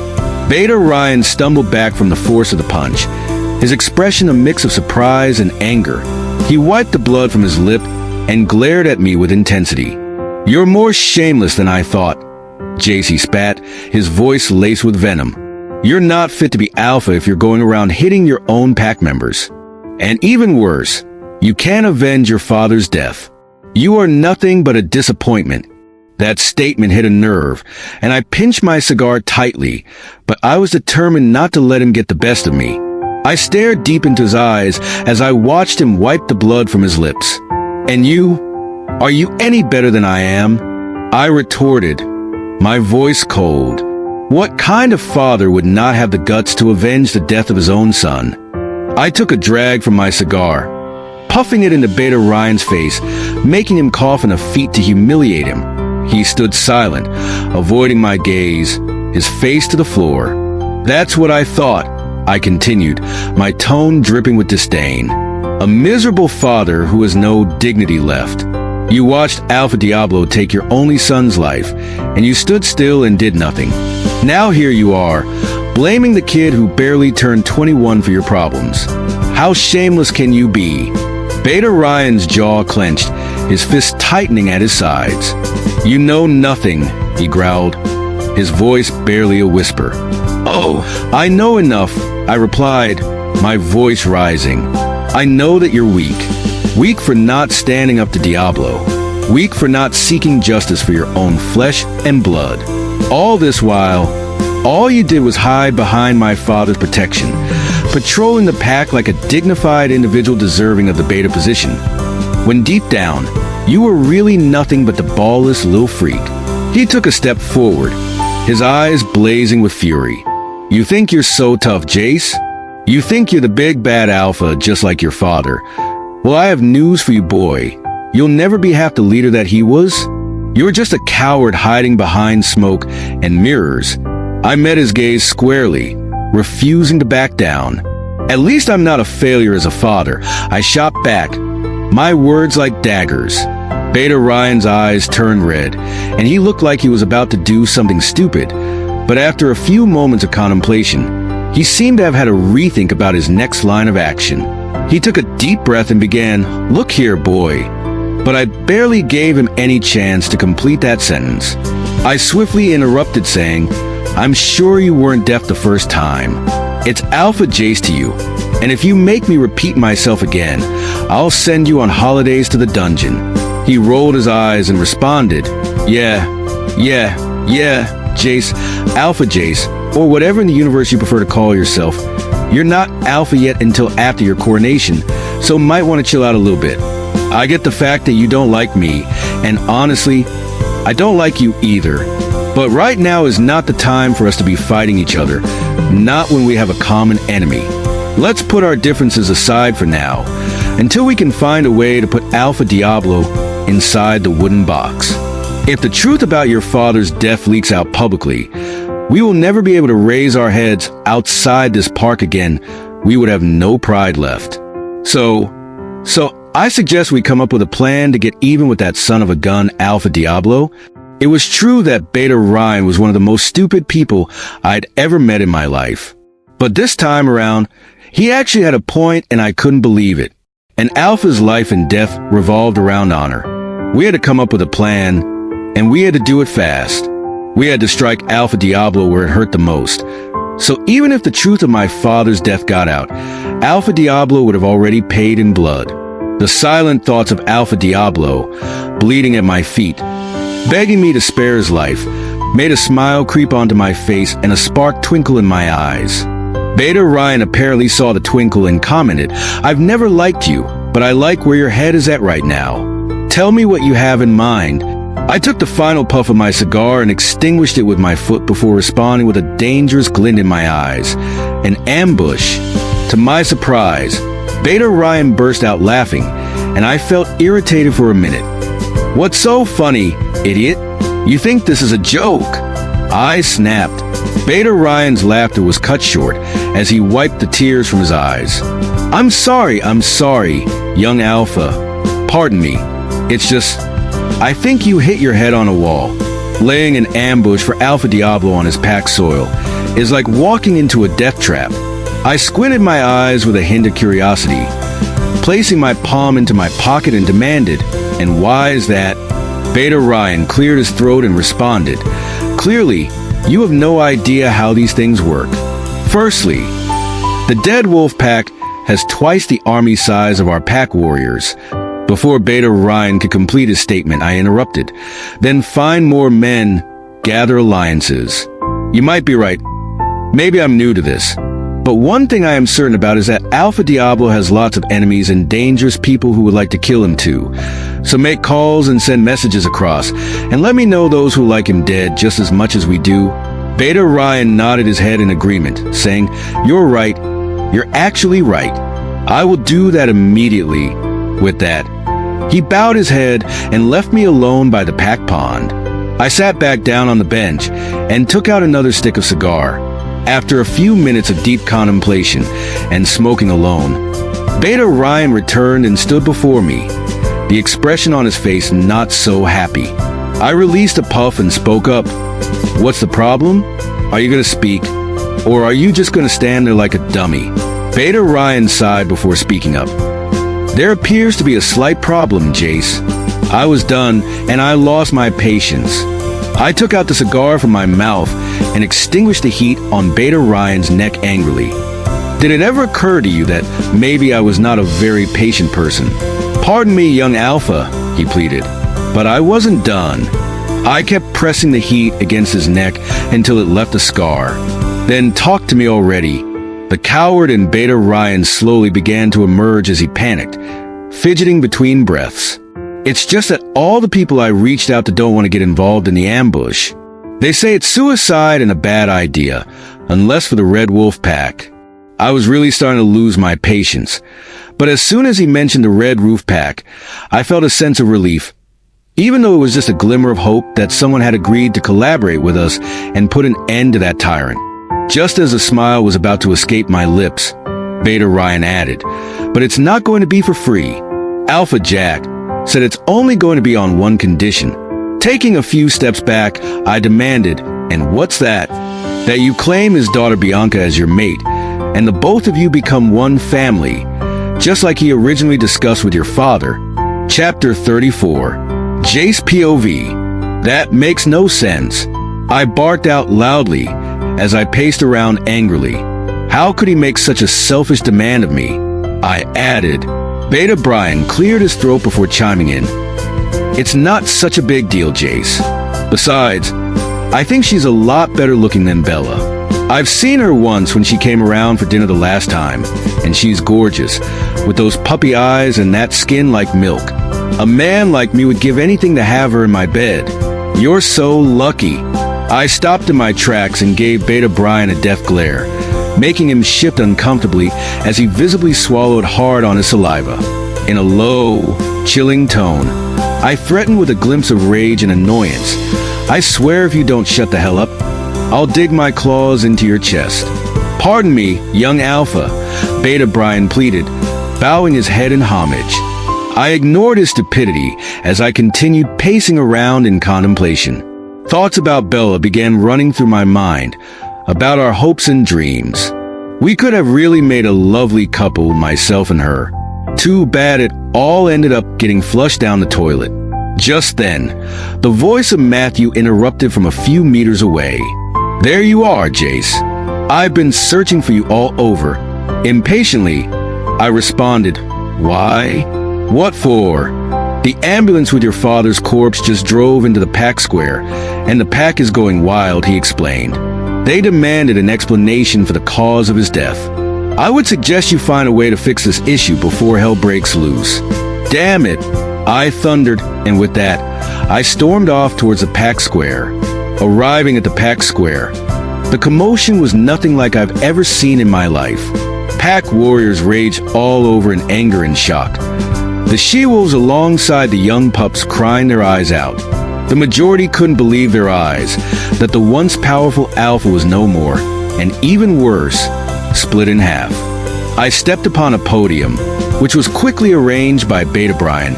Beta Ryan stumbled back from the force of the punch, his expression a mix of surprise and anger. He wiped the blood from his lip and glared at me with intensity. "You're more shameless than I thought." Jace spat, his voice laced with venom. "You're not fit to be Alpha if you're going around hitting your own pack members. And even worse, you can't avenge your father's death. You are nothing but a disappointment." That statement hit a nerve, and I pinched my cigar tightly, but I was determined not to let him get the best of me. I stared deep into his eyes as I watched him wipe the blood from his lips. "And you? Are you any better than I am?" I retorted, my voice cold. What kind of father would not have the guts to avenge the death of his own son? I took a drag from my cigar, puffing it into Beta Ryan's face, making him cough in a feat to humiliate him. He stood silent, avoiding my gaze, his face to the floor. "That's what I thought," I continued, my tone dripping with disdain. "A miserable father who has no dignity left. You watched Alpha Diablo take your only son's life, and you stood still and did nothing. Now here you are, blaming the kid who barely turned 21 for your problems. How shameless can you be?" Beta Ryan's jaw clenched, his fists tightening at his sides. "You know nothing," he growled, his voice barely a whisper. "Oh, I know enough," I replied, my voice rising. "I know that you're weak. Weak for not standing up to Diablo. Weak for not seeking justice for your own flesh and blood. All this while, all you did was hide behind my father's protection, patrolling the pack like a dignified individual deserving of the beta position. When deep down, you were really nothing but the ballless little freak." He took a step forward, his eyes blazing with fury. "You think you're so tough, Jace? You think you're the big bad alpha just like your father? Well, I have news for you, boy. You'll never be half the leader that he was. You're just a coward hiding behind smoke and mirrors." I met his gaze squarely, refusing to back down. "At least I'm not a failure as a father," I shot back, my words like daggers. Beta Ryan's eyes turned red, and he looked like he was about to do something stupid. But after a few moments of contemplation, he seemed to have had a rethink about his next line of action. He took a deep breath and began, "Look here, boy." But I barely gave him any chance to complete that sentence. I swiftly interrupted, saying, "I'm sure you weren't deaf the first time. It's Alpha Jace to you, and if you make me repeat myself again, I'll send you on holidays to the dungeon." He rolled his eyes and responded, yeah, Jace, Alpha Jace, or whatever in the universe you prefer to call yourself. You're not Alpha yet until after your coronation, so might want to chill out a little bit. I get the fact that you don't like me, and honestly, I don't like you either. But right now is not the time for us to be fighting each other, not when we have a common enemy. Let's put our differences aside for now, until we can find a way to put Alpha Diablo inside the wooden box. If the truth about your father's death leaks out publicly, we will never be able to raise our heads outside this park again. We would have no pride left. So I suggest we come up with a plan to get even with that son of a gun, Alpha Diablo. It was true that Beta Ryan was one of the most stupid people I'd ever met in my life. But this time around, he actually had a point and I couldn't believe it. And Alpha's life and death revolved around honor. We had to come up with a plan, and we had to do it fast. We had to strike Alpha Diablo where it hurt the most. So even if the truth of my father's death got out, Alpha Diablo would have already paid in blood. The silent thoughts of Alpha Diablo, bleeding at my feet, begging me to spare his life, made a smile creep onto my face and a spark twinkle in my eyes. Beta Ryan apparently saw the twinkle and commented, "I've never liked you, but I like where your head is at right now. Tell me what you have in mind." I took the final puff of my cigar and extinguished it with my foot before responding with a dangerous glint in my eyes. An ambush. To my surprise, Beta Ryan burst out laughing, and I felt irritated for a minute. "What's so funny, idiot? You think this is a joke?" I snapped. Beta Ryan's laughter was cut short as he wiped the tears from his eyes. I'm sorry, young Alpha. Pardon me. It's just, I think you hit your head on a wall. Laying an ambush for Alpha Diablo on his pack soil is like walking into a death trap. I squinted my eyes with a hint of curiosity, placing my palm into my pocket and demanded, "And why is that?" Beta Ryan cleared his throat and responded, "Clearly, you have no idea how these things work. Firstly, the Dead Wolf Pack has twice the army size of our pack warriors." Before Beta Ryan could complete his statement, I interrupted. "Then find more men, gather alliances." You might be right. Maybe I'm new to this. But one thing I am certain about is that Alpha Diablo has lots of enemies and dangerous people who would like to kill him too. So make calls and send messages across, and let me know those who like him dead just as much as we do. Beta Ryan nodded his head in agreement, saying, "You're right. You're actually right. I will do that immediately." With that, he bowed his head and left me alone by the pack pond. I sat back down on the bench and took out another stick of cigar. After a few minutes of deep contemplation and smoking alone, Beta Ryan returned and stood before me, the expression on his face not so happy. I released a puff and spoke up. "What's the problem? Are you gonna speak? Or are you just gonna stand there like a dummy?" Beta Ryan sighed before speaking up. "There appears to be a slight problem, Jace." I was done, and I lost my patience. I took out the cigar from my mouth and extinguished the heat on Beta Ryan's neck angrily. "Did it ever occur to you that maybe I was not a very patient person?" "Pardon me, young Alpha," he pleaded, but I wasn't done. I kept pressing the heat against his neck until it left a scar. "Then talk to me already." The coward in Beta Ryan slowly began to emerge as he panicked, fidgeting between breaths. "It's just that all the people I reached out to don't want to get involved in the ambush. They say it's suicide and a bad idea, unless for the Red Wolf Pack." I was really starting to lose my patience, but as soon as he mentioned the Red Roof Pack, I felt a sense of relief. Even though it was just a glimmer of hope that someone had agreed to collaborate with us and put an end to that tyrant. Just as a smile was about to escape my lips, Beta Ryan added, "But it's not going to be for free." Alpha Jack said it's only going to be on one condition. Taking a few steps back, I demanded, "And what's that?" "That you claim his daughter Bianca as your mate, and the both of you become one family, just like he originally discussed with your father." Chapter 34. Jace POV. "That makes no sense." I barked out loudly as I paced around angrily. How could he make such a selfish demand of me? I added. Beta Brian cleared his throat before chiming in. "It's not such a big deal, Jace. Besides, I think she's a lot better looking than Bella. I've seen her once when she came around for dinner the last time, and she's gorgeous, with those puppy eyes and that skin like milk. A man like me would give anything to have her in my bed. You're so lucky." I stopped in my tracks and gave Beta Brian a death glare, making him shift uncomfortably as he visibly swallowed hard on his saliva. In a low, chilling tone, I threatened with a glimpse of rage and annoyance. "I swear if you don't shut the hell up, I'll dig my claws into your chest." "Pardon me, young Alpha," Beta Brian pleaded, bowing his head in homage. I ignored his stupidity as I continued pacing around in contemplation. Thoughts about Bella began running through my mind, about our hopes and dreams. We could have really made a lovely couple, myself and her. Too bad it all ended up getting flushed down the toilet. Just then, the voice of Matthew interrupted from a few meters away. "There you are, Jace. I've been searching for you all over." Impatiently, I responded, "Why? What for?" "The ambulance with your father's corpse just drove into the pack square, and the pack is going wild," he explained. "They demanded an explanation for the cause of his death. I would suggest you find a way to fix this issue before hell breaks loose." "Damn it," I thundered, and with that, I stormed off towards the pack square. Arriving at the pack square, the commotion was nothing like I've ever seen in my life. Pack warriors raged all over in anger and shock. The she-wolves alongside the young pups crying their eyes out. The majority couldn't believe their eyes, that the once powerful Alpha was no more, and even worse, split in half. I stepped upon a podium, which was quickly arranged by Beta Brian,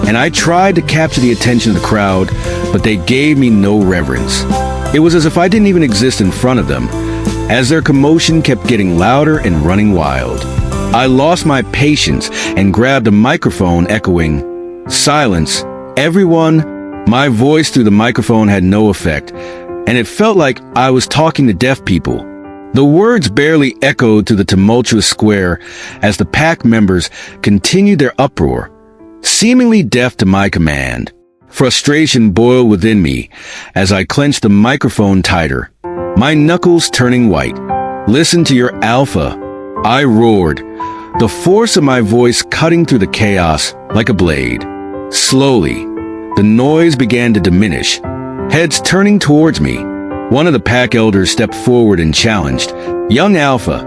and I tried to capture the attention of the crowd, but they gave me no reverence. It was as if I didn't even exist in front of them, as their commotion kept getting louder and running wild. I lost my patience and grabbed a microphone, echoing, "Silence, everyone." My voice through the microphone had no effect, and it felt like I was talking to deaf people. The words barely echoed through the tumultuous square as the pack members continued their uproar, seemingly deaf to my command. Frustration boiled within me as I clenched the microphone tighter, my knuckles turning white. "Listen to your Alpha," I roared, the force of my voice cutting through the chaos like a blade. Slowly, the noise began to diminish, heads turning towards me. One of the pack elders stepped forward and challenged, "Young Alpha,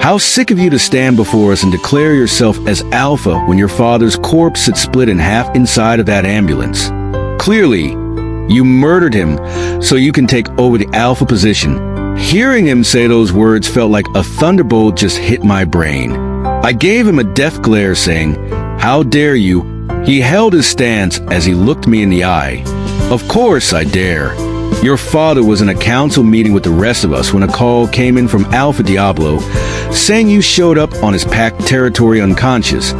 how sick of you to stand before us and declare yourself as Alpha when your father's corpse had split in half inside of that ambulance. Clearly, you murdered him so you can take over the Alpha position." Hearing him say those words felt like a thunderbolt just hit my brain. I gave him a death glare saying, "How dare you?" He held his stance as he looked me in the eye. "Of course I dare. Your father was in a council meeting with the rest of us when a call came in from Alpha Diablo saying you showed up on his pack territory unconscious,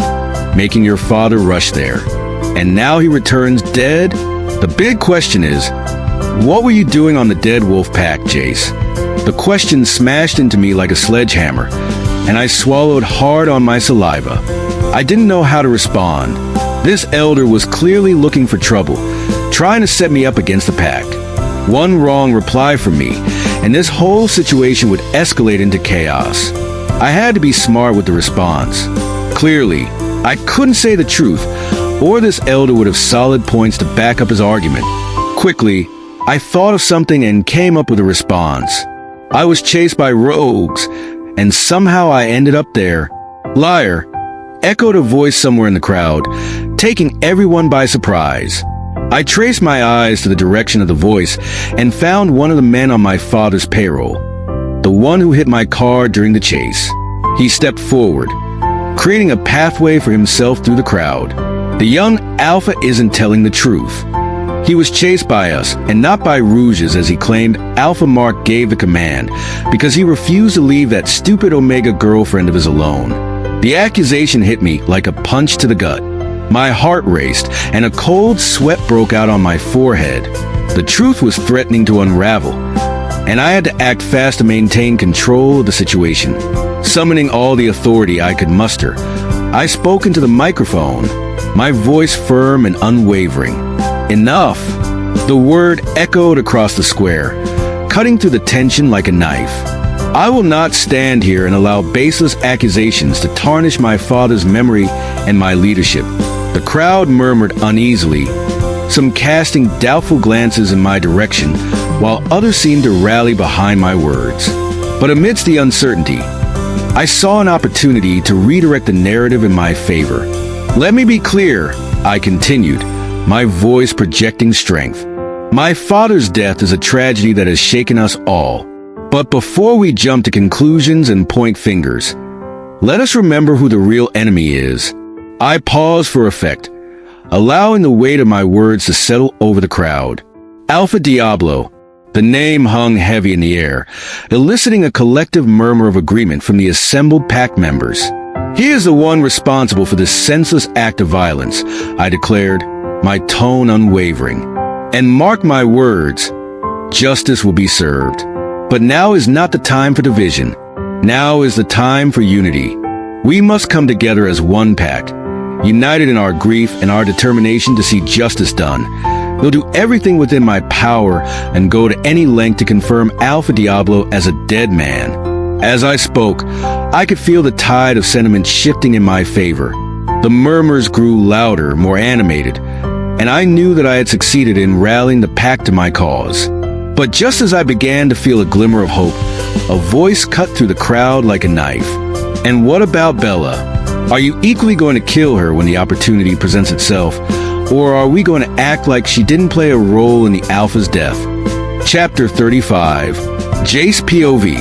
making your father rush there. And now he returns dead? The big question is, what were you doing on the dead wolf pack, Jace?" The question smashed into me like a sledgehammer, and I swallowed hard on my saliva. I didn't know how to respond. This elder was clearly looking for trouble, trying to set me up against the pack. One wrong reply from me, and this whole situation would escalate into chaos. I had to be smart with the response. Clearly, I couldn't say the truth, or this elder would have solid points to back up his argument. Quickly, I thought of something and came up with a response. I was chased by rogues, and somehow I ended up there. "Liar," echoed a voice somewhere in the crowd, taking everyone by surprise. I traced my eyes to the direction of the voice and found one of the men on my father's payroll, the one who hit my car during the chase. He stepped forward, creating a pathway for himself through the crowd. The young Alpha isn't telling the truth. He was chased by us, and not by Rouges as he claimed Alpha Mark gave the command, because he refused to leave that stupid Omega girlfriend of his alone. The accusation hit me like a punch to the gut. My heart raced, and a cold sweat broke out on my forehead. The truth was threatening to unravel, and I had to act fast to maintain control of the situation. Summoning all the authority I could muster, I spoke into the microphone, my voice firm and unwavering. "Enough!" The word echoed across the square, cutting through the tension like a knife. I will not stand here and allow baseless accusations to tarnish my father's memory and my leadership. The crowd murmured uneasily, some casting doubtful glances in my direction, while others seemed to rally behind my words. But amidst the uncertainty, I saw an opportunity to redirect the narrative in my favor. "Let me be clear," I continued, my voice projecting strength. "My father's death is a tragedy that has shaken us all. But before we jump to conclusions and point fingers, let us remember who the real enemy is." I paused for effect, allowing the weight of my words to settle over the crowd. Alpha Diablo. The name hung heavy in the air, eliciting a collective murmur of agreement from the assembled pack members. "He is the one responsible for this senseless act of violence," I declared, my tone unwavering. "And mark my words, justice will be served. But now is not the time for division. Now is the time for unity. We must come together as one pack, united in our grief and our determination to see justice done. Will do everything within my power and go to any length to confirm Alpha Diablo as a dead man." As I spoke, I could feel the tide of sentiment shifting in my favor. The murmurs grew louder, more animated, and I knew that I had succeeded in rallying the pack to my cause. But just as I began to feel a glimmer of hope, a voice cut through the crowd like a knife. "And what about Bella? Are you equally going to kill her when the opportunity presents itself? Or are we going to act like she didn't play a role in the Alpha's death?" Chapter 35. Jace POV.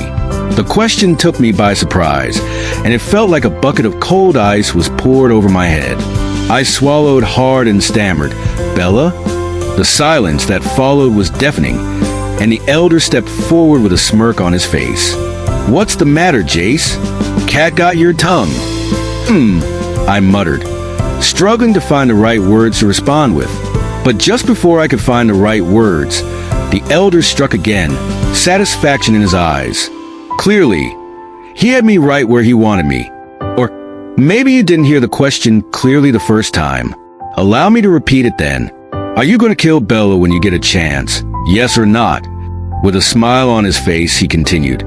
The question took me by surprise, and it felt like a bucket of cold ice was poured over my head. I swallowed hard and stammered, "Bella?" The silence that followed was deafening, and the elder stepped forward with a smirk on his face. "What's the matter, Jace? Cat got your tongue?" I muttered, struggling to find the right words to respond with. But just before I could find the right words, the elder struck again, satisfaction in his eyes. Clearly, he had me right where he wanted me. Or maybe you didn't hear the question clearly the first time. Allow me to repeat it then. Are you going to kill Bella when you get a chance? Yes or not? With a smile on his face, he continued,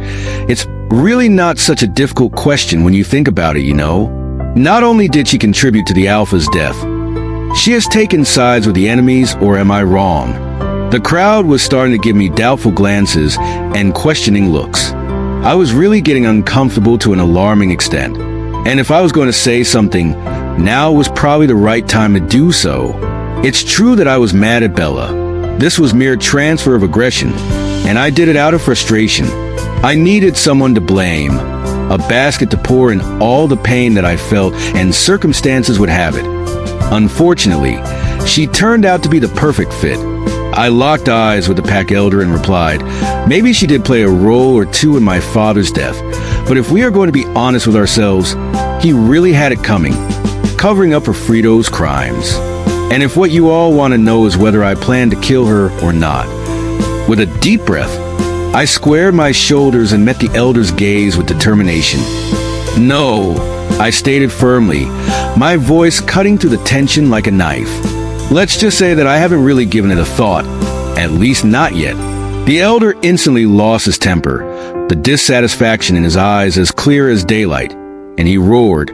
"It's really not such a difficult question when you think about it, you know. Not only did she contribute to the Alpha's death, she has taken sides with the enemies, or am I wrong? The crowd was starting to give me doubtful glances and questioning looks. I was really getting uncomfortable to an alarming extent. And if I was going to say something, now was probably the right time to do so. It's true that I was mad at Bella. This was mere transfer of aggression, and I did it out of frustration. I needed someone to blame, a basket to pour in all the pain that I felt, and circumstances would have it. Unfortunately, she turned out to be the perfect fit. I locked eyes with the pack elder and replied, maybe she did play a role or two in my father's death, but if we are going to be honest with ourselves, he really had it coming, covering up for Frito's crimes. And if what you all want to know is whether I plan to kill her or not. With a deep breath, I squared my shoulders and met the elder's gaze with determination. No, I stated firmly, my voice cutting through the tension like a knife. Let's just say that I haven't really given it a thought, at least not yet. The elder instantly lost his temper, the dissatisfaction in his eyes as clear as daylight, and he roared,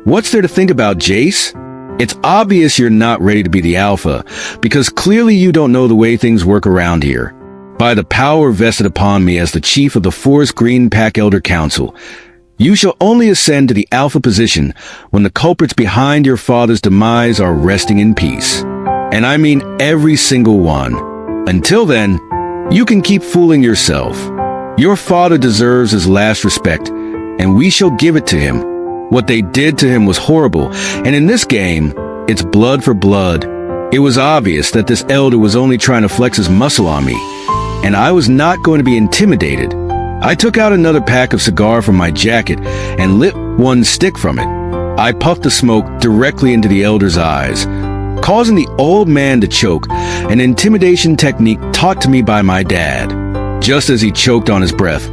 "What's there to think about, Jace? It's obvious you're not ready to be the alpha, because clearly you don't know the way things work around here. By the power vested upon me as the chief of the Forest Green Pack Elder Council, you shall only ascend to the alpha position when the culprits behind your father's demise are resting in peace. And I mean every single one. Until then, you can keep fooling yourself. Your father deserves his last respect, and we shall give it to him. What they did to him was horrible, and in this game, it's blood for blood. It was obvious that this elder was only trying to flex his muscle on me, and I was not going to be intimidated. I took out another pack of cigar from my jacket and lit one stick from it. I puffed the smoke directly into the elder's eyes, causing the old man to choke, an intimidation technique taught to me by my dad. Just as he choked on his breath,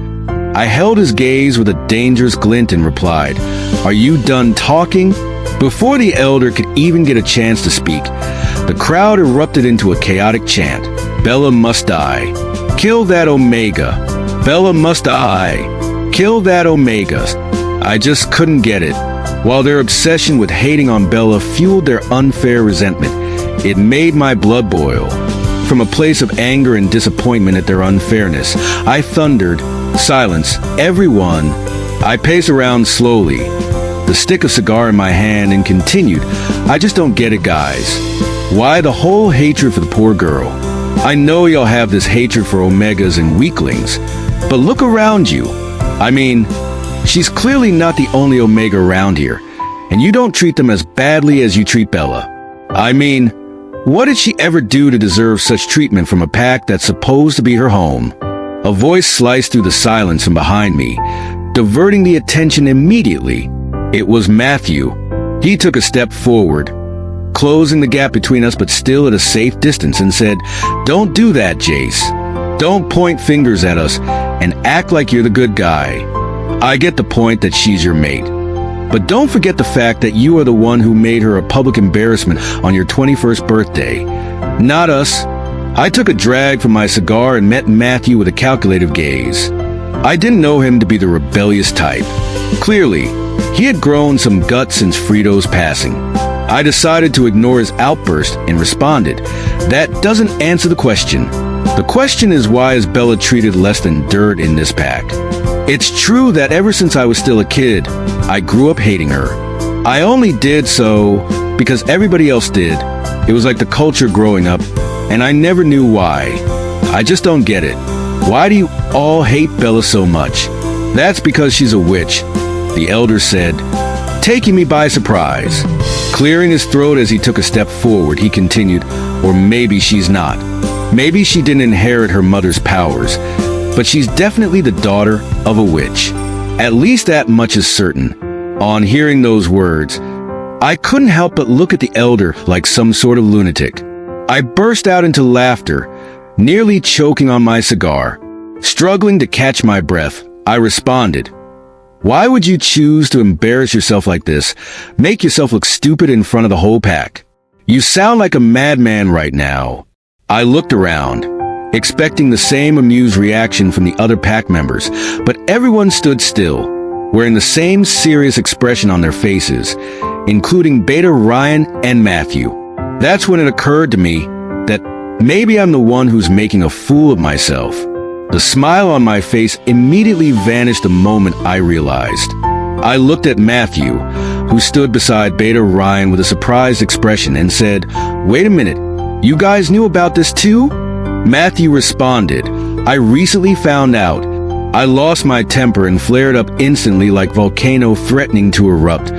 I held his gaze with a dangerous glint and replied, "Are you done talking?" Before the elder could even get a chance to speak, the crowd erupted into a chaotic chant. "Bella must die. Kill that Omega. Bella must die. Kill that Omega." I just couldn't get it. While their obsession with hating on Bella fueled their unfair resentment, it made my blood boil. From a place of anger and disappointment at their unfairness, I thundered, "Silence, everyone." I paced around slowly, the stick of cigar in my hand, and continued, "I just don't get it, guys. Why the whole hatred for the poor girl? I know y'all have this hatred for Omegas and weaklings, but look around you. I mean, she's clearly not the only Omega around here, and you don't treat them as badly as you treat Bella. I mean, what did she ever do to deserve such treatment from a pack that's supposed to be her home?" A voice sliced through the silence from behind me, diverting the attention immediately. It was Matthew. He took a step forward, closing the gap between us but still at a safe distance, and said, "Don't do that, Jace. Don't point fingers at us and act like you're the good guy. I get the point that she's your mate, but don't forget the fact that you are the one who made her a public embarrassment on your 21st birthday, not us." I took a drag from my cigar and met Matthew with a calculative gaze. I didn't know him to be the rebellious type. Clearly, he had grown some guts since Frito's passing. I decided to ignore his outburst and responded, "That doesn't answer the question. The question is, why is Bella treated less than dirt in this pack? It's true that ever since I was still a kid, I grew up hating her. I only did so because everybody else did. It was like the culture growing up, and I never knew why. I just don't get it. Why do you all hate Bella so much?" "That's because she's a witch," the elder said, taking me by surprise. Clearing his throat as he took a step forward, he continued, "Or maybe she's not. Maybe she didn't inherit her mother's powers, but she's definitely the daughter of a witch. At least that much is certain." On hearing those words, I couldn't help but look at the elder like some sort of lunatic. I burst out into laughter, nearly choking on my cigar. Struggling to catch my breath, I responded, "Why would you choose to embarrass yourself like this? Make yourself look stupid in front of the whole pack. You sound like a madman right now." I looked around, expecting the same amused reaction from the other pack members, but everyone stood still, wearing the same serious expression on their faces, including Beta, Ryan, and Matthew. That's when it occurred to me that Maybe I'm the one who's making a fool of myself. The smile on my face immediately vanished the moment I realized. I looked at Matthew, who stood beside Beta Ryan with a surprised expression, and said, "Wait a minute, you guys knew about this too?" Matthew responded, "I recently found out." I lost my temper and flared up instantly like volcano threatening to erupt.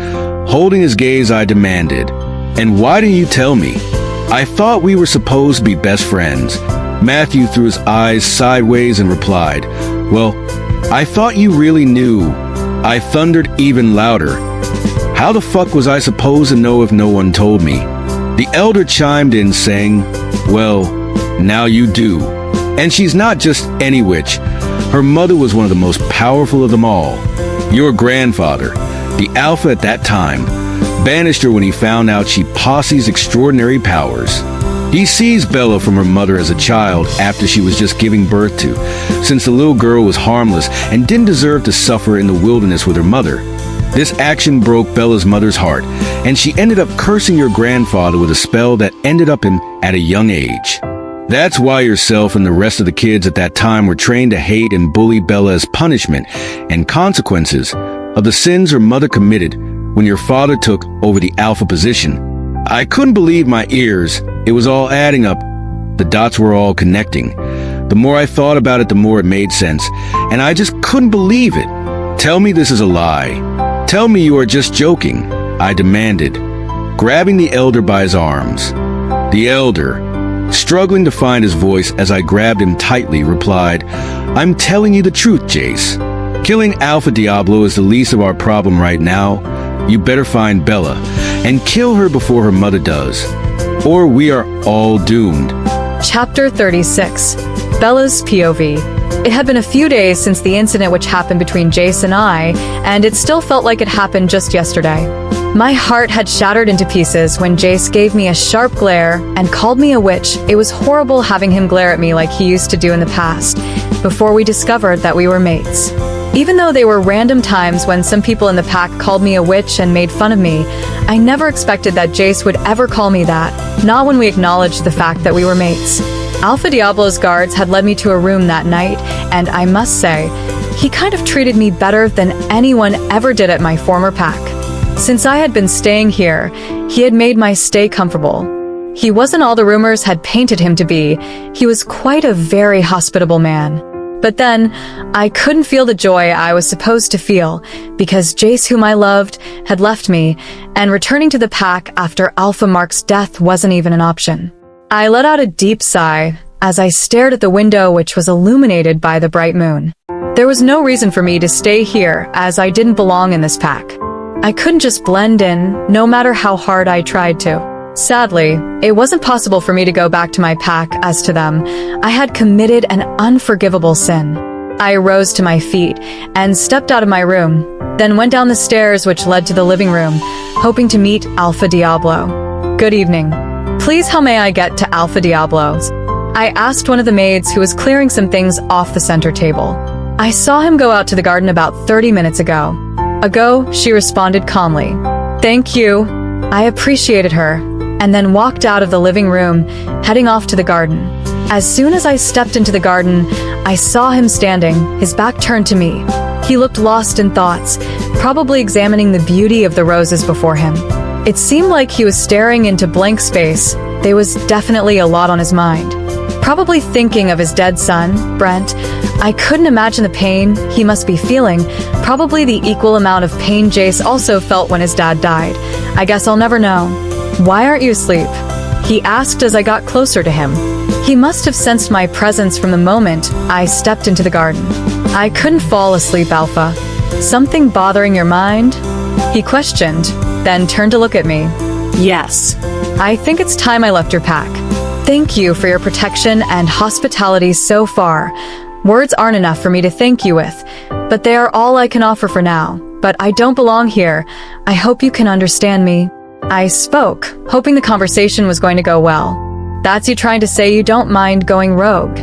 Holding his gaze, I demanded, "And why didn't you tell me? I thought we were supposed to be best friends." Matthew threw his eyes sideways and replied, "Well, I thought you really knew." I thundered even louder, "How the fuck was I supposed to know if no one told me?" The elder chimed in saying, "Well, now you do. And she's not just any witch. Her mother was one of the most powerful of them all. Your grandfather, the Alpha at that time, banished her when he found out she possedes extraordinary powers. He seized Bella from her mother as a child after she was just giving birth to, since the little girl was harmless and didn't deserve to suffer in the wilderness with her mother. This action broke Bella's mother's heart, and she ended up cursing your grandfather with a spell that ended up him at a young age. That's why yourself and the rest of the kids at that time were trained to hate and bully Bella as punishment and consequences of the sins her mother committed when your father took over the Alpha position." I couldn't believe my ears. It was all adding up. The dots were all connecting. The more I thought about it, the more it made sense, and I just couldn't believe it. "Tell me this is a lie. Tell me you are just joking," I demanded, grabbing the elder by his arms. The elder, struggling to find his voice as I grabbed him tightly, replied, "I'm telling you the truth, Jace. Killing Alpha Diablo is the least of our problem right now. You better find Bella and kill her before her mother does, or we are all doomed." Chapter 36. Bella's POV. It had been a few days since the incident which happened between Jace and I, and it still felt like it happened just yesterday. My heart had shattered into pieces when Jace gave me a sharp glare and called me a witch. It was horrible having him glare at me like he used to do in the past, before we discovered that we were mates. Even though they were random times when some people in the pack called me a witch and made fun of me, I never expected that Jace would ever call me that, not when we acknowledged the fact that we were mates. Alpha Diablo's guards had led me to a room that night, and I must say, he kind of treated me better than anyone ever did at my former pack. Since I had been staying here, he had made my stay comfortable. He wasn't all the rumors had painted him to be. He was quite a very hospitable man. But then, I couldn't feel the joy I was supposed to feel, because Jace, whom I loved, had left me, and returning to the pack after Alpha Mark's death wasn't even an option. I let out a deep sigh as I stared at the window which was illuminated by the bright moon. There was no reason for me to stay here, as I didn't belong in this pack. I couldn't just blend in, no matter how hard I tried to. Sadly, it wasn't possible for me to go back to my pack as to them. I had committed an unforgivable sin. I rose to my feet and stepped out of my room, then went down the stairs which led to the living room, hoping to meet Alpha Diablo. "Good evening. Please, how may I get to Alpha Diablo's?" I asked one of the maids who was clearing some things off the center table. "I saw him go out to the garden about 30 minutes ago." "Ago," she responded calmly. "Thank you." I appreciated her, and then walked out of the living room, heading off to the garden. As soon as I stepped into the garden, I saw him standing, his back turned to me. He looked lost in thoughts, probably examining the beauty of the roses before him. It seemed like he was staring into blank space. There was definitely a lot on his mind. Probably thinking of his dead son, Brent. I couldn't imagine the pain he must be feeling, probably the equal amount of pain Jace also felt when his dad died. I guess I'll never know. "Why aren't you asleep?" he asked as I got closer to him. He must have sensed my presence from the moment I stepped into the garden. "I couldn't fall asleep, Alpha. Something bothering your mind?" he questioned, then turned to look at me. Yes. "I think it's time I left your pack. Thank you for your protection and hospitality so far. Words aren't enough for me to thank you with, but they are all I can offer for now. But I don't belong here. I hope you can understand me." I spoke, hoping the conversation was going to go well. "That's you trying to say you don't mind going rogue?"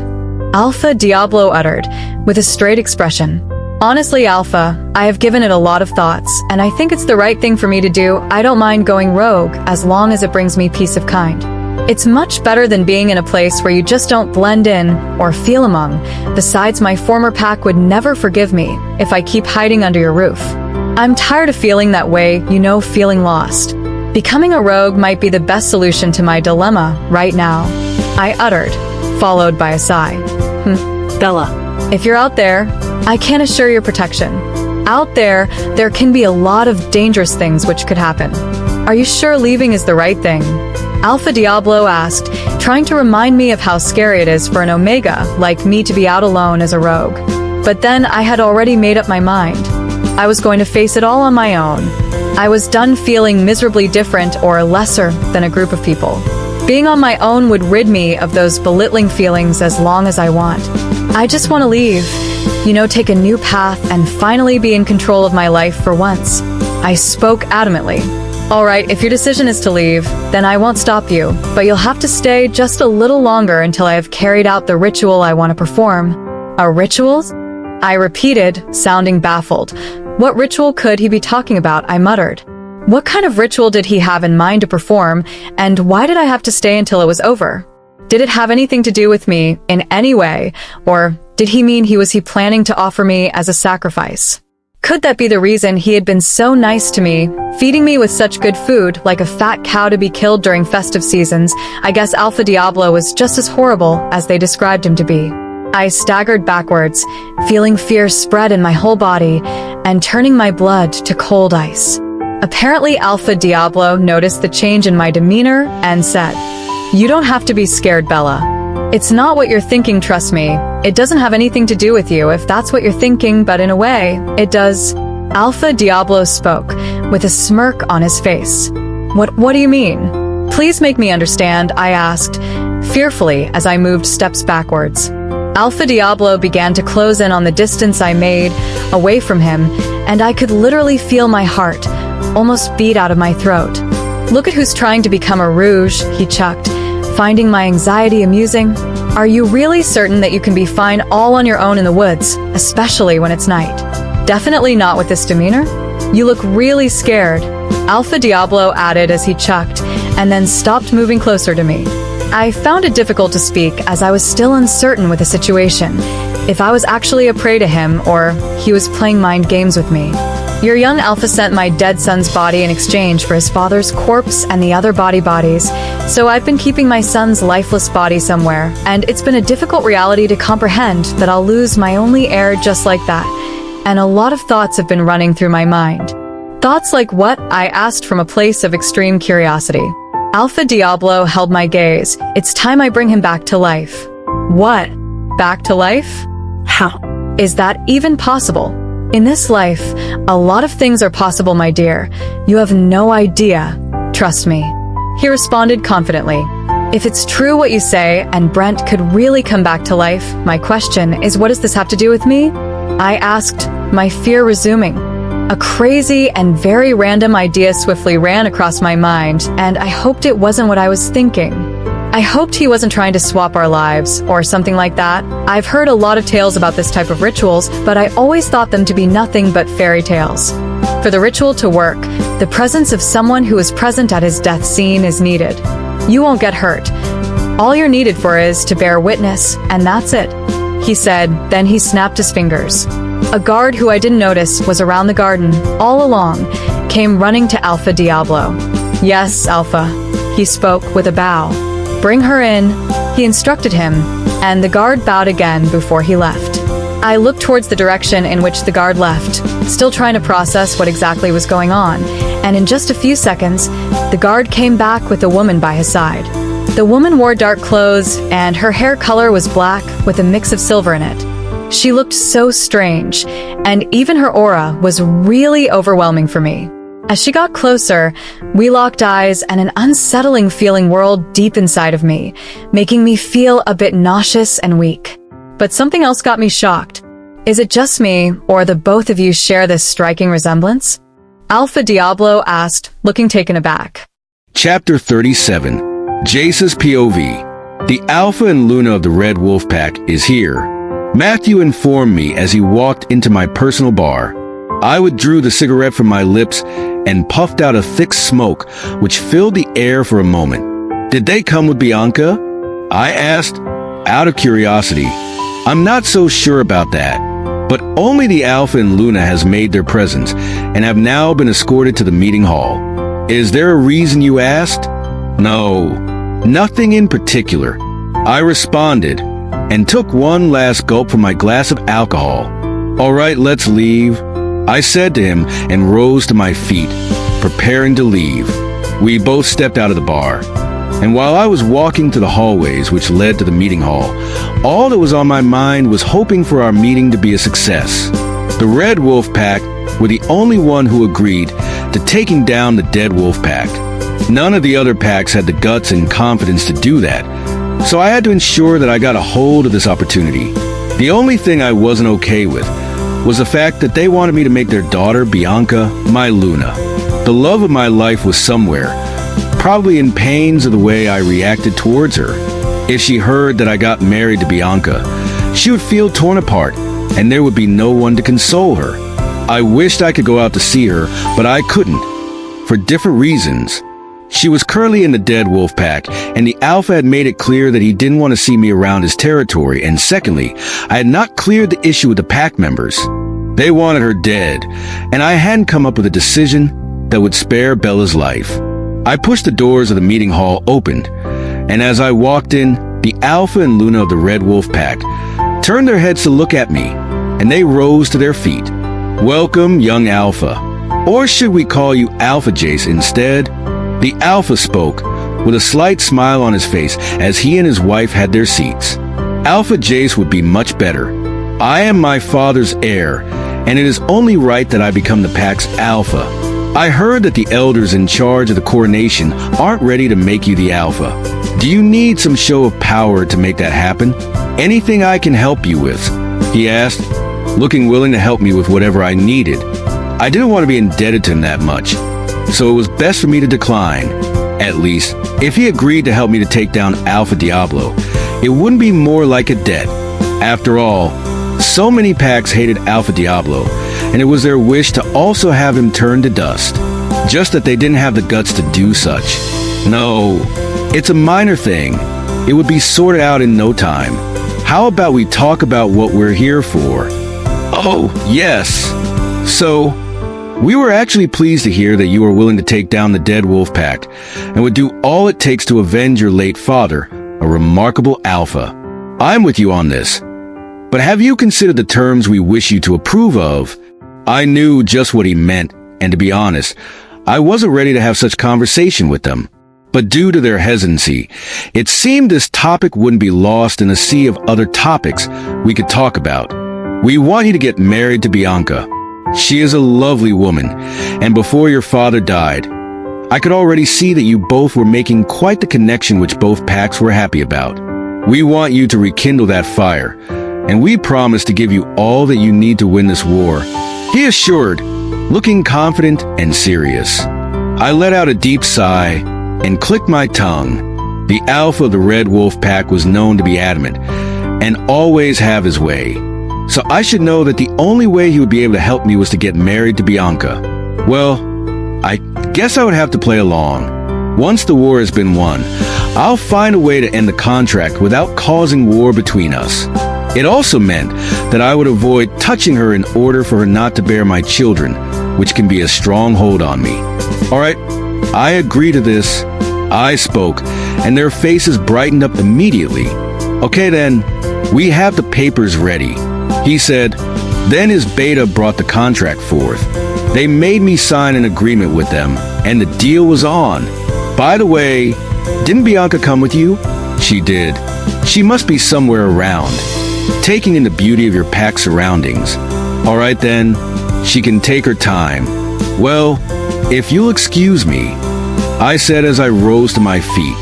Alpha Diablo uttered, with a straight expression. "Honestly, Alpha, I have given it a lot of thoughts, and I think it's the right thing for me to do. I don't mind going rogue, as long as it brings me peace of mind." It's much better than being in a place where you just don't blend in or feel among. Besides, my former pack would never forgive me if I keep hiding under your roof. I'm tired of feeling that way, feeling lost. Becoming a rogue might be the best solution to my dilemma right now, I uttered, followed by a sigh. Bella. If you're out there, I can't assure your protection. Out there can be a lot of dangerous things which could happen. Are you sure leaving is the right thing? Alpha Diablo asked, trying to remind me of how scary it is for an Omega like me to be out alone as a rogue. But then I had already made up my mind. I was going to face it all on my own. I was done feeling miserably different or lesser than a group of people. Being on my own would rid me of those belittling feelings as long as I want. I just want to leave, take a new path and finally be in control of my life for once. I spoke adamantly. All right, if your decision is to leave, then I won't stop you, but you'll have to stay just a little longer until I have carried out the ritual I want to perform. A ritual? I repeated, sounding baffled. What ritual could he be talking about? I muttered. What kind of ritual did he have in mind to perform, and why did I have to stay until it was over? Did it have anything to do with me in any way, or did he mean he was planning to offer me as a sacrifice? Could that be the reason he had been so nice to me, feeding me with such good food, like a fat cow to be killed during festive seasons? I guess Alpha Diablo was just as horrible as they described him to be. I staggered backwards, feeling fear spread in my whole body and turning my blood to cold ice. Apparently, Alpha Diablo noticed the change in my demeanor and said, "You don't have to be scared, Bella. It's not what you're thinking, trust me. It doesn't have anything to do with you if that's what you're thinking, but in a way, it does." Alpha Diablo spoke, with a smirk on his face. What do you mean? Please make me understand, I asked, fearfully as I moved steps backwards. Alpha Diablo began to close in on the distance I made away from him, and I could literally feel my heart almost beat out of my throat. "Look at who's trying to become a rouge," he chucked, finding my anxiety amusing. "Are you really certain that you can be fine all on your own in the woods, especially when it's night?" "Definitely not with this demeanor. You look really scared," Alpha Diablo added as he chucked, and then stopped moving closer to me. I found it difficult to speak as I was still uncertain with the situation, if I was actually a prey to him or he was playing mind games with me. "Your young Alpha sent my dead son's body in exchange for his father's corpse and the other bodies, so I've been keeping my son's lifeless body somewhere, and it's been a difficult reality to comprehend that I'll lose my only heir just like that, and a lot of thoughts have been running through my mind." "Thoughts like what?" I asked from a place of extreme curiosity. Alpha Diablo held my gaze. "It's time I bring him back to life." "What? Back to life? How? Is that even possible? In this life, a lot of things are possible, my dear. You have no idea. Trust me," he responded confidently. "If it's true what you say, and Brent could really come back to life, my question is, what does this have to do with me?" I asked, my fear resuming. A crazy and very random idea swiftly ran across my mind, and I hoped it wasn't what I was thinking. I hoped he wasn't trying to swap our lives, or something like that. I've heard a lot of tales about this type of rituals, but I always thought them to be nothing but fairy tales. For the ritual to work, the presence of someone who is present at his death scene is needed. You won't get hurt. All you're needed for is to bear witness, and that's it, he said, then he snapped his fingers. A guard who I didn't notice was around the garden, all along, came running to Alpha Diablo. "Yes, Alpha," he spoke with a bow. "Bring her in," he instructed him, and the guard bowed again before he left. I looked towards the direction in which the guard left, still trying to process what exactly was going on, and in just a few seconds, the guard came back with a woman by his side. The woman wore dark clothes, and her hair color was black with a mix of silver in it. She looked so strange, and even her aura was really overwhelming for me. As she got closer, we locked eyes, and an unsettling feeling whirled deep inside of me, making me feel a bit nauseous and weak. But something else got me shocked. Is it just me, or the both of you share this striking resemblance? Alpha Diablo asked, looking taken aback. Chapter 37. Jace's POV. The Alpha and Luna of the Red Wolf Pack is here. Matthew informed me as he walked into my personal bar. I withdrew the cigarette from my lips and puffed out a thick smoke which filled the air for a moment. Did they come with Bianca? I asked, out of curiosity. I'm not so sure about that, but only the Alpha and Luna has made their presence and have now been escorted to the meeting hall. Is there a reason you asked? No, nothing in particular. I responded and took one last gulp from my glass of alcohol. All right, let's leave, I said to him and rose to my feet, preparing to leave. We both stepped out of the bar. And while I was walking to the hallways which led to the meeting hall, all that was on my mind was hoping for our meeting to be a success. The Red Wolf Pack were the only one who agreed to taking down the Dead Wolf Pack. None of the other packs had the guts and confidence to do that, so I had to ensure that I got a hold of this opportunity. The only thing I wasn't okay with was the fact that they wanted me to make their daughter, Bianca, my Luna. The love of my life was somewhere, probably in pains of the way I reacted towards her. If she heard that I got married to Bianca, she would feel torn apart, and there would be no one to console her. I wished I could go out to see her, but I couldn't, for different reasons. She was currently in the Dead Wolf Pack, and the Alpha had made it clear that he didn't want to see me around his territory, and secondly, I had not cleared the issue with the pack members. They wanted her dead, and I hadn't come up with a decision that would spare Bella's life. I pushed the doors of the meeting hall open, and as I walked in, the Alpha and Luna of the Red Wolf Pack turned their heads to look at me, and they rose to their feet. Welcome, young Alpha. Or should we call you Alpha Jace instead? The Alpha spoke, with a slight smile on his face as he and his wife had their seats. Alpha Jace would be much better. I am my father's heir, and it is only right that I become the pack's Alpha. I heard that the elders in charge of the coronation aren't ready to make you the Alpha. Do you need some show of power to make that happen? Anything I can help you with? He asked, looking willing to help me with whatever I needed. I didn't want to be indebted to him that much, so it was best for me to decline. At least, if he agreed to help me to take down Alpha Diablo, it wouldn't be more like a debt. After all, so many packs hated Alpha Diablo, and it was their wish to also have him turn to dust. Just that they didn't have the guts to do such. No, it's a minor thing. It would be sorted out in no time. How about we talk about what we're here for? Oh, yes. So, we were actually pleased to hear that you are willing to take down the Dead Wolf Pack and would do all it takes to avenge your late father, a remarkable Alpha. I'm with you on this. But have you considered the terms we wish you to approve of? I knew just what he meant, and to be honest, I wasn't ready to have such conversation with them. But due to their hesitancy, it seemed this topic wouldn't be lost in a sea of other topics we could talk about. We want you to get married to Bianca. She is a lovely woman, and before your father died, I could already see that you both were making quite the connection which both packs were happy about. We want you to rekindle that fire, and we promise to give you all that you need to win this war, he assured, looking confident and serious. I let out a deep sigh and clicked my tongue. The Alpha of the Red Wolf Pack was known to be adamant and always have his way. So I should know that the only way he would be able to help me was to get married to Bianca. Well, I guess I would have to play along. Once the war has been won, I'll find a way to end the contract without causing war between us. It also meant that I would avoid touching her in order for her not to bear my children, which can be a strong hold on me. All right, I agree to this. I spoke, and their faces brightened up immediately. Okay then, we have the papers ready, he said. Then his beta brought the contract forth. They made me sign an agreement with them, and the deal was on. By the way, didn't Bianca come with you? She did. She must be somewhere around, taking in the beauty of your pack surroundings. All right then, she can take her time. Well, if you'll excuse me, I said as I rose to my feet.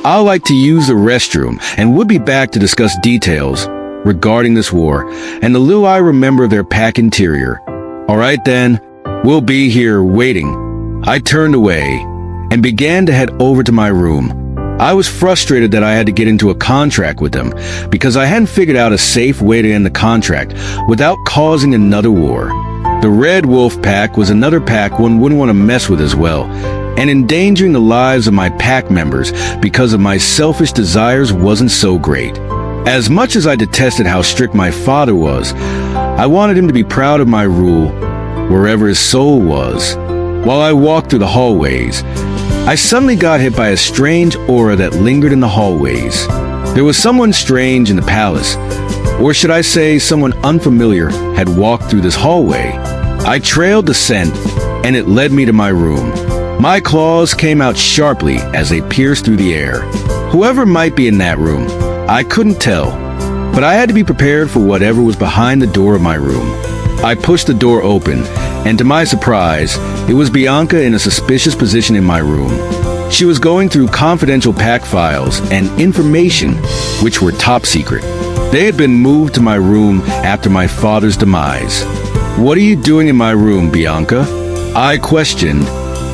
I'll like to use the restroom and would be back to discuss details regarding this war and the little I remember of their pack interior. All right then, we'll be here waiting. I turned away and began to head over to my room. I was frustrated that I had to get into a contract with them because I hadn't figured out a safe way to end the contract without causing another war. The Red Wolf Pack was another pack one wouldn't want to mess with as well, and endangering the lives of my pack members because of my selfish desires wasn't so great. As much as I detested how strict my father was, I wanted him to be proud of my rule wherever his soul was. While I walked through the hallways, I suddenly got hit by a strange aura that lingered in the hallways. There was someone strange in the palace, or should I say someone unfamiliar had walked through this hallway. I trailed the scent, and it led me to my room. My claws came out sharply as they pierced through the air. Whoever might be in that room, I couldn't tell, but I had to be prepared for whatever was behind the door of my room. I pushed the door open, and to my surprise, it was Bianca in a suspicious position in my room. She was going through confidential pack files and information which were top secret. They had been moved to my room after my father's demise. "What are you doing in my room, Bianca?" I questioned.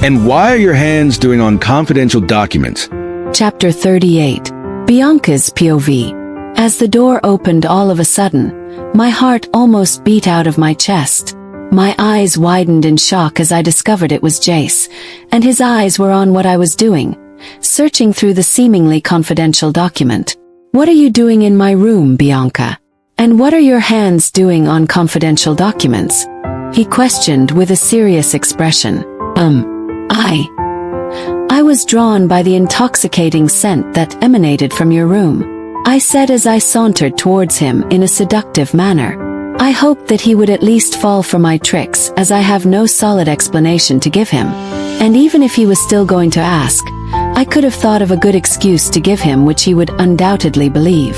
"And why are your hands doing on confidential documents?" Chapter 38. Bianca's POV. As the door opened all of a sudden, my heart almost beat out of my chest. My eyes widened in shock as I discovered it was Jace, and his eyes were on what I was doing, searching through the seemingly confidential document. "What are you doing in my room, Bianca? And what are your hands doing on confidential documents?" he questioned with a serious expression. I was drawn by the intoxicating scent that emanated from your room," I said as I sauntered towards him in a seductive manner. I hoped that he would at least fall for my tricks, as I have no solid explanation to give him. And even if he was still going to ask, I could have thought of a good excuse to give him which he would undoubtedly believe.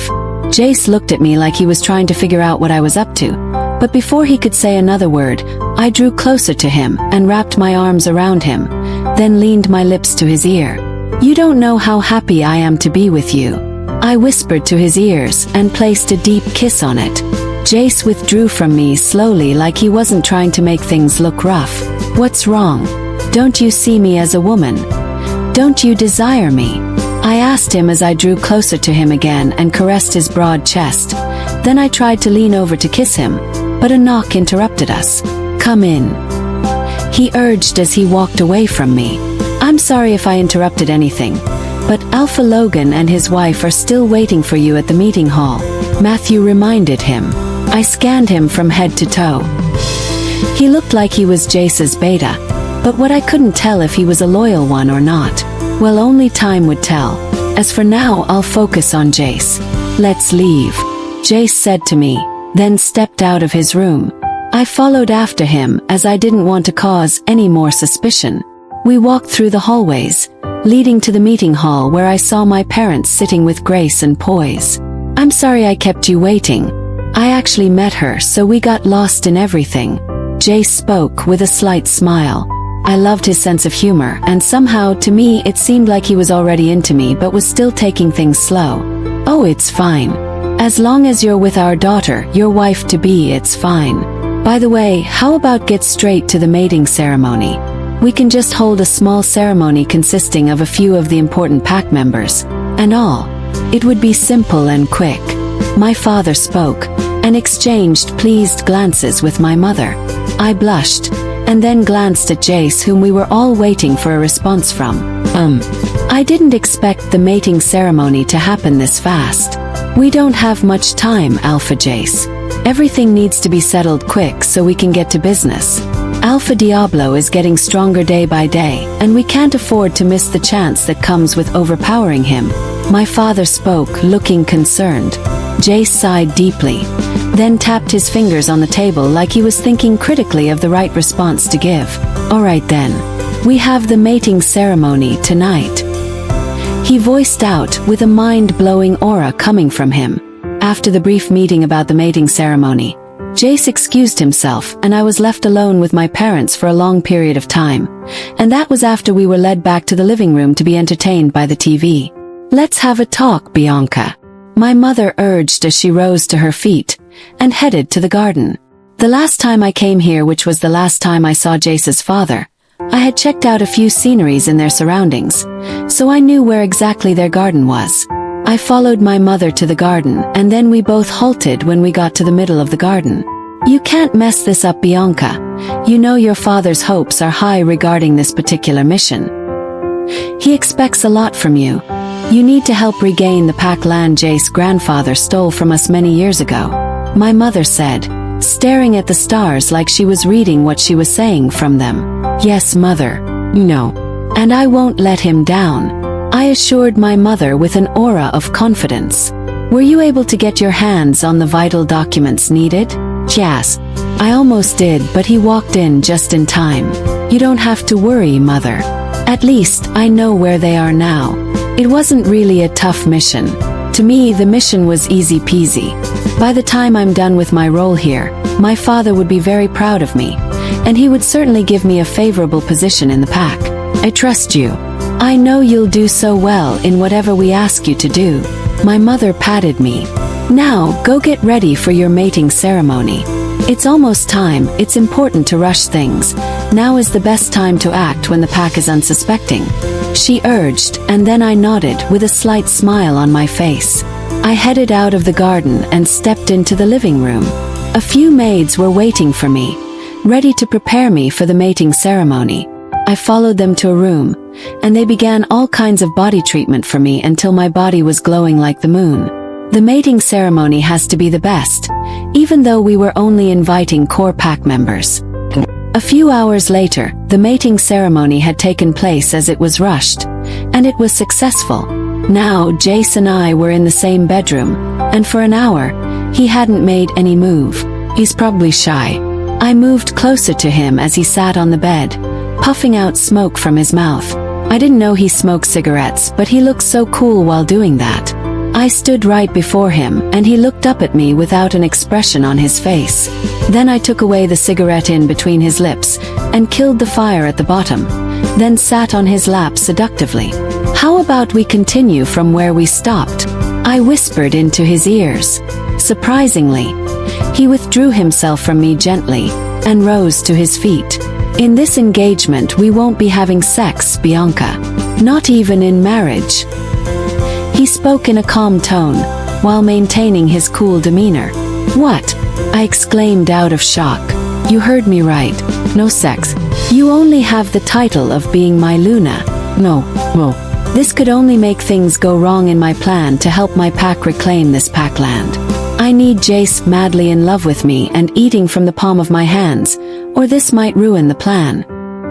Jace looked at me like he was trying to figure out what I was up to, but before he could say another word, I drew closer to him and wrapped my arms around him, then leaned my lips to his ear. "You don't know how happy I am to be with you," I whispered to his ears and placed a deep kiss on it. Jace withdrew from me slowly like he wasn't trying to make things look rough. "What's wrong? Don't you see me as a woman? Don't you desire me?" I asked him as I drew closer to him again and caressed his broad chest. Then I tried to lean over to kiss him, but a knock interrupted us. "Come in," he urged as he walked away from me. "I'm sorry if I interrupted anything, but Alpha Logan and his wife are still waiting for you at the meeting hall," Matthew reminded him. I scanned him from head to toe. He looked like he was Jace's beta, but what I couldn't tell if he was a loyal one or not. Well, only time would tell. As for now, I'll focus on Jace. "Let's leave," Jace said to me, then stepped out of his room. I followed after him as I didn't want to cause any more suspicion. We walked through the hallways, leading to the meeting hall where I saw my parents sitting with Grace and Poise. "I'm sorry I kept you waiting. I actually met her, so we got lost in everything," Jace spoke with a slight smile. I loved his sense of humor, and somehow to me it seemed like he was already into me but was still taking things slow. "Oh, it's fine. As long as you're with our daughter, your wife-to-be, it's fine. By the way, how about get straight to the mating ceremony? We can just hold a small ceremony consisting of a few of the important pack members, and all. It would be simple and quick." My father spoke, and exchanged pleased glances with my mother. I blushed, and then glanced at Jace, whom we were all waiting for a response from. I didn't expect the mating ceremony to happen this fast. "We don't have much time, Alpha Jace. Everything needs to be settled quick so we can get to business. Alpha Diablo is getting stronger day by day, and we can't afford to miss the chance that comes with overpowering him." My father spoke, looking concerned. Jace sighed deeply, then tapped his fingers on the table like he was thinking critically of the right response to give. "All right then. We have the mating ceremony tonight," he voiced out with a mind-blowing aura coming from him. After the brief meeting about the mating ceremony, Jace excused himself and I was left alone with my parents for a long period of time, and that was after we were led back to the living room to be entertained by the TV. "Let's have a talk, Bianca," my mother urged as she rose to her feet and headed to the garden. The last time I came here, which was the last time I saw Jace's father, I had checked out a few sceneries in their surroundings, so I knew where exactly their garden was. I followed my mother to the garden, and then we both halted when we got to the middle of the garden. "You can't mess this up, Bianca. You know your father's hopes are high regarding this particular mission," He expects a lot from you. You need to help regain the pack land Jace's grandfather stole from us many years ago. My mother said, staring at the stars like she was reading what she was saying from them. Yes, mother. No. And I won't let him down, I assured my mother with an aura of confidence. Were you able to get your hands on the vital documents needed? Yes. I almost did, but he walked in just in time. You don't have to worry, mother. At least, I know where they are now. It wasn't really a tough mission. To me, the mission was easy peasy. By the time I'm done with my role here, my father would be very proud of me, and he would certainly give me a favorable position in the pack. I trust you. I know you'll do so well in whatever we ask you to do. My mother patted me. Now, go get ready for your mating ceremony. It's almost time. It's important to rush things. Now is the best time to act when the pack is unsuspecting, she urged, and then I nodded with a slight smile on my face. I headed out of the garden and stepped into the living room. A few maids were waiting for me, ready to prepare me for the mating ceremony. I followed them to a room, and they began all kinds of body treatment for me until my body was glowing like the moon. The mating ceremony has to be the best, even though we were only inviting core pack members. A few hours later, the mating ceremony had taken place as it was rushed, and it was successful. Now, Jace and I were in the same bedroom, and for an hour, he hadn't made any move. He's probably shy. I moved closer to him as he sat on the bed, puffing out smoke from his mouth. I didn't know he smoked cigarettes, but he looked so cool while doing that. I stood right before him, and he looked up at me without an expression on his face. Then I took away the cigarette in between his lips, and killed the fire at the bottom, then sat on his lap seductively. How about we continue from where we stopped? I whispered into his ears. Surprisingly, he withdrew himself from me gently, and rose to his feet. In this engagement we won't be having sex, Bianca. Not even in marriage. He spoke in a calm tone, while maintaining his cool demeanor. What? I exclaimed out of shock. You heard me right. No sex. You only have the title of being my Luna. No. This could only make things go wrong in my plan to help my pack reclaim this packland. I need Jace madly in love with me and eating from the palm of my hands, or this might ruin the plan.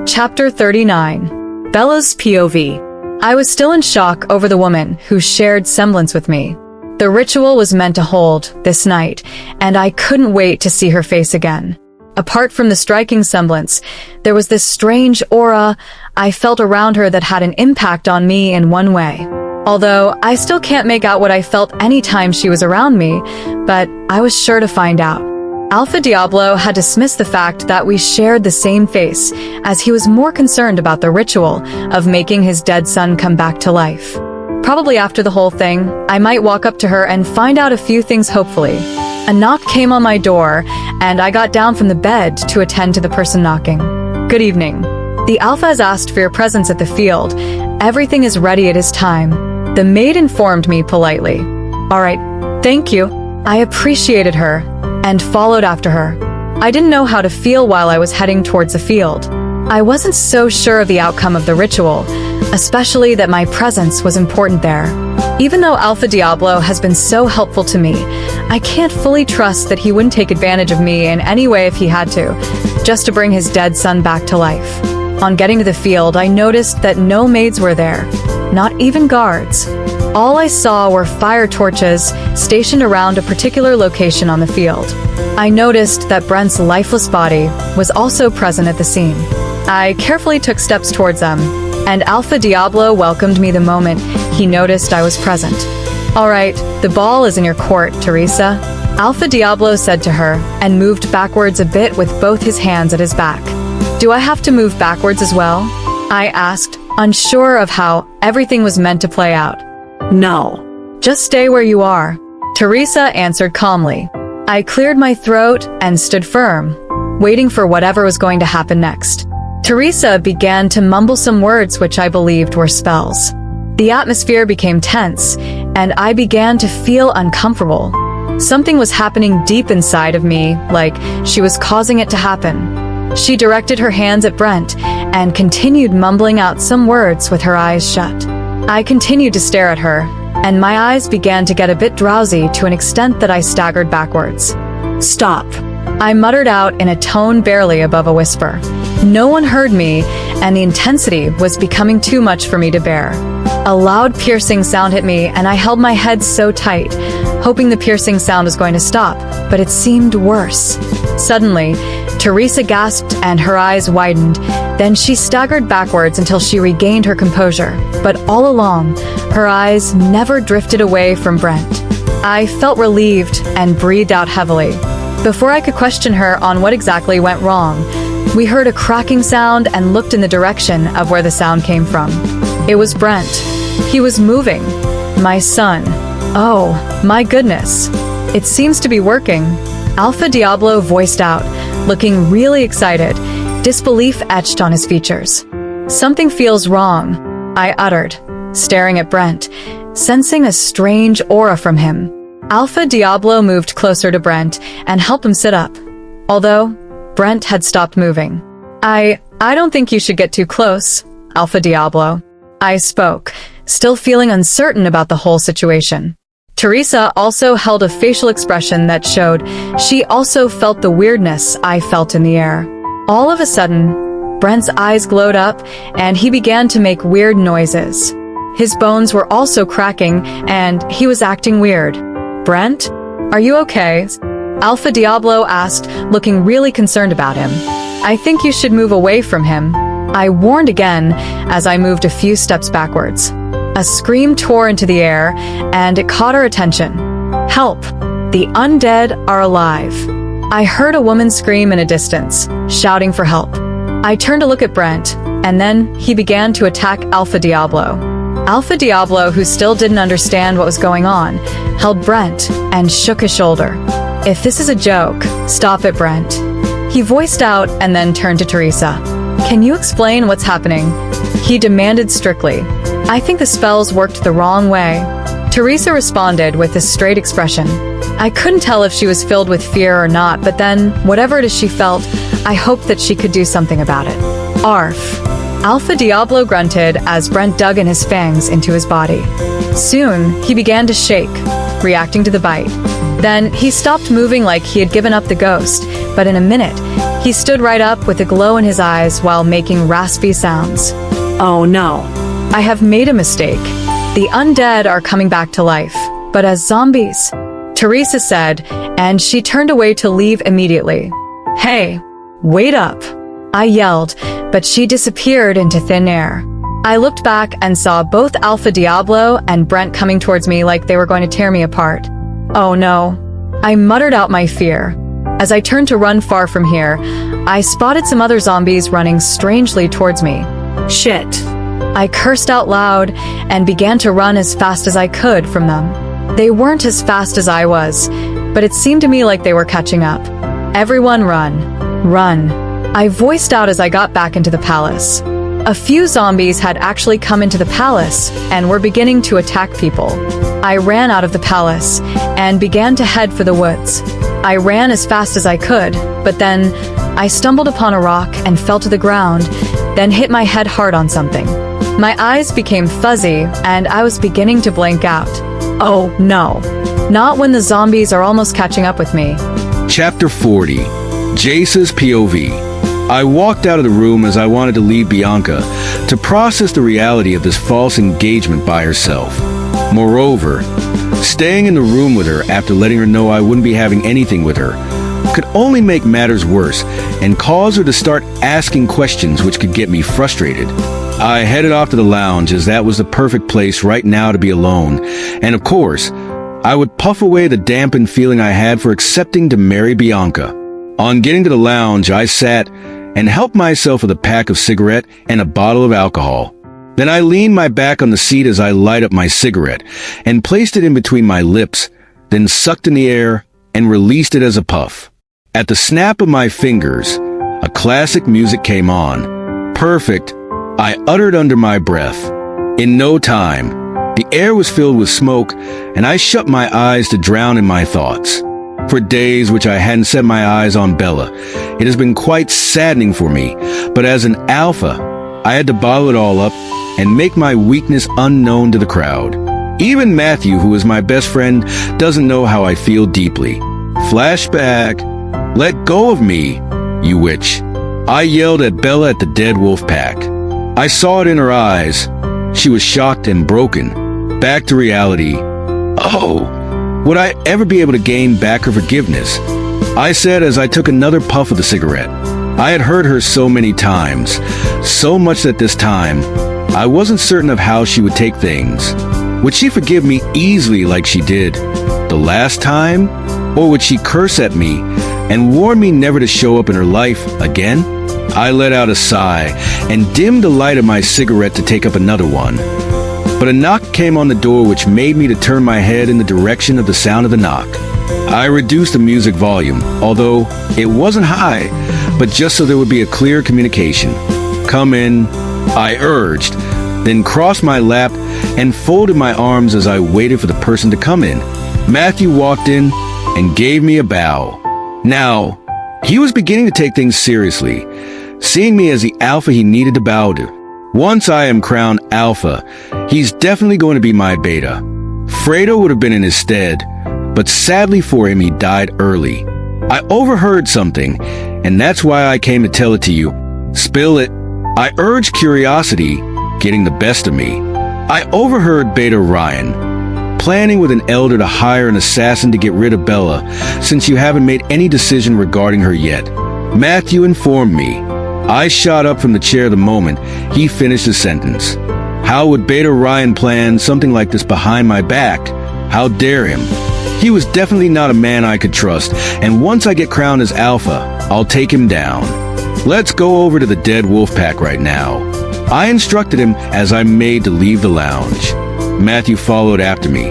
Chapter 39. Bella's POV. I was still in shock over the woman who shared semblance with me. The ritual was meant to hold this night, and I couldn't wait to see her face again. Apart from the striking semblance, there was this strange aura I felt around her that had an impact on me in one way. Although I still can't make out what I felt anytime she was around me, but I was sure to find out. Alpha Diablo had dismissed the fact that we shared the same face, as he was more concerned about the ritual of making his dead son come back to life. Probably after the whole thing, I might walk up to her and find out a few things hopefully. A knock came on my door, and I got down from the bed to attend to the person knocking. Good evening. The Alpha has asked for your presence at the field. Everything is ready at his time. The maid informed me politely. All right, thank you. I appreciated her, and followed after her. I didn't know how to feel while I was heading towards the field. I wasn't so sure of the outcome of the ritual, especially that my presence was important there. Even though Alpha Diablo has been so helpful to me, I can't fully trust that he wouldn't take advantage of me in any way if he had to, just to bring his dead son back to life. On getting to the field, I noticed that no maids were there, not even guards. All I saw were fire torches stationed around a particular location on the field. I noticed that Brent's lifeless body was also present at the scene. I carefully took steps towards them, and Alpha Diablo welcomed me the moment he noticed I was present. All right, the ball is in your court, Teresa, Alpha Diablo said to her, and moved backwards a bit with both his hands at his back. Do I have to move backwards as well? I asked, unsure of how everything was meant to play out. No. Just stay where you are, Teresa answered calmly. I cleared my throat and stood firm, waiting for whatever was going to happen next. Teresa began to mumble some words which I believed were spells. The atmosphere became tense, and I began to feel uncomfortable. Something was happening deep inside of me, like she was causing it to happen. She directed her hands at Brent, and continued mumbling out some words with her eyes shut. I continued to stare at her, and my eyes began to get a bit drowsy to an extent that I staggered backwards. "Stop," I muttered out in a tone barely above a whisper. No one heard me, and the intensity was becoming too much for me to bear. A loud piercing sound hit me, and I held my head so tight, hoping the piercing sound was going to stop, but it seemed worse. Suddenly, Teresa gasped and her eyes widened. Then she staggered backwards until she regained her composure. But all along, her eyes never drifted away from Brent. I felt relieved and breathed out heavily. Before I could question her on what exactly went wrong, we heard a cracking sound and looked in the direction of where the sound came from. It was Brent. He was moving. My son. Oh, my goodness. It seems to be working. Alpha Diablo voiced out, looking really excited, disbelief etched on his features. "Something feels wrong," I uttered, staring at Brent, sensing a strange aura from him. Alpha Diablo moved closer to Brent and helped him sit up, although Brent had stopped moving. I don't think you should get too close, Alpha Diablo," I spoke, still feeling uncertain about the whole situation. Teresa also held a facial expression that showed she also felt the weirdness I felt in the air. All of a sudden, Brent's eyes glowed up and he began to make weird noises. His bones were also cracking and he was acting weird. "Brent, are you okay?" Alpha Diablo asked, looking really concerned about him. "I think you should move away from him," I warned again as I moved a few steps backwards. A scream tore into the air, and it caught our attention. "Help! The undead are alive!" I heard a woman scream in a distance, shouting for help. I turned to look at Brent, and then he began to attack Alpha Diablo. Alpha Diablo, who still didn't understand what was going on, held Brent and shook his shoulder. "If this is a joke, stop it, Brent," he voiced out and then turned to Teresa. "Can you explain what's happening?" he demanded strictly. "I think the spells worked the wrong way." Teresa responded with a straight expression. I couldn't tell if she was filled with fear or not, but then, whatever it is she felt, I hoped that she could do something about it. "Arf." Alpha Diablo grunted as Brent dug in his fangs into his body. Soon, he began to shake, reacting to the bite. Then, he stopped moving like he had given up the ghost, but in a minute, he stood right up with a glow in his eyes while making raspy sounds. "Oh no. I have made a mistake. The undead are coming back to life, but as zombies," Teresa said, and she turned away to leave immediately. "Hey, wait up," I yelled, but she disappeared into thin air. I looked back and saw both Alpha Diablo and Brent coming towards me like they were going to tear me apart. "Oh no," I muttered out my fear. As I turned to run far from here, I spotted some other zombies running strangely towards me. "Shit." I cursed out loud and began to run as fast as I could from them. They weren't as fast as I was, but it seemed to me like they were catching up. "Everyone run. Run," I voiced out as I got back into the palace. A few zombies had actually come into the palace and were beginning to attack people. I ran out of the palace and began to head for the woods. I ran as fast as I could, but then I stumbled upon a rock and fell to the ground, then hit my head hard on something. My eyes became fuzzy and I was beginning to blank out. Oh no, not when the zombies are almost catching up with me. Chapter 40. Jace's POV. I walked out of the room as I wanted to leave Bianca to process the reality of this false engagement by herself. Moreover, staying in the room with her after letting her know I wouldn't be having anything with her could only make matters worse and cause her to start asking questions which could get me frustrated. I headed off to the lounge as that was the perfect place right now to be alone, and of course, I would puff away the dampened feeling I had for accepting to marry Bianca. On getting to the lounge, I sat and helped myself with a pack of cigarette and a bottle of alcohol. Then I leaned my back on the seat as I light up my cigarette and placed it in between my lips, then sucked in the air and released it as a puff. At the snap of my fingers, a classic music came on. Perfect, I uttered under my breath. In no time, the air was filled with smoke, and I shut my eyes to drown in my thoughts. For days which I hadn't set my eyes on Bella, it has been quite saddening for me, but as an alpha, I had to bottle it all up and make my weakness unknown to the crowd. Even Matthew, who is my best friend, doesn't know how I feel deeply. Flashback. Let go of me, you witch. I yelled at Bella at the dead wolf pack. I saw it in her eyes. She was shocked and broken. Back to reality. Oh, would I ever be able to gain back her forgiveness? I said as I took another puff of the cigarette. I had hurt her so many times, so much that this time, I wasn't certain of how she would take things. Would she forgive me easily like she did the last time? Or would she curse at me and warn me never to show up in her life again? I let out a sigh and dimmed the light of my cigarette to take up another one. But a knock came on the door which made me to turn my head in the direction of the sound of the knock. I reduced the music volume, although it wasn't high, but just so there would be a clear communication. Come in, I urged, then crossed my lap and folded my arms as I waited for the person to come in. Matthew walked in and gave me a bow. Now, he was beginning to take things seriously, seeing me as the alpha he needed to bow to. Once I am crowned alpha, he's definitely going to be my beta. Fredo would have been in his stead, but sadly for him he died early. I overheard something, and that's why I came to tell it to you. Spill it. I urged curiosity, getting the best of me. I overheard Beta Ryan planning with an elder to hire an assassin to get rid of Bella, since you haven't made any decision regarding her yet. Matthew informed me. I shot up from the chair the moment he finished his sentence. How would Beta Ryan plan something like this behind my back? How dare him? He was definitely not a man I could trust, and once I get crowned as alpha, I'll take him down. Let's go over to the dead wolf pack right now. I instructed him as I made to leave the lounge. Matthew followed after me,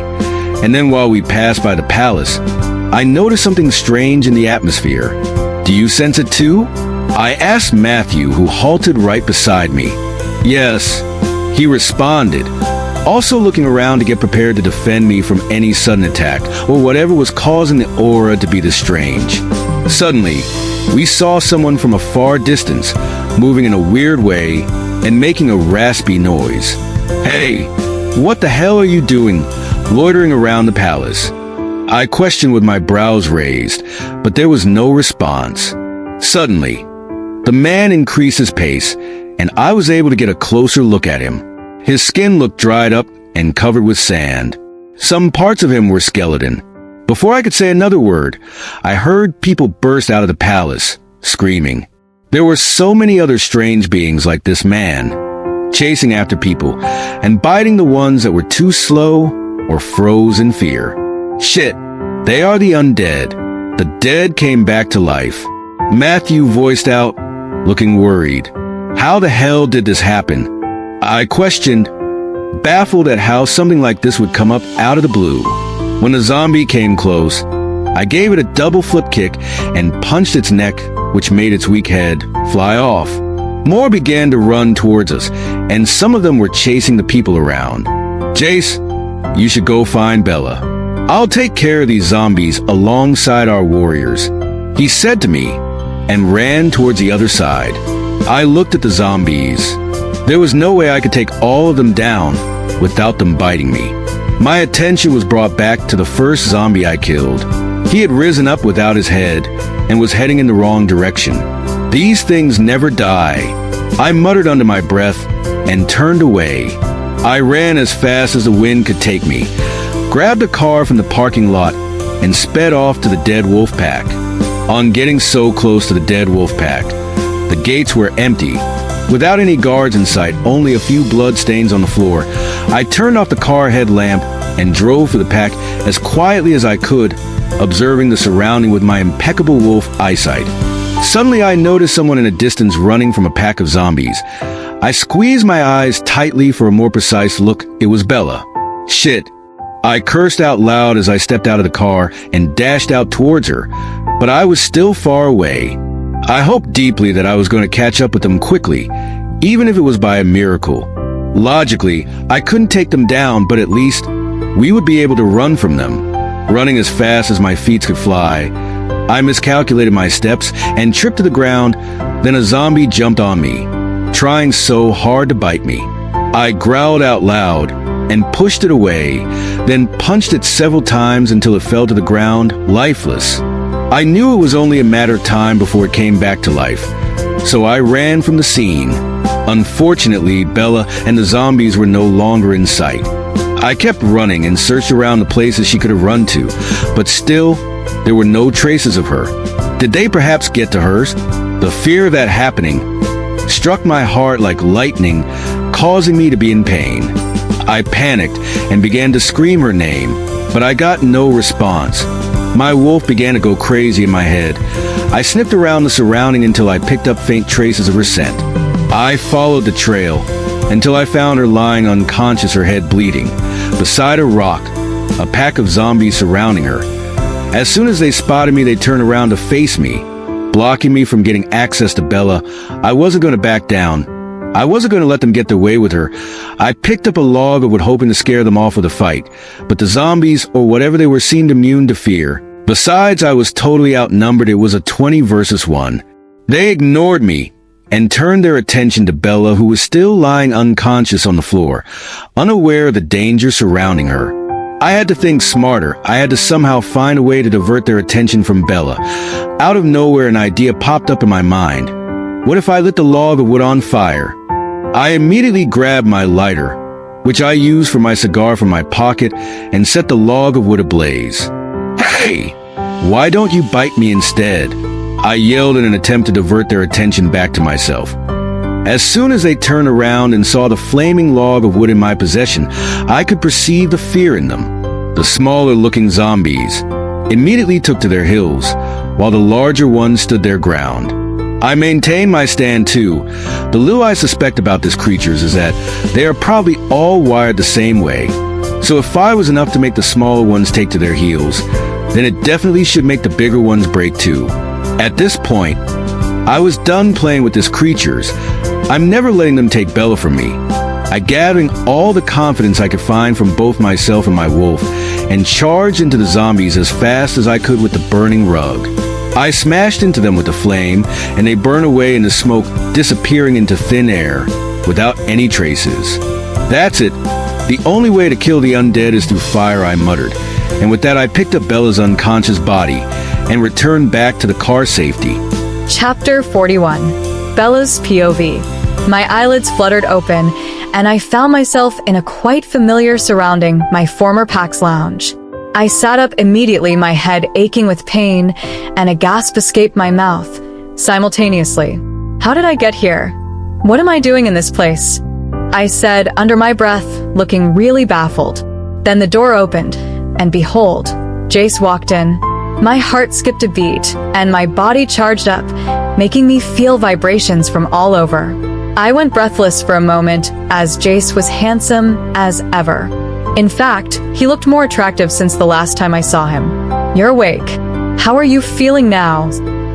and then while we passed by the palace, I noticed something strange in the atmosphere. Do you sense it too? I asked Matthew, who halted right beside me. Yes, he responded, also looking around to get prepared to defend me from any sudden attack or whatever was causing the aura to be this strange. Suddenly, we saw someone from a far distance, moving in a weird way and making a raspy noise. Hey, what the hell are you doing, loitering around the palace? I questioned with my brows raised, but there was no response. Suddenly, the man increased his pace, and I was able to get a closer look at him. His skin looked dried up and covered with sand. Some parts of him were skeleton. Before I could say another word, I heard people burst out of the palace, screaming. There were so many other strange beings like this man, chasing after people and biting the ones that were too slow or froze in fear. Shit, they are the undead. The dead came back to life. Matthew voiced out, looking worried. How the hell did this happen? I questioned, baffled at how something like this would come up out of the blue. When the zombie came close, I gave it a double flip kick and punched its neck, which made its weak head fly off. More began to run towards us, and some of them were chasing the people around. Jace, you should go find Bella. I'll take care of these zombies alongside our warriors, he said to me, and ran towards the other side. I looked at the zombies. There was no way I could take all of them down without them biting me. My attention was brought back to the first zombie I killed. He had risen up without his head and was heading in the wrong direction. These things never die. I muttered under my breath and turned away. I ran as fast as the wind could take me, grabbed a car from the parking lot, and sped off to the dead wolf pack. On getting so close to the dead wolf pack, the gates were empty. Without any guards in sight, only a few blood stains on the floor, I turned off the car headlamp and drove for the pack as quietly as I could, observing the surrounding with my impeccable wolf eyesight. Suddenly I noticed someone in the distance running from a pack of zombies. I squeezed my eyes tightly for a more precise look. It was Bella. Shit. I cursed out loud as I stepped out of the car and dashed out towards her, but I was still far away. I hoped deeply that I was going to catch up with them quickly, even if it was by a miracle. Logically, I couldn't take them down, but at least we would be able to run from them. running as fast as my feet could fly. I miscalculated my steps and tripped to the ground. Then a zombie jumped on me, trying so hard to bite me. I growled out loud and pushed it away, then punched it several times until it fell to the ground, lifeless. I knew it was only a matter of time before it came back to life, so I ran from the scene. Unfortunately, Bella and the zombies were no longer in sight. I kept running and searched around the places she could have run to, but still, there were no traces of her. Did they perhaps get to hers? The fear of that happening struck my heart like lightning, causing me to be in pain. I panicked and began to scream her name, but I got no response. My wolf began to go crazy in my head. I sniffed around the surrounding until I picked up faint traces of her scent. I followed the trail until I found her lying unconscious, her head bleeding, beside a rock, a pack of zombies surrounding her. As soon as they spotted me, they turned around to face me, blocking me from getting access to Bella. I wasn't going to back down. I wasn't going to let them get their way with her. I picked up a log of wood, hoping to scare them off with a fight, but the zombies, or whatever they were, seemed immune to fear. Besides, I was totally outnumbered. It was a 20 versus 1. They ignored me and turned their attention to Bella, who was still lying unconscious on the floor, unaware of the danger surrounding her. I had to think smarter. I had to somehow find a way to divert their attention from Bella. Out of nowhere, an idea popped up in my mind. What if I lit the log of wood on fire? I immediately grabbed my lighter, which I used for my cigar, from my pocket, and set the log of wood ablaze. "Hey, why don't you bite me instead?" I yelled in an attempt to divert their attention back to myself. As soon as they turned around and saw the flaming log of wood in my possession, I could perceive the fear in them. The smaller-looking zombies immediately took to their heels, while the larger ones stood their ground. I maintained my stand too. The little I suspect about these creatures is that they are probably all wired the same way. So if fire was enough to make the smaller ones take to their heels, then it definitely should make the bigger ones break too. At this point, I was done playing with these creatures. I'm never letting them take Bella from me. I gathered all the confidence I could find from both myself and my wolf, and charged into the zombies as fast as I could with the burning rug. I smashed into them with the flame, and they burned away in the smoke, disappearing into thin air, without any traces. "That's it. The only way to kill the undead is through fire," I muttered. And with that, I picked up Bella's unconscious body and returned back to the car safety. Chapter 41. Bella's POV. My eyelids fluttered open, and I found myself in a quite familiar surrounding, my former PAX lounge. I sat up immediately, my head aching with pain, and a gasp escaped my mouth simultaneously. How did I get here? What am I doing in this place? I said under my breath, looking really baffled. Then the door opened, and behold, Jace walked in. My heart skipped a beat, and my body charged up, making me feel vibrations from all over. I went breathless for a moment, as Jace was handsome as ever. In fact, he looked more attractive since the last time I saw him. "You're awake. How are you feeling now?"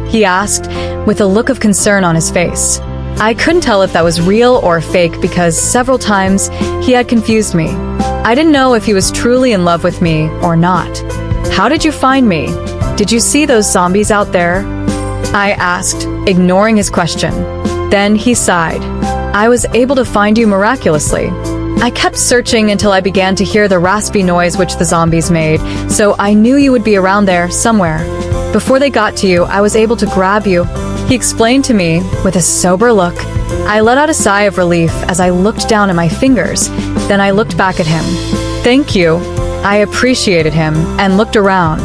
he asked, with a look of concern on his face. I couldn't tell if that was real or fake because several times he had confused me. I didn't know if he was truly in love with me or not. "How did you find me? Did you see those zombies out there?" I asked, ignoring his question. Then he sighed. "I was able to find you miraculously. I kept searching until I began to hear the raspy noise which the zombies made, so I knew you would be around there somewhere. Before they got to you, I was able to grab you," he explained to me with a sober look. I let out a sigh of relief as I looked down at my fingers. Then I looked back at him. "Thank you." I appreciated him and looked around.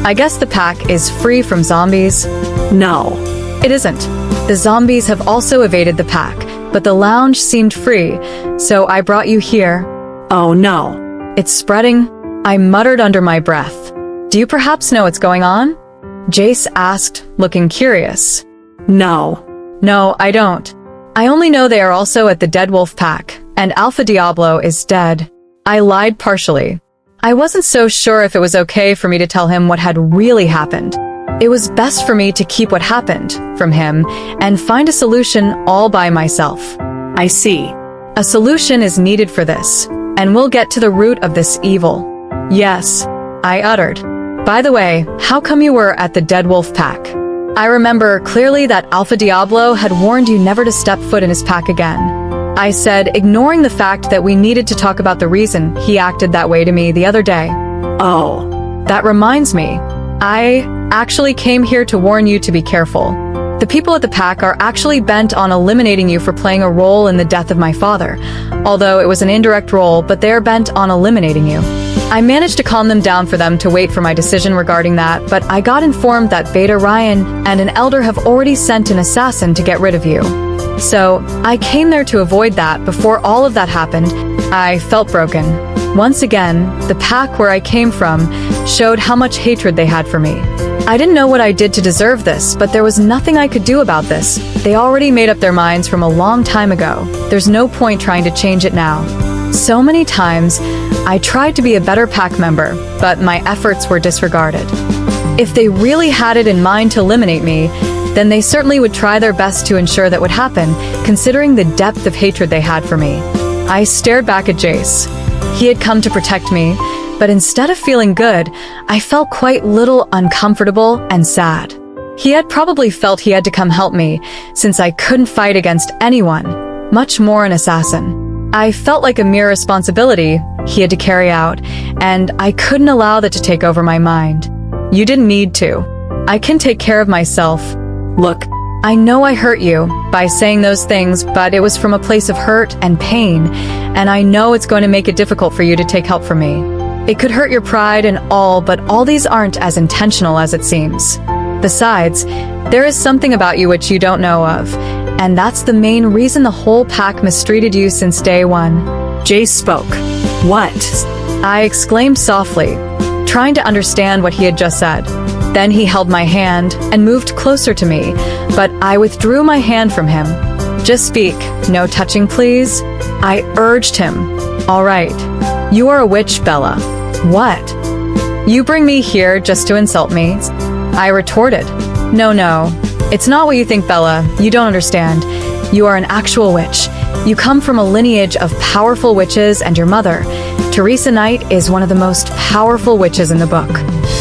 "I guess the pack is free from zombies." "No, it isn't. The zombies have also evaded the pack, but the lounge seemed free, so I brought you here." "Oh no. It's spreading," I muttered under my breath. "Do you perhaps know what's going on?" Jace asked, looking curious. No, I don't. I only know they are also at the Dead Wolf pack, and Alpha Diablo is dead." I lied partially. I wasn't so sure if it was okay for me to tell him what had really happened. It was best for me to keep what happened from him and find a solution all by myself. "I see. A solution is needed for this, and we'll get to the root of this evil." "Yes." I uttered. By the way, how come you were at the Dead Wolf pack? I remember clearly that Alpha Diablo had warned you never to step foot in his pack again. I said, ignoring the fact that we needed to talk about the reason he acted that way to me the other day. Oh, that reminds me. I actually came here to warn you to be careful. The people at the pack are actually bent on eliminating you for playing a role in the death of my father, although it was an indirect role, but they're bent on eliminating you. I managed to calm them down for them to wait for my decision regarding that, but I got informed that Beta Ryan and an elder have already sent an assassin to get rid of you. So, I came there to avoid that. Before all of that happened, I felt broken. Once again, the pack where I came from showed how much hatred they had for me. I didn't know what I did to deserve this, but there was nothing I could do about this. They already made up their minds from a long time ago. There's no point trying to change it now. So many times, I tried to be a better pack member, but my efforts were disregarded. If they really had it in mind to eliminate me, then they certainly would try their best to ensure that would happen, considering the depth of hatred they had for me. I stared back at Jace. He had come to protect me, but instead of feeling good, I felt quite little uncomfortable and sad. He had probably felt he had to come help me, since I couldn't fight against anyone, much more an assassin. I felt like a mere responsibility he had to carry out, and I couldn't allow that to take over my mind. You didn't need to. I can take care of myself. Look, I know I hurt you by saying those things, but it was from a place of hurt and pain, and I know it's going to make it difficult for you to take help from me. It could hurt your pride and all, but all these aren't as intentional as it seems. Besides, there is something about you which you don't know of, and that's the main reason the whole pack mistreated you since day one. Jace spoke. What? I exclaimed softly, trying to understand what he had just said. Then he held my hand and moved closer to me, but I withdrew my hand from him. Just speak, no touching, please. I urged him. All right. You are a witch, Bella. What? You bring me here just to insult me? I retorted. No. It's not what you think, Bella. You don't understand. You are an actual witch. You come from a lineage of powerful witches, and your mother, Teresa Knight, is one of the most powerful witches in the book.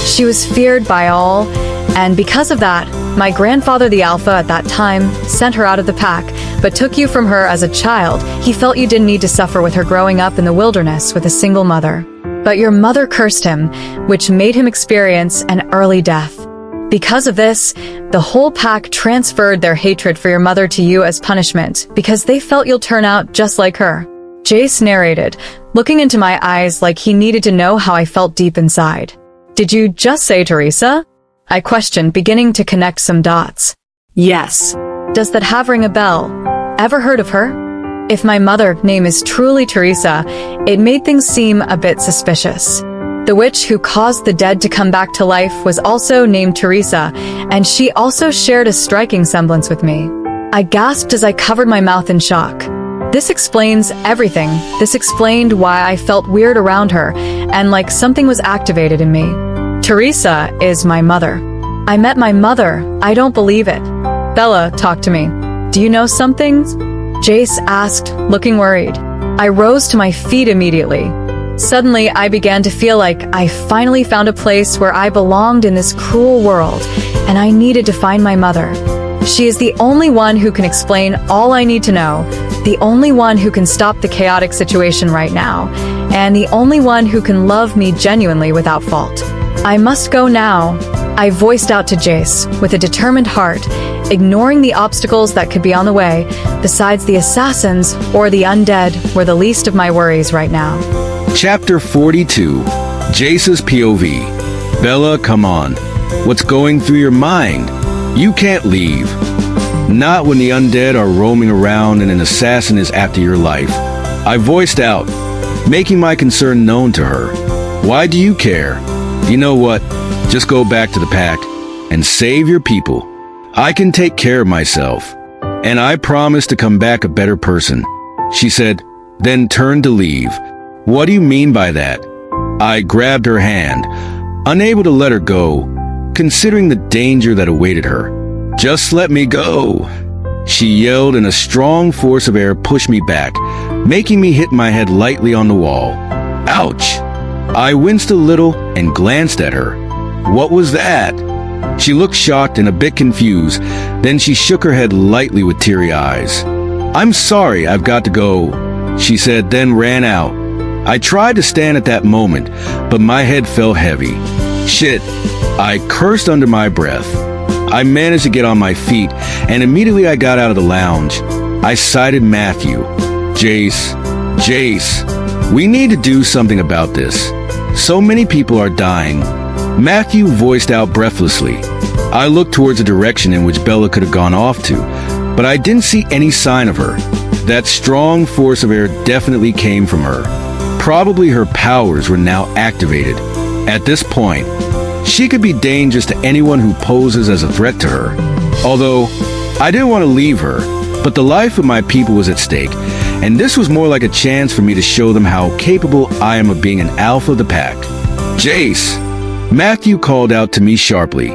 She was feared by all, and because of that, my grandfather, the Alpha, at that time, sent her out of the pack, but took you from her as a child. He felt you didn't need to suffer with her growing up in the wilderness with a single mother. But your mother cursed him, which made him experience an early death. Because of this, the whole pack transferred their hatred for your mother to you as punishment, because they felt you'll turn out just like her. Jace narrated, looking into my eyes like he needed to know how I felt deep inside. Did you just say Teresa? I questioned, beginning to connect some dots. Yes. Does that have ring a bell? Ever heard of her? If my mother's name is truly Teresa, it made things seem a bit suspicious. The witch who caused the dead to come back to life was also named Teresa, and she also shared a striking semblance with me. I gasped as I covered my mouth in shock. This explains everything. This explained why I felt weird around her, and like something was activated in me. Teresa is my mother. I met my mother. I don't believe it. Bella, talk to me. Do you know something? Jace asked, looking worried. I rose to my feet immediately. Suddenly, I began to feel like I finally found a place where I belonged in this cruel world, and I needed to find my mother. She is the only one who can explain all I need to know, the only one who can stop the chaotic situation right now, and the only one who can love me genuinely without fault. I must go now, I voiced out to Jace, with a determined heart, ignoring the obstacles that could be on the way. Besides, the assassins or the undead were the least of my worries right now. Chapter 42. Jace's POV. Bella, come on. What's going through your mind? You can't leave. Not when the undead are roaming around and an assassin is after your life. I voiced out, making my concern known to her. Why do you care? You know what? Just go back to the pack and save your people. I can take care of myself. And I promise to come back a better person, she said, then turned to leave. What do you mean by that? I grabbed her hand, unable to let her go, considering the danger that awaited her. Just let me go, she yelled, and a strong force of air pushed me back, making me hit my head lightly on the wall. Ouch! I winced a little and glanced at her. What was that? She looked shocked and a bit confused. Then she shook her head lightly with teary eyes. I'm sorry, I've got to go, she said, then ran out. I tried to stand at that moment, but my head felt heavy. Shit, I cursed under my breath. I managed to get on my feet, and immediately I got out of the lounge. I sighted Matthew. Jace, we need to do something about this. So many people are dying. Matthew voiced out breathlessly. I looked towards the direction in which Bella could have gone off to, but I didn't see any sign of her. That strong force of air definitely came from her. Probably her powers were now activated. At this point, she could be dangerous to anyone who poses as a threat to her. Although, I didn't want to leave her, but the life of my people was at stake, and this was more like a chance for me to show them how capable I am of being an alpha of the pack. Jace, Matthew called out to me sharply.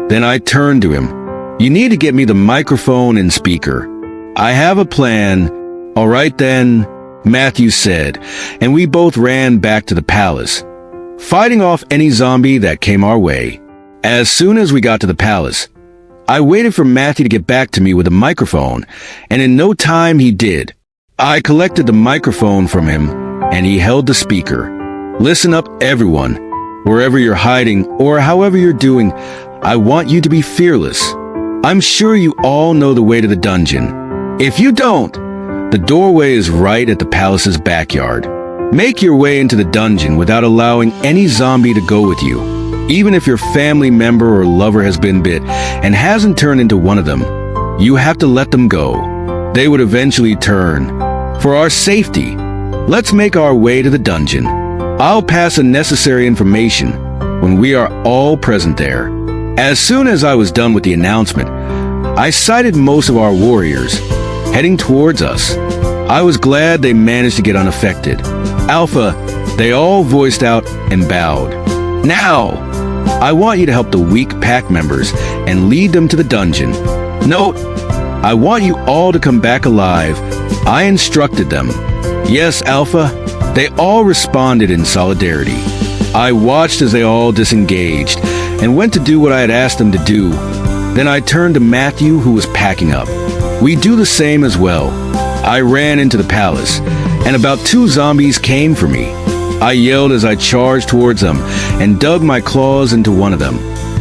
Then I turned to him. You need to get me the microphone and speaker. I have a plan. All right then, Matthew said, and we both ran back to the palace, fighting off any zombie that came our way. As soon as we got to the palace, I waited for Matthew to get back to me with a microphone, and in no time he did. I collected the microphone from him, and he held the speaker. Listen up, everyone. Wherever you're hiding, or however you're doing, I want you to be fearless. I'm sure you all know the way to the dungeon. If you don't, the doorway is right at the palace's backyard. Make your way into the dungeon without allowing any zombie to go with you. Even if your family member or lover has been bit and hasn't turned into one of them, you have to let them go. They would eventually turn. For our safety, let's make our way to the dungeon. I'll pass the necessary information when we are all present there. As soon as I was done with the announcement, I sighted most of our warriors heading towards us. I was glad they managed to get unaffected. Alpha, they all voiced out and bowed. Now, I want you to help the weak pack members and lead them to the dungeon. Note, I want you all to come back alive. I instructed them. Yes, Alpha, they all responded in solidarity. I watched as they all disengaged and went to do what I had asked them to do. Then I turned to Matthew, who was packing up. We do the same as well. I ran into the palace, and about 2 zombies came for me. I yelled as I charged towards them and dug my claws into one of them,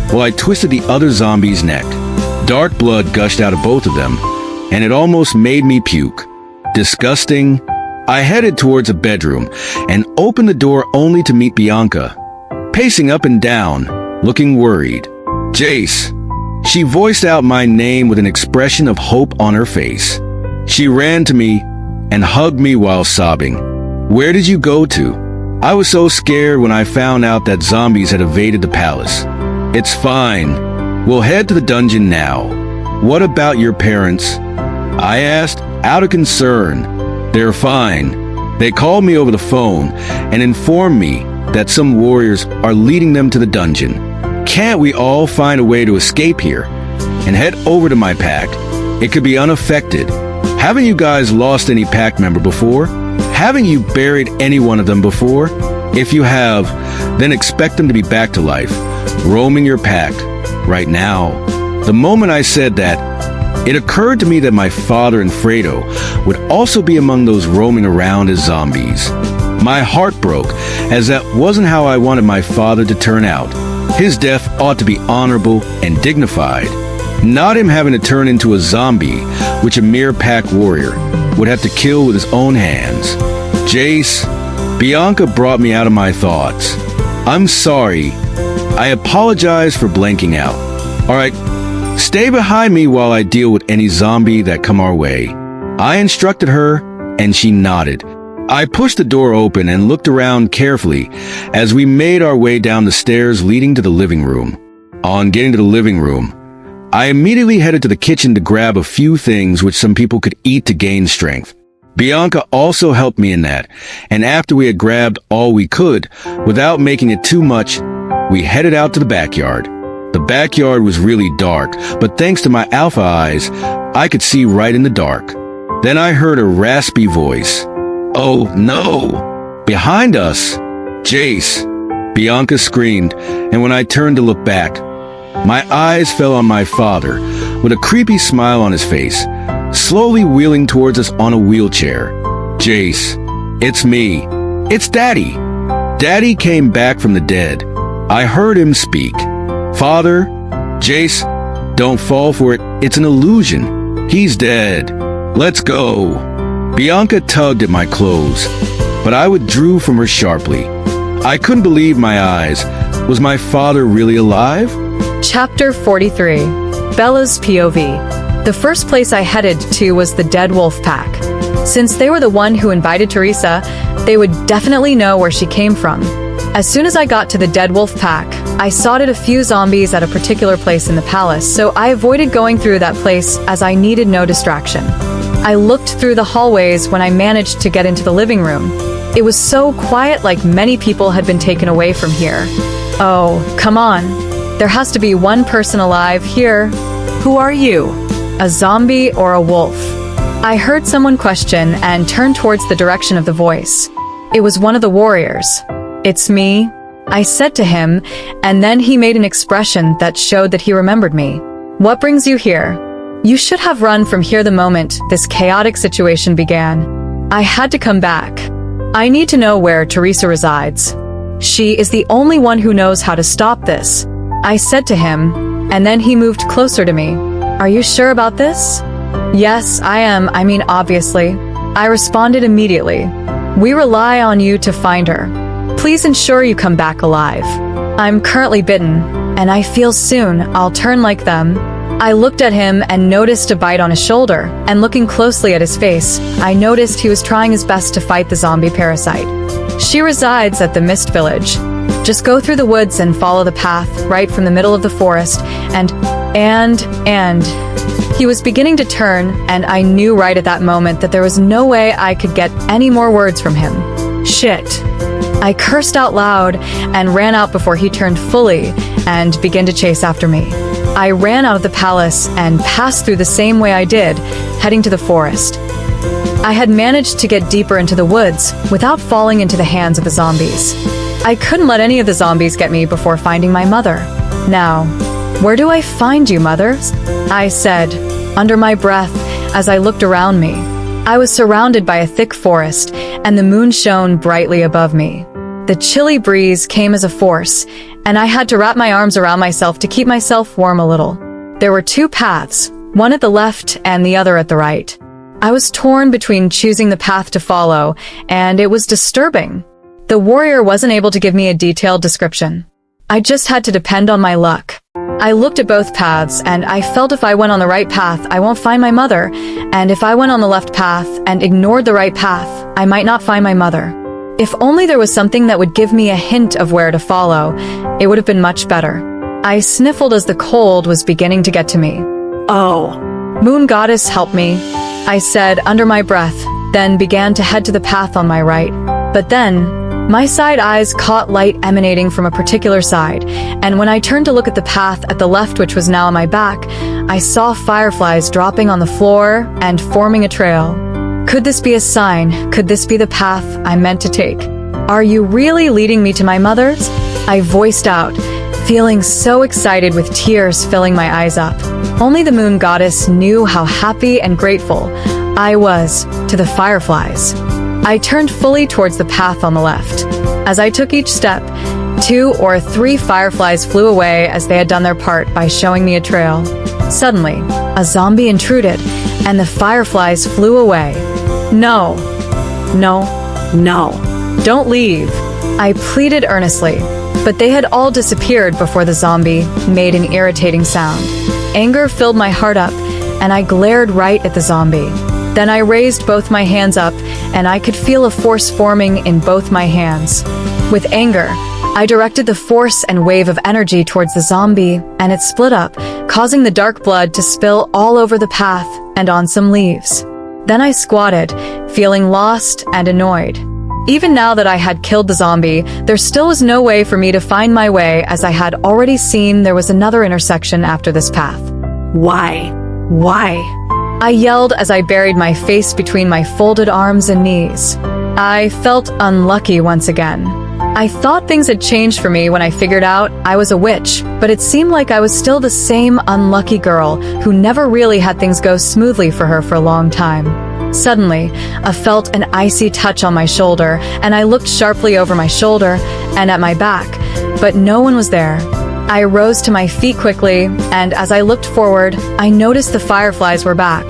while I twisted the other zombie's neck. Dark blood gushed out of both of them, and it almost made me puke. Disgusting. I headed towards a bedroom and opened the door only to meet Bianca, pacing up and down, looking worried. Jace. She voiced out my name with an expression of hope on her face. She ran to me and hugged me while sobbing. Where did you go to? I was so scared when I found out that zombies had evaded the palace. It's fine. We'll head to the dungeon now. What about your parents? I asked, out of concern. They're fine. They called me over the phone and informed me that some warriors are leading them to the dungeon. Can't we all find a way to escape here and head over to my pack? It could be unaffected. Haven't you guys lost any pack member before? Haven't you buried any one of them before? If you have, then expect them to be back to life, roaming your pack right now. The moment I said that, it occurred to me that my father and Fredo would also be among those roaming around as zombies. My heart broke, as that wasn't how I wanted my father to turn out. His death ought to be honorable and dignified, not him having to turn into a zombie, which a mere pack warrior would have to kill with his own hands. Jace, Bianca brought me out of my thoughts. I'm sorry. I apologize for blanking out. All right, stay behind me while I deal with any zombie that come our way. I instructed her, and she nodded. I pushed the door open and looked around carefully as we made our way down the stairs leading to the living room. On getting to the living room, I immediately headed to the kitchen to grab a few things which some people could eat to gain strength. Bianca also helped me in that, and after we had grabbed all we could, without making it too much, we headed out to the backyard. The backyard was really dark, but thanks to my alpha eyes, I could see right in the dark. Then I heard a raspy voice. Oh no! Behind us! Jace! Bianca screamed, and when I turned to look back, my eyes fell on my father, with a creepy smile on his face, slowly wheeling towards us on a wheelchair. Jace, it's me. It's Daddy. Daddy came back from the dead. I heard him speak. Father, Jace, don't fall for it. It's an illusion. He's dead. Let's go. Bianca tugged at my clothes, but I withdrew from her sharply. I couldn't believe my eyes. Was my father really alive? Chapter 43. Bella's POV. The first place I headed to was the Dead Wolf Pack. Since they were the one who invited Teresa, they would definitely know where she came from. As soon as I got to the Dead Wolf Pack, I spotted a few zombies at a particular place in the palace, so I avoided going through that place as I needed no distraction. I looked through the hallways when I managed to get into the living room. It was so quiet, like many people had been taken away from here. Oh, come on. There has to be one person alive here. Who are you? A zombie or a wolf? I heard someone question and turned towards the direction of the voice. It was one of the warriors. It's me, I said to him, and then he made an expression that showed that he remembered me. What brings you here? You should have run from here the moment this chaotic situation began. I had to come back. I need to know where Teresa resides. She is the only one who knows how to stop this, I said to him, and then he moved closer to me. Are you sure about this? Yes, I am. Obviously. I responded immediately. We rely on you to find her. Please ensure you come back alive. I'm currently bitten, and I feel soon I'll turn like them. I looked at him and noticed a bite on his shoulder, and looking closely at his face, I noticed he was trying his best to fight the zombie parasite. She resides at the Mist Village. Just go through the woods and follow the path right from the middle of the forest, and he was beginning to turn, and I knew right at that moment that there was no way I could get any more words from him. Shit. I cursed out loud and ran out before he turned fully and began to chase after me. I ran out of the palace and passed through the same way I did, heading to the forest. I had managed to get deeper into the woods without falling into the hands of the zombies. I couldn't let any of the zombies get me before finding my mother. Now, where do I find you, Mother? I said, under my breath, as I looked around me. I was surrounded by a thick forest, and the moon shone brightly above me. The chilly breeze came as a force, and I had to wrap my arms around myself to keep myself warm a little. There were two paths, one at the left and the other at the right. I was torn between choosing the path to follow, and it was disturbing. The warrior wasn't able to give me a detailed description. I just had to depend on my luck. I looked at both paths, and I felt if I went on the right path, I won't find my mother, and if I went on the left path and ignored the right path, I might not find my mother. If only there was something that would give me a hint of where to follow, it would have been much better. I sniffled as the cold was beginning to get to me. Oh, Moon Goddess, help me, I said under my breath, then began to head to the path on my right. But then, my side eyes caught light emanating from a particular side, and when I turned to look at the path at the left, which was now on my back, I saw fireflies dropping on the floor and forming a trail. Could this be a sign? Could this be the path I meant to take? Are you really leading me to my mother's? I voiced out, feeling so excited with tears filling my eyes up. Only the Moon Goddess knew how happy and grateful I was to the fireflies. I turned fully towards the path on the left. As I took each step, 2 or 3 fireflies flew away as they had done their part by showing me a trail. Suddenly, a zombie intruded, and the fireflies flew away. No, no, no, don't leave, I pleaded earnestly, but they had all disappeared before the zombie made an irritating sound. Anger filled my heart up, and I glared right at the zombie. Then I raised both my hands up, and I could feel a force forming in both my hands. With anger, I directed the force and wave of energy towards the zombie, and it split up, causing the dark blood to spill all over the path and on some leaves. Then I squatted, feeling lost and annoyed. Even now that I had killed the zombie, there still was no way for me to find my way, as I had already seen there was another intersection after this path. Why? Why? I yelled as I buried my face between my folded arms and knees. I felt unlucky once again. I thought things had changed for me when I figured out I was a witch, but it seemed like I was still the same unlucky girl who never really had things go smoothly for her for a long time. Suddenly, I felt an icy touch on my shoulder, and I looked sharply over my shoulder and at my back, but no one was there. I rose to my feet quickly, and as I looked forward, I noticed the fireflies were back,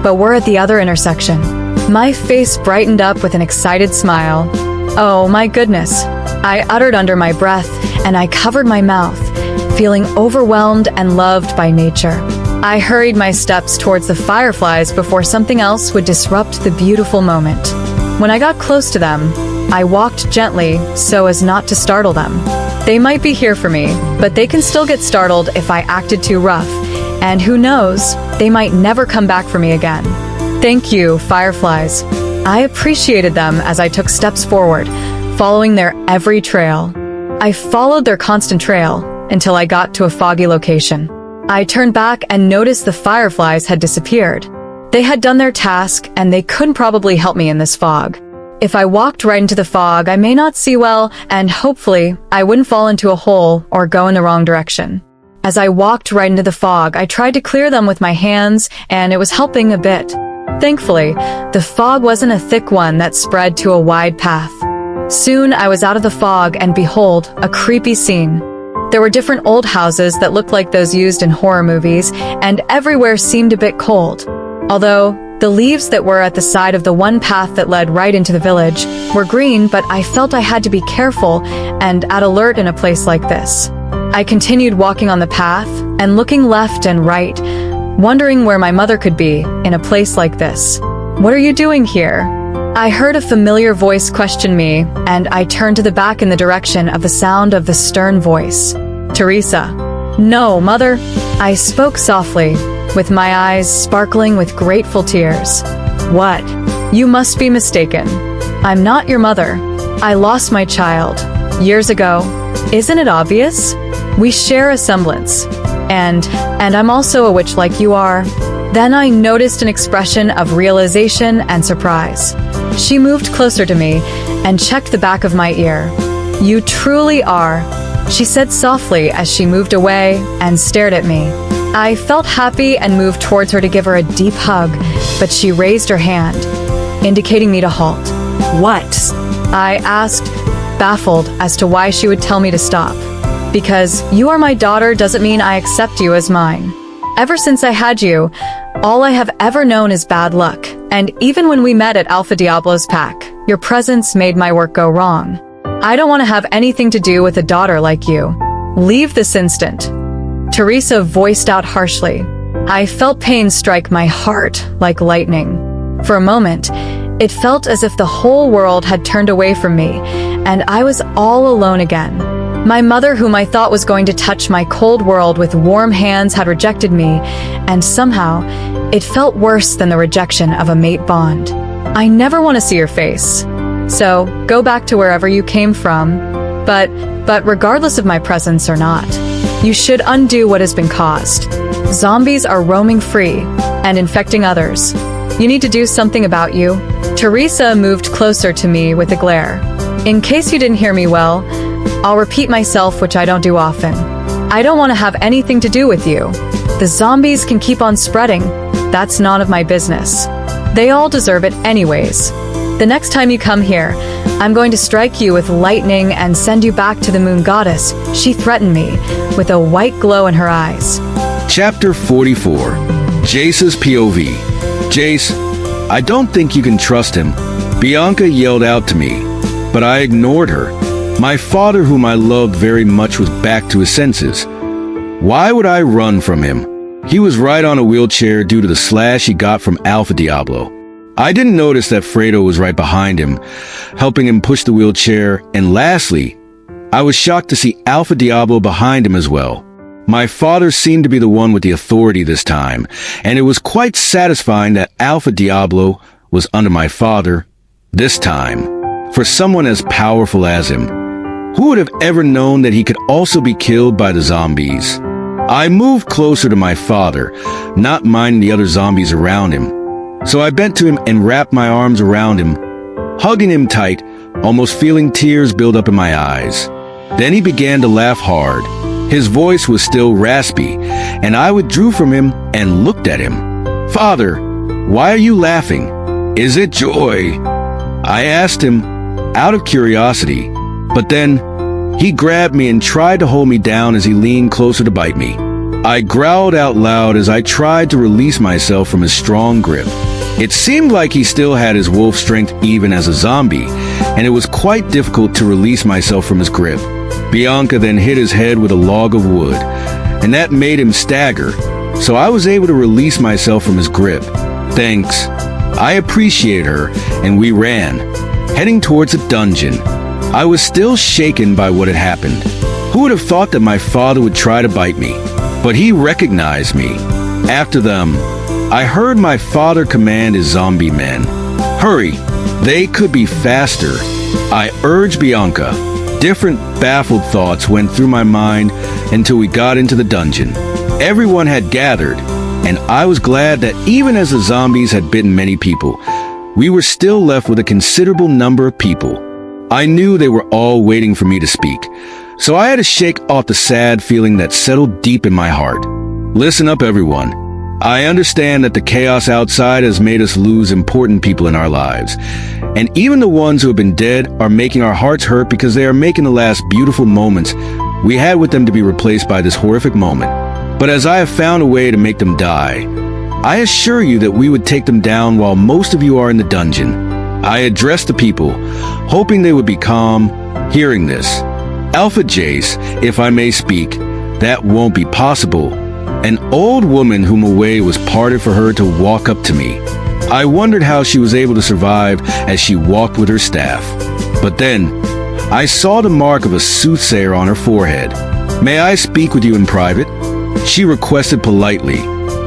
but were at the other intersection. My face brightened up with an excited smile. "Oh my goodness," I uttered under my breath, and I covered my mouth, feeling overwhelmed and loved by nature. I hurried my steps towards the fireflies before something else would disrupt the beautiful moment. When I got close to them, I walked gently so as not to startle them. They might be here for me, but they can still get startled if I acted too rough, and who knows, they might never come back for me again. Thank you, fireflies. I appreciated them as I took steps forward, following their every trail. I followed their constant trail until I got to a foggy location. I turned back and noticed the fireflies had disappeared. They had done their task, and they couldn't probably help me in this fog. If I walked right into the fog, I may not see well, and hopefully, I wouldn't fall into a hole or go in the wrong direction. As I walked right into the fog, I tried to clear them with my hands, and it was helping a bit. Thankfully, the fog wasn't a thick one that spread to a wide path. Soon, I was out of the fog, and behold, a creepy scene. There were different old houses that looked like those used in horror movies, and everywhere seemed a bit cold. Although, the leaves that were at the side of the one path that led right into the village were green, but I felt I had to be careful and at alert in a place like this. I continued walking on the path and looking left and right, wondering where my mother could be in a place like this. "What are you doing here?" I heard a familiar voice question me, and I turned to the back in the direction of the sound of the stern voice. "Teresa." "No, Mother." I spoke softly, with my eyes sparkling with grateful tears. "What? You must be mistaken. I'm not your mother. I lost my child years ago. Isn't it obvious? We share a semblance. And I'm also a witch like you are." Then I noticed an expression of realization and surprise. She moved closer to me and checked the back of my ear. "You truly are," she said softly as she moved away and stared at me. I felt happy and moved towards her to give her a deep hug, but she raised her hand, indicating me to halt. "What?" I asked, baffled as to why she would tell me to stop. "Because you are my daughter doesn't mean I accept you as mine. Ever since I had you, all I have ever known is bad luck, and even when we met at Alpha Diablo's pack, your presence made my work go wrong. I don't want to have anything to do with a daughter like you. Leave this instant." Teresa voiced out harshly. I felt pain strike my heart like lightning. For a moment, it felt as if the whole world had turned away from me, and I was all alone again. My mother, whom I thought was going to touch my cold world with warm hands, had rejected me, and somehow, it felt worse than the rejection of a mate bond. I never want to see your face. So, go back to wherever you came from, but regardless of my presence or not, you should undo what has been caused. Zombies are roaming free and infecting others. You need to do something about you. Teresa moved closer to me with a glare. In case you didn't hear me well, I'll repeat myself, which I don't do often. I don't want to have anything to do with you. The zombies can keep on spreading. That's none of my business. They all deserve it anyways. The next time you come here, I'm going to strike you with lightning and send you back to the moon goddess, she threatened me, with a white glow in her eyes. Chapter 44. Jace's POV. "Jace, I don't think you can trust him." Bianca yelled out to me, but I ignored her. My father, whom I loved very much, was back to his senses. Why would I run from him? He was right on a wheelchair due to the slash he got from Alpha Diablo. I didn't notice that Fredo was right behind him, helping him push the wheelchair, and lastly, I was shocked to see Alpha Diablo behind him as well. My father seemed to be the one with the authority this time, and it was quite satisfying that Alpha Diablo was under my father this time. For someone as powerful as him, who would have ever known that he could also be killed by the zombies? I moved closer to my father, not minding the other zombies around him. So I bent to him and wrapped my arms around him, hugging him tight, almost feeling tears build up in my eyes. Then he began to laugh hard. His voice was still raspy, and I withdrew from him and looked at him. "Father, why are you laughing? Is it joy?" I asked him out of curiosity, but then he grabbed me and tried to hold me down as he leaned closer to bite me. I growled out loud as I tried to release myself from his strong grip. It seemed like he still had his wolf strength even as a zombie, and it was quite difficult to release myself from his grip. Bianca then hit his head with a log of wood, and that made him stagger, so I was able to release myself from his grip. Thanks. I appreciate her, and we ran, heading towards a dungeon. I was still shaken by what had happened. Who would have thought that my father would try to bite me? But he recognized me. After them, I heard my father command his zombie men. "Hurry, they could be faster." I urged Bianca. Different baffled thoughts went through my mind until we got into the dungeon. Everyone had gathered, and I was glad that even as the zombies had bitten many people, we were still left with a considerable number of people. I knew they were all waiting for me to speak, so I had to shake off the sad feeling that settled deep in my heart. Listen up, everyone. I understand that the chaos outside has made us lose important people in our lives, and even the ones who have been dead are making our hearts hurt because they are making the last beautiful moments we had with them to be replaced by this horrific moment. But as I have found a way to make them die, I assure you that we would take them down while most of you are in the dungeon. I addressed the people, hoping they would be calm, hearing this. Alpha Jace, if I may speak, that won't be possible. An old woman whom a way was parted for her to walk up to me. I wondered how she was able to survive as she walked with her staff. But then, I saw the mark of a soothsayer on her forehead. "May I speak with you in private?" She requested politely.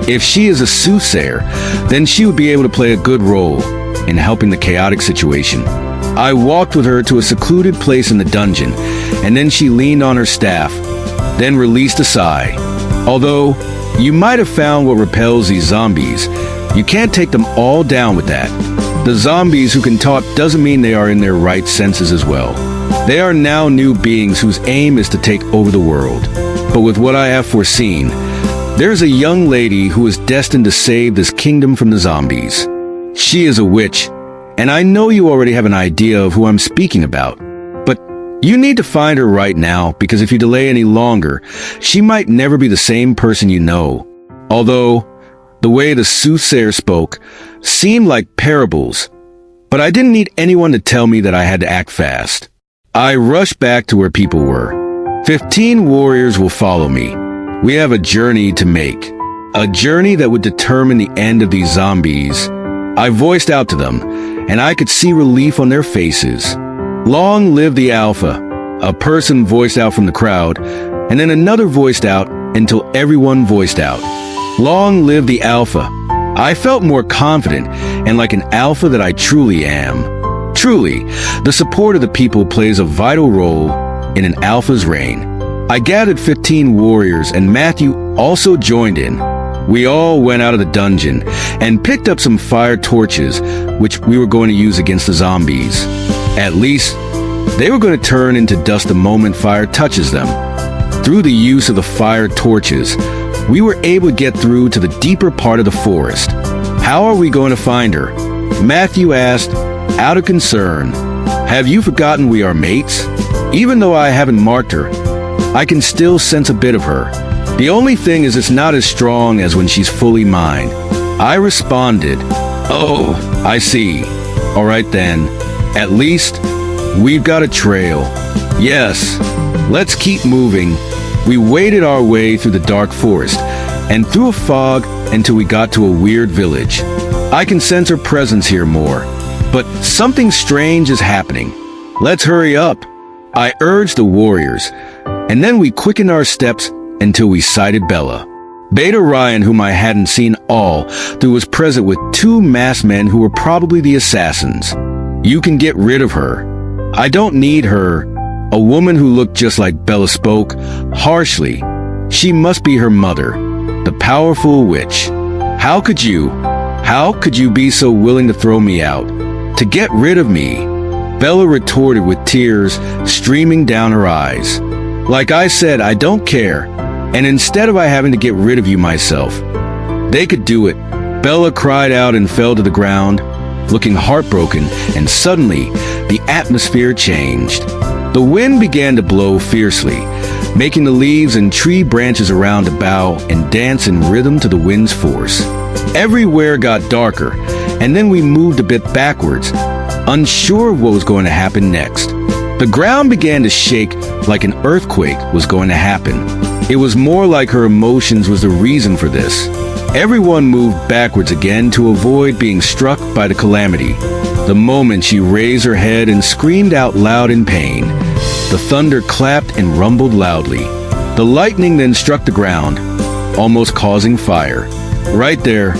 If she is a soothsayer, then she would be able to play a good role in helping the chaotic situation. I walked with her to a secluded place in the dungeon, and then she leaned on her staff, then released a sigh. Although, you might have found what repels these zombies, you can't take them all down with that. The zombies who can talk doesn't mean they are in their right senses as well. They are now new beings whose aim is to take over the world. But with what I have foreseen, there's a young lady who is destined to save this kingdom from the zombies. She is a witch, and I know you already have an idea of who I'm speaking about. But you need to find her right now, because if you delay any longer, she might never be the same person you know. Although, the way the soothsayer spoke seemed like parables, but I didn't need anyone to tell me that I had to act fast. I rushed back to where people were. 15 warriors will follow me. We have a journey to make. A journey that would determine the end of these zombies. I voiced out to them, and I could see relief on their faces. "Long live the Alpha," a person voiced out from the crowd, and then another voiced out until everyone voiced out. "Long live the Alpha." I felt more confident and like an alpha that I truly am. Truly, the support of the people plays a vital role in an alpha's reign. I gathered 15 warriors, and Matthew also joined in. We all went out of the dungeon and picked up some fire torches, which we were going to use against the zombies. At least, they were going to turn into dust the moment fire touches them. Through the use of the fire torches, we were able to get through to the deeper part of the forest. "How are we going to find her?" Matthew asked, out of concern. "Have you forgotten we are mates? Even though I haven't marked her, I can still sense a bit of her. The only thing is it's not as strong as when she's fully mine." I responded, "Oh, I see. All right then. At least, we've got a trail. Yes, let's keep moving." We waded our way through the dark forest and through a fog until we got to a weird village. I can sense her presence here more, but something strange is happening. "Let's hurry up," I urged the warriors, and then we quickened our steps until we sighted Bella. Beta Ryan, whom I hadn't seen all through, was present with 2 masked men who were probably the assassins. "You can get rid of her. I don't need her." A woman who looked just like Bella spoke harshly. She must be her mother, the powerful witch. How could you be so willing to throw me out? To get rid of me? Bella retorted with tears streaming down her eyes. Like I said, I don't care. And instead of I having to get rid of you myself, they could do it. Bella cried out and fell to the ground, looking heartbroken, and suddenly the atmosphere changed. The wind began to blow fiercely, making the leaves and tree branches around to bow and dance in rhythm to the wind's force. Everywhere got darker, and then we moved a bit backwards, unsure of what was going to happen next. The ground began to shake like an earthquake was going to happen. It was more like her emotions was the reason for this. Everyone moved backwards again to avoid being struck by the calamity. The moment she raised her head and screamed out loud in pain, the thunder clapped and rumbled loudly. The lightning then struck the ground, almost causing fire. Right there,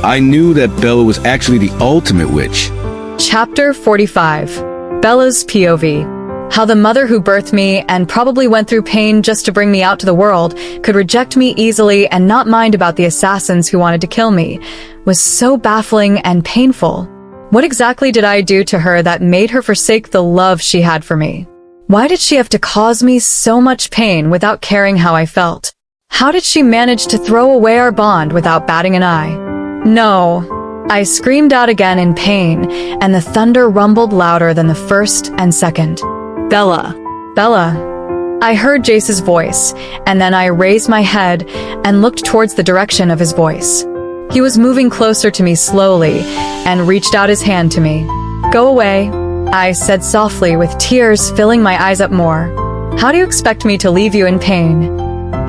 I knew that Bella was actually the ultimate witch. Chapter 45. Bella's POV. How the mother who birthed me and probably went through pain just to bring me out to the world could reject me easily and not mind about the assassins who wanted to kill me was so baffling and painful. What exactly did I do to her that made her forsake the love she had for me? Why did she have to cause me so much pain without caring how I felt? How did she manage to throw away our bond without batting an eye? No. I screamed out again in pain, and the thunder rumbled louder than the first and second. Bella. Bella. I heard Jace's voice, and then I raised my head and looked towards the direction of his voice. He was moving closer to me slowly and reached out his hand to me. Go away, I said softly with tears filling my eyes up more. How do you expect me to leave you in pain?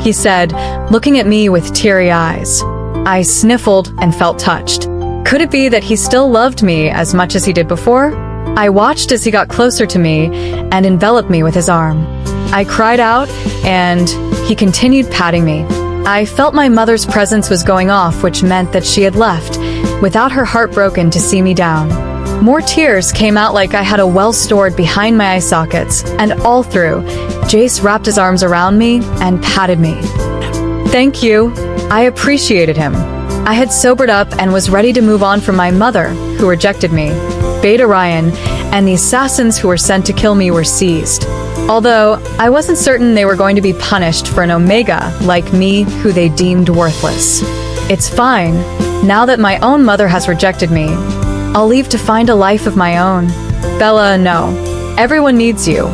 He said, looking at me with teary eyes. I sniffled and felt touched. Could it be that he still loved me as much as he did before? I watched as he got closer to me and enveloped me with his arm. I cried out, and he continued patting me. I felt my mother's presence was going off, which meant that she had left, without her heart broken to see me down. More tears came out like I had a well stored behind my eye sockets, and all through, Jace wrapped his arms around me and patted me. Thank you. I appreciated him. I had sobered up and was ready to move on from my mother, who rejected me. Beta Ryan and the assassins who were sent to kill me were seized. Although, I wasn't certain they were going to be punished for an Omega like me who they deemed worthless. It's fine. Now that my own mother has rejected me, I'll leave to find a life of my own. Bella, no. Everyone needs you.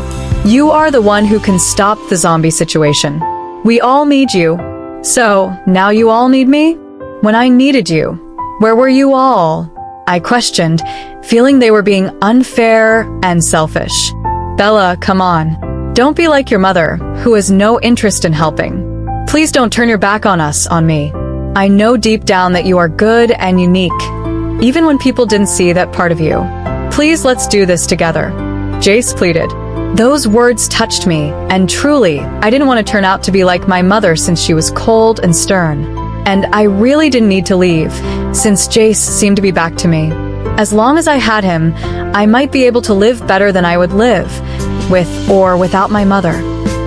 You are the one who can stop the zombie situation. We all need you. So, now you all need me? When I needed you, where were you all? I questioned, feeling they were being unfair and selfish. Bella, come on. Don't be like your mother, who has no interest in helping. Please don't turn your back on us, on me. I know deep down that you are good and unique, even when people didn't see that part of you. Please, let's do this together. Jace pleaded. Those words touched me, and truly, I didn't want to turn out to be like my mother since she was cold and stern. And I really didn't need to leave, since Jace seemed to be back to me. As long as I had him, I might be able to live better than I would live, with or without my mother.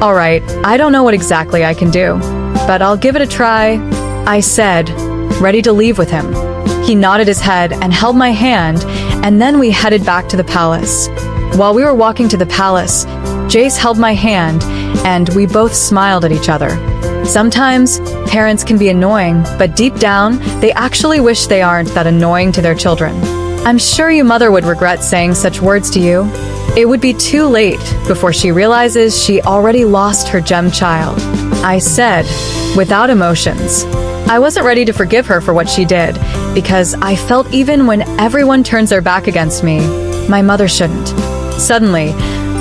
Alright, I don't know what exactly I can do, but I'll give it a try, I said, ready to leave with him. He nodded his head and held my hand, and then we headed back to the palace. While we were walking to the palace, Jace held my hand, and we both smiled at each other. Sometimes, parents can be annoying, but deep down, they actually wish they aren't that annoying to their children. I'm sure your mother would regret saying such words to you. It would be too late before she realizes she already lost her gem child. I said, without emotions. I wasn't ready to forgive her for what she did, because I felt even when everyone turns their back against me, my mother shouldn't. Suddenly,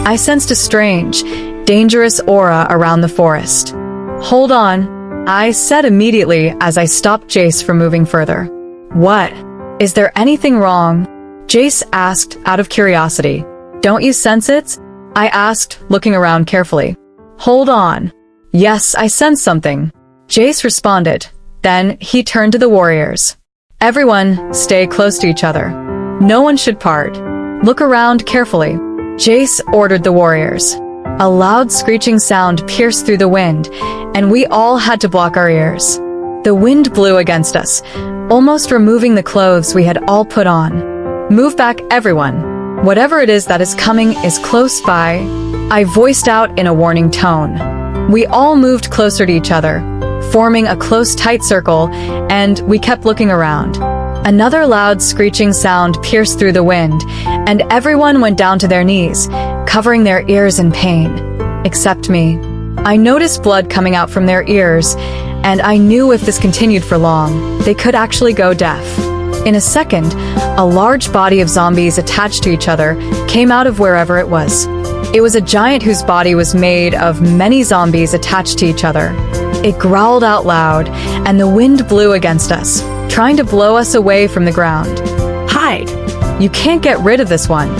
I sensed a strange, dangerous aura around the forest. Hold on, I said immediately as I stopped Jace from moving further. What? Is there anything wrong? Jace asked out of curiosity. Don't you sense it? I asked, looking around carefully. Hold on. Yes, I sense something. Jace responded. Then he turned to the warriors. Everyone, stay close to each other. No one should part. Look around carefully. Jace ordered the warriors. A loud screeching sound pierced through the wind, and we all had to block our ears. The wind blew against us, almost removing the clothes we had all put on. Move back, everyone. Whatever it is that is coming is close by, I voiced out in a warning tone. We all moved closer to each other, forming a close, tight circle, and we kept looking around. Another loud screeching sound pierced through the wind, and everyone went down to their knees, covering their ears in pain, except me. I noticed blood coming out from their ears, and I knew if this continued for long, they could actually go deaf. In a second, a large body of zombies attached to each other came out of wherever it was. It was a giant whose body was made of many zombies attached to each other. It growled out loud, and the wind blew against us, trying to blow us away from the ground. "Hide! You can't get rid of this one,"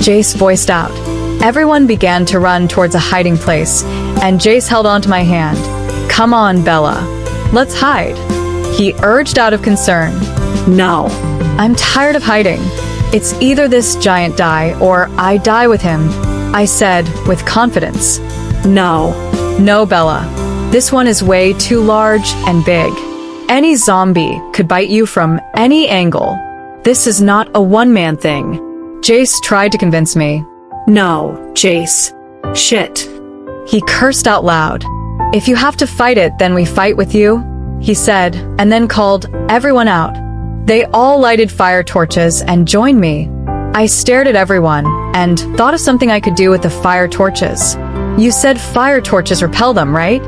Jace voiced out. Everyone began to run towards a hiding place, and Jace held onto my hand. "Come on, Bella. Let's hide," he urged out of concern. "No. I'm tired of hiding. It's either this giant die or I die with him," I said with confidence. No, Bella. This one is way too large and big. Any zombie could bite you from any angle. This is not a one-man thing." Jace tried to convince me. "No, Jace. Shit." He cursed out loud. "If you have to fight it, then we fight with you," he said, and then called everyone out. They all lighted fire torches and joined me. I stared at everyone and thought of something I could do with the fire torches. "You said fire torches repel them, right?"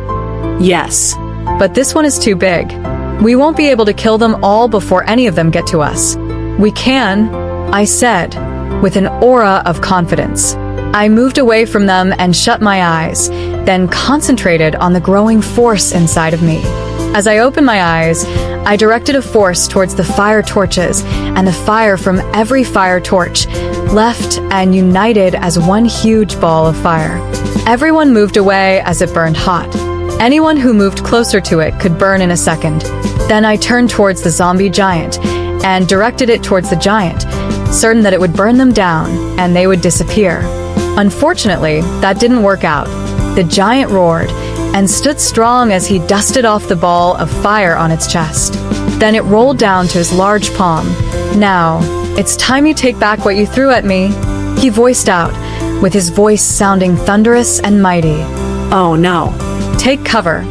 "Yes. But this one is too big. We won't be able to kill them all before any of them get to us." "We can," I said, with an aura of confidence. I moved away from them and shut my eyes, then concentrated on the growing force inside of me. As I opened my eyes, I directed a force towards the fire torches, and the fire from every fire torch left and united as one huge ball of fire. Everyone moved away as it burned hot. Anyone who moved closer to it could burn in a second. Then I turned towards the zombie giant and directed it towards the giant, certain that it would burn them down and they would disappear. Unfortunately, that didn't work out. The giant roared and stood strong as he dusted off the ball of fire on its chest. Then it rolled down to his large palm. "Now, it's time you take back what you threw at me," he voiced out, with his voice sounding thunderous and mighty. "Oh no. Take cover,"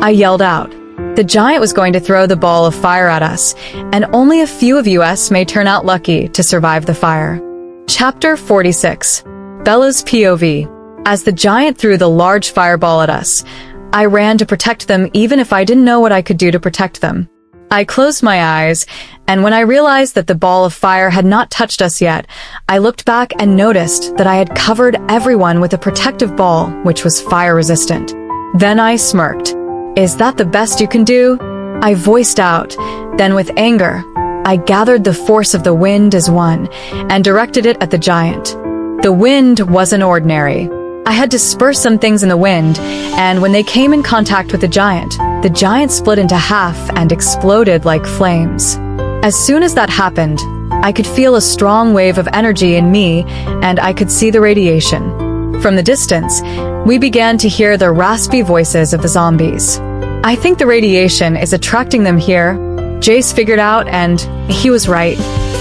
I yelled out. The giant was going to throw the ball of fire at us, and only a few of us may turn out lucky to survive the fire. Chapter 46. Bella's POV. As the giant threw the large fireball at us, I ran to protect them even if I didn't know what I could do to protect them. I closed my eyes, and when I realized that the ball of fire had not touched us yet, I looked back and noticed that I had covered everyone with a protective ball, which was fire-resistant. Then I smirked. "Is that the best you can do?" I voiced out. Then with anger, I gathered the force of the wind as one and directed it at the giant. The wind wasn't ordinary. I had to disperse some things in the wind, and when they came in contact with the giant split into half and exploded like flames. As soon as that happened, I could feel a strong wave of energy in me, and I could see the radiation. From the distance, we began to hear the raspy voices of the zombies. "I think the radiation is attracting them here," Jace figured out, and he was right.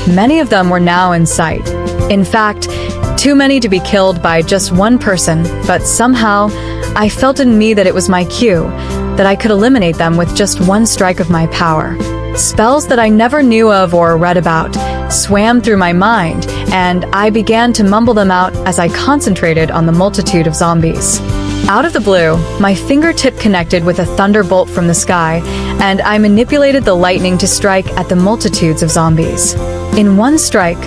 Many of them were now in sight. In fact, too many to be killed by just one person, but somehow, I felt in me that it was my cue, that I could eliminate them with just one strike of my power. Spells that I never knew of or read about swam through my mind, and I began to mumble them out as I concentrated on the multitude of zombies. Out of the blue, my fingertip connected with a thunderbolt from the sky, and I manipulated the lightning to strike at the multitudes of zombies. In one strike,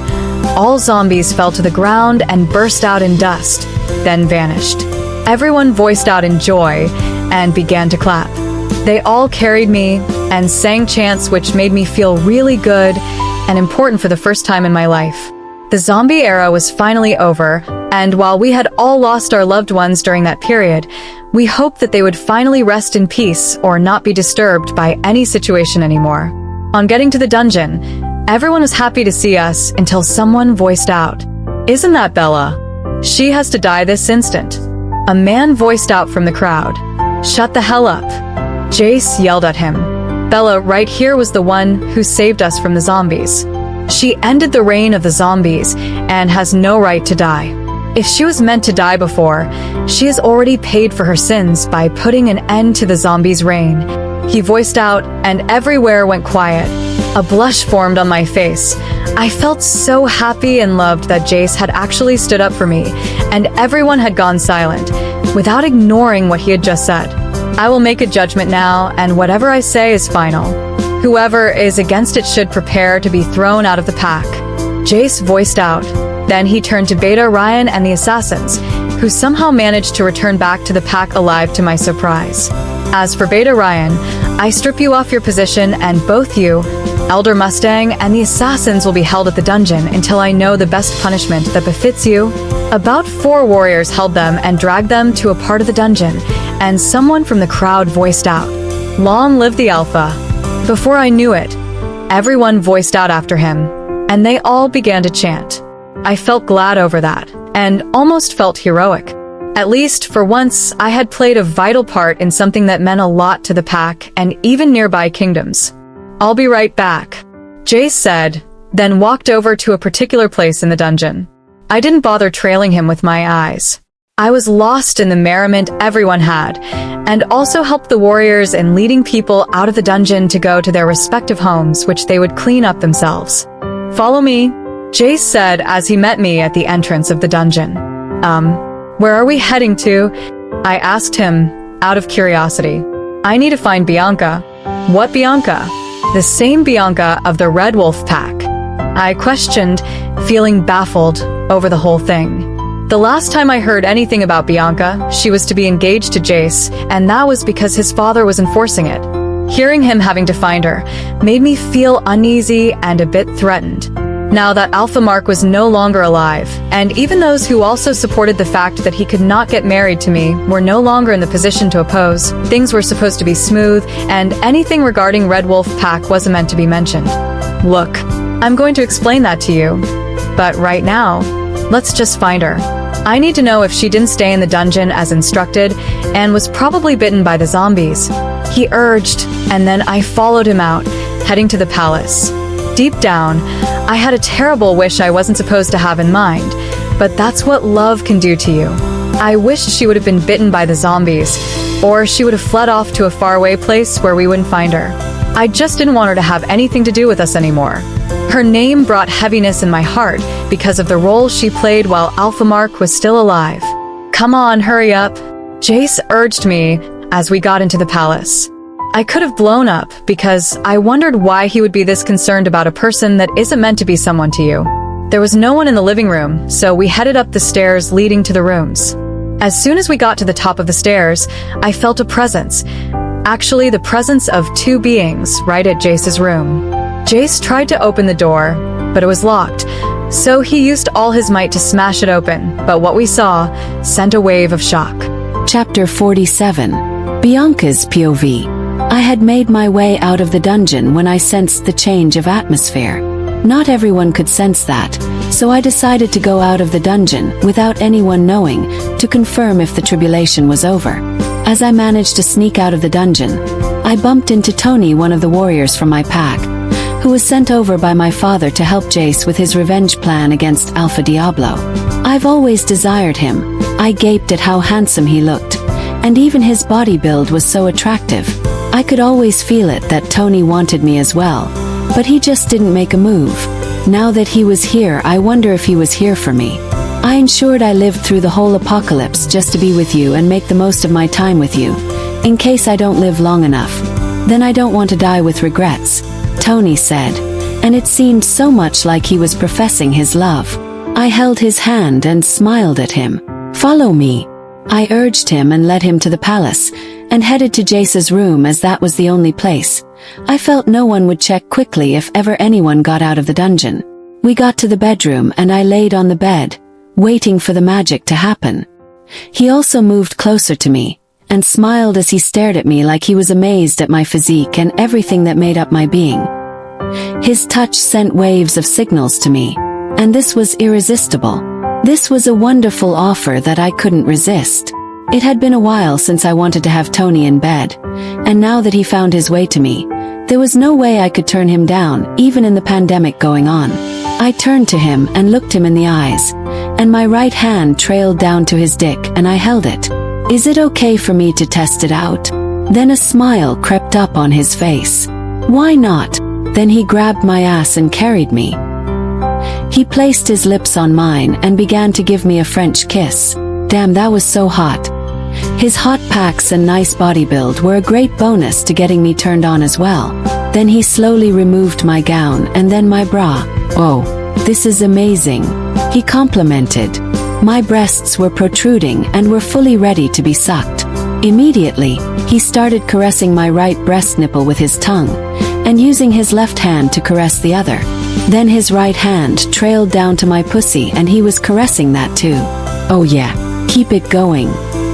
all zombies fell to the ground and burst out in dust, then vanished. Everyone voiced out in joy and began to clap. They all carried me and sang chants which made me feel really good and important for the first time in my life. The zombie era was finally over, and while we had all lost our loved ones during that period, we hoped that they would finally rest in peace or not be disturbed by any situation anymore. On getting to the dungeon, everyone was happy to see us until someone voiced out, "Isn't that Bella? She has to die this instant." A man voiced out from the crowd, "Shut the hell up." Jace yelled at him. Bella right here was the one who saved us from the zombies. She ended the reign of the zombies and has no right to die. If she was meant to die before, she has already paid for her sins by putting an end to the zombies' reign. He voiced out, and everywhere went quiet. A blush formed on my face. I felt so happy and loved that Jace had actually stood up for me, and everyone had gone silent, without ignoring what he had just said. I will make a judgment now, and whatever I say is final. Whoever is against it should prepare to be thrown out of the pack. Jace voiced out. Then he turned to Beta, Ryan, and the assassins, who somehow managed to return back to the pack alive to my surprise. As for Beta Ryan, I strip you off your position, and both you, Elder Mustang, and the assassins will be held at the dungeon until I know the best punishment that befits you. About 4 warriors held them and dragged them to a part of the dungeon, and someone from the crowd voiced out, "Long live the Alpha." Before I knew it, everyone voiced out after him, and they all began to chant. I felt glad over that, and almost felt heroic. At least, for once, I had played a vital part in something that meant a lot to the pack and even nearby kingdoms. "I'll be right back," Jace said, then walked over to a particular place in the dungeon. I didn't bother trailing him with my eyes. I was lost in the merriment everyone had, and also helped the warriors in leading people out of the dungeon to go to their respective homes, which they would clean up themselves. "Follow me," Jace said as he met me at the entrance of the dungeon. Where are we heading to?" I asked him, out of curiosity. "I need to find Bianca." "What Bianca?" "The same Bianca of the Red Wolf pack," I questioned, feeling baffled over the whole thing. The last time I heard anything about Bianca, she was to be engaged to Jace, and that was because his father was enforcing it. Hearing him having to find her made me feel uneasy and a bit threatened. Now that Alpha Mark was no longer alive, and even those who also supported the fact that he could not get married to me were no longer in the position to oppose, things were supposed to be smooth, and anything regarding Red Wolf Pack wasn't meant to be mentioned. Look, I'm going to explain that to you, but right now, let's just find her. I need to know if she didn't stay in the dungeon as instructed and was probably bitten by the zombies. He urged, and then I followed him out, heading to the palace. Deep down, I had a terrible wish I wasn't supposed to have in mind, but that's what love can do to you. I wished she would have been bitten by the zombies, or she would have fled off to a faraway place where we wouldn't find her. I just didn't want her to have anything to do with us anymore. Her name brought heaviness in my heart because of the role she played while Alpha Mark was still alive. "Come on, hurry up," Jace urged me as we got into the palace. I could have blown up because I wondered why he would be this concerned about a person that isn't meant to be someone to you. There was no one in the living room, so we headed up the stairs leading to the rooms. As soon as we got to the top of the stairs, I felt a presence. Actually, the presence of 2 beings right at Jace's room. Jace tried to open the door, but it was locked, so he used all his might to smash it open, but what we saw sent a wave of shock. Chapter 47. Bianca's POV. I had made my way out of the dungeon when I sensed the change of atmosphere. Not everyone could sense that, so I decided to go out of the dungeon without anyone knowing to confirm if the tribulation was over. As I managed to sneak out of the dungeon, I bumped into Tony, one of the warriors from my pack, who was sent over by my father to help Jace with his revenge plan against Alpha Diablo. I've always desired him. I gaped at how handsome he looked, and even his body build was so attractive. I could always feel it that Tony wanted me as well, but he just didn't make a move. Now that he was here, I wonder if he was here for me. I ensured I lived through the whole apocalypse just to be with you and make the most of my time with you, in case I don't live long enough. Then I don't want to die with regrets, Tony said, and it seemed so much like he was professing his love. I held his hand and smiled at him. "Follow me," I urged him and led him to the palace, and headed to Jace's room as that was the only place. I felt no one would check quickly if ever anyone got out of the dungeon. We got to the bedroom and I laid on the bed, waiting for the magic to happen. He also moved closer to me, and smiled as he stared at me like he was amazed at my physique and everything that made up my being. His touch sent waves of signals to me, and this was irresistible. This was a wonderful offer that I couldn't resist. It had been a while since I wanted to have Tony in bed, and now that he found his way to me, There was no way I could turn him down, even in the pandemic going on. I turned to him and looked him in the eyes, and my right hand trailed down to his dick and I held it. Is it okay for me to test it out? Then a smile crept up on his face. Why not? Then he grabbed my ass and carried me. He placed his lips on mine and began to give me a French kiss. Damn, that was so hot. His hot packs and nice body build were a great bonus to getting me turned on as well. Then he slowly removed my gown and then my bra. Oh, this is amazing, he complimented. My breasts were protruding and were fully ready to be sucked. Immediately, he started caressing my right breast nipple with his tongue, and using his left hand to caress the other. Then his right hand trailed down to my pussy and he was caressing that too. Oh yeah, keep it going,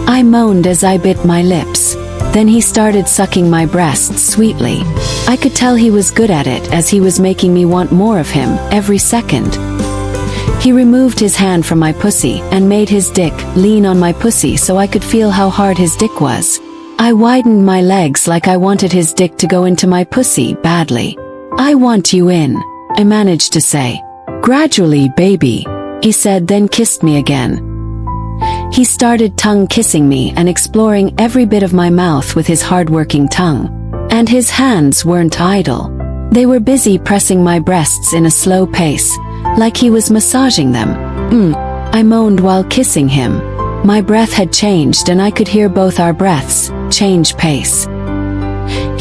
I moaned as I bit my lips. Then he started sucking my breasts sweetly. I could tell he was good at it as he was making me want more of him every second. He removed his hand from my pussy and made his dick lean on my pussy so I could feel how hard his dick was. I widened my legs like I wanted his dick to go into my pussy badly. I want you in, I managed to say. Gradually, baby, he said, then kissed me again. He started tongue kissing me and exploring every bit of my mouth with his hard-working tongue. And his hands weren't idle. They were busy pressing my breasts in a slow pace, like he was massaging them. I moaned while kissing him. My breath had changed and I could hear both our breaths change pace.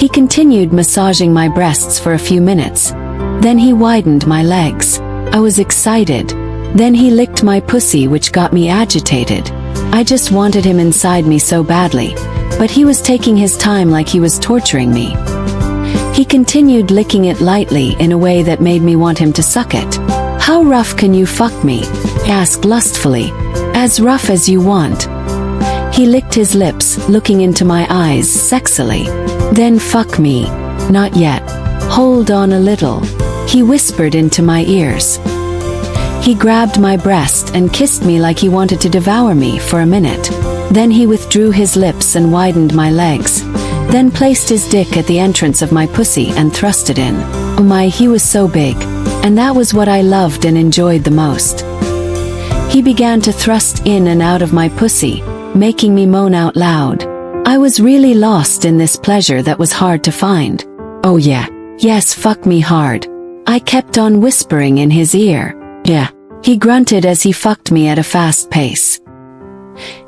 He continued massaging my breasts for a few minutes. Then he widened my legs. I was excited. Then he licked my pussy, which got me agitated. I just wanted him inside me so badly, but he was taking his time like he was torturing me. He continued licking it lightly in a way that made me want him to suck it. How rough can you fuck me? I asked lustfully. As rough as you want. He licked his lips, looking into my eyes sexily. Then fuck me. Not yet. Hold on a little, he whispered into my ears. He grabbed my breast and kissed me like he wanted to devour me for a minute. Then he withdrew his lips and widened my legs. Then placed his dick at the entrance of my pussy and thrust it in. Oh my, he was so big. And that was what I loved and enjoyed the most. He began to thrust in and out of my pussy, making me moan out loud. I was really lost in this pleasure that was hard to find. Oh yeah, yes, fuck me hard, I kept on whispering in his ear. Yeah, he grunted as he fucked me at a fast pace.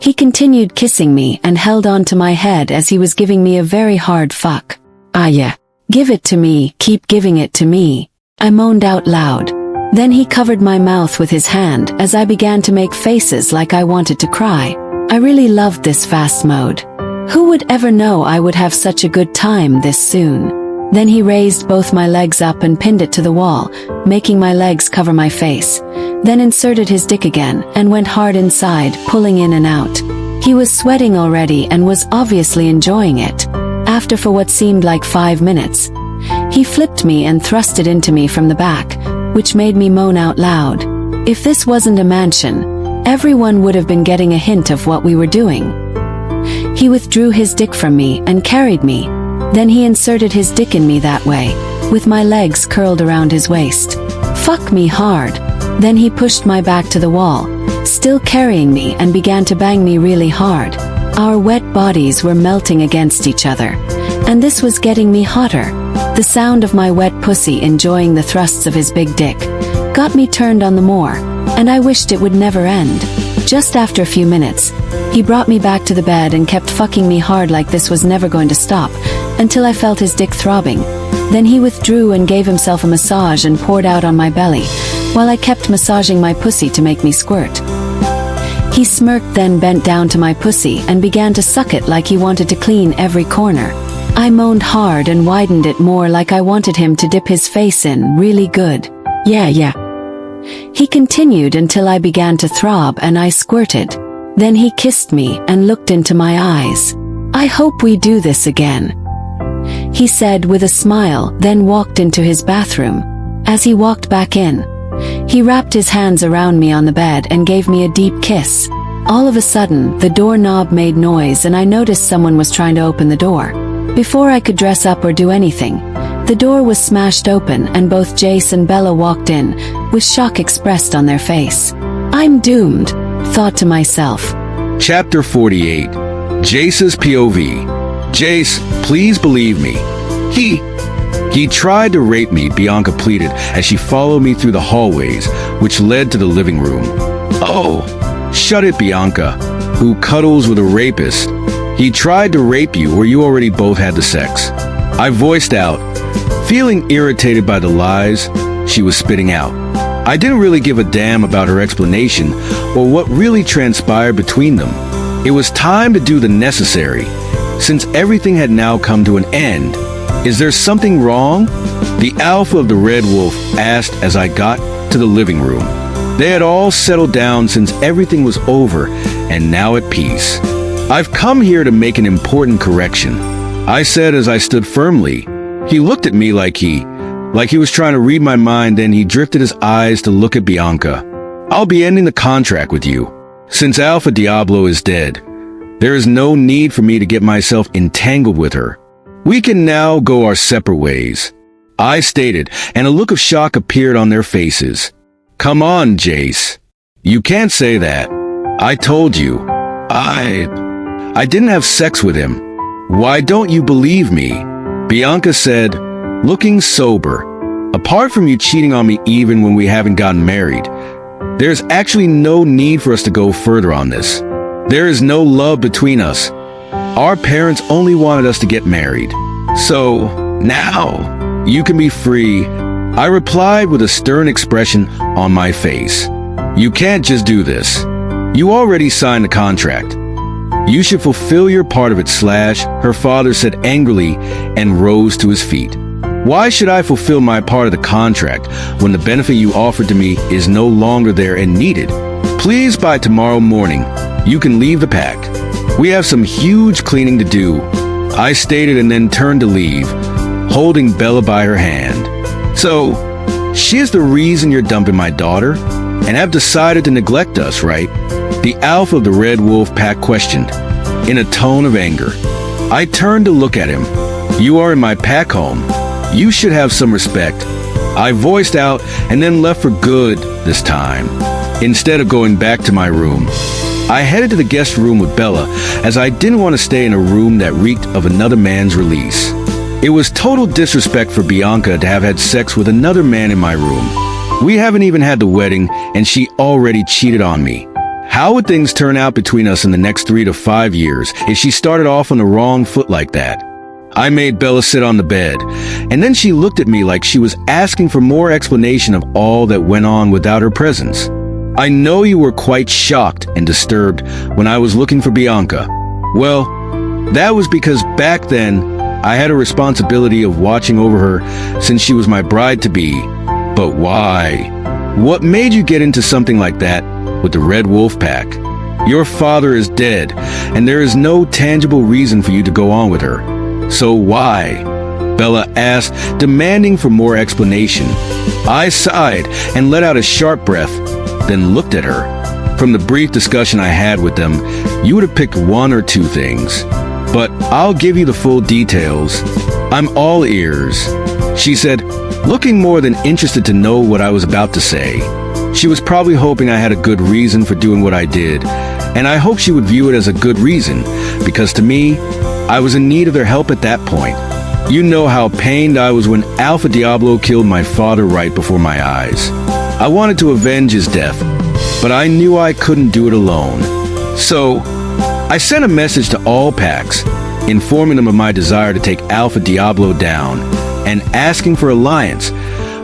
He continued kissing me and held on to my head as he was giving me a very hard fuck. Ah yeah, give it to me, keep giving it to me, I moaned out loud. Then he covered my mouth with his hand as I began to make faces like I wanted to cry. I really loved this fast mode. Who would ever know I would have such a good time this soon? Then he raised both my legs up and pinned it to the wall, making my legs cover my face. Then inserted his dick again and went hard inside, pulling in and out. He was sweating already and was obviously enjoying it. After for what seemed like 5 minutes, he flipped me and thrust it into me from the back, which made me moan out loud. If this wasn't a mansion, everyone would have been getting a hint of what we were doing. He withdrew his dick from me and carried me. Then he inserted his dick in me that way, with my legs curled around his waist. Fuck me hard. Then he pushed my back to the wall, still carrying me, and began to bang me really hard. Our wet bodies were melting against each other, and this was getting me hotter. The sound of my wet pussy enjoying the thrusts of his big dick got me turned on the more, and I wished it would never end. Just after a few minutes, he brought me back to the bed and kept fucking me hard like this was never going to stop, until I felt his dick throbbing. Then he withdrew and gave himself a massage and poured out on my belly, while I kept massaging my pussy to make me squirt. He smirked, then bent down to my pussy and began to suck it like he wanted to clean every corner. I moaned hard and widened it more like I wanted him to dip his face in really good. Yeah. He continued until I began to throb and I squirted. Then he kissed me and looked into my eyes. I hope we do this again, he said with a smile, then walked into his bathroom. As he walked back in, he wrapped his hands around me on the bed and gave me a deep kiss. All of a sudden, the doorknob made noise and I noticed someone was trying to open the door. Before I could dress up or do anything, The door was smashed open and both Jace and Bella walked in, with shock expressed on their face. I'm doomed, thought to myself. Chapter 48. Jace's POV. Jace, please believe me. He tried to rape me, Bianca pleaded as she followed me through the hallways, which led to the living room. Oh, shut it, Bianca, who cuddles with a rapist. He tried to rape you or you already both had the sex. I voiced out, feeling irritated by the lies she was spitting out. I didn't really give a damn about her explanation or what really transpired between them. It was time to do the necessary, since everything had now come to an end. Is there something wrong? The alpha of the Red Wolf asked as I got to the living room. They had all settled down since everything was over and now at peace. I've come here to make an important correction, I said as I stood firmly. He looked at me like he was trying to read my mind, then he drifted his eyes to look at Bianca. I'll be ending the contract with you. Since Alpha Diablo is dead, there is no need for me to get myself entangled with her. We can now go our separate ways, I stated, and a look of shock appeared on their faces. Come on, Jace. You can't say that. I told you. I didn't have sex with him. Why don't you believe me? Bianca said, looking sober. Apart from you cheating on me even when we haven't gotten married, there's actually no need for us to go further on this. There is no love between us. Our parents only wanted us to get married. So, now, you can be free. I replied with a stern expression on my face. You can't just do this. You already signed the contract. You should fulfill your part of it, her father said angrily and rose to his feet. Why should I fulfill my part of the contract when the benefit you offered to me is no longer there and needed? Please, by tomorrow morning, you can leave the pack. We have some huge cleaning to do, I stated and then turned to leave, holding Bella by her hand. So, she is the reason you're dumping my daughter and have decided to neglect us, right? The alpha of the Red Wolf pack questioned, in a tone of anger. I turned to look at him. You are in my pack home. You should have some respect. I voiced out and then left for good this time, instead of going back to my room. I headed to the guest room with Bella, as I didn't want to stay in a room that reeked of another man's release. It was total disrespect for Bianca to have had sex with another man in my room. We haven't even had the wedding, and she already cheated on me. How would things turn out between us in the next 3 to 5 years if she started off on the wrong foot like that? I made Bella sit on the bed, and then she looked at me like she was asking for more explanation of all that went on without her presence. I know you were quite shocked and disturbed when I was looking for Bianca. Well, that was because back then, I had a responsibility of watching over her since she was my bride-to-be. But why? What made you get into something like that with the Red Wolf pack? Your father is dead, and there is no tangible reason for you to go on with her. So why? Bella asked, demanding for more explanation. I sighed and let out a sharp breath, then looked at her. From the brief discussion I had with them, you would have picked one or two things. But I'll give you the full details. I'm all ears, she said, looking more than interested to know what I was about to say. She was probably hoping I had a good reason for doing what I did, and I hoped she would view it as a good reason, because to me, I was in need of their help at that point. You know how pained I was when Alpha Diablo killed my father right before my eyes. I wanted to avenge his death, but I knew I couldn't do it alone. So, I sent a message to all packs, informing them of my desire to take Alpha Diablo down, and asking for alliance,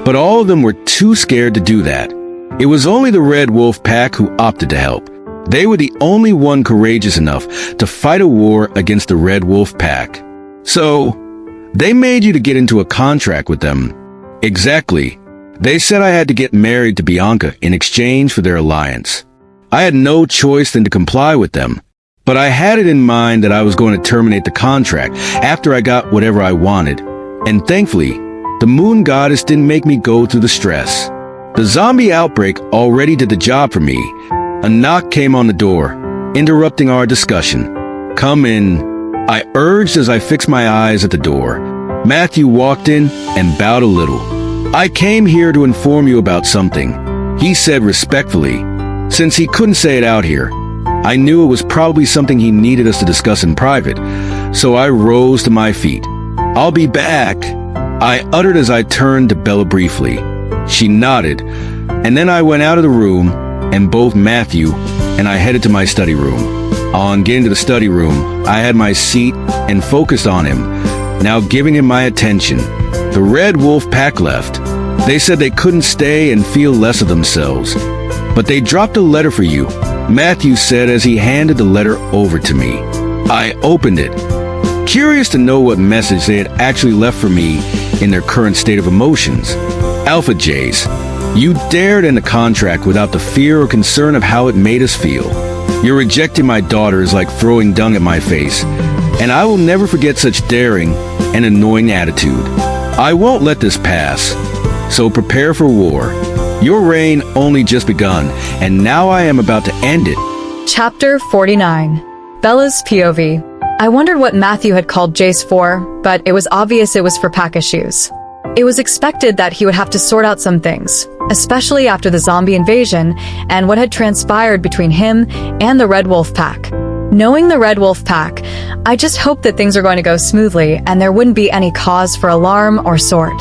but all of them were too scared to do that. It was only the Red Wolf pack who opted to help. They were the only one courageous enough to fight a war against the Red Wolf pack. So, they made you to get into a contract with them. Exactly. They said I had to get married to Bianca in exchange for their alliance. I had no choice than to comply with them, but I had it in mind that I was going to terminate the contract after I got whatever I wanted, and thankfully, the moon goddess didn't make me go through the stress. The zombie outbreak already did the job for me. A knock came on the door, interrupting our discussion. Come in, I urged as I fixed my eyes at the door. Matthew walked in and bowed a little. "I came here to inform you about something," he said respectfully. Since he couldn't say it out here, I knew it was probably something he needed us to discuss in private, so I rose to my feet. "I'll be back," I uttered as I turned to Bella briefly. She nodded, and then I went out of the room, and both Matthew and I headed to my study room. On getting to the study room, I had my seat and focused on him, now giving him my attention. The Red Wolf pack left. They said they couldn't stay and feel less of themselves. "But they dropped a letter for you," Matthew said as he handed the letter over to me. I opened it, curious to know what message they had actually left for me in their current state of emotions. "Alpha Jace, you dared end the contract without the fear or concern of how it made us feel. Your rejecting my daughter is like throwing dung at my face, and I will never forget such daring and annoying attitude. I won't let this pass, so prepare for war. Your reign only just begun, and now I am about to end it." Chapter 49. Bella's POV. I wondered what Matthew had called Jace for, but it was obvious it was for pack issues. It was expected that he would have to sort out some things, especially after the zombie invasion and what had transpired between him and the Red Wolf pack. Knowing the Red Wolf pack, I just hoped that things are going to go smoothly and there wouldn't be any cause for alarm or sort.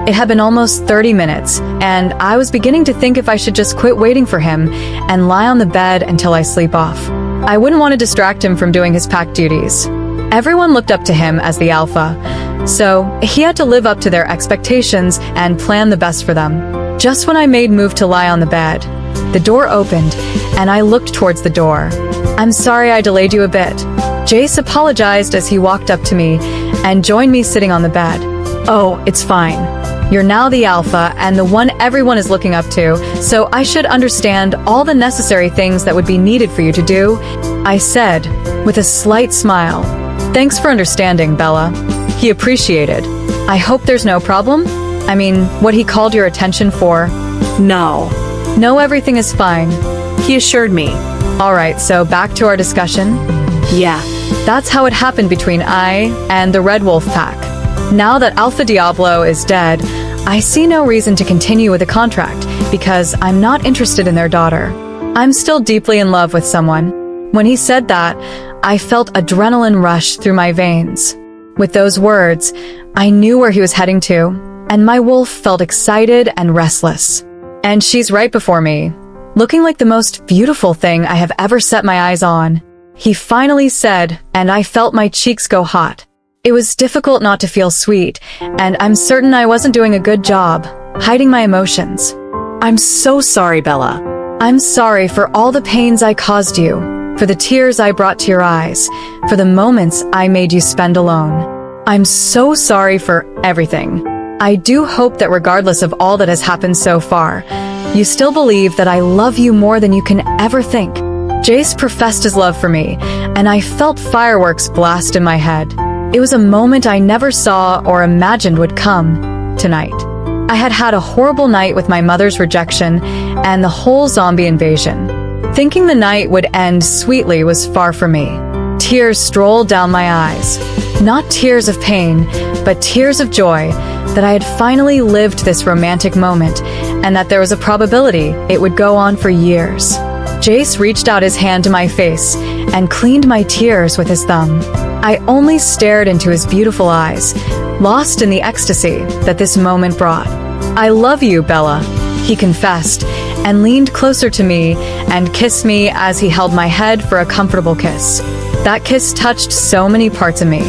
It had been almost 30 minutes, and I was beginning to think if I should just quit waiting for him and lie on the bed until I sleep off. I wouldn't want to distract him from doing his pack duties. Everyone looked up to him as the alpha, so he had to live up to their expectations and plan the best for them. Just when I made move to lie on the bed, the door opened, and I looked towards the door. "I'm sorry I delayed you a bit." Jace apologized as he walked up to me and joined me sitting on the bed. "Oh, it's fine. You're now the alpha and the one everyone is looking up to, so I should understand all the necessary things that would be needed for you to do," I said, with a slight smile. "Thanks for understanding, Bella." He appreciated. "I hope there's no problem? I mean, what he called your attention for?" No, Everything is fine," he assured me. "All right, so back to our discussion." Yeah, That's how it happened between I and the Red Wolf pack. Now that Alpha Diablo is dead, I see no reason to continue with the contract because I'm not interested in their daughter. I'm still deeply in love with someone. When he said that, I felt adrenaline rush through my veins. With those words, I knew where he was heading to, and my wolf felt excited and restless. And she's right before me, looking like the most beautiful thing I have ever set my eyes on. He finally said, and I felt my cheeks go hot. It was difficult not to feel sweet, and I'm certain I wasn't doing a good job hiding my emotions. I'm so sorry, Bella. I'm sorry for all the pains I caused you, for the tears I brought to your eyes, for the moments I made you spend alone. I'm so sorry for everything. I do hope that regardless of all that has happened so far, you still believe that I love you more than you can ever think. Jace professed his love for me, and I felt fireworks blast in my head. It was a moment I never saw or imagined would come tonight. I had had a horrible night with my mother's rejection and the whole zombie invasion. Thinking the night would end sweetly was far from me. Tears strolled down my eyes. Not tears of pain, but tears of joy that I had finally lived this romantic moment and that there was a probability it would go on for years. Jace reached out his hand to my face and cleaned my tears with his thumb. I only stared into his beautiful eyes, lost in the ecstasy that this moment brought. "I love you, Bella," he confessed, and leaned closer to me and kissed me as he held my head for a comfortable kiss. That kiss touched so many parts of me.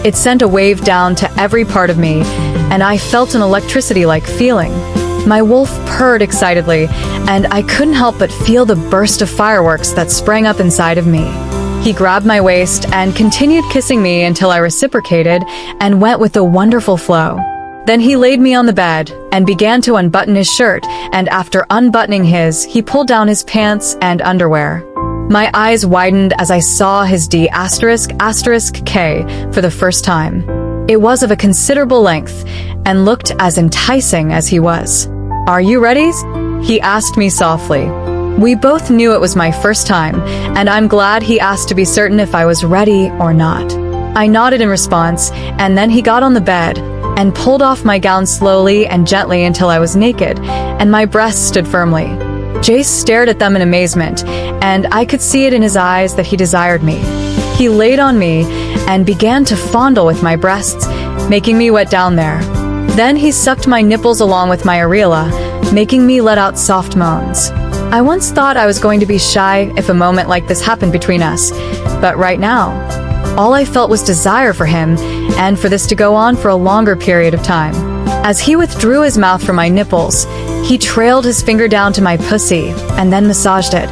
It sent a wave down to every part of me, and I felt an electricity-like feeling. My wolf purred excitedly, and I couldn't help but feel the burst of fireworks that sprang up inside of me. He grabbed my waist and continued kissing me until I reciprocated and went with the wonderful flow. Then he laid me on the bed and began to unbutton his shirt, and after unbuttoning his, he pulled down his pants and underwear. My eyes widened as I saw his D***K for the first time. It was of a considerable length and looked as enticing as he was. "Are you ready?" he asked me softly. We both knew it was my first time, and I'm glad he asked to be certain if I was ready or not. I nodded in response, and then he got on the bed, and pulled off my gown slowly and gently until I was naked, and my breasts stood firmly. Jace stared at them in amazement, and I could see it in his eyes that he desired me. He laid on me and began to fondle with my breasts, making me wet down there. Then he sucked my nipples along with my areola, making me let out soft moans. I once thought I was going to be shy if a moment like this happened between us, but right now, all I felt was desire for him, and for this to go on for a longer period of time. As he withdrew his mouth from my nipples, he trailed his finger down to my pussy and then massaged it,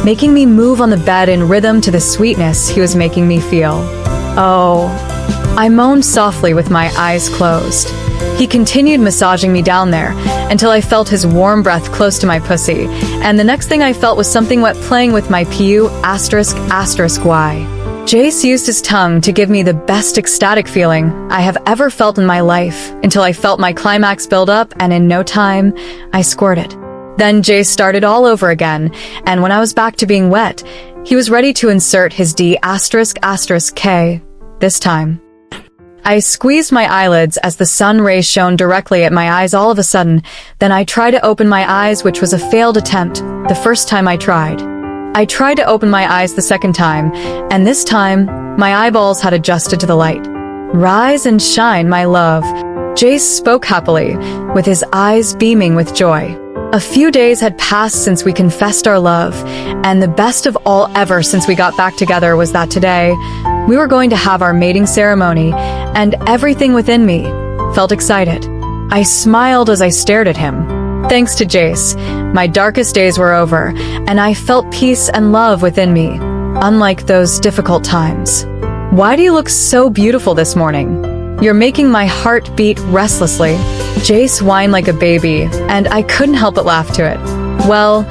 making me move on the bed in rhythm to the sweetness he was making me feel. Oh, I moaned softly with my eyes closed. He continued massaging me down there until I felt his warm breath close to my pussy, and the next thing I felt was something wet playing with my PU***Y. Jace used his tongue to give me the best ecstatic feeling I have ever felt in my life until I felt my climax build up, and in no time, I squirted. Then Jace started all over again, and when I was back to being wet, he was ready to insert his D***K this time. I squeezed my eyelids as the sun rays shone directly at my eyes all of a sudden. Then I tried to open my eyes, which was a failed attempt the first time I tried. I tried to open my eyes the second time, and this time, my eyeballs had adjusted to the light. Rise and shine, my love. Jace spoke happily, with his eyes beaming with joy. A few days had passed since we confessed our love, and the best of all ever since we got back together was that today, we were going to have our mating ceremony, and everything within me felt excited. I smiled as I stared at him. Thanks to Jace, my darkest days were over, and I felt peace and love within me, unlike those difficult times. Why do you look so beautiful this morning? You're making my heart beat restlessly. Jace whined like a baby, and I couldn't help but laugh to it. Well,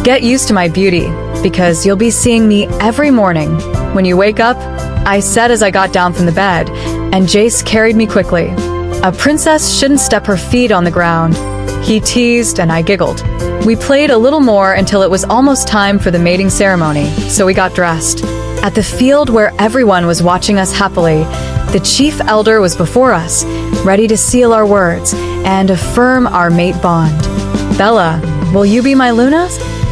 get used to my beauty, because you'll be seeing me every morning. When you wake up, I said as I got down from the bed, and Jace carried me quickly. A princess shouldn't step her feet on the ground. He teased, and I giggled. We played a little more until it was almost time for the mating ceremony, so we got dressed. At the field where everyone was watching us happily, the chief elder was before us, ready to seal our words and affirm our mate bond. Bella, will you be my Luna?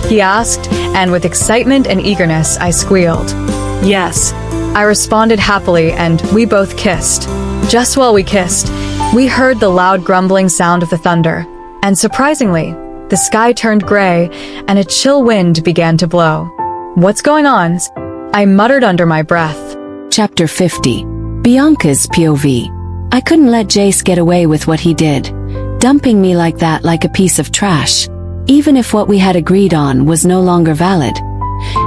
He asked, and with excitement and eagerness, I squealed. Yes. I responded happily, and we both kissed. Just while we kissed, we heard the loud grumbling sound of the thunder, and surprisingly, the sky turned gray, and a chill wind began to blow. What's going on? I muttered under my breath. Chapter 50. Bianca's POV. I couldn't let Jace get away with what he did, dumping me like that like a piece of trash, even if what we had agreed on was no longer valid.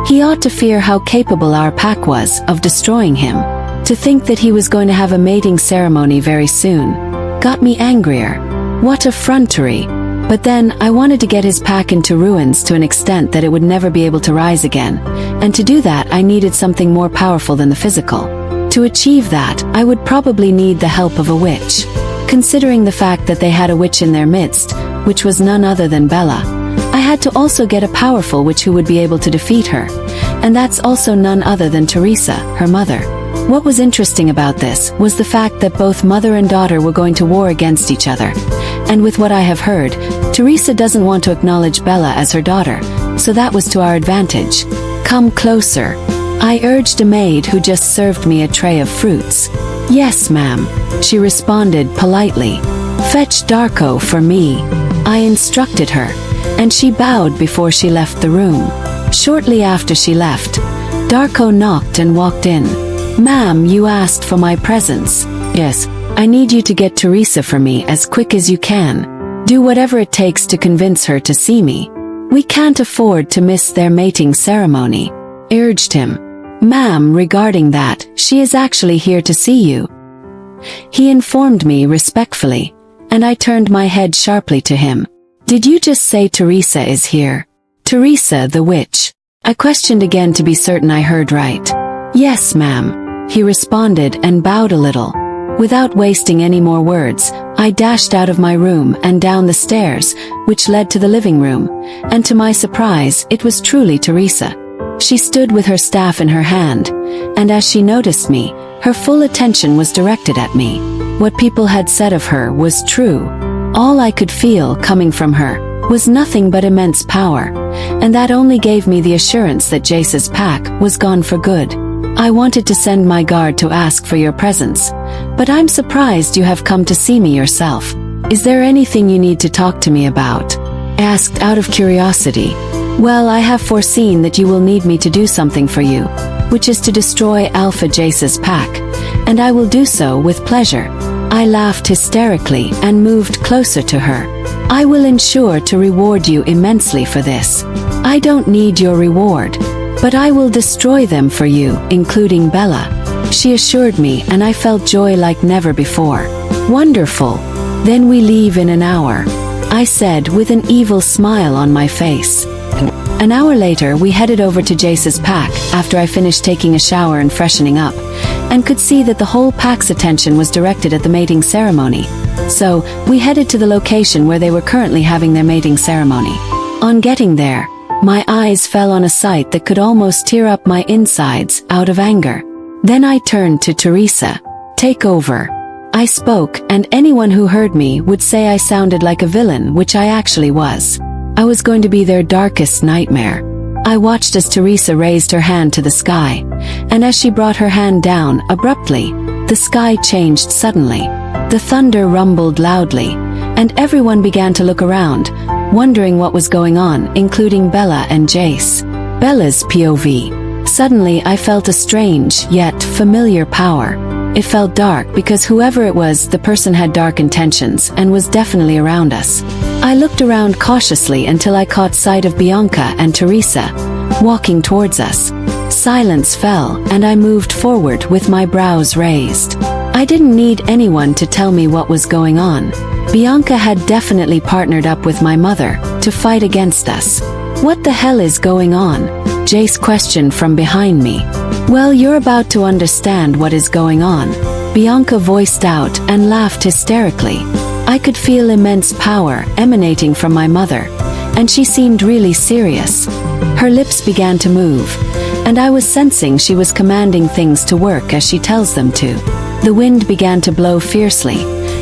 He ought to fear how capable our pack was of destroying him. To think that he was going to have a mating ceremony very soon got me angrier. What effrontery! But then I wanted to get his pack into ruins to an extent that it would never be able to rise again, and to do that I needed something more powerful than the physical. To achieve that, I would probably need the help of a witch. Considering the fact that they had a witch in their midst, which was none other than Bella, I had to also get a powerful witch who would be able to defeat her, and that's also none other than Teresa, her mother. What was interesting about this was the fact that both mother and daughter were going to war against each other, and with what I have heard, Teresa doesn't want to acknowledge Bella as her daughter, so that was to our advantage. Come closer. I urged a maid who just served me a tray of fruits. Yes, ma'am, she responded politely. Fetch Darko for me. I instructed her, and she bowed before she left the room. Shortly after she left, Darko knocked and walked in. Ma'am, you asked for my presence. Yes, I need you to get Teresa for me as quick as you can. Do whatever it takes to convince her to see me. We can't afford to miss their mating ceremony. Urged him. Ma'am, regarding that, she is actually here to see you. He informed me respectfully, and I turned my head sharply to him. Did you just say Teresa is here? Teresa the witch. I questioned again to be certain I heard right. Yes, ma'am, he responded and bowed a little. Without wasting any more words, I dashed out of my room and down the stairs, which led to the living room, and to my surprise, it was truly Teresa. She stood with her staff in her hand, and as she noticed me, her full attention was directed at me. what people had said of her was true. All I could feel coming from her was nothing but immense power, and that only gave me the assurance that Jace's pack was gone for good. I wanted to send my guard to ask for your presence, but I'm surprised you have come to see me yourself. Is there anything you need to talk to me about? I asked out of curiosity. Well, I have foreseen that you will need me to do something for you, which is to destroy Alpha Jace's pack, and I will do so with pleasure. I laughed hysterically and moved closer to her. I will ensure to reward you immensely for this. I don't need your reward, but I will destroy them for you, including Bella. She assured me, and I felt joy like never before. Wonderful. Then we leave in an hour, I said with an evil smile on my face. An hour later, we headed over to Jace's pack after I finished taking a shower and freshening up, and could see that the whole pack's attention was directed at the mating ceremony. So, we headed to the location where they were currently having their mating ceremony. On getting there, my eyes fell on a sight that could almost tear up my insides out of anger. Then I turned to Teresa. Take over. I spoke, and anyone who heard me would say I sounded like a villain, which I actually was. I was going to be their darkest nightmare. I watched as Teresa raised her hand to the sky, and as she brought her hand down, abruptly, the sky changed suddenly. The thunder rumbled loudly, and everyone began to look around, wondering what was going on, including Bella and Jace. Bella's POV. Suddenly I felt a strange, yet familiar power. It felt dark because whoever it was, the person had dark intentions and was definitely around us. I looked around cautiously until I caught sight of Bianca and Teresa, walking towards us. Silence fell, and I moved forward with my brows raised. I didn't need anyone to tell me what was going on. Bianca had definitely partnered up with my mother to fight against us. What the hell is going on? Jace questioned from behind me. Well, you're about to understand what is going on, Bianca voiced out and laughed hysterically. I could feel immense power emanating from my mother, and she seemed really serious. Her lips began to move, and I was sensing she was commanding things to work as she tells them to. The wind began to blow fiercely,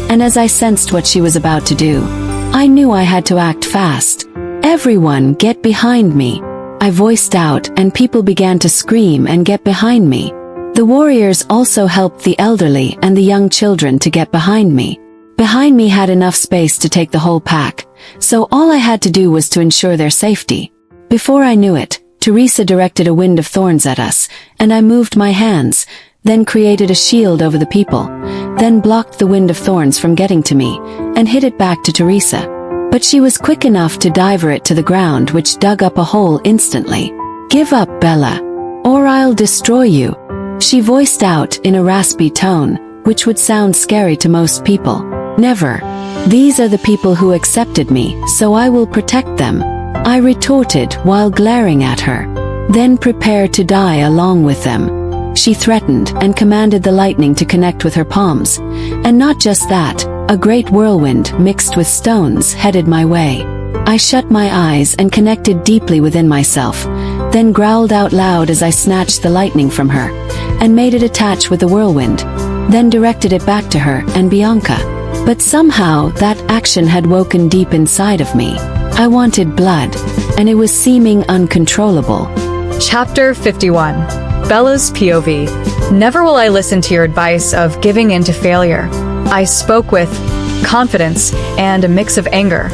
and as I sensed what she was about to do, I knew I had to act fast. Everyone, get behind me, I voiced out, and people began to scream and get behind me. The warriors also helped the elderly and the young children to get behind me. Behind me had enough space to take the whole pack, so all I had to do was to ensure their safety. Before I knew it, Teresa directed a wind of thorns at us, and I moved my hands, then created a shield over the people, then blocked the wind of thorns from getting to me, and hit it back to Teresa. But she was quick enough to diver it to the ground, which dug up a hole instantly. Give up, Bella, or I'll destroy you, she voiced out in a raspy tone, which would sound scary to most people. Never. These are the people who accepted me, so I will protect them, I retorted while glaring at her. Then prepare to die along with them, she threatened and commanded the lightning to connect with her palms. And not just that, a great whirlwind mixed with stones headed my way. I shut my eyes and connected deeply within myself, then growled out loud as I snatched the lightning from her, and made it attach with the whirlwind, then directed it back to her and Bianca. But somehow that action had woken deep inside of me. I wanted blood, and it was seeming uncontrollable. Chapter 51. Bella's POV. Never will I listen to your advice of giving in to failure. I spoke with confidence and a mix of anger.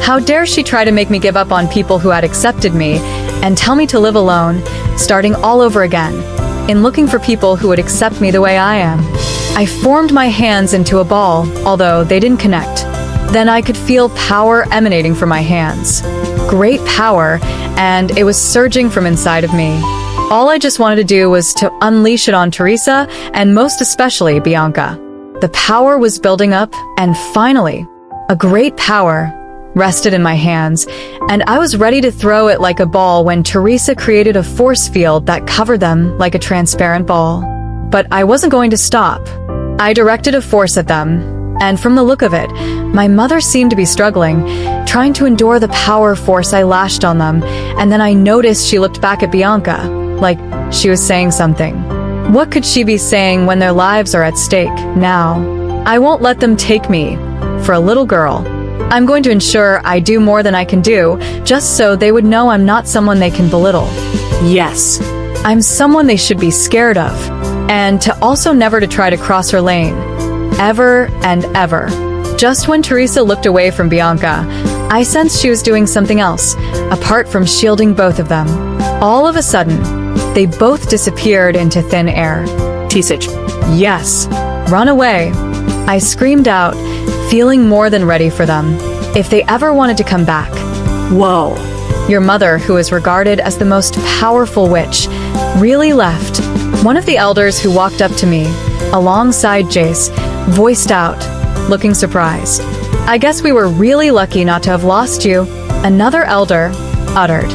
How dare she try to make me give up on people who had accepted me and tell me to live alone, starting all over again, in looking for people who would accept me the way I am. I formed my hands into a ball, although they didn't connect. Then I could feel power emanating from my hands. Great power, and it was surging from inside of me. All I just wanted to do was to unleash it on Teresa, and most especially Bianca. The power was building up, and finally, a great power rested in my hands, and I was ready to throw it like a ball when Teresa created a force field that covered them like a transparent ball. But I wasn't going to stop. I directed a force at them, and from the look of it, my mother seemed to be struggling, trying to endure the power force I lashed on them, and then I noticed she looked back at Bianca, like she was saying something. What could she be saying when their lives are at stake now? I won't let them take me for a little girl. I'm going to ensure I do more than I can do, just so they would know I'm not someone they can belittle. Yes. I'm someone they should be scared of, and to also never to try to cross her lane. Ever and ever. Just when Teresa looked away from Bianca, I sensed she was doing something else, apart from shielding both of them. All of a sudden, they both disappeared into thin air. Tisich. Yes, run away. I screamed out, feeling more than ready for them, if they ever wanted to come back. Whoa. Your mother, who is regarded as the most powerful witch, really left. One of the elders who walked up to me, alongside Jace, voiced out, looking surprised. I guess we were really lucky not to have lost you, another elder uttered.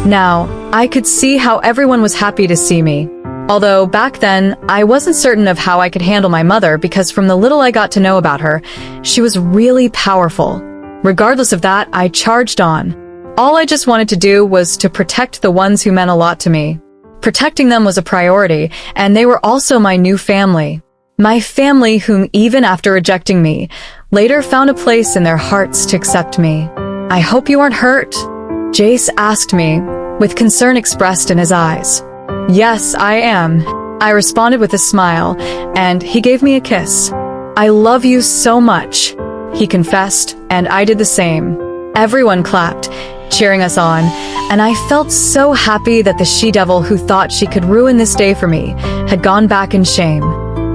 Now, I could see how everyone was happy to see me. Although back then, I wasn't certain of how I could handle my mother because from the little I got to know about her, she was really powerful. Regardless of that, I charged on. All I just wanted to do was to protect the ones who meant a lot to me. Protecting them was a priority, and they were also my new family. My family whom even after rejecting me, later found a place in their hearts to accept me. I hope you aren't hurt? Jace asked me, with concern expressed in his eyes. Yes, I am. I responded with a smile, and he gave me a kiss. I love you so much, he confessed, and I did the same. Everyone clapped, cheering us on, and I felt so happy that the she-devil who thought she could ruin this day for me had gone back in shame.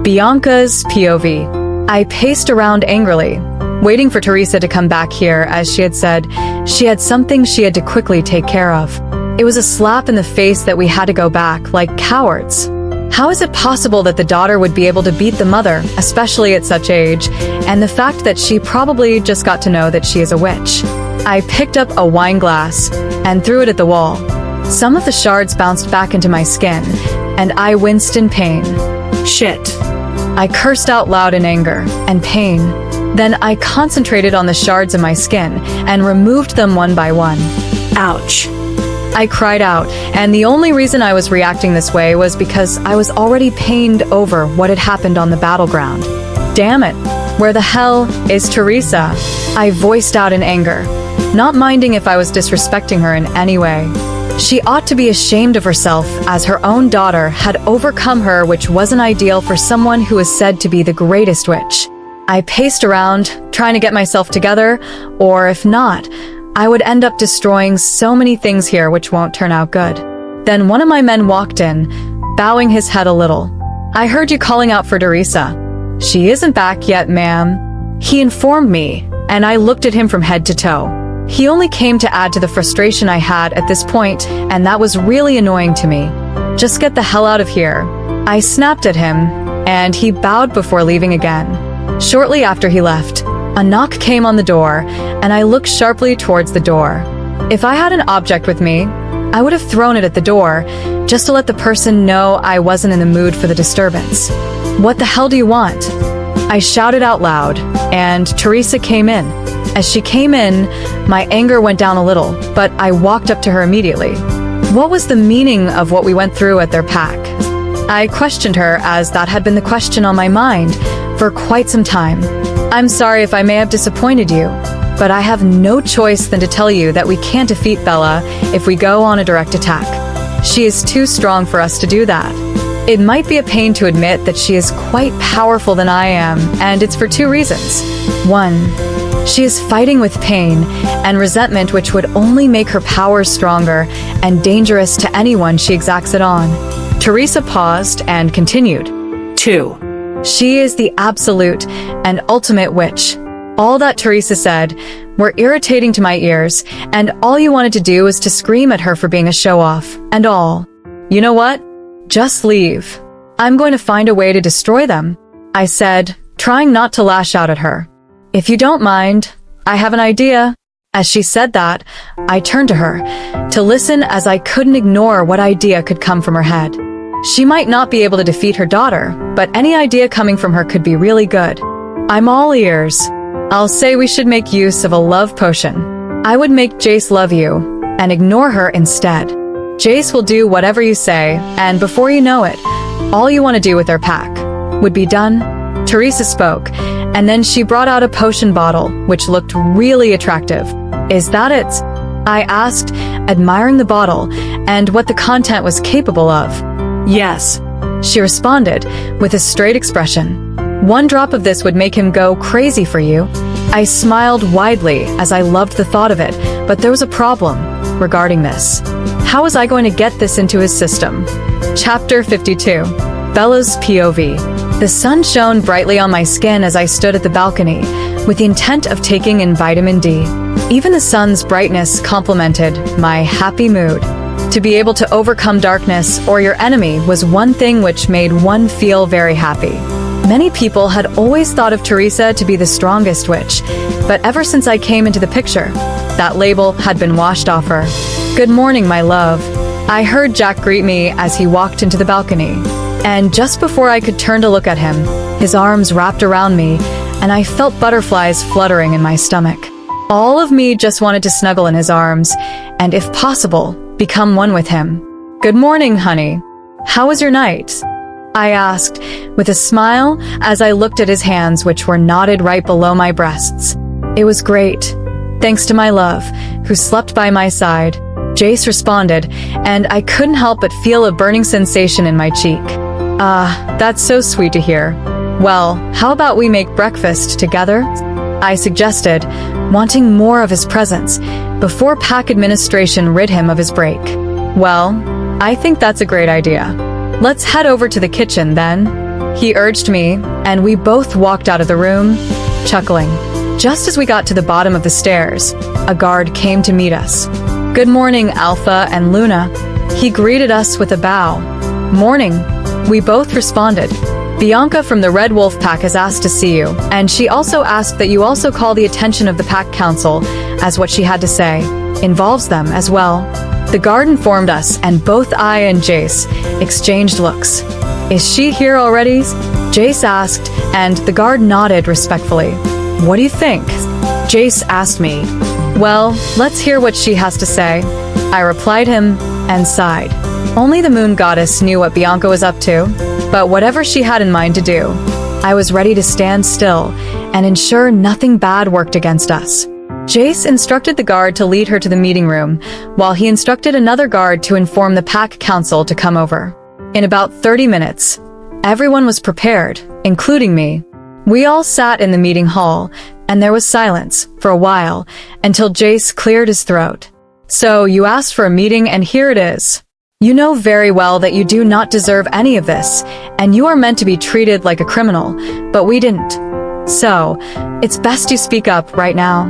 Bianca's POV. I paced around angrily, waiting for Teresa to come back here as she had said she had something she had to quickly take care of. It was a slap in the face that we had to go back, like cowards. How is it possible that the daughter would be able to beat the mother, especially at such age, and the fact that she probably just got to know that she is a witch? I picked up a wine glass and threw it at the wall. Some of the shards bounced back into my skin, and I winced in pain. Shit. I cursed out loud in anger and pain. Then I concentrated on the shards in my skin and removed them one by one. Ouch. I cried out, and the only reason I was reacting this way was because I was already pained over what had happened on the battleground. Damn it, where the hell is Teresa? I voiced out in anger, not minding if I was disrespecting her in any way. She ought to be ashamed of herself, as her own daughter had overcome her, which wasn't ideal for someone who is said to be the greatest witch. I paced around, trying to get myself together, or if not, I would end up destroying so many things here which won't turn out good. Then one of my men walked in, bowing his head a little. I heard you calling out for Teresa. She isn't back yet, ma'am. He informed me, and I looked at him from head to toe. He only came to add to the frustration I had at this point, and that was really annoying to me. Just get the hell out of here. I snapped at him, and he bowed before leaving again. Shortly after he left, a knock came on the door, and I looked sharply towards the door. If I had an object with me, I would have thrown it at the door, just to let the person know I wasn't in the mood for the disturbance. What the hell do you want? I shouted out loud, and Teresa came in. As she came in, my anger went down a little, but I walked up to her immediately. What was the meaning of what we went through at their pack? I questioned her, as that had been the question on my mind for quite some time. I'm sorry if I may have disappointed you, but I have no choice than to tell you that we can't defeat Bella if we go on a direct attack. She is too strong for us to do that. It might be a pain to admit that she is quite powerful than I am, and it's for two reasons. One, she is fighting with pain and resentment, which would only make her powers stronger and dangerous to anyone she exacts it on. Teresa paused and continued. 2. She is the absolute and ultimate witch. All that Teresa said were irritating to my ears, and all you wanted to do was to scream at her for being a show-off, and all. You know what? Just leave. I'm going to find a way to destroy them, I said, trying not to lash out at her. If you don't mind, I have an idea. As she said that, I turned to her, to listen as I couldn't ignore what idea could come from her head. She might not be able to defeat her daughter, but any idea coming from her could be really good. I'm all ears. I'll say we should make use of a love potion. I would make Jace love you, and ignore her instead. Jace will do whatever you say, and before you know it, all you want to do with their pack would be done. Teresa spoke, and then she brought out a potion bottle, which looked really attractive. Is that it? I asked, admiring the bottle and what the content was capable of. Yes. She responded with a straight expression. One drop of this would make him go crazy for you. I smiled widely as I loved the thought of it, but there was a problem regarding this. How was I going to get this into his system? Chapter 52. Bella's POV. The sun shone brightly on my skin as I stood at the balcony, with the intent of taking in vitamin D. Even the sun's brightness complemented my happy mood. To be able to overcome darkness or your enemy was one thing which made one feel very happy. Many people had always thought of Teresa to be the strongest witch, but ever since I came into the picture, that label had been washed off her. Good morning, my love. I heard Jack greet me as he walked into the balcony, and just before I could turn to look at him, his arms wrapped around me, and I felt butterflies fluttering in my stomach. All of me just wanted to snuggle in his arms, and if possible, become one with him. Good morning, honey. How was your night? I asked, with a smile as I looked at his hands, which were knotted right below my breasts. It was great, thanks to my love, who slept by my side. Jace responded, and I couldn't help but feel a burning sensation in my cheek. That's so sweet to hear. Well, how about we make breakfast together? I suggested, wanting more of his presence, before pack administration rid him of his break. Well, I think that's a great idea. Let's head over to the kitchen, then. He urged me, and we both walked out of the room, chuckling. Just as we got to the bottom of the stairs, a guard came to meet us. Good morning, Alpha and Luna. He greeted us with a bow. Morning. We both responded. Bianca from the Red Wolf Pack has asked to see you, and she also asked that you also call the attention of the Pack Council, as what she had to say involves them as well. The guard informed us, and both I and Jace exchanged looks. Is she here already? Jace asked, and the guard nodded respectfully. What do you think? Jace asked me. Well, let's hear what she has to say. I replied him and sighed. Only the moon goddess knew what Bianca was up to, but whatever she had in mind to do, I was ready to stand still and ensure nothing bad worked against us. Jace instructed the guard to lead her to the meeting room, while he instructed another guard to inform the Pack Council to come over. In about 30 minutes, everyone was prepared, including me. We all sat in the meeting hall, and there was silence for a while until Jace cleared his throat. So you asked for a meeting, and here it is. You know very well that you do not deserve any of this, and you are meant to be treated like a criminal, but we didn't. So, it's best you speak up right now.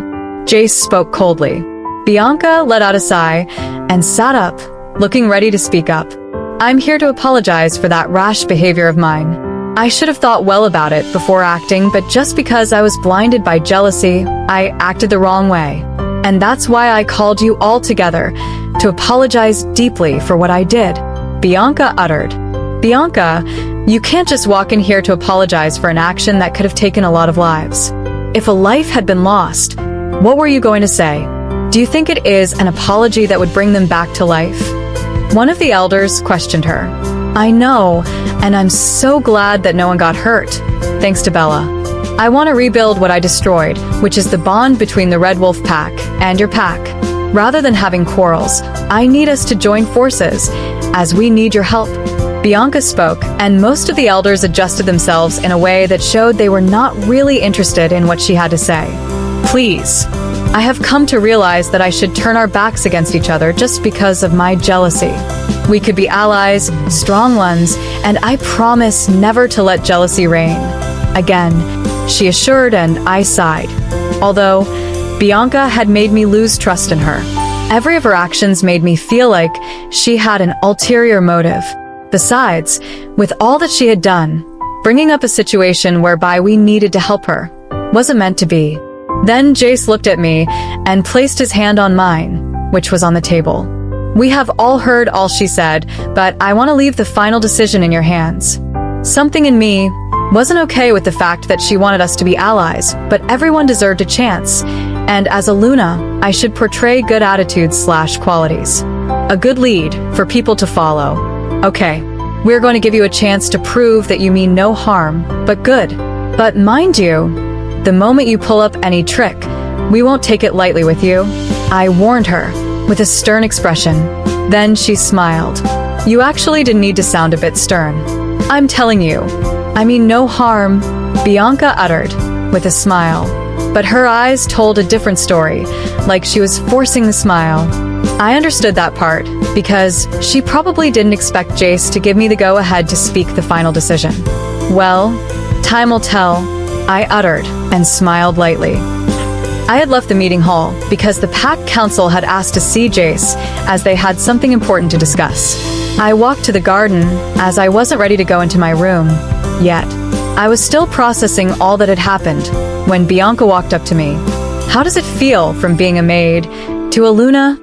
Jace spoke coldly. Bianca let out a sigh and sat up, looking ready to speak up. I'm here to apologize for that rash behavior of mine. I should have thought well about it before acting, but just because I was blinded by jealousy, I acted the wrong way. And that's why I called you all together, to apologize deeply for what I did. Bianca uttered. Bianca, you can't just walk in here to apologize for an action that could have taken a lot of lives. If a life had been lost, what were you going to say? Do you think it is an apology that would bring them back to life? One of the elders questioned her. I know, and I'm so glad that no one got hurt, thanks to Bella. I want to rebuild what I destroyed, which is the bond between the Red Wolf Pack and your pack. Rather than having quarrels, I need us to join forces, as we need your help. Bianca spoke, and most of the elders adjusted themselves in a way that showed they were not really interested in what she had to say. Please. I have come to realize that I should turn our backs against each other just because of my jealousy. We could be allies, strong ones, and I promise never to let jealousy reign. Again, she assured, and I sighed. Although, Bianca had made me lose trust in her. Every of her actions made me feel like she had an ulterior motive. Besides, with all that she had done, bringing up a situation whereby we needed to help her wasn't meant to be. Then Jace looked at me and placed his hand on mine, which was on the table. We have all heard all she said, but I want to leave the final decision in your hands. Something in me wasn't okay with the fact that she wanted us to be allies, but everyone deserved a chance, and as a Luna, I should portray good attitudes/qualities. A good lead for people to follow. Okay, we're going to give you a chance to prove that you mean no harm, but good. But mind you, the moment you pull up any trick, we won't take it lightly with you. I warned her, with a stern expression. Then she smiled. You actually didn't need to sound a bit stern. I'm telling you. I mean no harm, Bianca uttered, with a smile. But her eyes told a different story, like she was forcing the smile. I understood that part, because she probably didn't expect Jace to give me the go-ahead to speak the final decision. Well, time will tell, I uttered, and smiled lightly. I had left the meeting hall because the pack council had asked to see Jace, as they had something important to discuss. I walked to the garden, as I wasn't ready to go into my room, yet. I was still processing all that had happened, when Bianca walked up to me. How does it feel from being a maid to a Luna?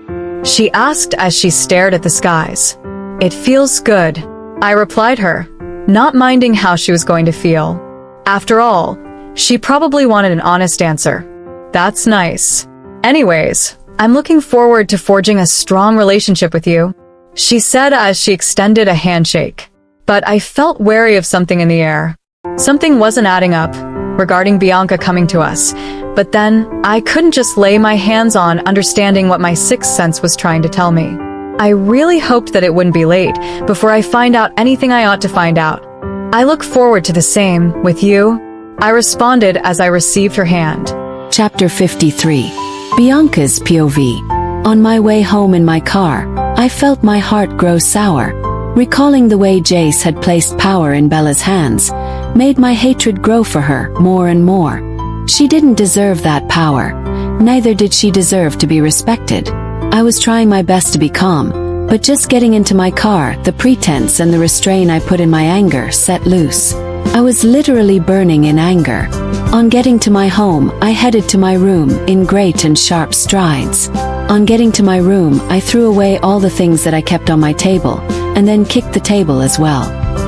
She asked as she stared at the skies. It feels good, I replied her, not minding how she was going to feel. After all, she probably wanted an honest answer. That's nice. Anyways, I'm looking forward to forging a strong relationship with you, she said as she extended a handshake. But I felt wary of something in the air. Something wasn't adding up, regarding Bianca coming to us. But then, I couldn't just lay my hands on understanding what my sixth sense was trying to tell me. I really hoped that it wouldn't be late before I find out anything I ought to find out. I look forward to the same, with you, I responded as I received her hand. Chapter 53. Bianca's POV. On my way home in my car, I felt my heart grow sour. Recalling the way Jace had placed power in Bella's hands, made my hatred grow for her more and more. She didn't deserve that power. Neither did she deserve to be respected. I was trying my best to be calm, but just getting into my car, the pretense and the restraint I put in my anger set loose. I was literally burning in anger. On getting to my home, I headed to my room in great and sharp strides. On getting to my room, I threw away all the things that I kept on my table, and then kicked the table as well.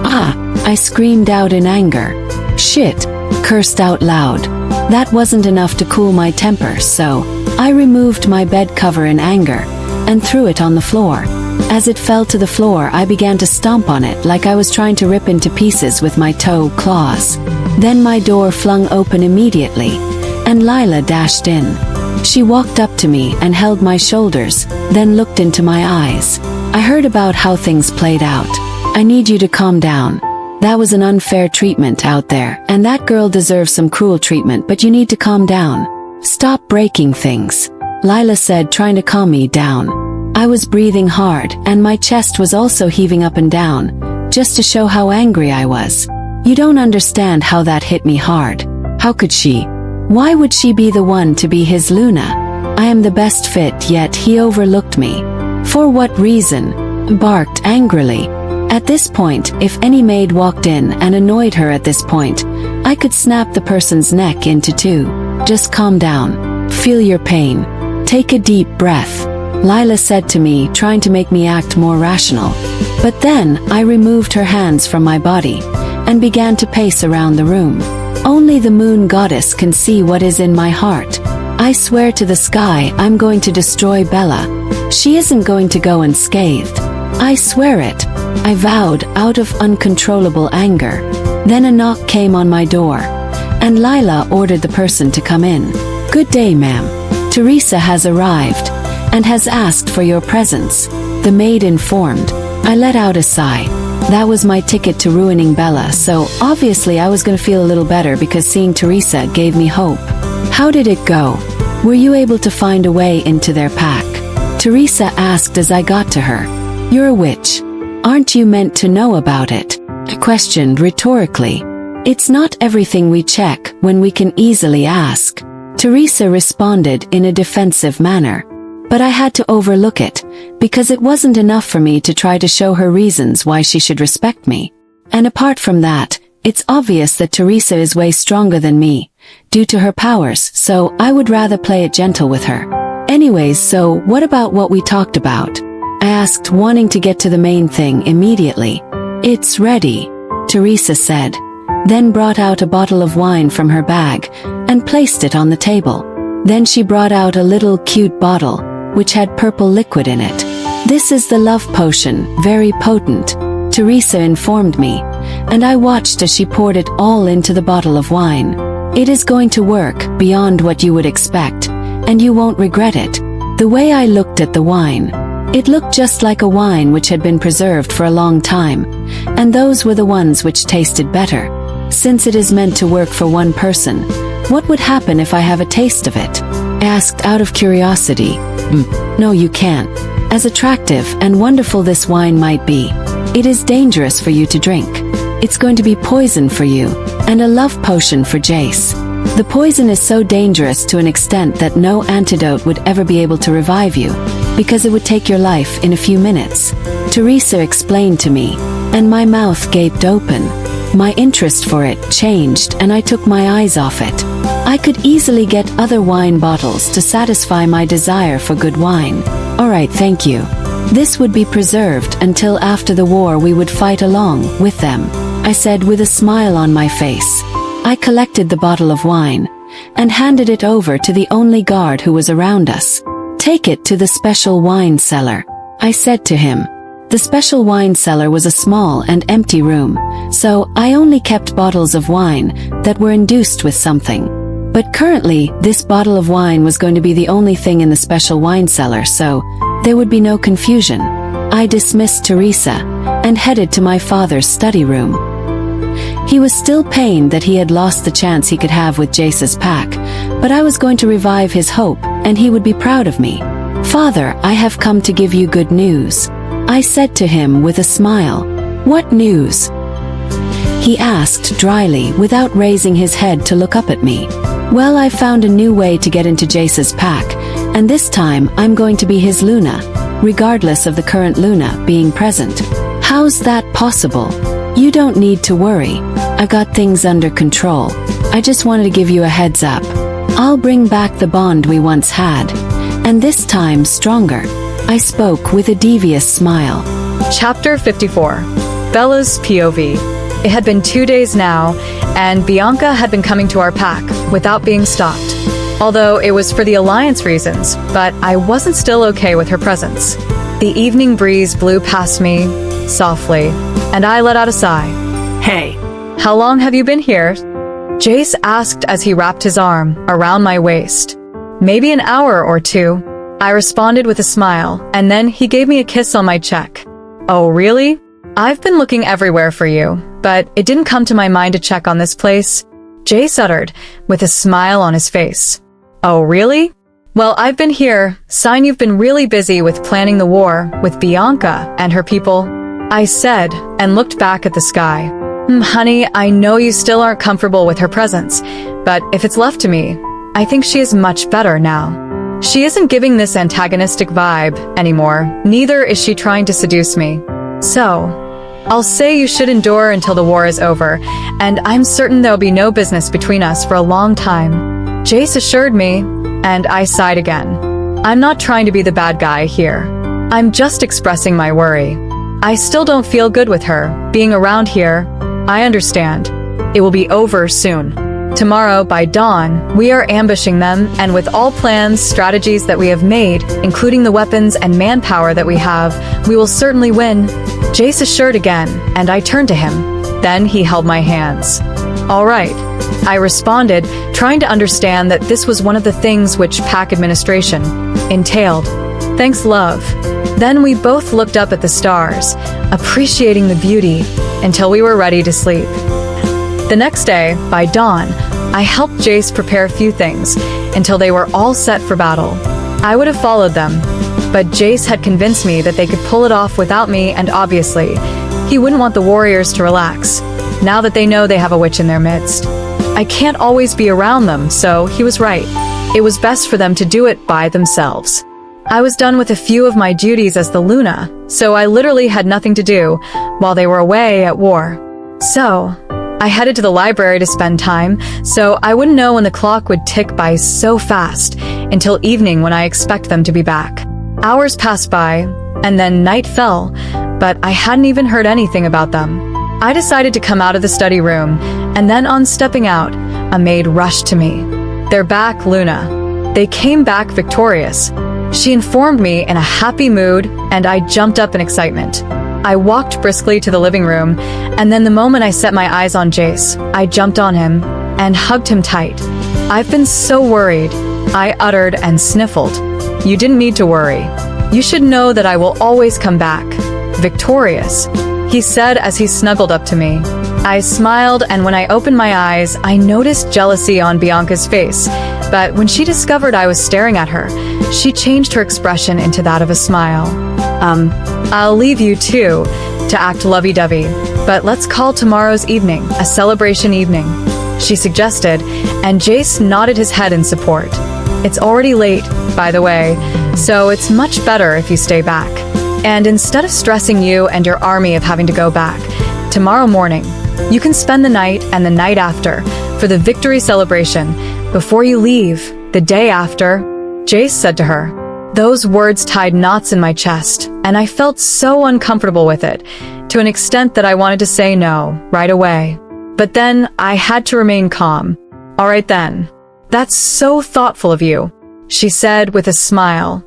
Ah! I screamed out in anger. Shit! Cursed out loud. That wasn't enough to cool my temper, so I removed my bed cover in anger and threw it on the floor. As it fell to the floor, I began to stomp on it like I was trying to rip into pieces with my toe claws. Then my door flung open immediately, and Lila dashed in. She walked up to me and held my shoulders, then looked into my eyes. I heard about how things played out. I need you to calm down. That was an unfair treatment out there, and that girl deserves some cruel treatment, but you need to calm down. Stop breaking things, Lila said, trying to calm me down. I was breathing hard, and my chest was also heaving up and down, just to show how angry I was. You don't understand how that hit me hard. How could she? Why would she be the one to be his Luna? I am the best fit, yet he overlooked me. For what reason? Barked angrily. At this point, if any maid walked in and annoyed her at this point, I could snap the person's neck into two. Just calm down. Feel your pain. Take a deep breath, Lila said to me, trying to make me act more rational. But then, I removed her hands from my body and began to pace around the room. Only the moon goddess can see what is in my heart. I swear to the sky I'm going to destroy Bella. She isn't going to go unscathed. I swear it. I vowed, out of uncontrollable anger. Then a knock came on my door, and Lila ordered the person to come in. Good day, ma'am. Teresa has arrived, and has asked for your presence, the maid informed. I let out a sigh. That was my ticket to ruining Bella, so obviously I was gonna feel a little better because seeing Teresa gave me hope. How did it go? Were you able to find a way into their pack? Teresa asked as I got to her. You're a witch. Aren't you meant to know about it? I questioned rhetorically. It's not everything we check when we can easily ask. Teresa responded in a defensive manner. But I had to overlook it, because it wasn't enough for me to try to show her reasons why she should respect me. And apart from that, it's obvious that Teresa is way stronger than me, due to her powers, so I would rather play it gentle with her. Anyways, so what about what we talked about? I asked, wanting to get to the main thing immediately. It's ready, Teresa said, then brought out a bottle of wine from her bag, and placed it on the table. Then she brought out a little cute bottle, which had purple liquid in it. This is the love potion, very potent, Teresa informed me, and I watched as she poured it all into the bottle of wine. It is going to work beyond what you would expect, and you won't regret it. The way I looked at the wine, it looked just like a wine which had been preserved for a long time, and those were the ones which tasted better. Since it is meant to work for one person, what would happen if I have a taste of it? I asked out of curiosity. No, you can't. As attractive and wonderful this wine might be, it is dangerous for you to drink. It's going to be poison for you, and a love potion for Jace. The poison is so dangerous to an extent that no antidote would ever be able to revive you, because it would take your life in a few minutes. Teresa explained to me, and my mouth gaped open. My interest for it changed and I took my eyes off it. I could easily get other wine bottles to satisfy my desire for good wine. Alright, thank you. This would be preserved until after the war we would fight along with them, I said with a smile on my face. I collected the bottle of wine and handed it over to the only guard who was around us. Take it to the special wine cellar, I said to him. The special wine cellar was a small and empty room, so I only kept bottles of wine that were induced with something. But currently, this bottle of wine was going to be the only thing in the special wine cellar, so there would be no confusion. I dismissed Teresa and headed to my father's study room. He was still pained that he had lost the chance he could have with Jace's pack, but I was going to revive his hope, and he would be proud of me. Father, I have come to give you good news, I said to him with a smile. What news? He asked dryly without raising his head to look up at me. Well, I found a new way to get into Jace's pack, and this time I'm going to be his Luna, regardless of the current Luna being present. How's that possible? You don't need to worry. I got things under control. I just wanted to give you a heads up. I'll bring back the bond we once had, and this time stronger. I spoke with a devious smile. Chapter 54. Bella's POV. It had been 2 days now, and Bianca had been coming to our pack without being stopped. Although it was for the alliance reasons, but I wasn't still okay with her presence. The evening breeze blew past me, softly, and I let out a sigh. Hey. How long have you been here? Jace asked as he wrapped his arm around my waist. Maybe an hour or two. I responded with a smile, and then he gave me a kiss on my cheek. Oh, really? I've been looking everywhere for you, but it didn't come to my mind to check on this place, Jace uttered, with a smile on his face. Oh, really? Well, I've been here, sign you've been really busy with planning the war with Bianca and her people, I said, and looked back at the sky. Honey, I know you still aren't comfortable with her presence, but if it's left to me, I think she is much better now. She isn't giving this antagonistic vibe anymore, neither is she trying to seduce me. So, I'll say you should endure until the war is over, and I'm certain there'll be no business between us for a long time. Jace assured me, and I sighed again. I'm not trying to be the bad guy here. I'm just expressing my worry. I still don't feel good with her being around here. I understand. It will be over soon. Tomorrow, by dawn, we are ambushing them, and with all plans, strategies that we have made, including the weapons and manpower that we have, we will certainly win. Jace assured again, and I turned to him. Then he held my hands. All right, I responded, trying to understand that this was one of the things which pack administration entailed. Thanks, love. Then we both looked up at the stars, appreciating the beauty, until we were ready to sleep. The next day, by dawn, I helped Jace prepare a few things until they were all set for battle. I would have followed them, but Jace had convinced me that they could pull it off without me, and obviously, he wouldn't want the warriors to relax, now that they know they have a witch in their midst. I can't always be around them, so he was right. It was best for them to do it by themselves. I was done with a few of my duties as the Luna, so I literally had nothing to do while they were away at war. So, I headed to the library to spend time, so I wouldn't know when the clock would tick by so fast until evening when I expect them to be back. Hours passed by, and then night fell, but I hadn't even heard anything about them. I decided to come out of the study room, and then on stepping out, a maid rushed to me. They're back, Luna. They came back victorious. She informed me in a happy mood, and I jumped up in excitement. I walked briskly to the living room, and then the moment I set my eyes on Jace, I jumped on him and hugged him tight. "I've been so worried," I uttered and sniffled. "You didn't need to worry. You should know that I will always come back, victorious," he said as he snuggled up to me. I smiled, and when I opened my eyes, I noticed jealousy on Bianca's face. But when she discovered I was staring at her, she changed her expression into that of a smile. I'll leave you too to act lovey-dovey, but let's call tomorrow's evening a celebration evening," she suggested, and Jace nodded his head in support. "It's already late, by the way, so it's much better if you stay back. And instead of stressing you and your army of having to go back, tomorrow morning, you can spend the night and the night after for the victory celebration before you leave, the day after," Jace said to her. Those words tied knots in my chest, and I felt so uncomfortable with it, to an extent that I wanted to say no right away. But then I had to remain calm. "All right then. That's so thoughtful of you," she said with a smile.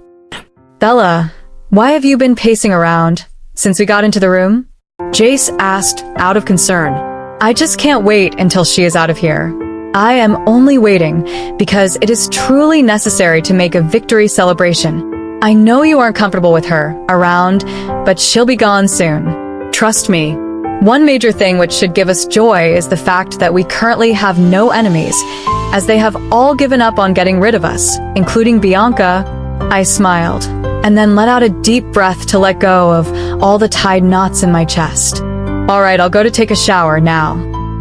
"Bella, why have you been pacing around since we got into the room?" Jace asked out of concern. "I just can't wait until she is out of here. I am only waiting because it is truly necessary to make a victory celebration. I know you aren't comfortable with her around, but she'll be gone soon. Trust me. One major thing which should give us joy is the fact that we currently have no enemies, as they have all given up on getting rid of us, including Bianca." I smiled, and then let out a deep breath to let go of all the tied knots in my chest. "All right, I'll go to take a shower now.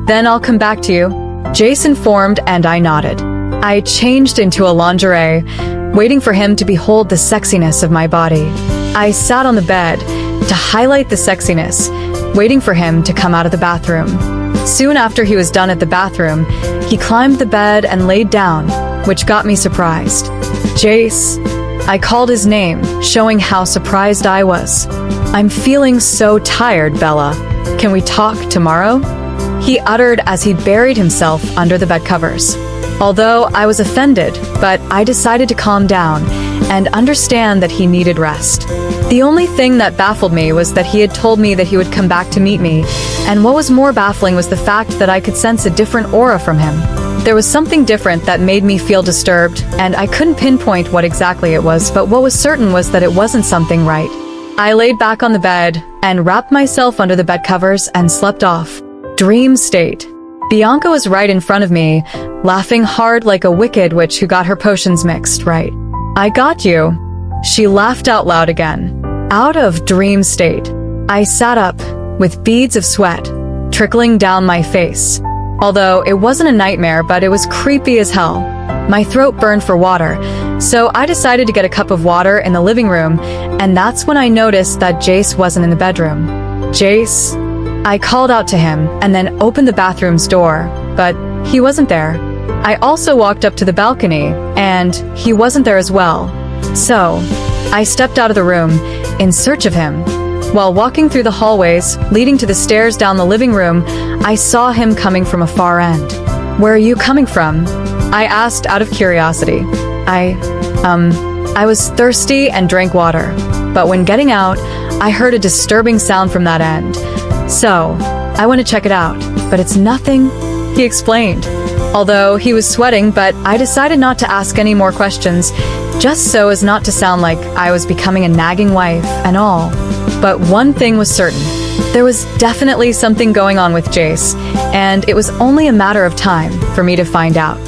Then I'll come back to you," Jace informed, and I nodded. I changed into a lingerie, waiting for him to behold the sexiness of my body. I sat on the bed to highlight the sexiness, waiting for him to come out of the bathroom. Soon after he was done at the bathroom, he climbed the bed and laid down, which got me surprised. "Jace," I called his name, showing how surprised I was. "I'm feeling so tired, Bella. Can we talk tomorrow?" he uttered as he buried himself under the bed covers. Although I was offended, but I decided to calm down and understand that he needed rest. The only thing that baffled me was that he had told me that he would come back to meet me, and what was more baffling was the fact that I could sense a different aura from him. There was something different that made me feel disturbed, and I couldn't pinpoint what exactly it was, but what was certain was that it wasn't something right. I laid back on the bed and wrapped myself under the bed covers and slept off. Dream state. Bianca was right in front of me, laughing hard like a wicked witch who got her potions mixed right. "I got you." She laughed out loud again. Out of dream state, I sat up, with beads of sweat trickling down my face. Although it wasn't a nightmare, but it was creepy as hell. My throat burned for water, so I decided to get a cup of water in the living room, and that's when I noticed that Jace wasn't in the bedroom. "Jace?" I called out to him and then opened the bathroom's door, but he wasn't there. I also walked up to the balcony, and he wasn't there as well. So, I stepped out of the room in search of him. While walking through the hallways leading to the stairs down the living room, I saw him coming from a far end. "Where are you coming from?" I asked out of curiosity. I was thirsty and drank water, but when getting out, I heard a disturbing sound from that end. So, I went to check it out, but it's nothing, he explained. Although he was sweating, but I decided not to ask any more questions, just so as not to sound like I was becoming a nagging wife and all. But one thing was certain. There was definitely something going on with Jace, and it was only a matter of time for me to find out.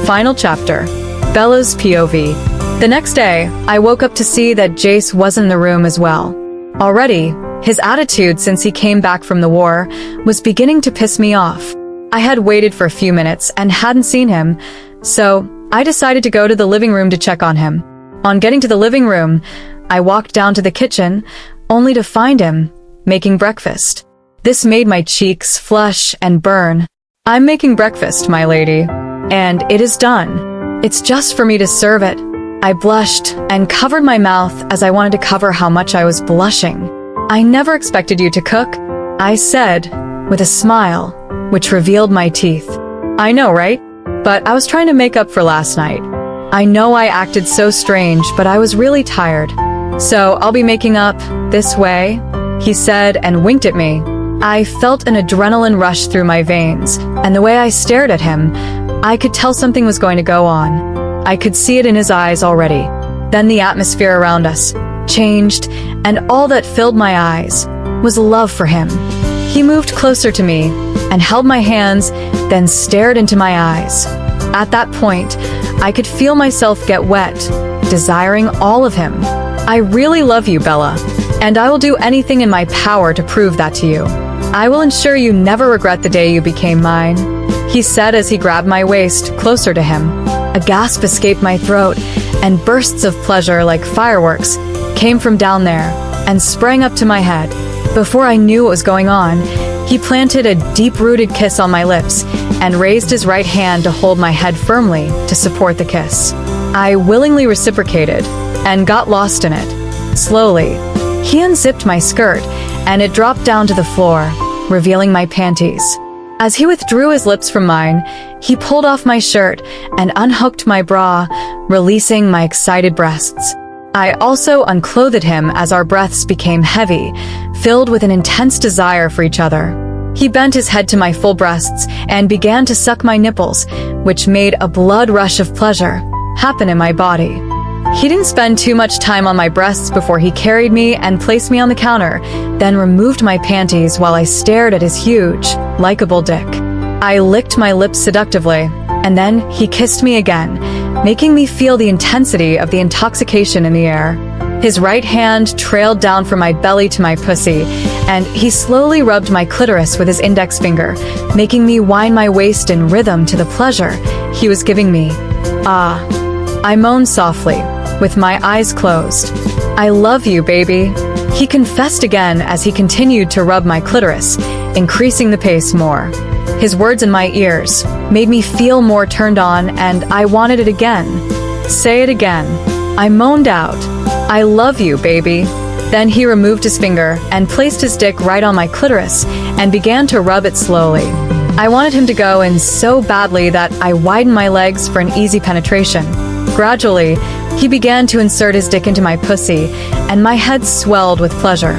Final chapter. Bella's POV. The next day, I woke up to see that Jace was in the room as well. Already, his attitude since he came back from the war was beginning to piss me off. I had waited for a few minutes and hadn't seen him, so I decided to go to the living room to check on him. On getting to the living room, I walked down to the kitchen, only to find him making breakfast. This made my cheeks flush and burn. "I'm making breakfast, my lady, and it is done. It's just for me to serve it." I blushed and covered my mouth as I wanted to cover how much I was blushing. "I never expected you to cook," I said, with a smile, which revealed my teeth. "I know, right? But I was trying to make up for last night. I know I acted so strange, but I was really tired. So I'll be making up this way," he said and winked at me. I felt an adrenaline rush through my veins, and the way I stared at him, I could tell something was going to go on. I could see it in his eyes already. Then the atmosphere around us changed, and all that filled my eyes was love for him. He moved closer to me and held my hands, then stared into my eyes. At that point, I could feel myself get wet, desiring all of him. I really love you, Bella, and I will do anything in my power to prove that to you. I will ensure you never regret the day you became mine, he said as he grabbed my waist closer to him. A gasp escaped my throat, and bursts of pleasure like fireworks came from down there and sprang up to my head. Before I knew what was going on, he planted a deep-rooted kiss on my lips and raised his right hand to hold my head firmly to support the kiss. I willingly reciprocated and got lost in it. Slowly, he unzipped my skirt and it dropped down to the floor, revealing my panties. As he withdrew his lips from mine, he pulled off my shirt and unhooked my bra, releasing my excited breasts. I also unclothed him as our breaths became heavy, filled with an intense desire for each other. He bent his head to my full breasts and began to suck my nipples, which made a blood rush of pleasure happen in my body. He didn't spend too much time on my breasts before he carried me and placed me on the counter, then removed my panties while I stared at his huge, likable dick. I licked my lips seductively, and then he kissed me again, making me feel the intensity of the intoxication in the air. His right hand trailed down from my belly to my pussy, and he slowly rubbed my clitoris with his index finger, making me whine my waist in rhythm to the pleasure he was giving me. Ah, I moaned softly, with my eyes closed. I love you, baby, he confessed again as he continued to rub my clitoris, increasing the pace more. His words in my ears made me feel more turned on, and I wanted it again. Say it again. I moaned out, I love you, baby. Then he removed his finger and placed his dick right on my clitoris and began to rub it slowly. I wanted him to go in so badly that I widened my legs for an easy penetration. Gradually, he began to insert his dick into my pussy, and my head swelled with pleasure.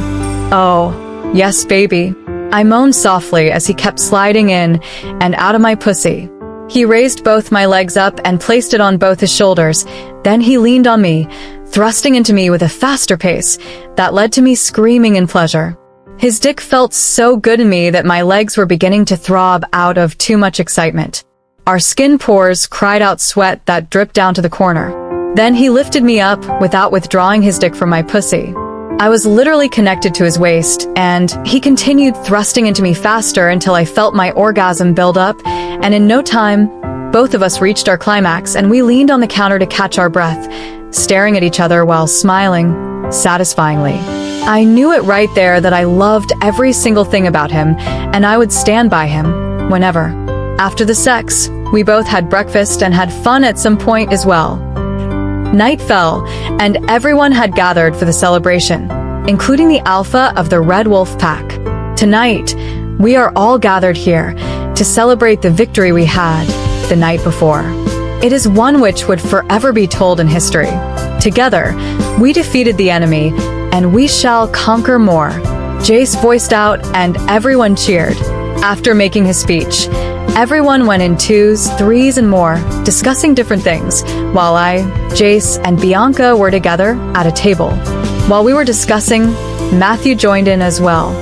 Oh, yes, baby. I moaned softly as he kept sliding in and out of my pussy. He raised both my legs up and placed it on both his shoulders. Then he leaned on me, thrusting into me with a faster pace that led to me screaming in pleasure. His dick felt so good in me that my legs were beginning to throb out of too much excitement. Our skin pores cried out sweat that dripped down to the corner. Then he lifted me up without withdrawing his dick from my pussy. I was literally connected to his waist, and he continued thrusting into me faster until I felt my orgasm build up, and in no time, both of us reached our climax and we leaned on the counter to catch our breath, staring at each other while smiling satisfyingly. I knew it right there that I loved every single thing about him, and I would stand by him whenever. After the sex, we both had breakfast and had fun at some point as well. Night fell, and everyone had gathered for the celebration, including the alpha of the Red Wolf Pack. Tonight, we are all gathered here to celebrate the victory we had the night before. It is one which would forever be told in history. Together, we defeated the enemy, and we shall conquer more. Jace voiced out, and everyone cheered. After making his speech, everyone went in twos, threes, and more, discussing different things, while I, Jace, and Bianca were together at a table. While we were discussing, Matthew joined in as well.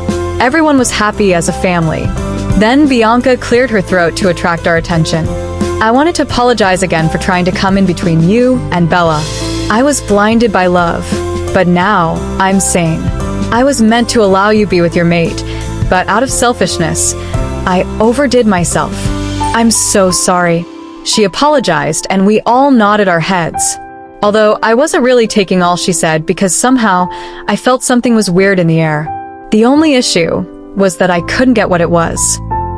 Everyone was happy as a family. Then Bianca cleared her throat to attract our attention. I wanted to apologize again for trying to come in between you and Bella. I was blinded by love, but now I'm sane. I was meant to allow you be with your mate, but out of selfishness, I overdid myself. I'm so sorry. She apologized, and we all nodded our heads. Although I wasn't really taking all she said because somehow I felt something was weird in the air. The only issue was that I couldn't get what it was.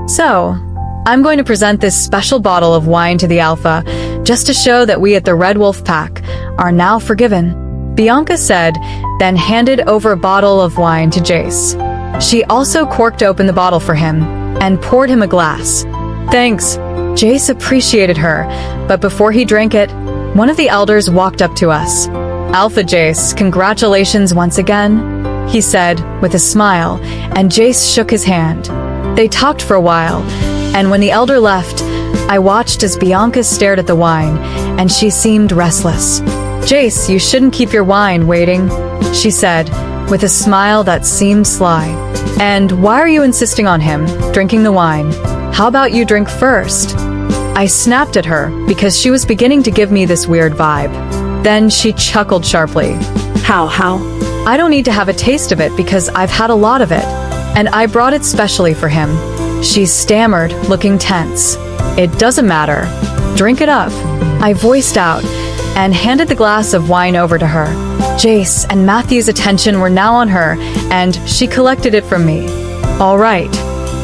So, I'm going to present this special bottle of wine to the Alpha, just to show that we at the Red Wolf Pack are now forgiven, Bianca said, then handed over a bottle of wine to Jace. She also corked open the bottle for him and poured him a glass. Thanks. Jace appreciated her, but before he drank it, one of the elders walked up to us. Alpha Jace, congratulations once again. he said with a smile, and Jace shook his hand. They talked for a while, and when the elder left, I watched as Bianca stared at the wine, and she seemed restless. Jace, you shouldn't keep your wine waiting, she said, with a smile that seemed sly. And why are you insisting on him drinking the wine? How about you drink first? I snapped at her because she was beginning to give me this weird vibe. Then she chuckled sharply. How? I don't need to have a taste of it because I've had a lot of it, and I brought it specially for him. She stammered, looking tense. It doesn't matter. Drink it up, I voiced out, and handed the glass of wine over to her. Jace and Matthew's attention were now on her, and she collected it from me. All right,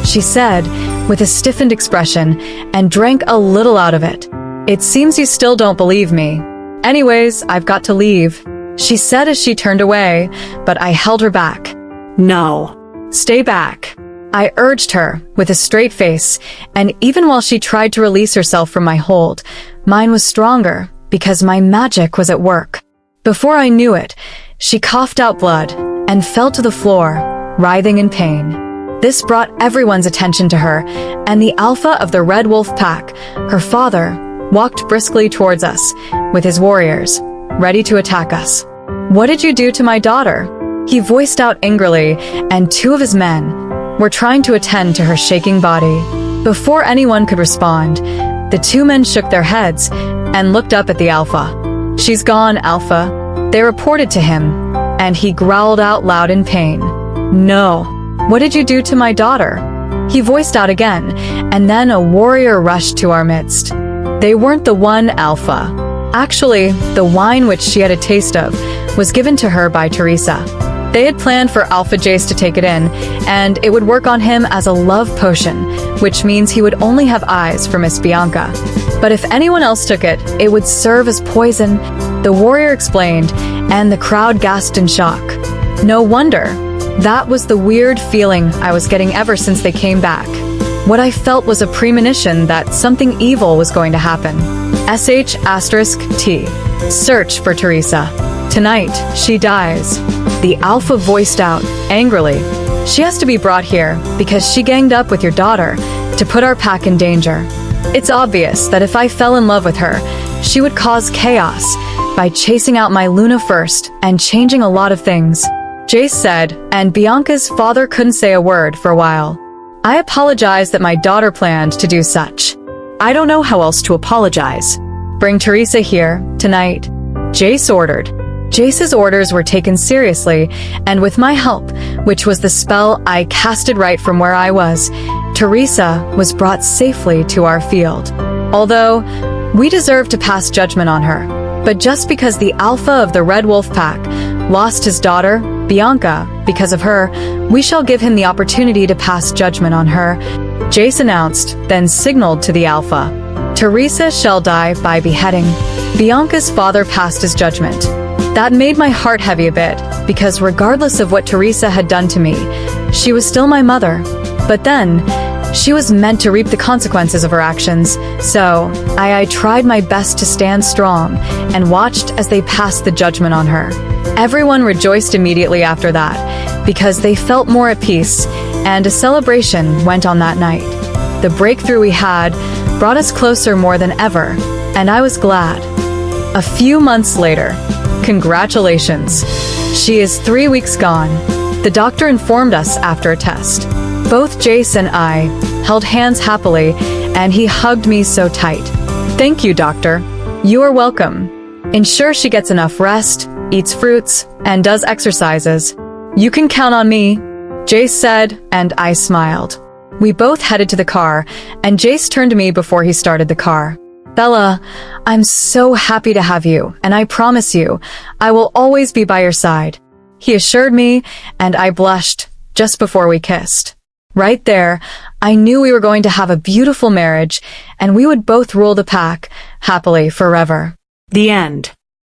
she said, with a stiffened expression, and drank a little out of it. It seems you still don't believe me. Anyways, I've got to leave, she said as she turned away, but I held her back. No. Stay back, I urged her, with a straight face, and even while she tried to release herself from my hold, mine was stronger, because my magic was at work. Before I knew it, she coughed out blood, and fell to the floor, writhing in pain. This brought everyone's attention to her, and the alpha of the Red Wolf pack, her father, walked briskly towards us, with his warriors, ready to attack us. What did you do to my daughter? He voiced out angrily, and 2 of his men were trying to attend to her shaking body. Before anyone could respond, the 2 men shook their heads and looked up at the alpha. She's gone, Alpha, they reported to him, and he growled out loud in pain. No. What did you do to my daughter? He voiced out again, and then a warrior rushed to our midst. They weren't the one, Alpha. Actually, the wine which she had a taste of was given to her by Teresa. They had planned for Alpha Jace to take it in, and it would work on him as a love potion, which means he would only have eyes for Miss Bianca. But if anyone else took it, it would serve as poison, the warrior explained, and the crowd gasped in shock. No wonder. That was the weird feeling I was getting ever since they came back. What I felt was a premonition that something evil was going to happen. *T. Search for Teresa. Tonight, she dies. The alpha voiced out, angrily. She has to be brought here because she ganged up with your daughter to put our pack in danger. It's obvious that if I fell in love with her, she would cause chaos by chasing out my Luna first and changing a lot of things. Jace said, and Bianca's father couldn't say a word for a while. I apologize that my daughter planned to do such. I don't know how else to apologize. Bring Teresa here, tonight, Jace ordered. Jace's orders were taken seriously, and with my help, which was the spell I casted right from where I was, Teresa was brought safely to our field. Although, we deserve to pass judgment on her, but just because the alpha of the Red Wolf pack lost his daughter, Bianca, because of her, we shall give him the opportunity to pass judgment on her, Jace announced, then signaled to the alpha. Teresa shall die by beheading. Bianca's father passed his judgment. That made my heart heavy a bit, because regardless of what Teresa had done to me, she was still my mother. But then, she was meant to reap the consequences of her actions, so I tried my best to stand strong and watched as they passed the judgment on her. Everyone rejoiced immediately after that, because they felt more at peace, and a celebration went on that night. The breakthrough we had brought us closer more than ever, and I was glad. A few months later, congratulations. She is 3 weeks gone. The doctor informed us after a test. Both Jace and I held hands happily, and he hugged me so tight. Thank you, doctor. You are welcome. Ensure she gets enough rest, eats fruits, and does exercises. You can count on me, Jace said, and I smiled. We both headed to the car, and Jace turned to me before he started the car. Bella, I'm so happy to have you, and I promise you, I will always be by your side. He assured me, and I blushed just before we kissed. Right there, I knew we were going to have a beautiful marriage, and we would both rule the pack happily forever. The end.